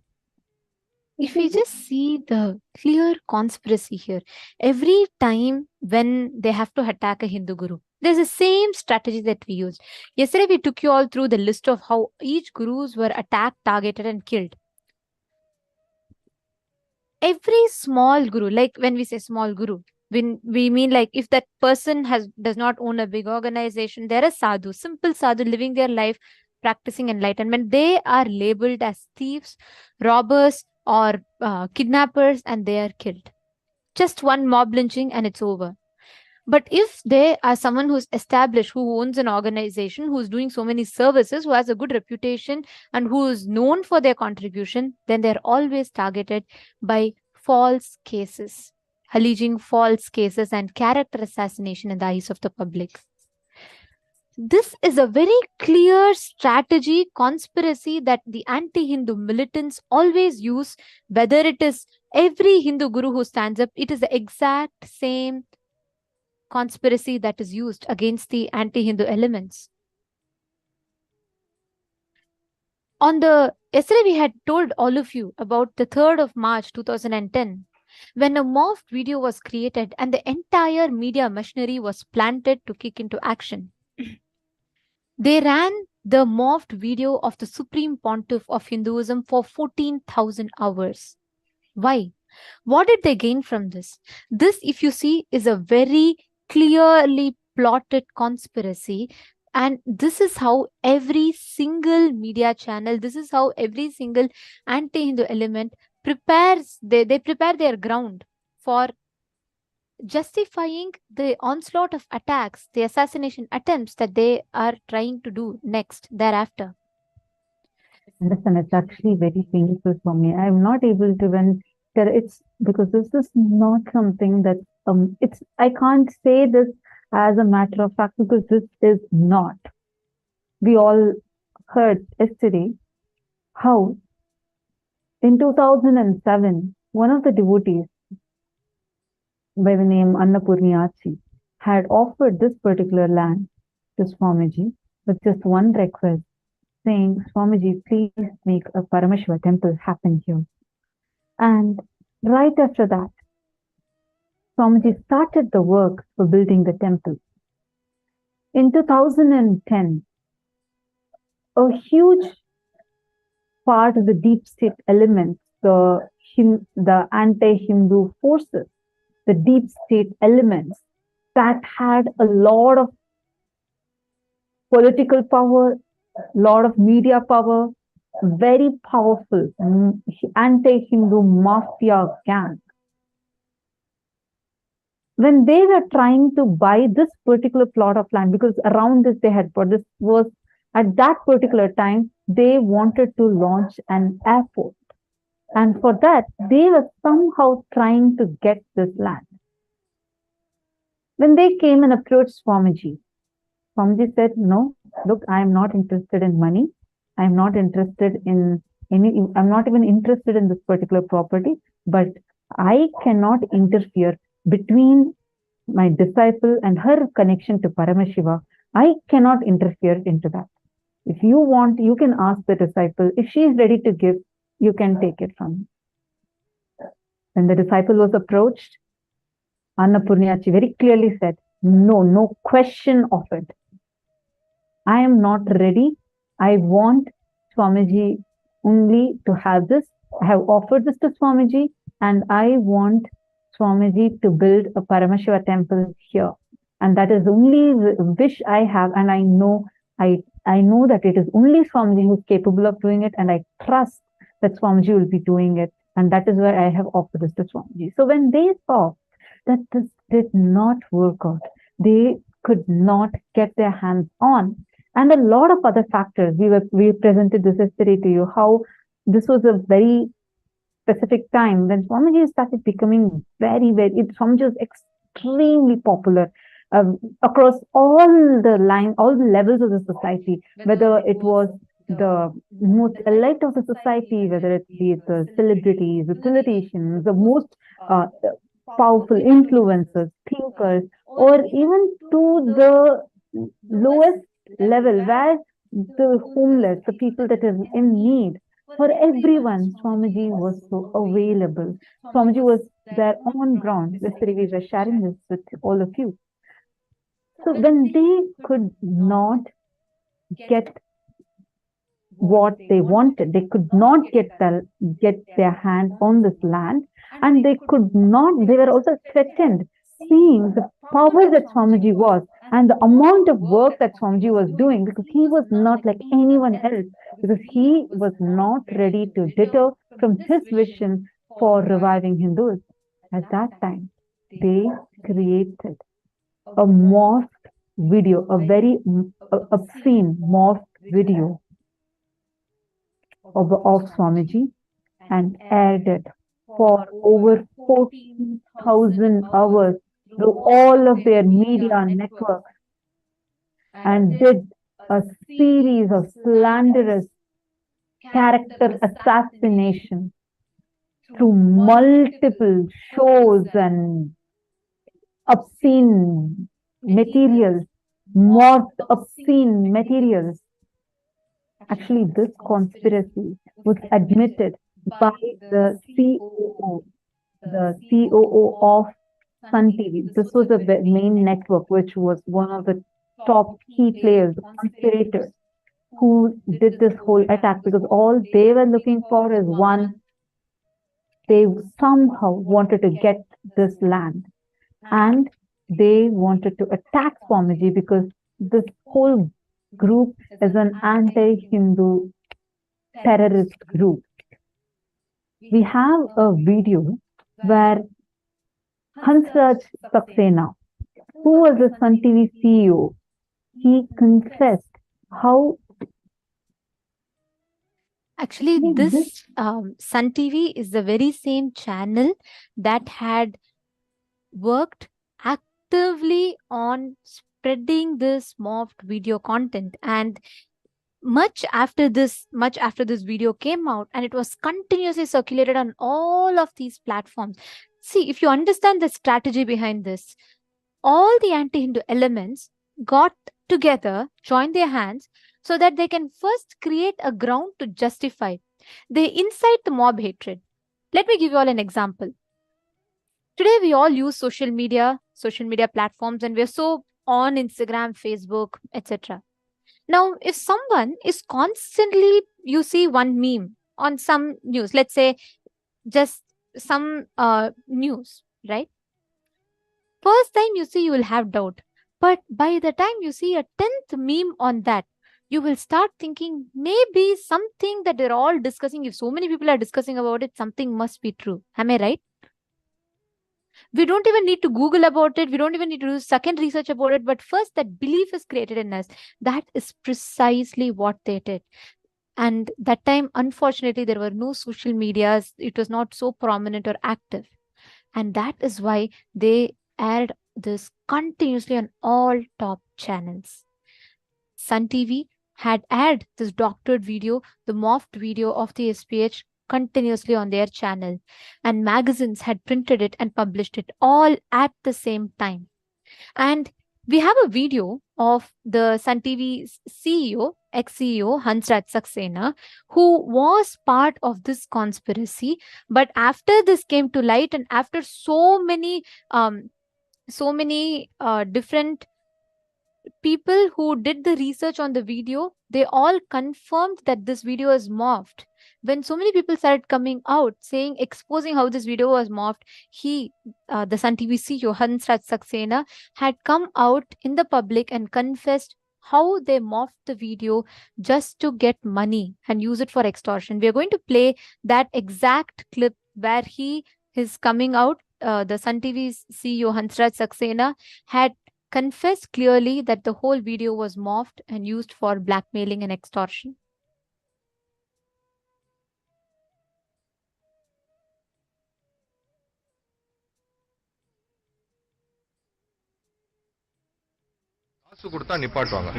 if we just see the clear conspiracy here, every time when they have to attack a Hindu guru, there's the same strategy that we used. Yesterday, we took you all through the list of how each gurus were attacked, targeted, and killed. Every small guru, like when we say small guru, we mean like if that person does not own a big organization, they're a sadhu, simple sadhu living their life, practicing enlightenment. They are labeled as thieves, robbers, or kidnappers, and they are killed. Just one mob lynching and it's over. But if they are someone who's established, who owns an organization, who's doing so many services, who has a good reputation, and who is known for their contribution, then they're always targeted by false cases, alleging false cases and character assassination in the eyes of the public. This is a very clear strategy, conspiracy that the anti-Hindu militants always use, whether it is every Hindu guru who stands up, it is the exact same conspiracy that is used against the anti-Hindu elements. Yesterday we had told all of you about the 3rd of March 2010, when a morphed video was created and the entire media machinery was planted to kick into action. They ran the morphed video of the Supreme Pontiff of Hinduism for 14,000 hours. Why? What did they gain from this? This, if you see, is a very clearly plotted conspiracy. And this is how every single media channel, this is how every single anti-Hindu element prepares, they prepare their ground for justifying the onslaught of attacks, the assassination attempts that they are trying to do next, thereafter. Listen, it's actually very painful for me. I'm not able to even It's because this is not something that I can't say this as a matter of fact because this is not. We all heard yesterday how in 2007 one of the devotees by the name Annapurniyachi had offered this particular land to Swamiji with just one request, saying, Swamiji, please make a Paramashiva temple happen here. And right after that, Swamiji started the work for building the temple. In 2010, a huge part of the deep state elements, the anti-Hindu forces, the deep state elements that had a lot of political power, lot of media power, very powerful anti-Hindu mafia gang. When they were trying to buy this particular plot of land, because around this they had bought, this was at that particular time, they wanted to launch an airport. And for that, they were somehow trying to get this land. When they came and approached Swamiji, Swamiji said, no, look, I am not interested in money. I am not interested in I'm not even interested in this particular property, but I cannot interfere between my disciple and her connection to Paramashiva. I cannot interfere into that. If you want, you can ask the disciple. If she is ready to give, you can take it from her. When the disciple was approached, Annapurniyachi very clearly said, no question of it. I am not ready. I want Swamiji only to have this. I have offered this to Swamiji and I want Swamiji to build a Paramashiva temple here. And that is the only wish I have. And I know that it is only Swamiji who is capable of doing it. And I trust that Swamiji will be doing it. And that is why I have offered this to Swamiji. So when they saw that this did not work out, they could not get their hands on. And a lot of other factors. We presented this yesterday to you, how this was a very specific time when Swamiji started becoming Swamiji was extremely popular across all the levels of the society, whether it was the most elite of the society, whether it be the celebrities, the politicians, the most powerful influencers, thinkers, or even to the lowest level where the homeless, the people that are in need, for everyone, Swamiji was so available. Swamiji was there on ground. Yesterday we were sharing this with all of you. So when they could not get what they wanted, they could not get their hand on this land, and they were also threatened, seeing the power that Swamiji was and the amount of work that Swamiji was doing, because he was not like anyone else, because he was not ready to deter from his vision for reviving Hinduism. At that time, they created a morphed video, a very obscene morphed video of Swamiji and aired it for over 14,000 hours through all of their media networks, and did a series of slanderous character assassination through multiple shows and obscene materials, morphed obscene materials. Actually, this conspiracy was admitted by the COO of Sun TV. This was the main network, which was one of the top key players, conspirators, who did this whole attack, because all they were looking for is one, they somehow wanted to get this land, and they wanted to attack Swamiji because this whole group is an anti-Hindu terrorist group. We have a video where Hansraj Saxena, who was the Sun TV CEO, he confessed how Actually, this Sun TV is the very same channel that had worked actively on spreading this morphed video content, and much after this video came out, and it was continuously circulated on all of these platforms. See, if you understand the strategy behind this, all the anti-Hindu elements got together, joined their hands, so that they can first create a ground to justify. They incite the mob hatred. Let me give you all an example. Today, we all use social media platforms, and we're so on Instagram, Facebook, etc. Now, if someone is constantly, you see one meme on some news, let's say just some news, right? First time you see, you will have doubt. But by the time you see a 10th meme on that, you will start thinking maybe something that they're all discussing, if so many people are discussing about it, something must be true. Am I right? We don't even need to Google about it. We don't even need to do second research about it. But first, that belief is created in us. That is precisely what they did. And that time, unfortunately, there were no social medias. It was not so prominent or active. And that is why they aired this continuously on all top channels. Sun TV had aired this doctored video, the morphed video of the SPH, continuously on their channel, and magazines had printed it and published it all at the same time. And we have a video of the Sun TV's CEO, ex-CEO Hansraj Saxena, who was part of this conspiracy. But after this came to light, and after so many different people who did the research on the video, they all confirmed that this video is morphed. When so many people started coming out saying, exposing how this video was morphed, the Sun TV CEO Hansraj Saxena had come out in the public and confessed how they morphed the video just to get money and use it for extortion. We are going to play that exact clip where he is coming out. The Sun TV's CEO Hansraj Saxena had confessed clearly that the whole video was morphed and used for blackmailing and extortion. காசு கொடுத்தா நிப்பாட்டுவாங்க.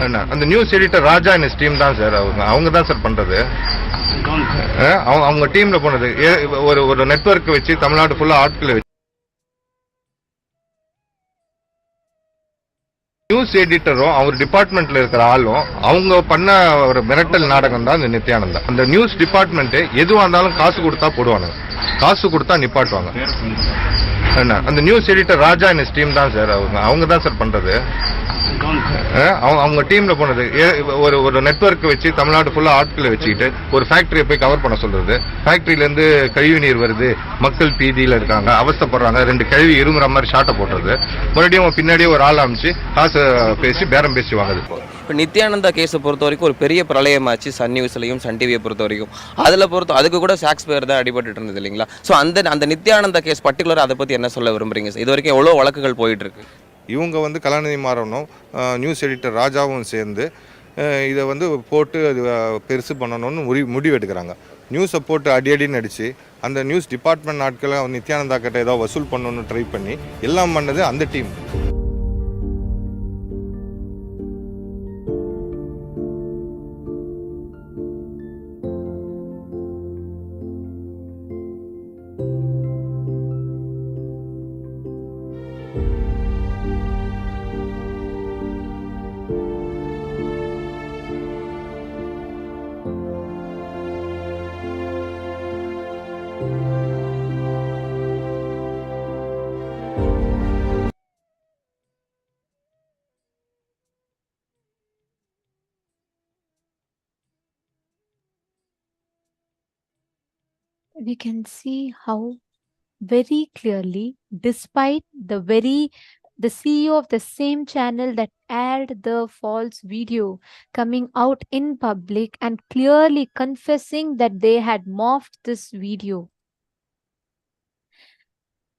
என்ன அந்த news editor Raja and team தான் sir, அவங்க தான் sir பண்றது. அவங்க டீம்ல போனது ஒரு நெட்வொர்க் வச்சு தமிழ்நாடு ஃபுல்லா ஆட்களை வச்சு நியூஸ் எடிட்டரும் அவர் டிபார்ட்மெண்ட்ல இருக்கிற ஆளும் அவங்க பண்ண ஒரு மிரட்டல் நாடகம் தான் இந்த நித்யானந்தா. அந்த நியூஸ் டிபார்ட்மெண்ட் எதுவா இருந்தாலும் காசு கொடுத்தா போடுவாங்க, காசு கொடுத்தா நிப்பாட்டுவாங்க. என்ன அந்த news editor Raja and team தான் சார், அவங்க தான் சார் பண்றது. அவங்க டீம்ல போனது ஒரு நெட்வொர்க் வச்சு தமிழ்நாடு ஃபுல்லா ஆட்களை வச்சுக்கிட்டு ஒரு ஃபேக்டரியை போய் கவர் பண்ண சொல்றது. ஃபேக்டரியில இருந்து கழிவு நீர் வருது, மக்கள் பீதியில இருக்காங்க, அவஸ்தப்படுறாங்க, 2 கழிவு இருமுற மாதிரி ஷாட்டை போடுறது. மறுபடியும் பின்னாடியே ஒரு ஆள் அமைச்சு காசு பேசி பேரம் பேசி வாங்குது. இப்போ நித்யானந்தா கேஸை பொறுத்த வரைக்கும் ஒரு பெரிய பிரளயமாச்சு சன் நியூஸ்லையும் சன் டிவியை பொறுத்த வரைக்கும். அதுக்கு கூட சாக்ஸ் பேர் தான் அடிபட்டு இருந்தது இல்லைங்களா? ஸோ அந்த நித்யானந்தா கேஸ் பர்டிகுலர் அதை பற்றி என்ன சொல்ல விரும்புறீங்க? இது வரைக்கும் எவ்வளோ வழக்குகள் போயிட்டு இருக்கு. இவங்க கலாநிதி மாறனும் நியூஸ் எடிட்டர் ராஜாவும் சேர்ந்து இதை போட்டு அது பெருசு பண்ணணும்னு முடிவு எடுக்கிறாங்க. நியூஸை போட்டு அடின்னு அடித்து அந்த நியூஸ் டிபார்ட்மெண்ட் ஆட்களை நித்யானந்தா கிட்ட ஏதோ வசூல் பண்ணணும்னு ட்ரை பண்ணி எல்லாம் பண்ணது அந்த team. We can see how very clearly, despite the CEO of the same channel that aired the false video coming out in public and clearly confessing that they had morphed this video.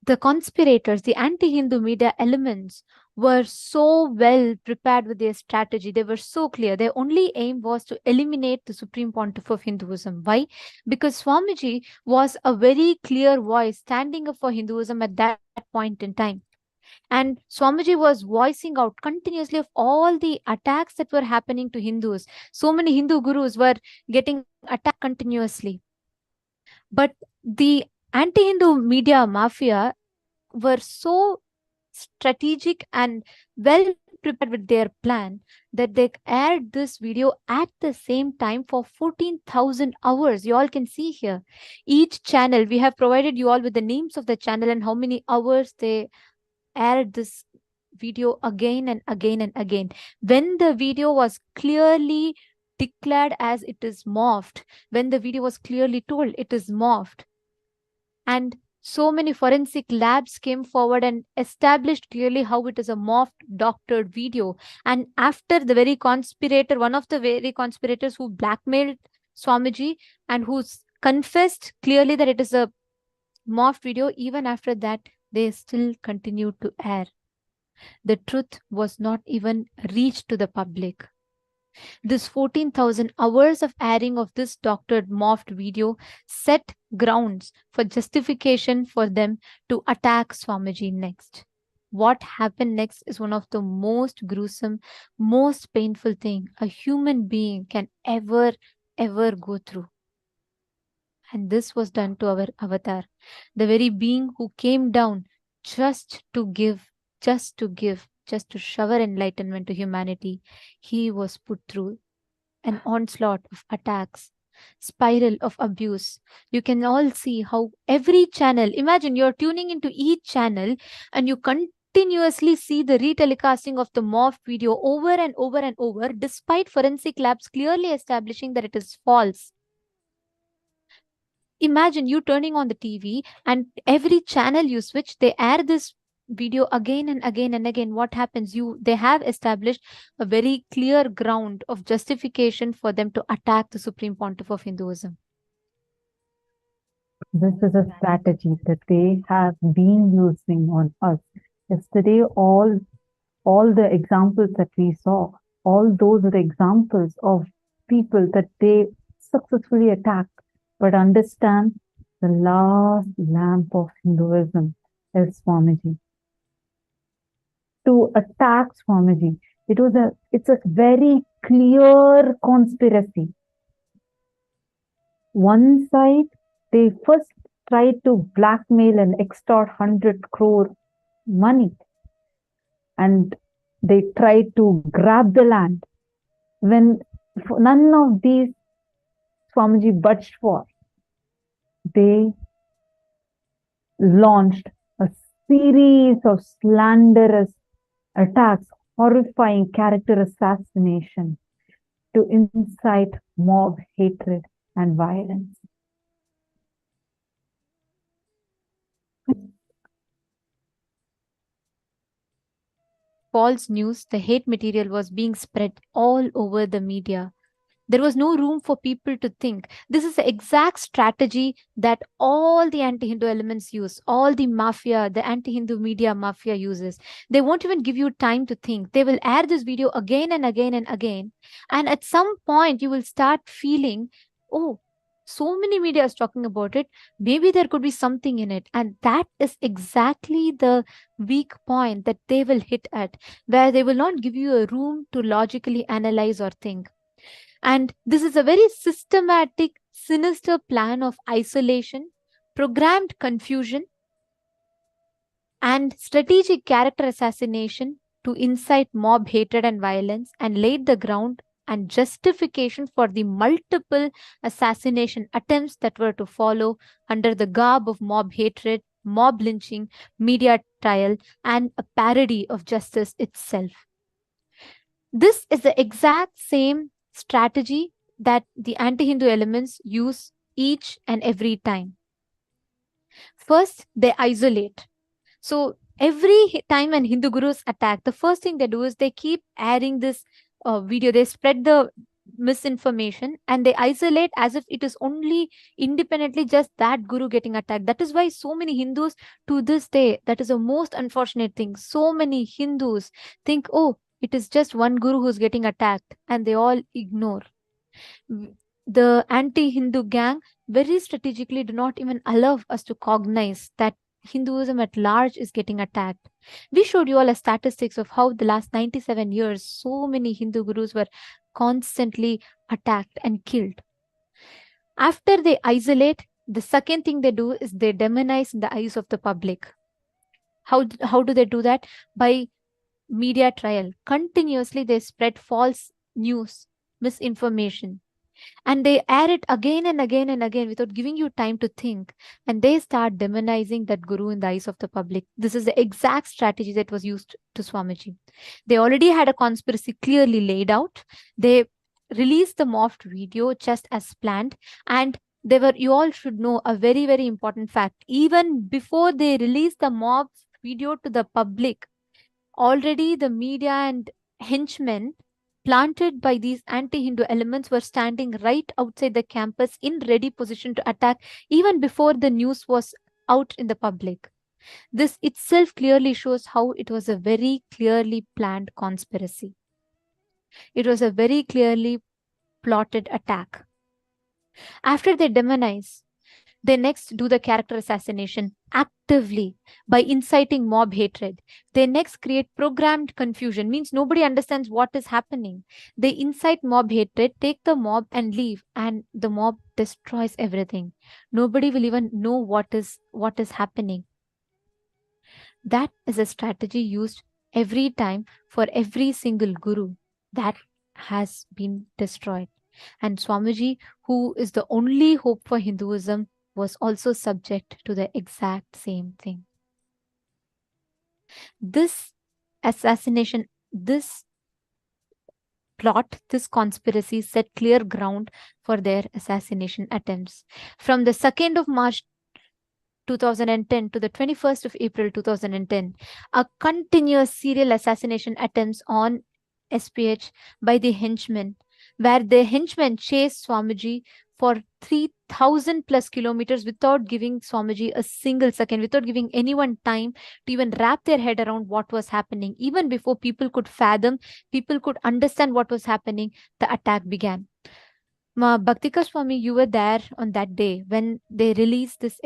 the conspirators, the anti-Hindu media elements were so well prepared with their strategy. They were so clear. Their only aim was to eliminate the Supreme Pontiff of Hinduism. Why? Because Swamiji was a very clear voice standing up for Hinduism at that point in time. And Swamiji was voicing out continuously of all the attacks that were happening to Hindus. So many Hindu gurus were getting attacked continuously. But the anti-Hindu media mafia were so strategic and well prepared with their plan that they aired this video at the same time for 14,000 hours. You all can see here. Each channel, we have provided you all with the names of the channel and how many hours they aired this video again and again and again. When the video was clearly declared as it is morphed, when the video was clearly told it is morphed, and so many forensic labs came forward and established clearly how it is a morphed, doctored video. And after the very conspirator, one of the very conspirators who blackmailed Swamiji and who confessed clearly that it is a morphed video, even after that, they still continued to air. The truth was not even reached to the public. This 14,000 hours of airing of this doctored morphed video set grounds for justification for them to attack Swamiji next. What happened next is one of the most gruesome, most painful thing a human being can ever go through. And this was done to our avatar, the very being who came down just to shower enlightenment to humanity. He was put through an onslaught of attacks, spiral of abuse. You can all see how every channel, imagine you're tuning into each channel and you continuously see the retelecasting of the morphed video over and over and over, despite forensic labs clearly establishing that it is false. Imagine you turning on the TV and every channel you switch, they air this video again and again and again. What happens? They have established a very clear ground of justification for them to attack the Supreme Pontiff of Hinduism. This is a strategy that they have been using on us. Yesterday, all the examples that we saw, all those are the examples of people that they successfully attacked. But understand, the last lamp of Hinduism is Swamiji. To attack Swamiji, it's a very clear conspiracy. One side, they first tried to blackmail and extort 100 crore money. And they tried to grab the land. When none of these Swamiji budged for, they launched a series of slanderous attacks, horrifying character assassination to incite mob hatred and violence. False news, the hate material was being spread all over the media. There was no room for people to think. This is the exact strategy that all the anti-Hindu elements use, all the mafia, the anti-Hindu media mafia uses. They won't even give you time to think. They will air this video again and again and again. And at some point, you will start feeling, oh, so many media is talking about it. Maybe there could be something in it. And that is exactly the weak point that they will hit at, where they will not give you a room to logically analyze or think. And this is a very systematic, sinister plan of isolation, programmed confusion, and strategic character assassination to incite mob hatred and violence, and laid the ground and justification for the multiple assassination attempts that were to follow under the garb of mob hatred, mob lynching, media trial, and a parody of justice itself. This is the exact same strategy that the anti-Hindu elements use each and every time. First, they isolate. So every time when Hindu gurus attack, the first thing they do is they keep airing this video. They spread the misinformation, and they isolate as if it is only independently just that guru getting attacked. That is why so many Hindus to this day, that is the most unfortunate thing. So many Hindus think, oh, it is just one guru who's getting attacked, and they all ignore. The anti-Hindu gang very strategically do not even allow us to cognize that Hinduism at large is getting attacked. We showed you all a statistics of how the last 97 years, so many Hindu gurus were constantly attacked and killed. After they isolate, the second thing they do is they demonize in the eyes of the public. How do they do that? By media trial. Continuously, they spread false news, misinformation, and they air it again and again and again without giving you time to think, and they start demonizing that guru in the eyes of the public. This is the exact strategy that was used to Swamiji. They already had a conspiracy clearly laid out. They released the morphed video just as planned, and you all should know a very, very important fact. Even before they released the morphed video to the public, already the media and henchmen planted by these anti-Hindu elements were standing right outside the campus in ready position to attack even before the news was out in the public. This itself clearly shows how it was a very clearly planned conspiracy. It was a very clearly plotted attack. After they demonize, they next do the character assassination actively by inciting mob hatred. They next create programmed confusion, means nobody understands what is happening. They incite mob hatred, take the mob and leave, and the mob destroys everything. Nobody will even know what is happening. That is a strategy used every time for every single guru that has been destroyed. And Swamiji, who is the only hope for Hinduism, was also subject to the exact same thing. This assassination, this plot, this conspiracy set clear ground for their assassination attempts. From the 2nd of March 2010 to the 21st of April 2010, a continuous serial assassination attempts on SPH by the henchmen, where the henchmen chased Swamiji for 3,000 plus kilometers without giving Swamiji a single second, without giving anyone time to even wrap their head around what was happening. Even before people could fathom, people could understand what was happening, the attack began. Bhaktika Swami, you were there on that day when they released this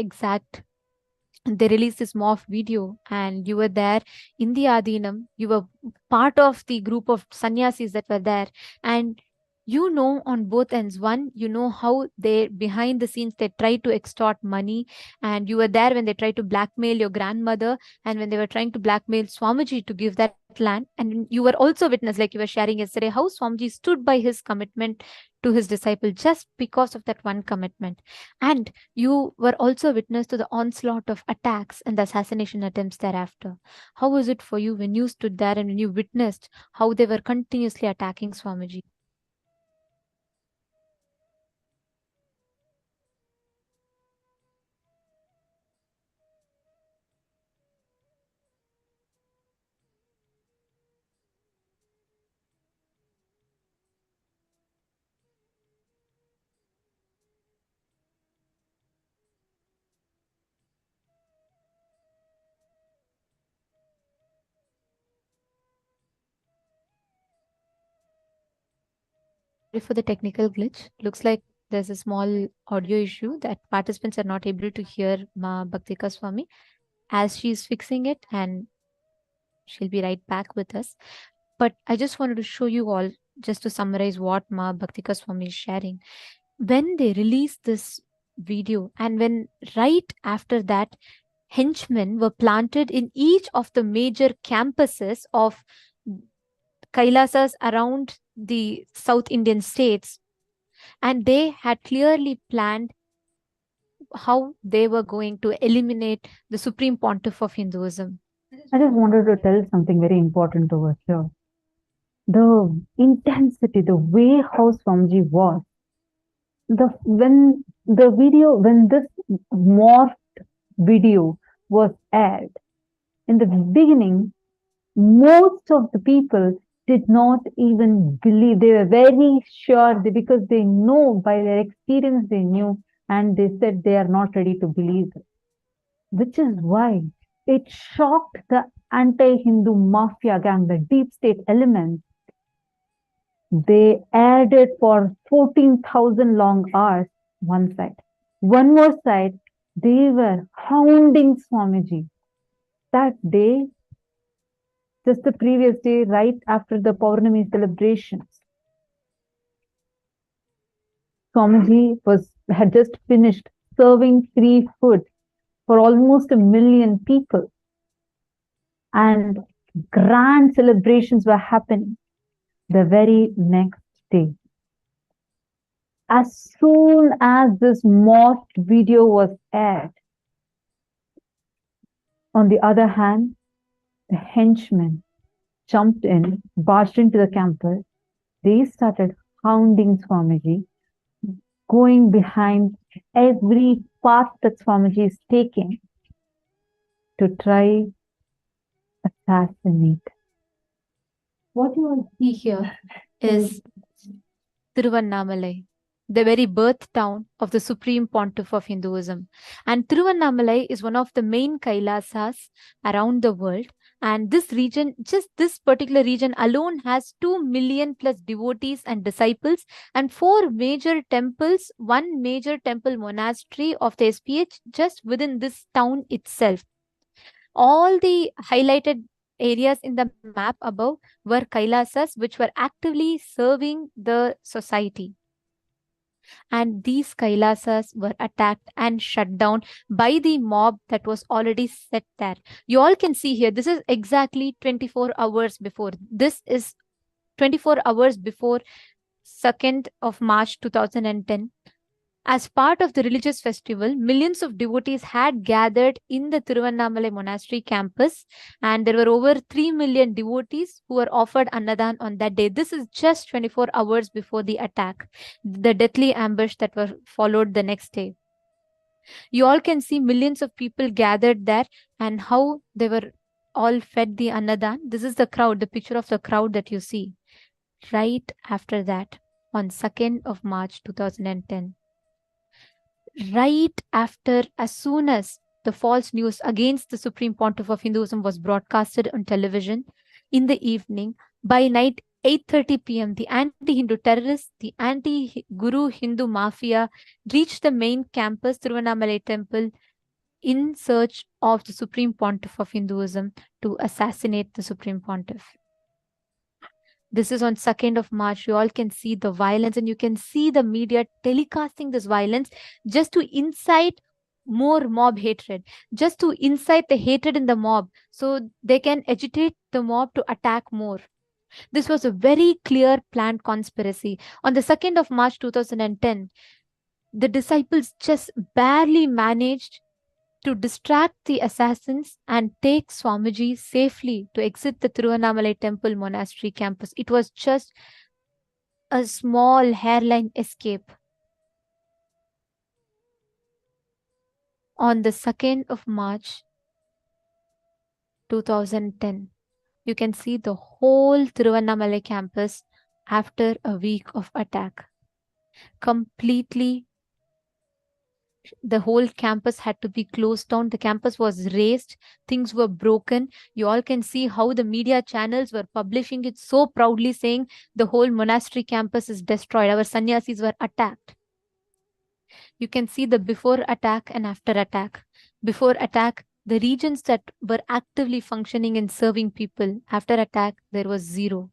morph video, and you were there in the Adinam. You were part of the group of sannyasis that were there, and you know on both ends. One, you know how they behind the scenes they try to extort money, and you were there when they tried to blackmail your grandmother, and when they were trying to blackmail Swamiji to give that land. And you were also witness, like you were sharing yesterday, how Swamiji stood by his commitment to his disciple just because of that one commitment. And you were also witness to the onslaught of attacks and the assassination attempts thereafter. How was it for you when you stood there and when you witnessed how they were continuously attacking Swamiji? For the technical glitch, looks like there's a small audio issue that participants are not able to hear Ma Bhaktika Swami as she's fixing it, and she'll be right back with us. But I just wanted to show you all, just to summarize what Ma Bhaktika Swami is sharing. When they released this video, and when right after that, henchmen were planted in each of the major campuses of Kailasas around the South Indian states, and they had clearly planned how they were going to eliminate the Supreme Pontiff of Hinduism. I just wanted to tell something very important over here. The intensity, the way how Swamiji was, when this morphed video was aired, in the beginning, most of the people did not even believe. They were very sure because they know by their experience, they knew, and they said they are not ready to believe it. Which is why it shocked the anti-Hindu mafia gang, the deep state elements. They aired it for 14,000 long hours, one side. One more side, they were hounding Swamiji. That day, just the previous day, right after the Paurnami celebrations, Swamiji had just finished serving free food for almost 1 million people. And grand celebrations were happening the very next day. As soon as this mocked video was aired, on the other hand, the henchmen jumped in, barged into the campus. They started hounding Swamiji, going behind every path that Swamiji is taking to try assassinate. What you will see here is Tiruvannamalai, the very birth town of the Supreme Pontiff of Hinduism. And Tiruvannamalai is one of the main Kailasas around the world. And this region, just this particular region alone, has 2 million plus devotees and disciples, and 4 major temples, 1 major temple monastery of the SPH just within this town itself. All the highlighted areas in the map above were Kailasas, which were actively serving the society. And these Kailasas were attacked and shut down by the mob that was already set there. You all can see here, this is exactly 24 hours before. This is 24 hours before 2nd of March 2010. As part of the religious festival, millions of devotees had gathered in the Tiruvannamalai monastery campus, and there were over 3 million devotees who were offered Annadan on that day. This is just 24 hours before the attack, the deathly ambush that were followed the next day. You all can see millions of people gathered there and how they were all fed the Annadan. This is the crowd, the picture of the crowd that you see right after that on 2nd of March 2010. Right after, as soon as the false news against the Supreme Pontiff of Hinduism was broadcasted on television in the evening, by night 8:30 p.m., the anti-Hindu terrorists, the anti-Guru Hindu mafia reached the main campus, Tiruvannamalai temple, in search of the Supreme Pontiff of Hinduism to assassinate the Supreme Pontiff. This is on 2nd of March. You all can see the violence, and you can see the media telecasting this violence just to incite more mob hatred, just to incite the hatred in the mob so they can agitate the mob to attack more. This was a very clear planned conspiracy. On the 2nd of March 2010, the disciples just barely managed to distract the assassins and take Swamiji safely to exit the Tiruvannamalai temple monastery campus. It was just a small hairline escape. On the 2nd of March 2010, you can see the whole Tiruvannamalai campus after a week of attack. Completely, the whole campus had to be closed down. The campus was razed. Things were broken. You all can see how the media channels were publishing it so proudly, saying the whole monastery campus is destroyed. Our sannyasis were attacked. You can see the before attack and after attack. Before attack, the regions that were actively functioning and serving people. After attack, there was zero.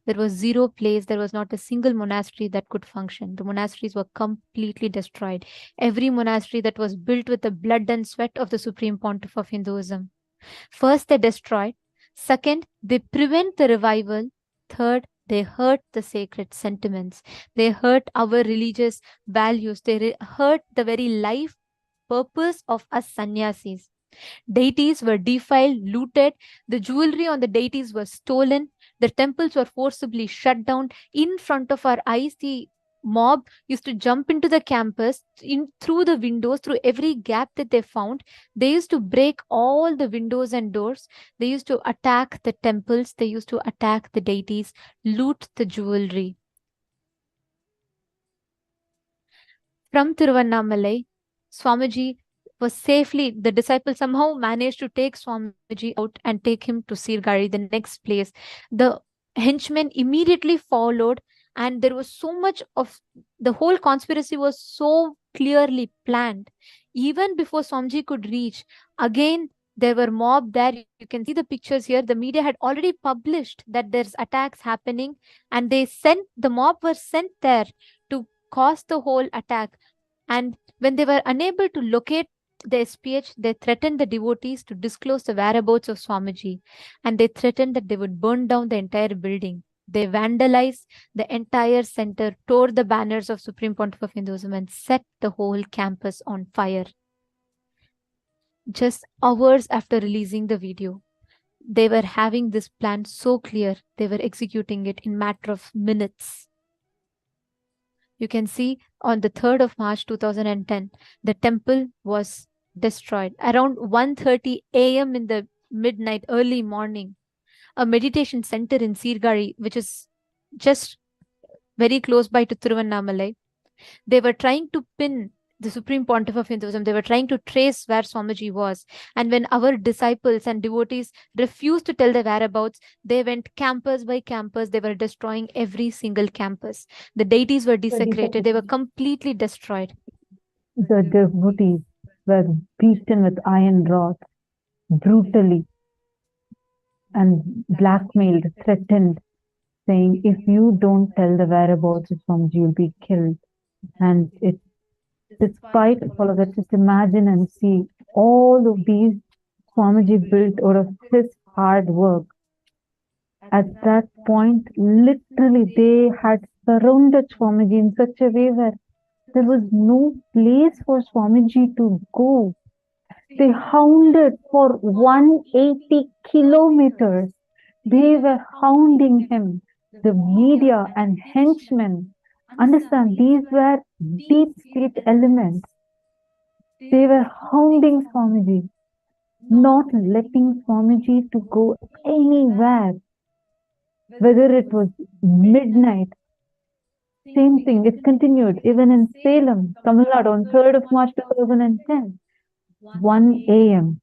There was zero place. There was not a single monastery that could function. The monasteries were completely destroyed. Every monastery that was built with the blood and sweat of the Supreme Pontiff of Hinduism. First, they destroyed. Second, they prevent the revival. Third, they hurt the sacred sentiments. They hurt our religious values. They hurt the very life purpose of us sannyasis. Deities were defiled, looted. The jewelry on the deities was stolen. The temples were forcibly shut down. In front of our eyes, the mob used to jump into the campus, through the windows, through every gap that they found. They used to break all the windows and doors. They used to attack the temples. They used to attack the deities, loot the jewelry. From Tiruvannamalai, Swamiji was safely, the disciples somehow managed to take Swamiji out and take him to Sirgari, the next place. The henchmen immediately followed, and there was so much of, the whole conspiracy was so clearly planned. Even before Swamiji could reach, again, there were mob there. You can see the pictures here. The media had already published that there's attacks happening, and the mob were sent there to cause the whole attack. And when they were unable to locate the SPH, they threatened the devotees to disclose the whereabouts of Swamiji, and they threatened that they would burn down the entire building. They vandalized the entire center, tore the banners of Supreme Pontiff of Hinduism, and set the whole campus on fire. Just hours after releasing the video, they were having this plan so clear, they were executing it in matter of minutes. You can see on the 3rd of March 2010, the temple was destroyed. Around 1:30 a.m. in the midnight, early morning, a meditation center in Sirgari, which is just very close by to Tiruvannamalai, they were trying to pin the Supreme Pontiff of Hinduism. They were trying to trace where Swamiji was. And when our disciples and devotees refused to tell their whereabouts, they went campus by campus. They were destroying every single campus. The deities were desecrated. They were completely destroyed. The devotees were beaten with iron rods brutally and blackmailed, threatened, saying, if you don't tell the whereabouts of Swamiji, you'll be killed. And despite all of that, just imagine and see all of these Swamiji built out of his hard work. At that point, literally, they had surrounded Swamiji in such a way where there was no place for Swamiji to go. They hounded for 180 kilometers. They were hounding him. The media and henchmen, understand, these were deep state elements. They were hounding Swamiji, not letting Swamiji to go anywhere. Whether it was midnight, same thing, it continued even in Salem, Tamil Nadu on 3rd of March 2010, 1 a.m.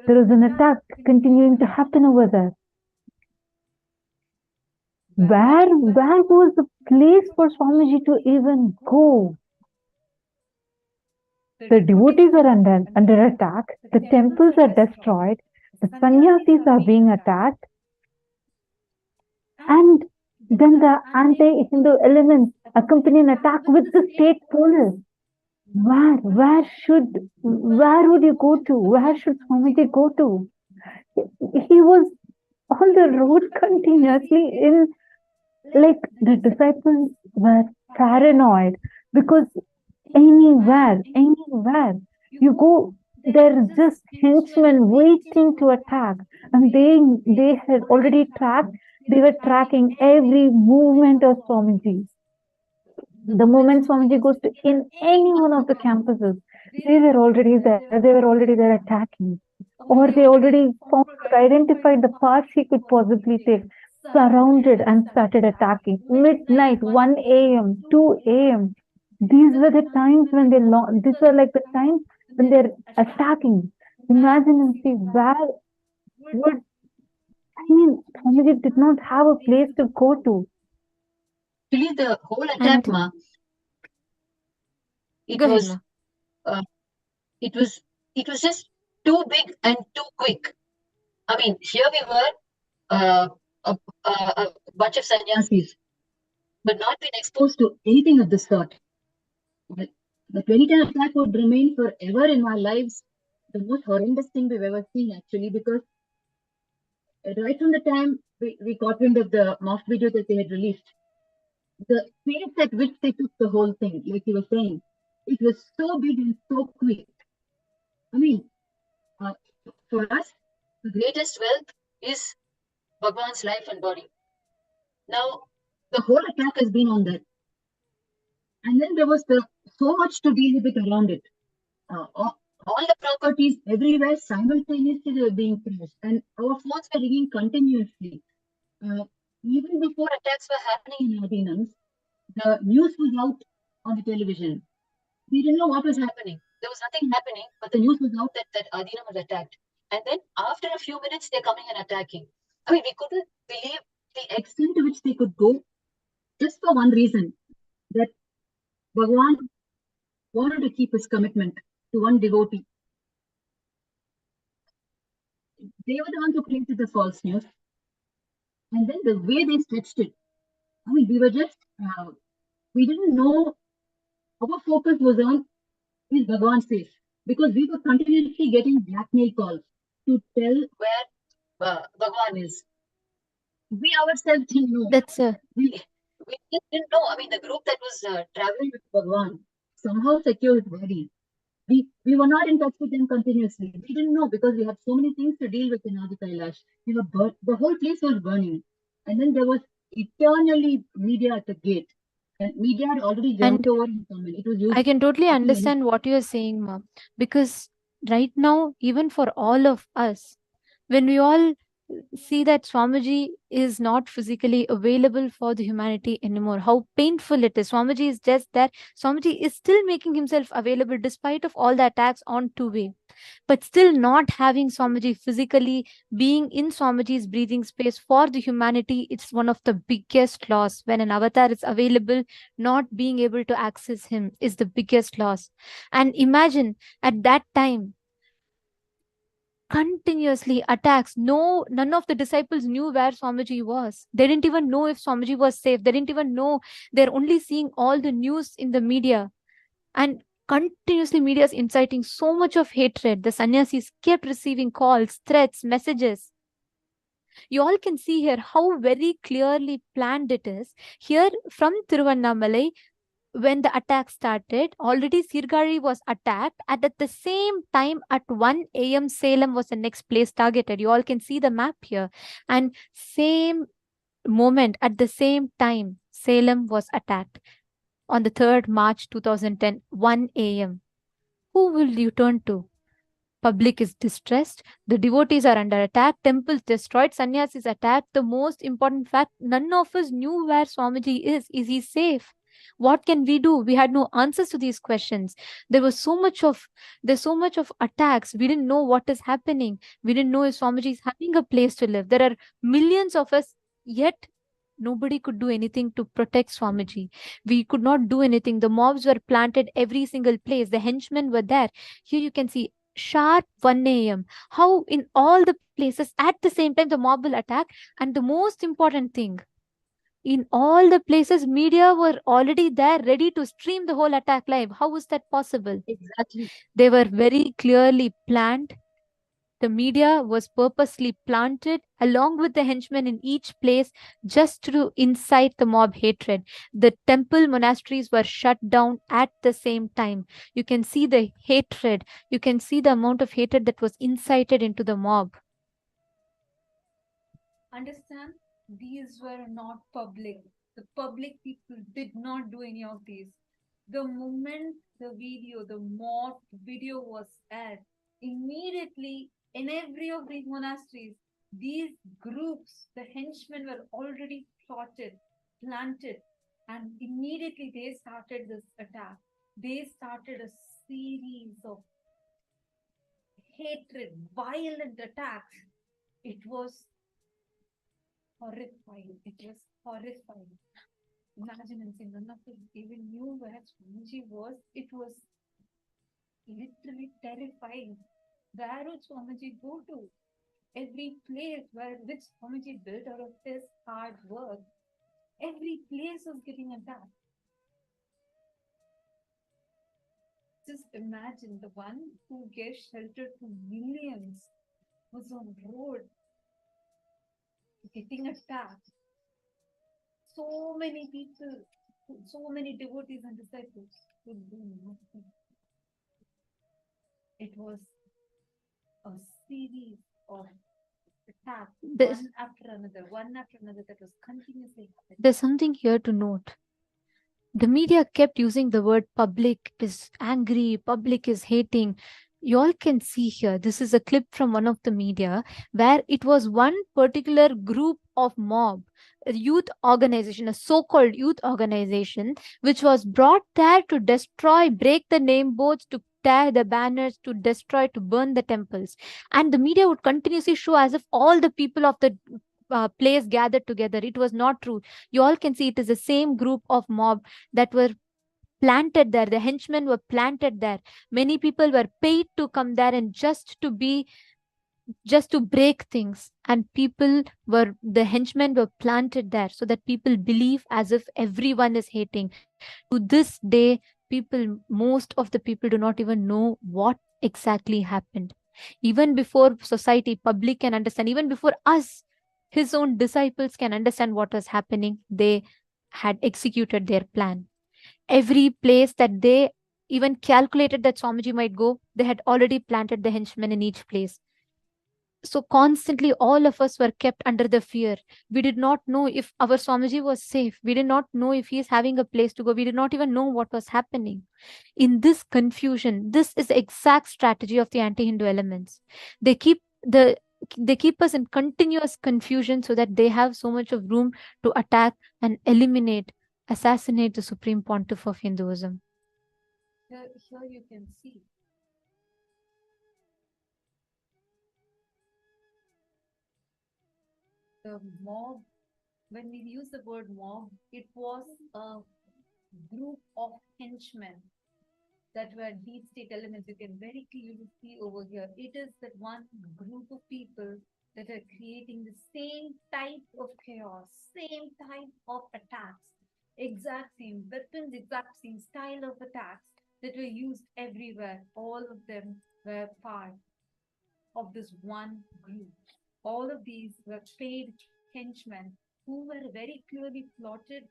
There was an attack continuing to happen over there. Where was the place for Swamiji to even go? The devotees are under attack, the temples are destroyed, the sannyasis are being attacked, and then the anti-Hindu elements accompany an attack with the state police. Where would you go to? Where should Swamiji go to? He was on the road continuously like the disciples were paranoid because anywhere you go, there's just henchmen waiting to attack, and they had already tracked. They were tracking every movement of Swamiji. The moment Swamiji goes to in any one of the campuses, they were already there. They were already there attacking, or they already identified the paths he could possibly take, surrounded and started attacking. Midnight, 1 a.m., 2 a.m. These were the times when these are like the times when they're attacking. Imagine and see Swamiji did not have a place to go to. Actually, the whole attack, it was just too big and too quick. I mean, here we were, a bunch of sannyasis, but not been exposed to anything of this sort. But the 2010 attack would remain forever in our lives the most horrendous thing we've ever seen, actually, because right from the time we got wind of the mock video that they had released, the pace at which they took the whole thing, like you were saying, it was so big and so quick. I mean, for us, the greatest wealth is Bhagavan's life and body. Now, the whole attack has been on that. And then there was so much to deal with around it. All the properties everywhere simultaneously they were being crashed, and our phones were ringing continuously. Even before attacks were happening in Adinams, the news was out on the television. We didn't know what was happening. There was nothing happening, but the news was out that Adinam was attacked. And then after a few minutes, they're coming and attacking. I mean, we couldn't believe the extent to which they could go, just for one reason, that Bhagavan wanted to keep his commitment to one devotee. They were the ones who created the false news. And then the way they stretched it, I mean, we were just, we didn't know, our focus was on, is Bhagavan safe? Because we were continuously getting blackmail calls to tell where Bhagavan is. We ourselves didn't know. We just didn't know. I mean, the group that was traveling with Bhagavan somehow secured his body. We were not in touch with them continuously. We didn't know because we had so many things to deal with in Adi Kailash. The whole place was burning. And then there was eternally media at the gate. And media had already jumped over and come in. It was used. I can totally understand what you're saying, Ma. Because right now, even for all of us, when we all see that Swamiji is not physically available for the humanity anymore, how painful it is. Swamiji is just there. Swamiji is still making himself available despite of all the attacks on two-way. But still not having Swamiji physically being in Swamiji's breathing space for the humanity, it's one of the biggest loss. When an avatar is available, not being able to access him is the biggest loss. And imagine at that time, continuously attacks. None of the disciples knew where Swamiji was. They didn't even know if Swamiji was safe. They didn't even know. They're only seeing all the news in the media. And continuously media is inciting so much of hatred. The sannyasis kept receiving calls, threats, messages. You all can see here how very clearly planned it is. Here from Tiruvannamalai, when the attack started, already Sirgari was attacked. And at the same time, at 1 a.m., Salem was the next place targeted. You all can see the map here. And same moment, at the same time, Salem was attacked on the 3rd March 2010, 1 a.m. Who will you turn to? Public is distressed. The devotees are under attack. Temples destroyed. Sannyasis attacked. The most important fact, none of us knew where Swamiji is. Is he safe? What can we do? We had no answers to these questions. There's so much of attacks. We didn't know what is happening. We didn't know if Swamiji is having a place to live. There are millions of us, yet nobody could do anything to protect Swamiji. We could not do anything. The mobs were planted every single place. The henchmen were there. Here you can see sharp 1 a.m. How in all the places at the same time the mob will attack. And the most important thing, in all the places, media were already there, ready to stream the whole attack live. How was that possible? Exactly. They were very clearly planned. The media was purposely planted along with the henchmen in each place just to incite the mob hatred. The temple monasteries were shut down at the same time. You can see the hatred. You can see the amount of hatred that was incited into the mob. Understand? These were not public. The public people did not do any of these. The moment the mob video was aired, immediately in every of these monasteries, these groups, the henchmen were already plotted, planted, and immediately they started this attack. They started a series of hatred, violent attacks. It was horrifying. It was horrifying. Imagine and say none of us even knew where Swamiji was. It was literally terrifying. Where would Swamiji go to? Every place which Swamiji built out of his hard work, every place was getting attacked. Just imagine the one who gave shelter to millions was on road getting attacked. So many people, so many devotees and disciples could do nothing. It was a series of attacks, one after another that was continuously happening. There's something here to note. The media kept using the word public is angry, public is hating. You all can see here, this is a clip from one of the media where it was one particular group of mob, a youth organization, a so-called youth organization, which was brought there to destroy, break the name boards, to tear the banners, to destroy, to burn the temples. And the media would continuously show as if all the people of the place gathered together. It was not true. You all can see it is the same group of mob that were planted there. The henchmen were planted there. Many people were paid to come there and just to break things. And the henchmen were planted there so that people believe as if everyone is hating. To this day, most of the people do not even know what exactly happened. Even before society, public can understand, even before us, his own disciples can understand what was happening, they had executed their plan. Every place that they even calculated that Swamiji might go, they had already planted the henchmen in each place. So constantly all of us were kept under the fear. We did not know if our Swamiji was safe. We did not know if he is having a place to go. We did not even know what was happening. In this confusion, this is the exact strategy of the anti-Hindu elements. They keep us in continuous confusion so that they have so much of room to attack and assassinate the Supreme Pontiff of Hinduism. Here you can see the mob. When we use the word mob, it was a group of henchmen that were deep state elements. You can very clearly see over here. It is that one group of people that are creating the same type of chaos, same type of attacks, exact same weapons, exact same style of attacks that were used everywhere. All of them were part of this one group. All of these were paid henchmen who were very clearly planted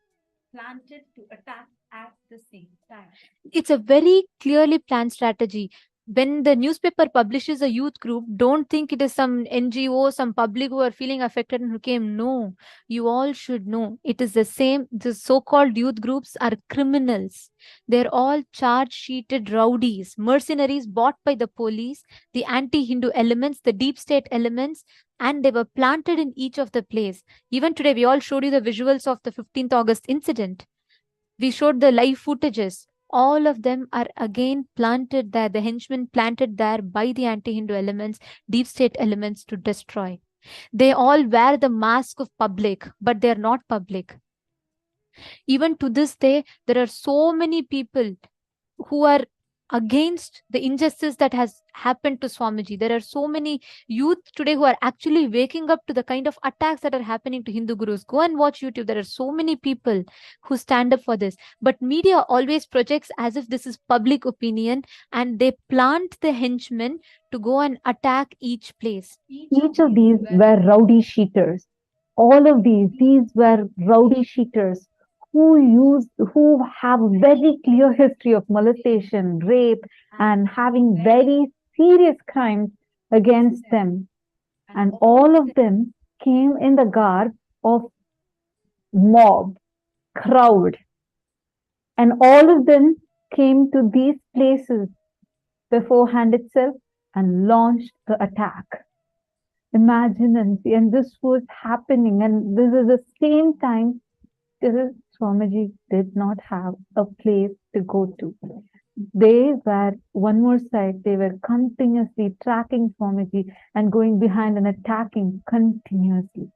to attack at the same time. It's a very clearly planned strategy. When the newspaper publishes a youth group, don't think it is some NGO, some public who are feeling affected and who came. No, you all should know. It is the same. The so-called youth groups are criminals. They're all charge-sheeted rowdies, mercenaries bought by the police, the anti-Hindu elements, the deep state elements, and they were planted in each of the place. Even today, we all showed you the visuals of the 15th August incident. We showed the live footages. All of them are again planted there, the henchmen planted there by the anti-Hindu elements, deep state elements to destroy. They all wear the mask of public, but they're not public. Even to this day, there are so many people who are against the injustice that has happened to Swamiji. There are so many youth today who are actually waking up to the kind of attacks that are happening to Hindu gurus. Go and watch YouTube. There are so many people who stand up for this. But media always projects as if this is public opinion, and they plant the henchmen to go and attack each place. Each of these were rowdy sheeters. All of these were rowdy sheeters who have a very clear history of molestation, rape, and having very serious crimes against them. And all of them came in the garb of mob, crowd. And all of them came to these places beforehand itself and launched the attack. Imagine and see, and this was happening, and this is the same time Swamiji did not have a place to go to. They were, one more side, they were continuously tracking Swamiji and going behind and attacking continuously.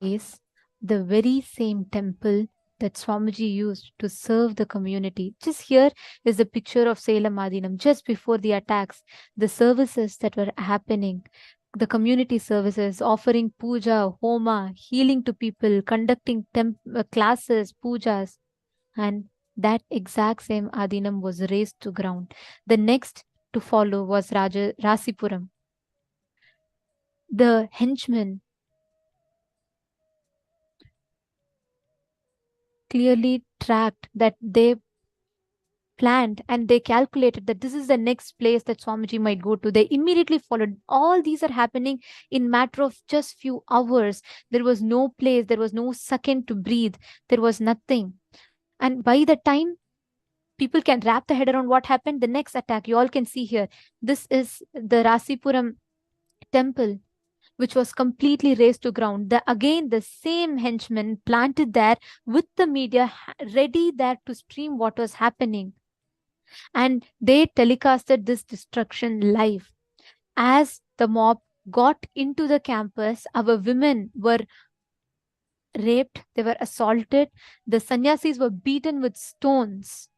Is the very same temple that Swamiji used to serve the community. Just here is a picture of Salem Adinam just before the attacks, the services that were happening, the community services, offering puja, homa, healing to people, conducting classes, pujas, and that exact same Adinam was razed to ground. The next to follow was Rasipuram. The henchmen clearly tracked that they planned and they calculated that this is the next place that Swamiji might go to. They immediately followed. All these are happening in matter of just few hours. There was no place, there was no second to breathe, there was nothing. And by the time people can wrap the head around what happened, the next attack, you all can see here, this is the Rasipuram temple, which was completely razed to ground. Again, the same henchmen planted there with the media ready there to stream what was happening. And they telecasted this destruction live. As the mob got into the campus, our women were raped, they were assaulted, the sannyasis were beaten with stones.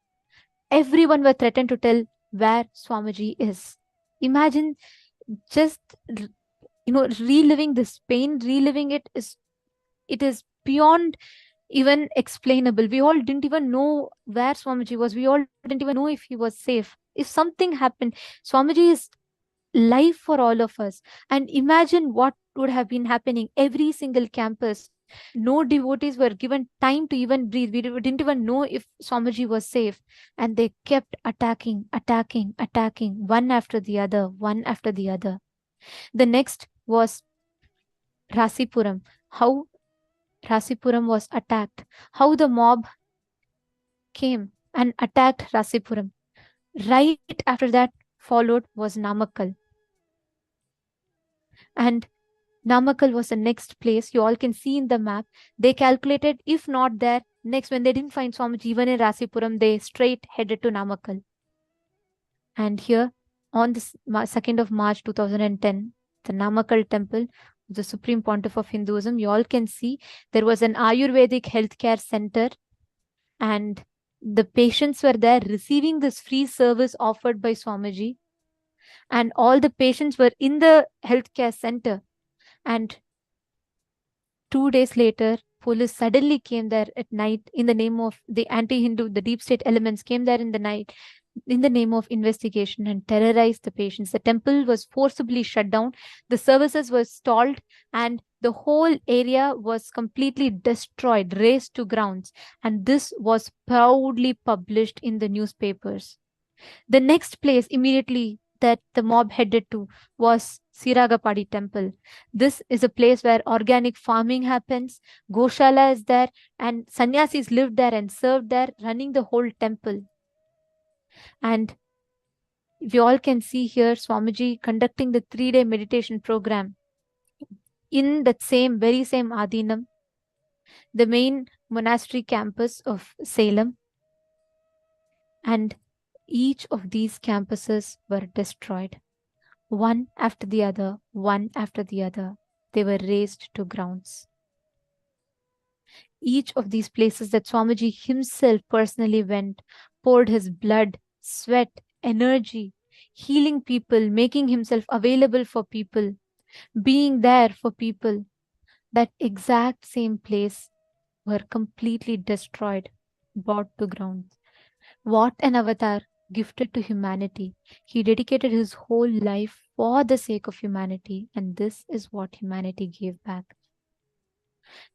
Everyone were threatened to tell where Swamiji is. Imagine just reliving this pain, reliving it is beyond even explainable. We all didn't even know where Swamiji was. We all didn't even know if he was safe. If something happened, Swamiji is life for all of us. And imagine what would have been happening. Every single campus, no devotees were given time to even breathe. We didn't even know if Swamiji was safe. And they kept attacking, one after the other, one after the other. The next was Rasipuram. How Rasipuram was attacked. How the mob came and attacked Rasipuram. Right after that followed was Namakkal. And Namakkal was the next place. You all can see in the map. They calculated, if not there, next when they didn't find Swamiji even in Rasipuram, they straight headed to Namakkal. And here on the 2nd of March 2010, the Namakkal temple, the Supreme Pontiff of Hinduism, you all can see there was an Ayurvedic healthcare center and the patients were there receiving this free service offered by Swamiji. And all the patients were in the healthcare center. And 2 days later, police suddenly came there at night in the name of the anti-Hindu, the deep state elements came there in the night in the name of investigation and terrorized the patients. The temple was forcibly shut down. The services were stalled and the whole area was completely destroyed, razed to grounds. And this was proudly published in the newspapers. The next place immediately that the mob headed to was Siragapadi temple. This is a place where organic farming happens. Goshala is there and sannyasis lived there and served there, running the whole temple. And you all can see here Swamiji conducting the 3-day meditation program in that very same Adinam, the main monastery campus of Salem. And each of these campuses were destroyed. One after the other, one after the other. They were razed to grounds. Each of these places that Swamiji himself personally went, poured his blood, sweat, energy, healing people, making himself available for people, being there for people. That exact same place were completely destroyed, brought to ground. What an avatar gifted to humanity. He dedicated his whole life for the sake of humanity, and this is what humanity gave back.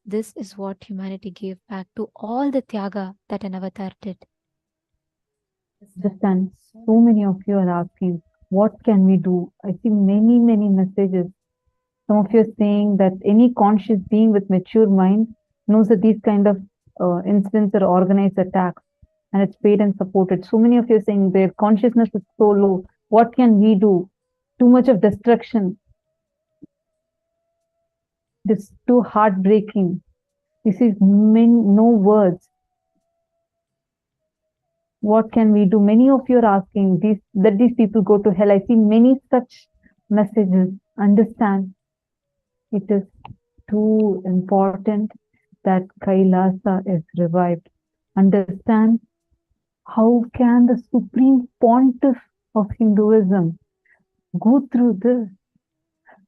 This is what humanity gave back to all the Tyaga that an avatar did. Understand, so many of you are asking, what can we do? I see many, many messages. Some of you are saying that any conscious being with mature mind knows that these kind of incidents are organized attacks and it's paid and supported. So many of you are saying their consciousness is so low. What can we do? Too much of destruction. This is too heartbreaking. This is no words. What can we do? Many of you are asking that these people go to hell. I see many such messages. Understand, it is too important that Kailasa is revived. Understand, how can the Supreme Pontiff of Hinduism go through this?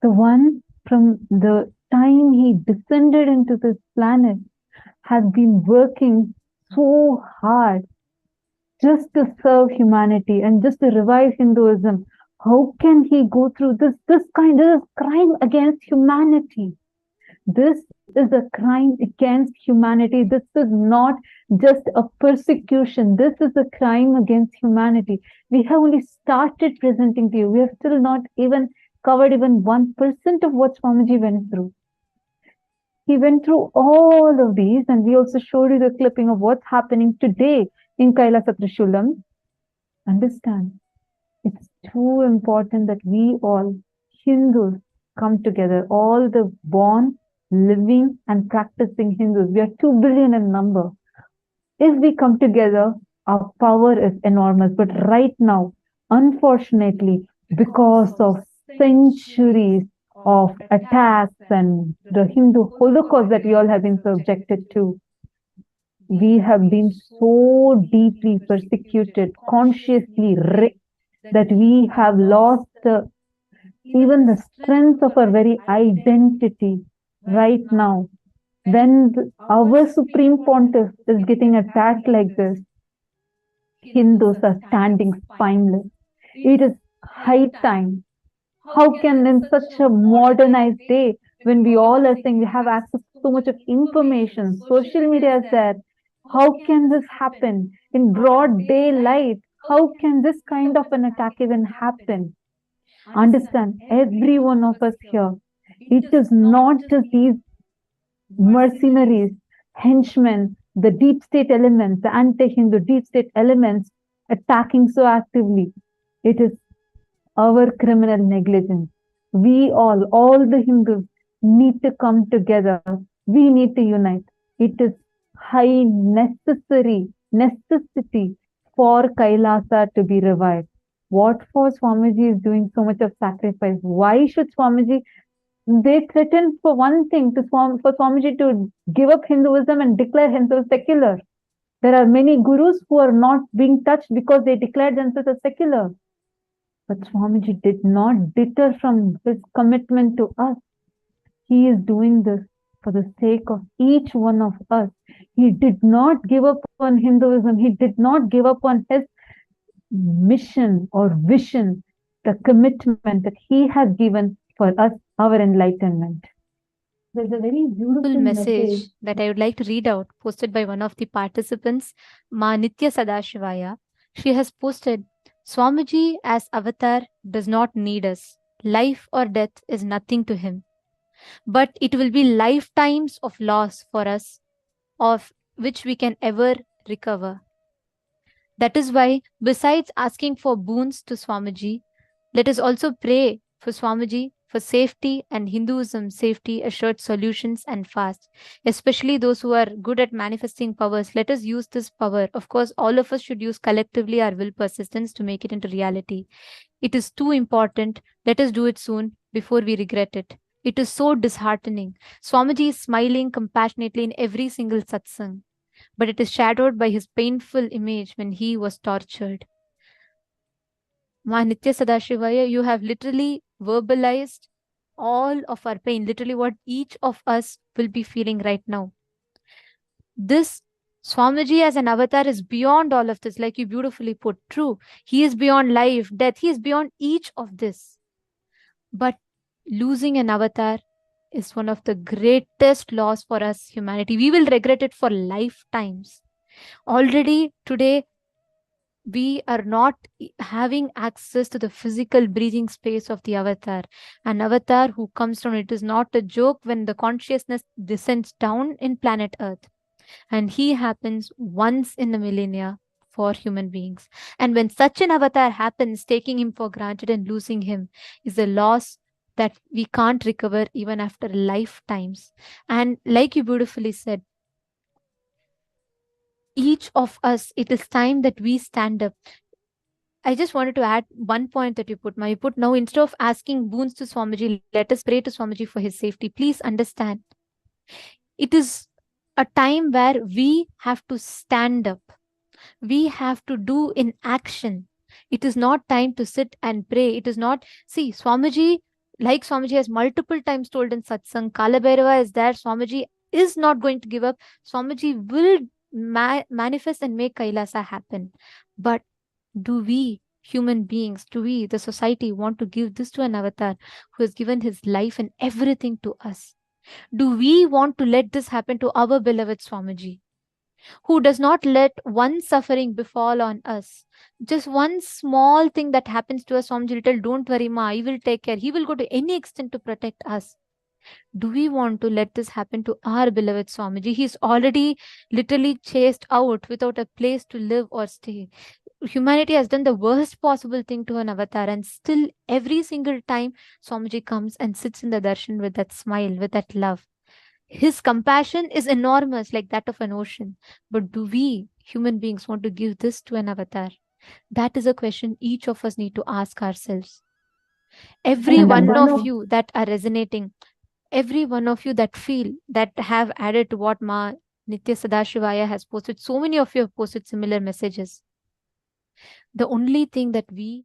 The one from the time he descended into this planet has been working so hard just to serve humanity and just to revive Hinduism. How can he go through this kind of crime against humanity? This is a crime against humanity. This is not just a persecution. This is a crime against humanity. We have only started presenting to you. We have still not even covered even 1% of what Swamiji went through. He went through all of these, and we also showed you the clipping of what's happening today in Kailasa Trishulam. Understand, it's too important that we all, Hindus, come together. All the born, living, and practicing Hindus. We are 2 billion in number. If we come together, our power is enormous. But right now, unfortunately, because of centuries of attacks and the Hindu Holocaust that we all have been subjected to, we have been so deeply persecuted, consciously raped, that we have lost even the strength of our very identity right now. When our Supreme Pontiff is getting attacked like this, Hindus are standing spineless. It is high time. How can in such a modernized day, when we all are saying we have access to so much of information, social media is there, how can this happen in broad daylight? How can this kind of an attack even happen? Understand, every one of us here, it is not just these mercenaries, henchmen, the deep state elements, the anti-Hindu deep state elements attacking so actively. It is our criminal negligence. We all the Hindus need to come together. We need to unite. It is high necessity for Kailasa to be revived. What for Swamiji is doing so much of sacrifice? Why should Swamiji? They threatened for one thing for Swamiji to give up Hinduism and declare himself secular. There are many gurus who are not being touched because they declared themselves as secular. But Swamiji did not deter from his commitment to us. He is doing this for the sake of each one of us. He did not give up on Hinduism. He did not give up on his mission or vision, the commitment that he has given for us, our enlightenment. There's a very beautiful message that I would like to read out, posted by one of the participants, Ma Nitya Sadashivaya. She has posted, Swamiji as avatar does not need us. Life or death is nothing to him. But it will be lifetimes of loss for us, of which we can ever recover. That is why, besides asking for boons to Swamiji, let us also pray for Swamiji for safety and Hinduism safety assured solutions and fast. Especially those who are good at manifesting powers, let us use this power. Of course, all of us should use collectively our will persistence to make it into reality. It is too important. Let us do it soon before we regret it. It is so disheartening. Swamiji is smiling compassionately in every single satsang, but it is shadowed by his painful image when he was tortured. Ma Nitya Sadashivaya, you have literally verbalized all of our pain, literally what each of us will be feeling right now. This Swamiji as an avatar is beyond all of this, like you beautifully put. True, he is beyond life, death, he is beyond each of this. But losing an avatar is one of the greatest loss for us, humanity. We will regret it for lifetimes. Already today, we are not having access to the physical breathing space of the avatar. An avatar who comes down, it is not a joke when the consciousness descends down in planet Earth. And he happens once in a millennia for human beings. And when such an avatar happens, taking him for granted and losing him is a loss that we can't recover even after lifetimes. And like you beautifully said, each of us, it is time that we stand up. I just wanted to add one point that you put. You put now, instead of asking boons to Swamiji, let us pray to Swamiji for his safety. Please understand, it is a time where we have to stand up. We have to do in action. It is not time to sit and pray. It is not, see, Swamiji, like Swamiji has multiple times told in satsang, Kalabhairava is there. Swamiji is not going to give up. Swamiji will manifest and make Kailasa happen. But do we, human beings, do we, the society, want to give this to an avatar who has given his life and everything to us? Do we want to let this happen to our beloved Swamiji, who does not let one suffering befall on us? Just one small thing that happens to us, Swamiji will tell, don't worry, ma, I will take care. He will go to any extent to protect us. Do we want to let this happen to our beloved Swamiji? He's already literally chased out without a place to live or stay. Humanity has done the worst possible thing to an avatar, and still every single time Swamiji comes and sits in the darshan with that smile, with that love. His compassion is enormous, like that of an ocean. But do we, human beings, want to give this to an avatar? That is a question each of us need to ask ourselves. Every one of you that are resonating, every one of you that feel, that have added to what Ma Nitya Sadashivaya has posted, so many of you have posted similar messages. The only thing that we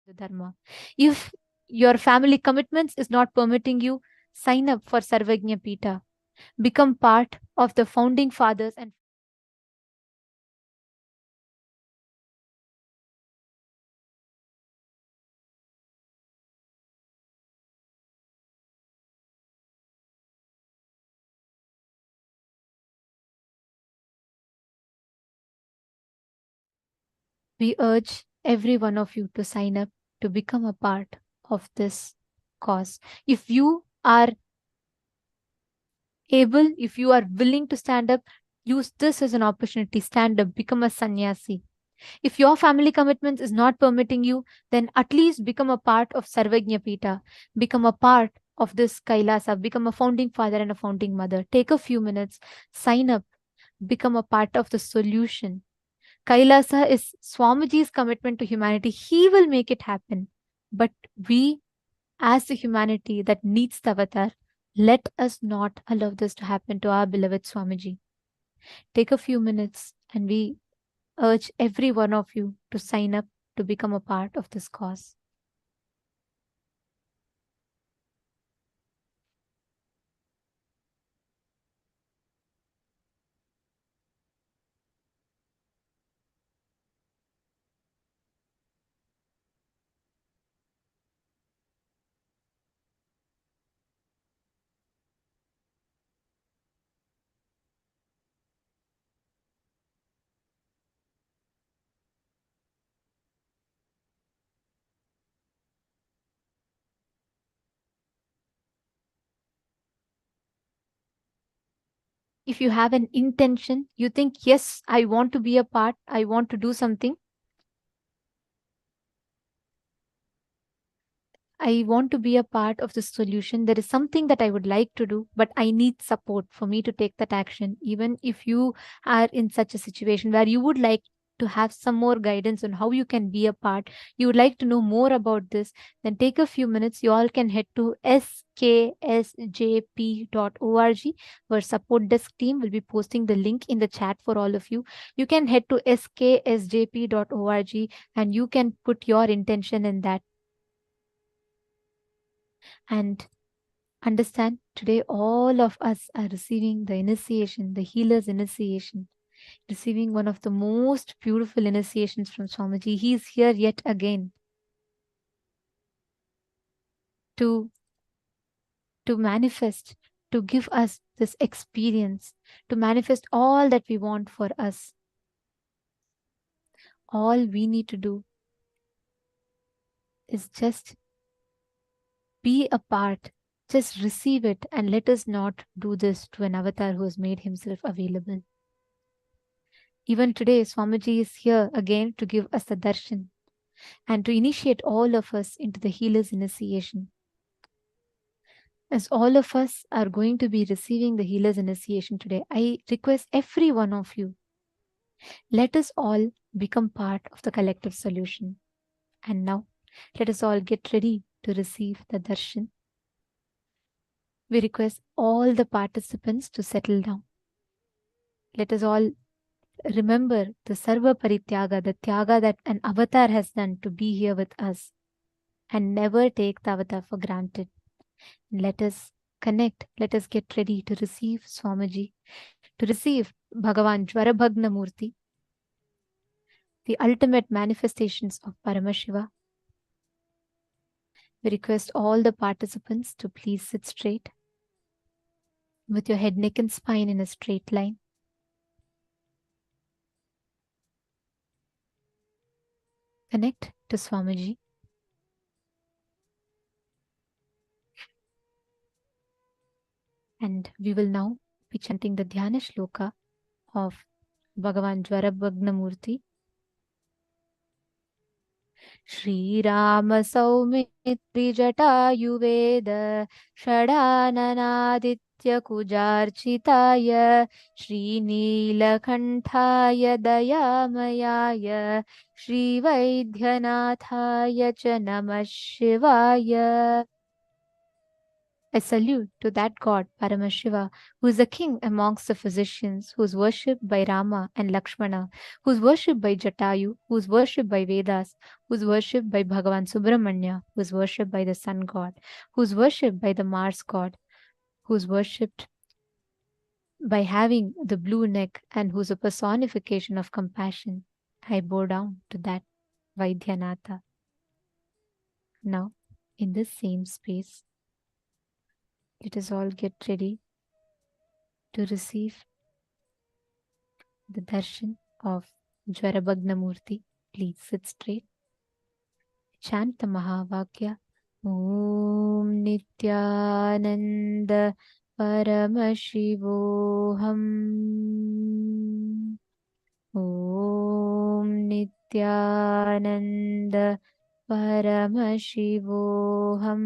the dharma. If your family commitments is not permitting you, sign up for Sarvagnya Pita. Become part of the founding fathers and we urge every one of you to sign up to become a part of this cause. If you are able, if you are willing to stand up, use this as an opportunity. Stand up, become a sannyasi. If your family commitments is not permitting you, then at least become a part of Sarvagnya Pita. Become a part of this Kailasa. Become a founding father and a founding mother. Take a few minutes, sign up, become a part of the solution. Kailasa is Swamiji's commitment to humanity. He will make it happen. But we, as the humanity that needs the avatar, let us not allow this to happen to our beloved Swamiji. Take a few minutes and we urge every one of you to sign up to become a part of this cause. If you have an intention, you think, yes, I want to be a part, I want to do something, I want to be a part of the solution. There is something that I would like to do, but I need support for me to take that action. Even if you are in such a situation where you would like to have some more guidance on how you can be a part, you would like to know more about this, then take a few minutes. You all can head to sksjp.org, where support desk team will be posting the link in the chat for all of you. You can head to sksjp.org and you can put your intention in that. And understand, today all of us are receiving the initiation, the healer's initiation, receiving one of the most beautiful initiations from Swamiji. He is here yet again to manifest, to give us this experience, to manifest all that we want for us. All we need to do is just be a part, just receive it, and let us not do this to an avatar who has made himself available. Even today, Swamiji is here again to give us the darshan. and to initiate all of us into the healer's initiation. As all of us are going to be receiving the healer's initiation today, I request every one of you, let us all become part of the collective solution. And now, let us all get ready to receive the darshan. We request all the participants to settle down. Let us all remember the Sarva Parityaga, the Tyaga that an avatar has done to be here with us, and never take the avatar for granted. Let us connect. Let us get ready to receive Swamiji, to receive Bhagavan Jvarabhagana Murthy, the ultimate manifestations of Paramashiva. We request all the participants to please sit straight with your head, neck and spine in a straight line. Connect to Swamiji. And we will now be chanting the Dhyana Shloka of Bhagavan Jvarabhagana Murthy. Shri Rama Saumitri Jatayuveda Shadananaditya Kujarchitaya Shri Neelakanthaya Dayamayaya Shri Vaidhyanathaya Cha Namah Shivaya. I salute to that God, Paramashiva, who is the king amongst the physicians, who is worshipped by Rama and Lakshmana, who is worshipped by Jatayu, who is worshipped by Vedas, who is worshipped by Bhagavan Subramanya, who is worshipped by the sun god, who is worshipped by the Mars god, who is worshipped by having the blue neck, and who is a personification of compassion. I bow down to that Vaidyanatha. Now, in this same space, let us all get ready to receive the darshan of Jvarabhagana Murthy. Please sit straight. Chant the Mahavakya. Om Nithyananda Paramashivoham. Om Nithyananda Paramashivoham.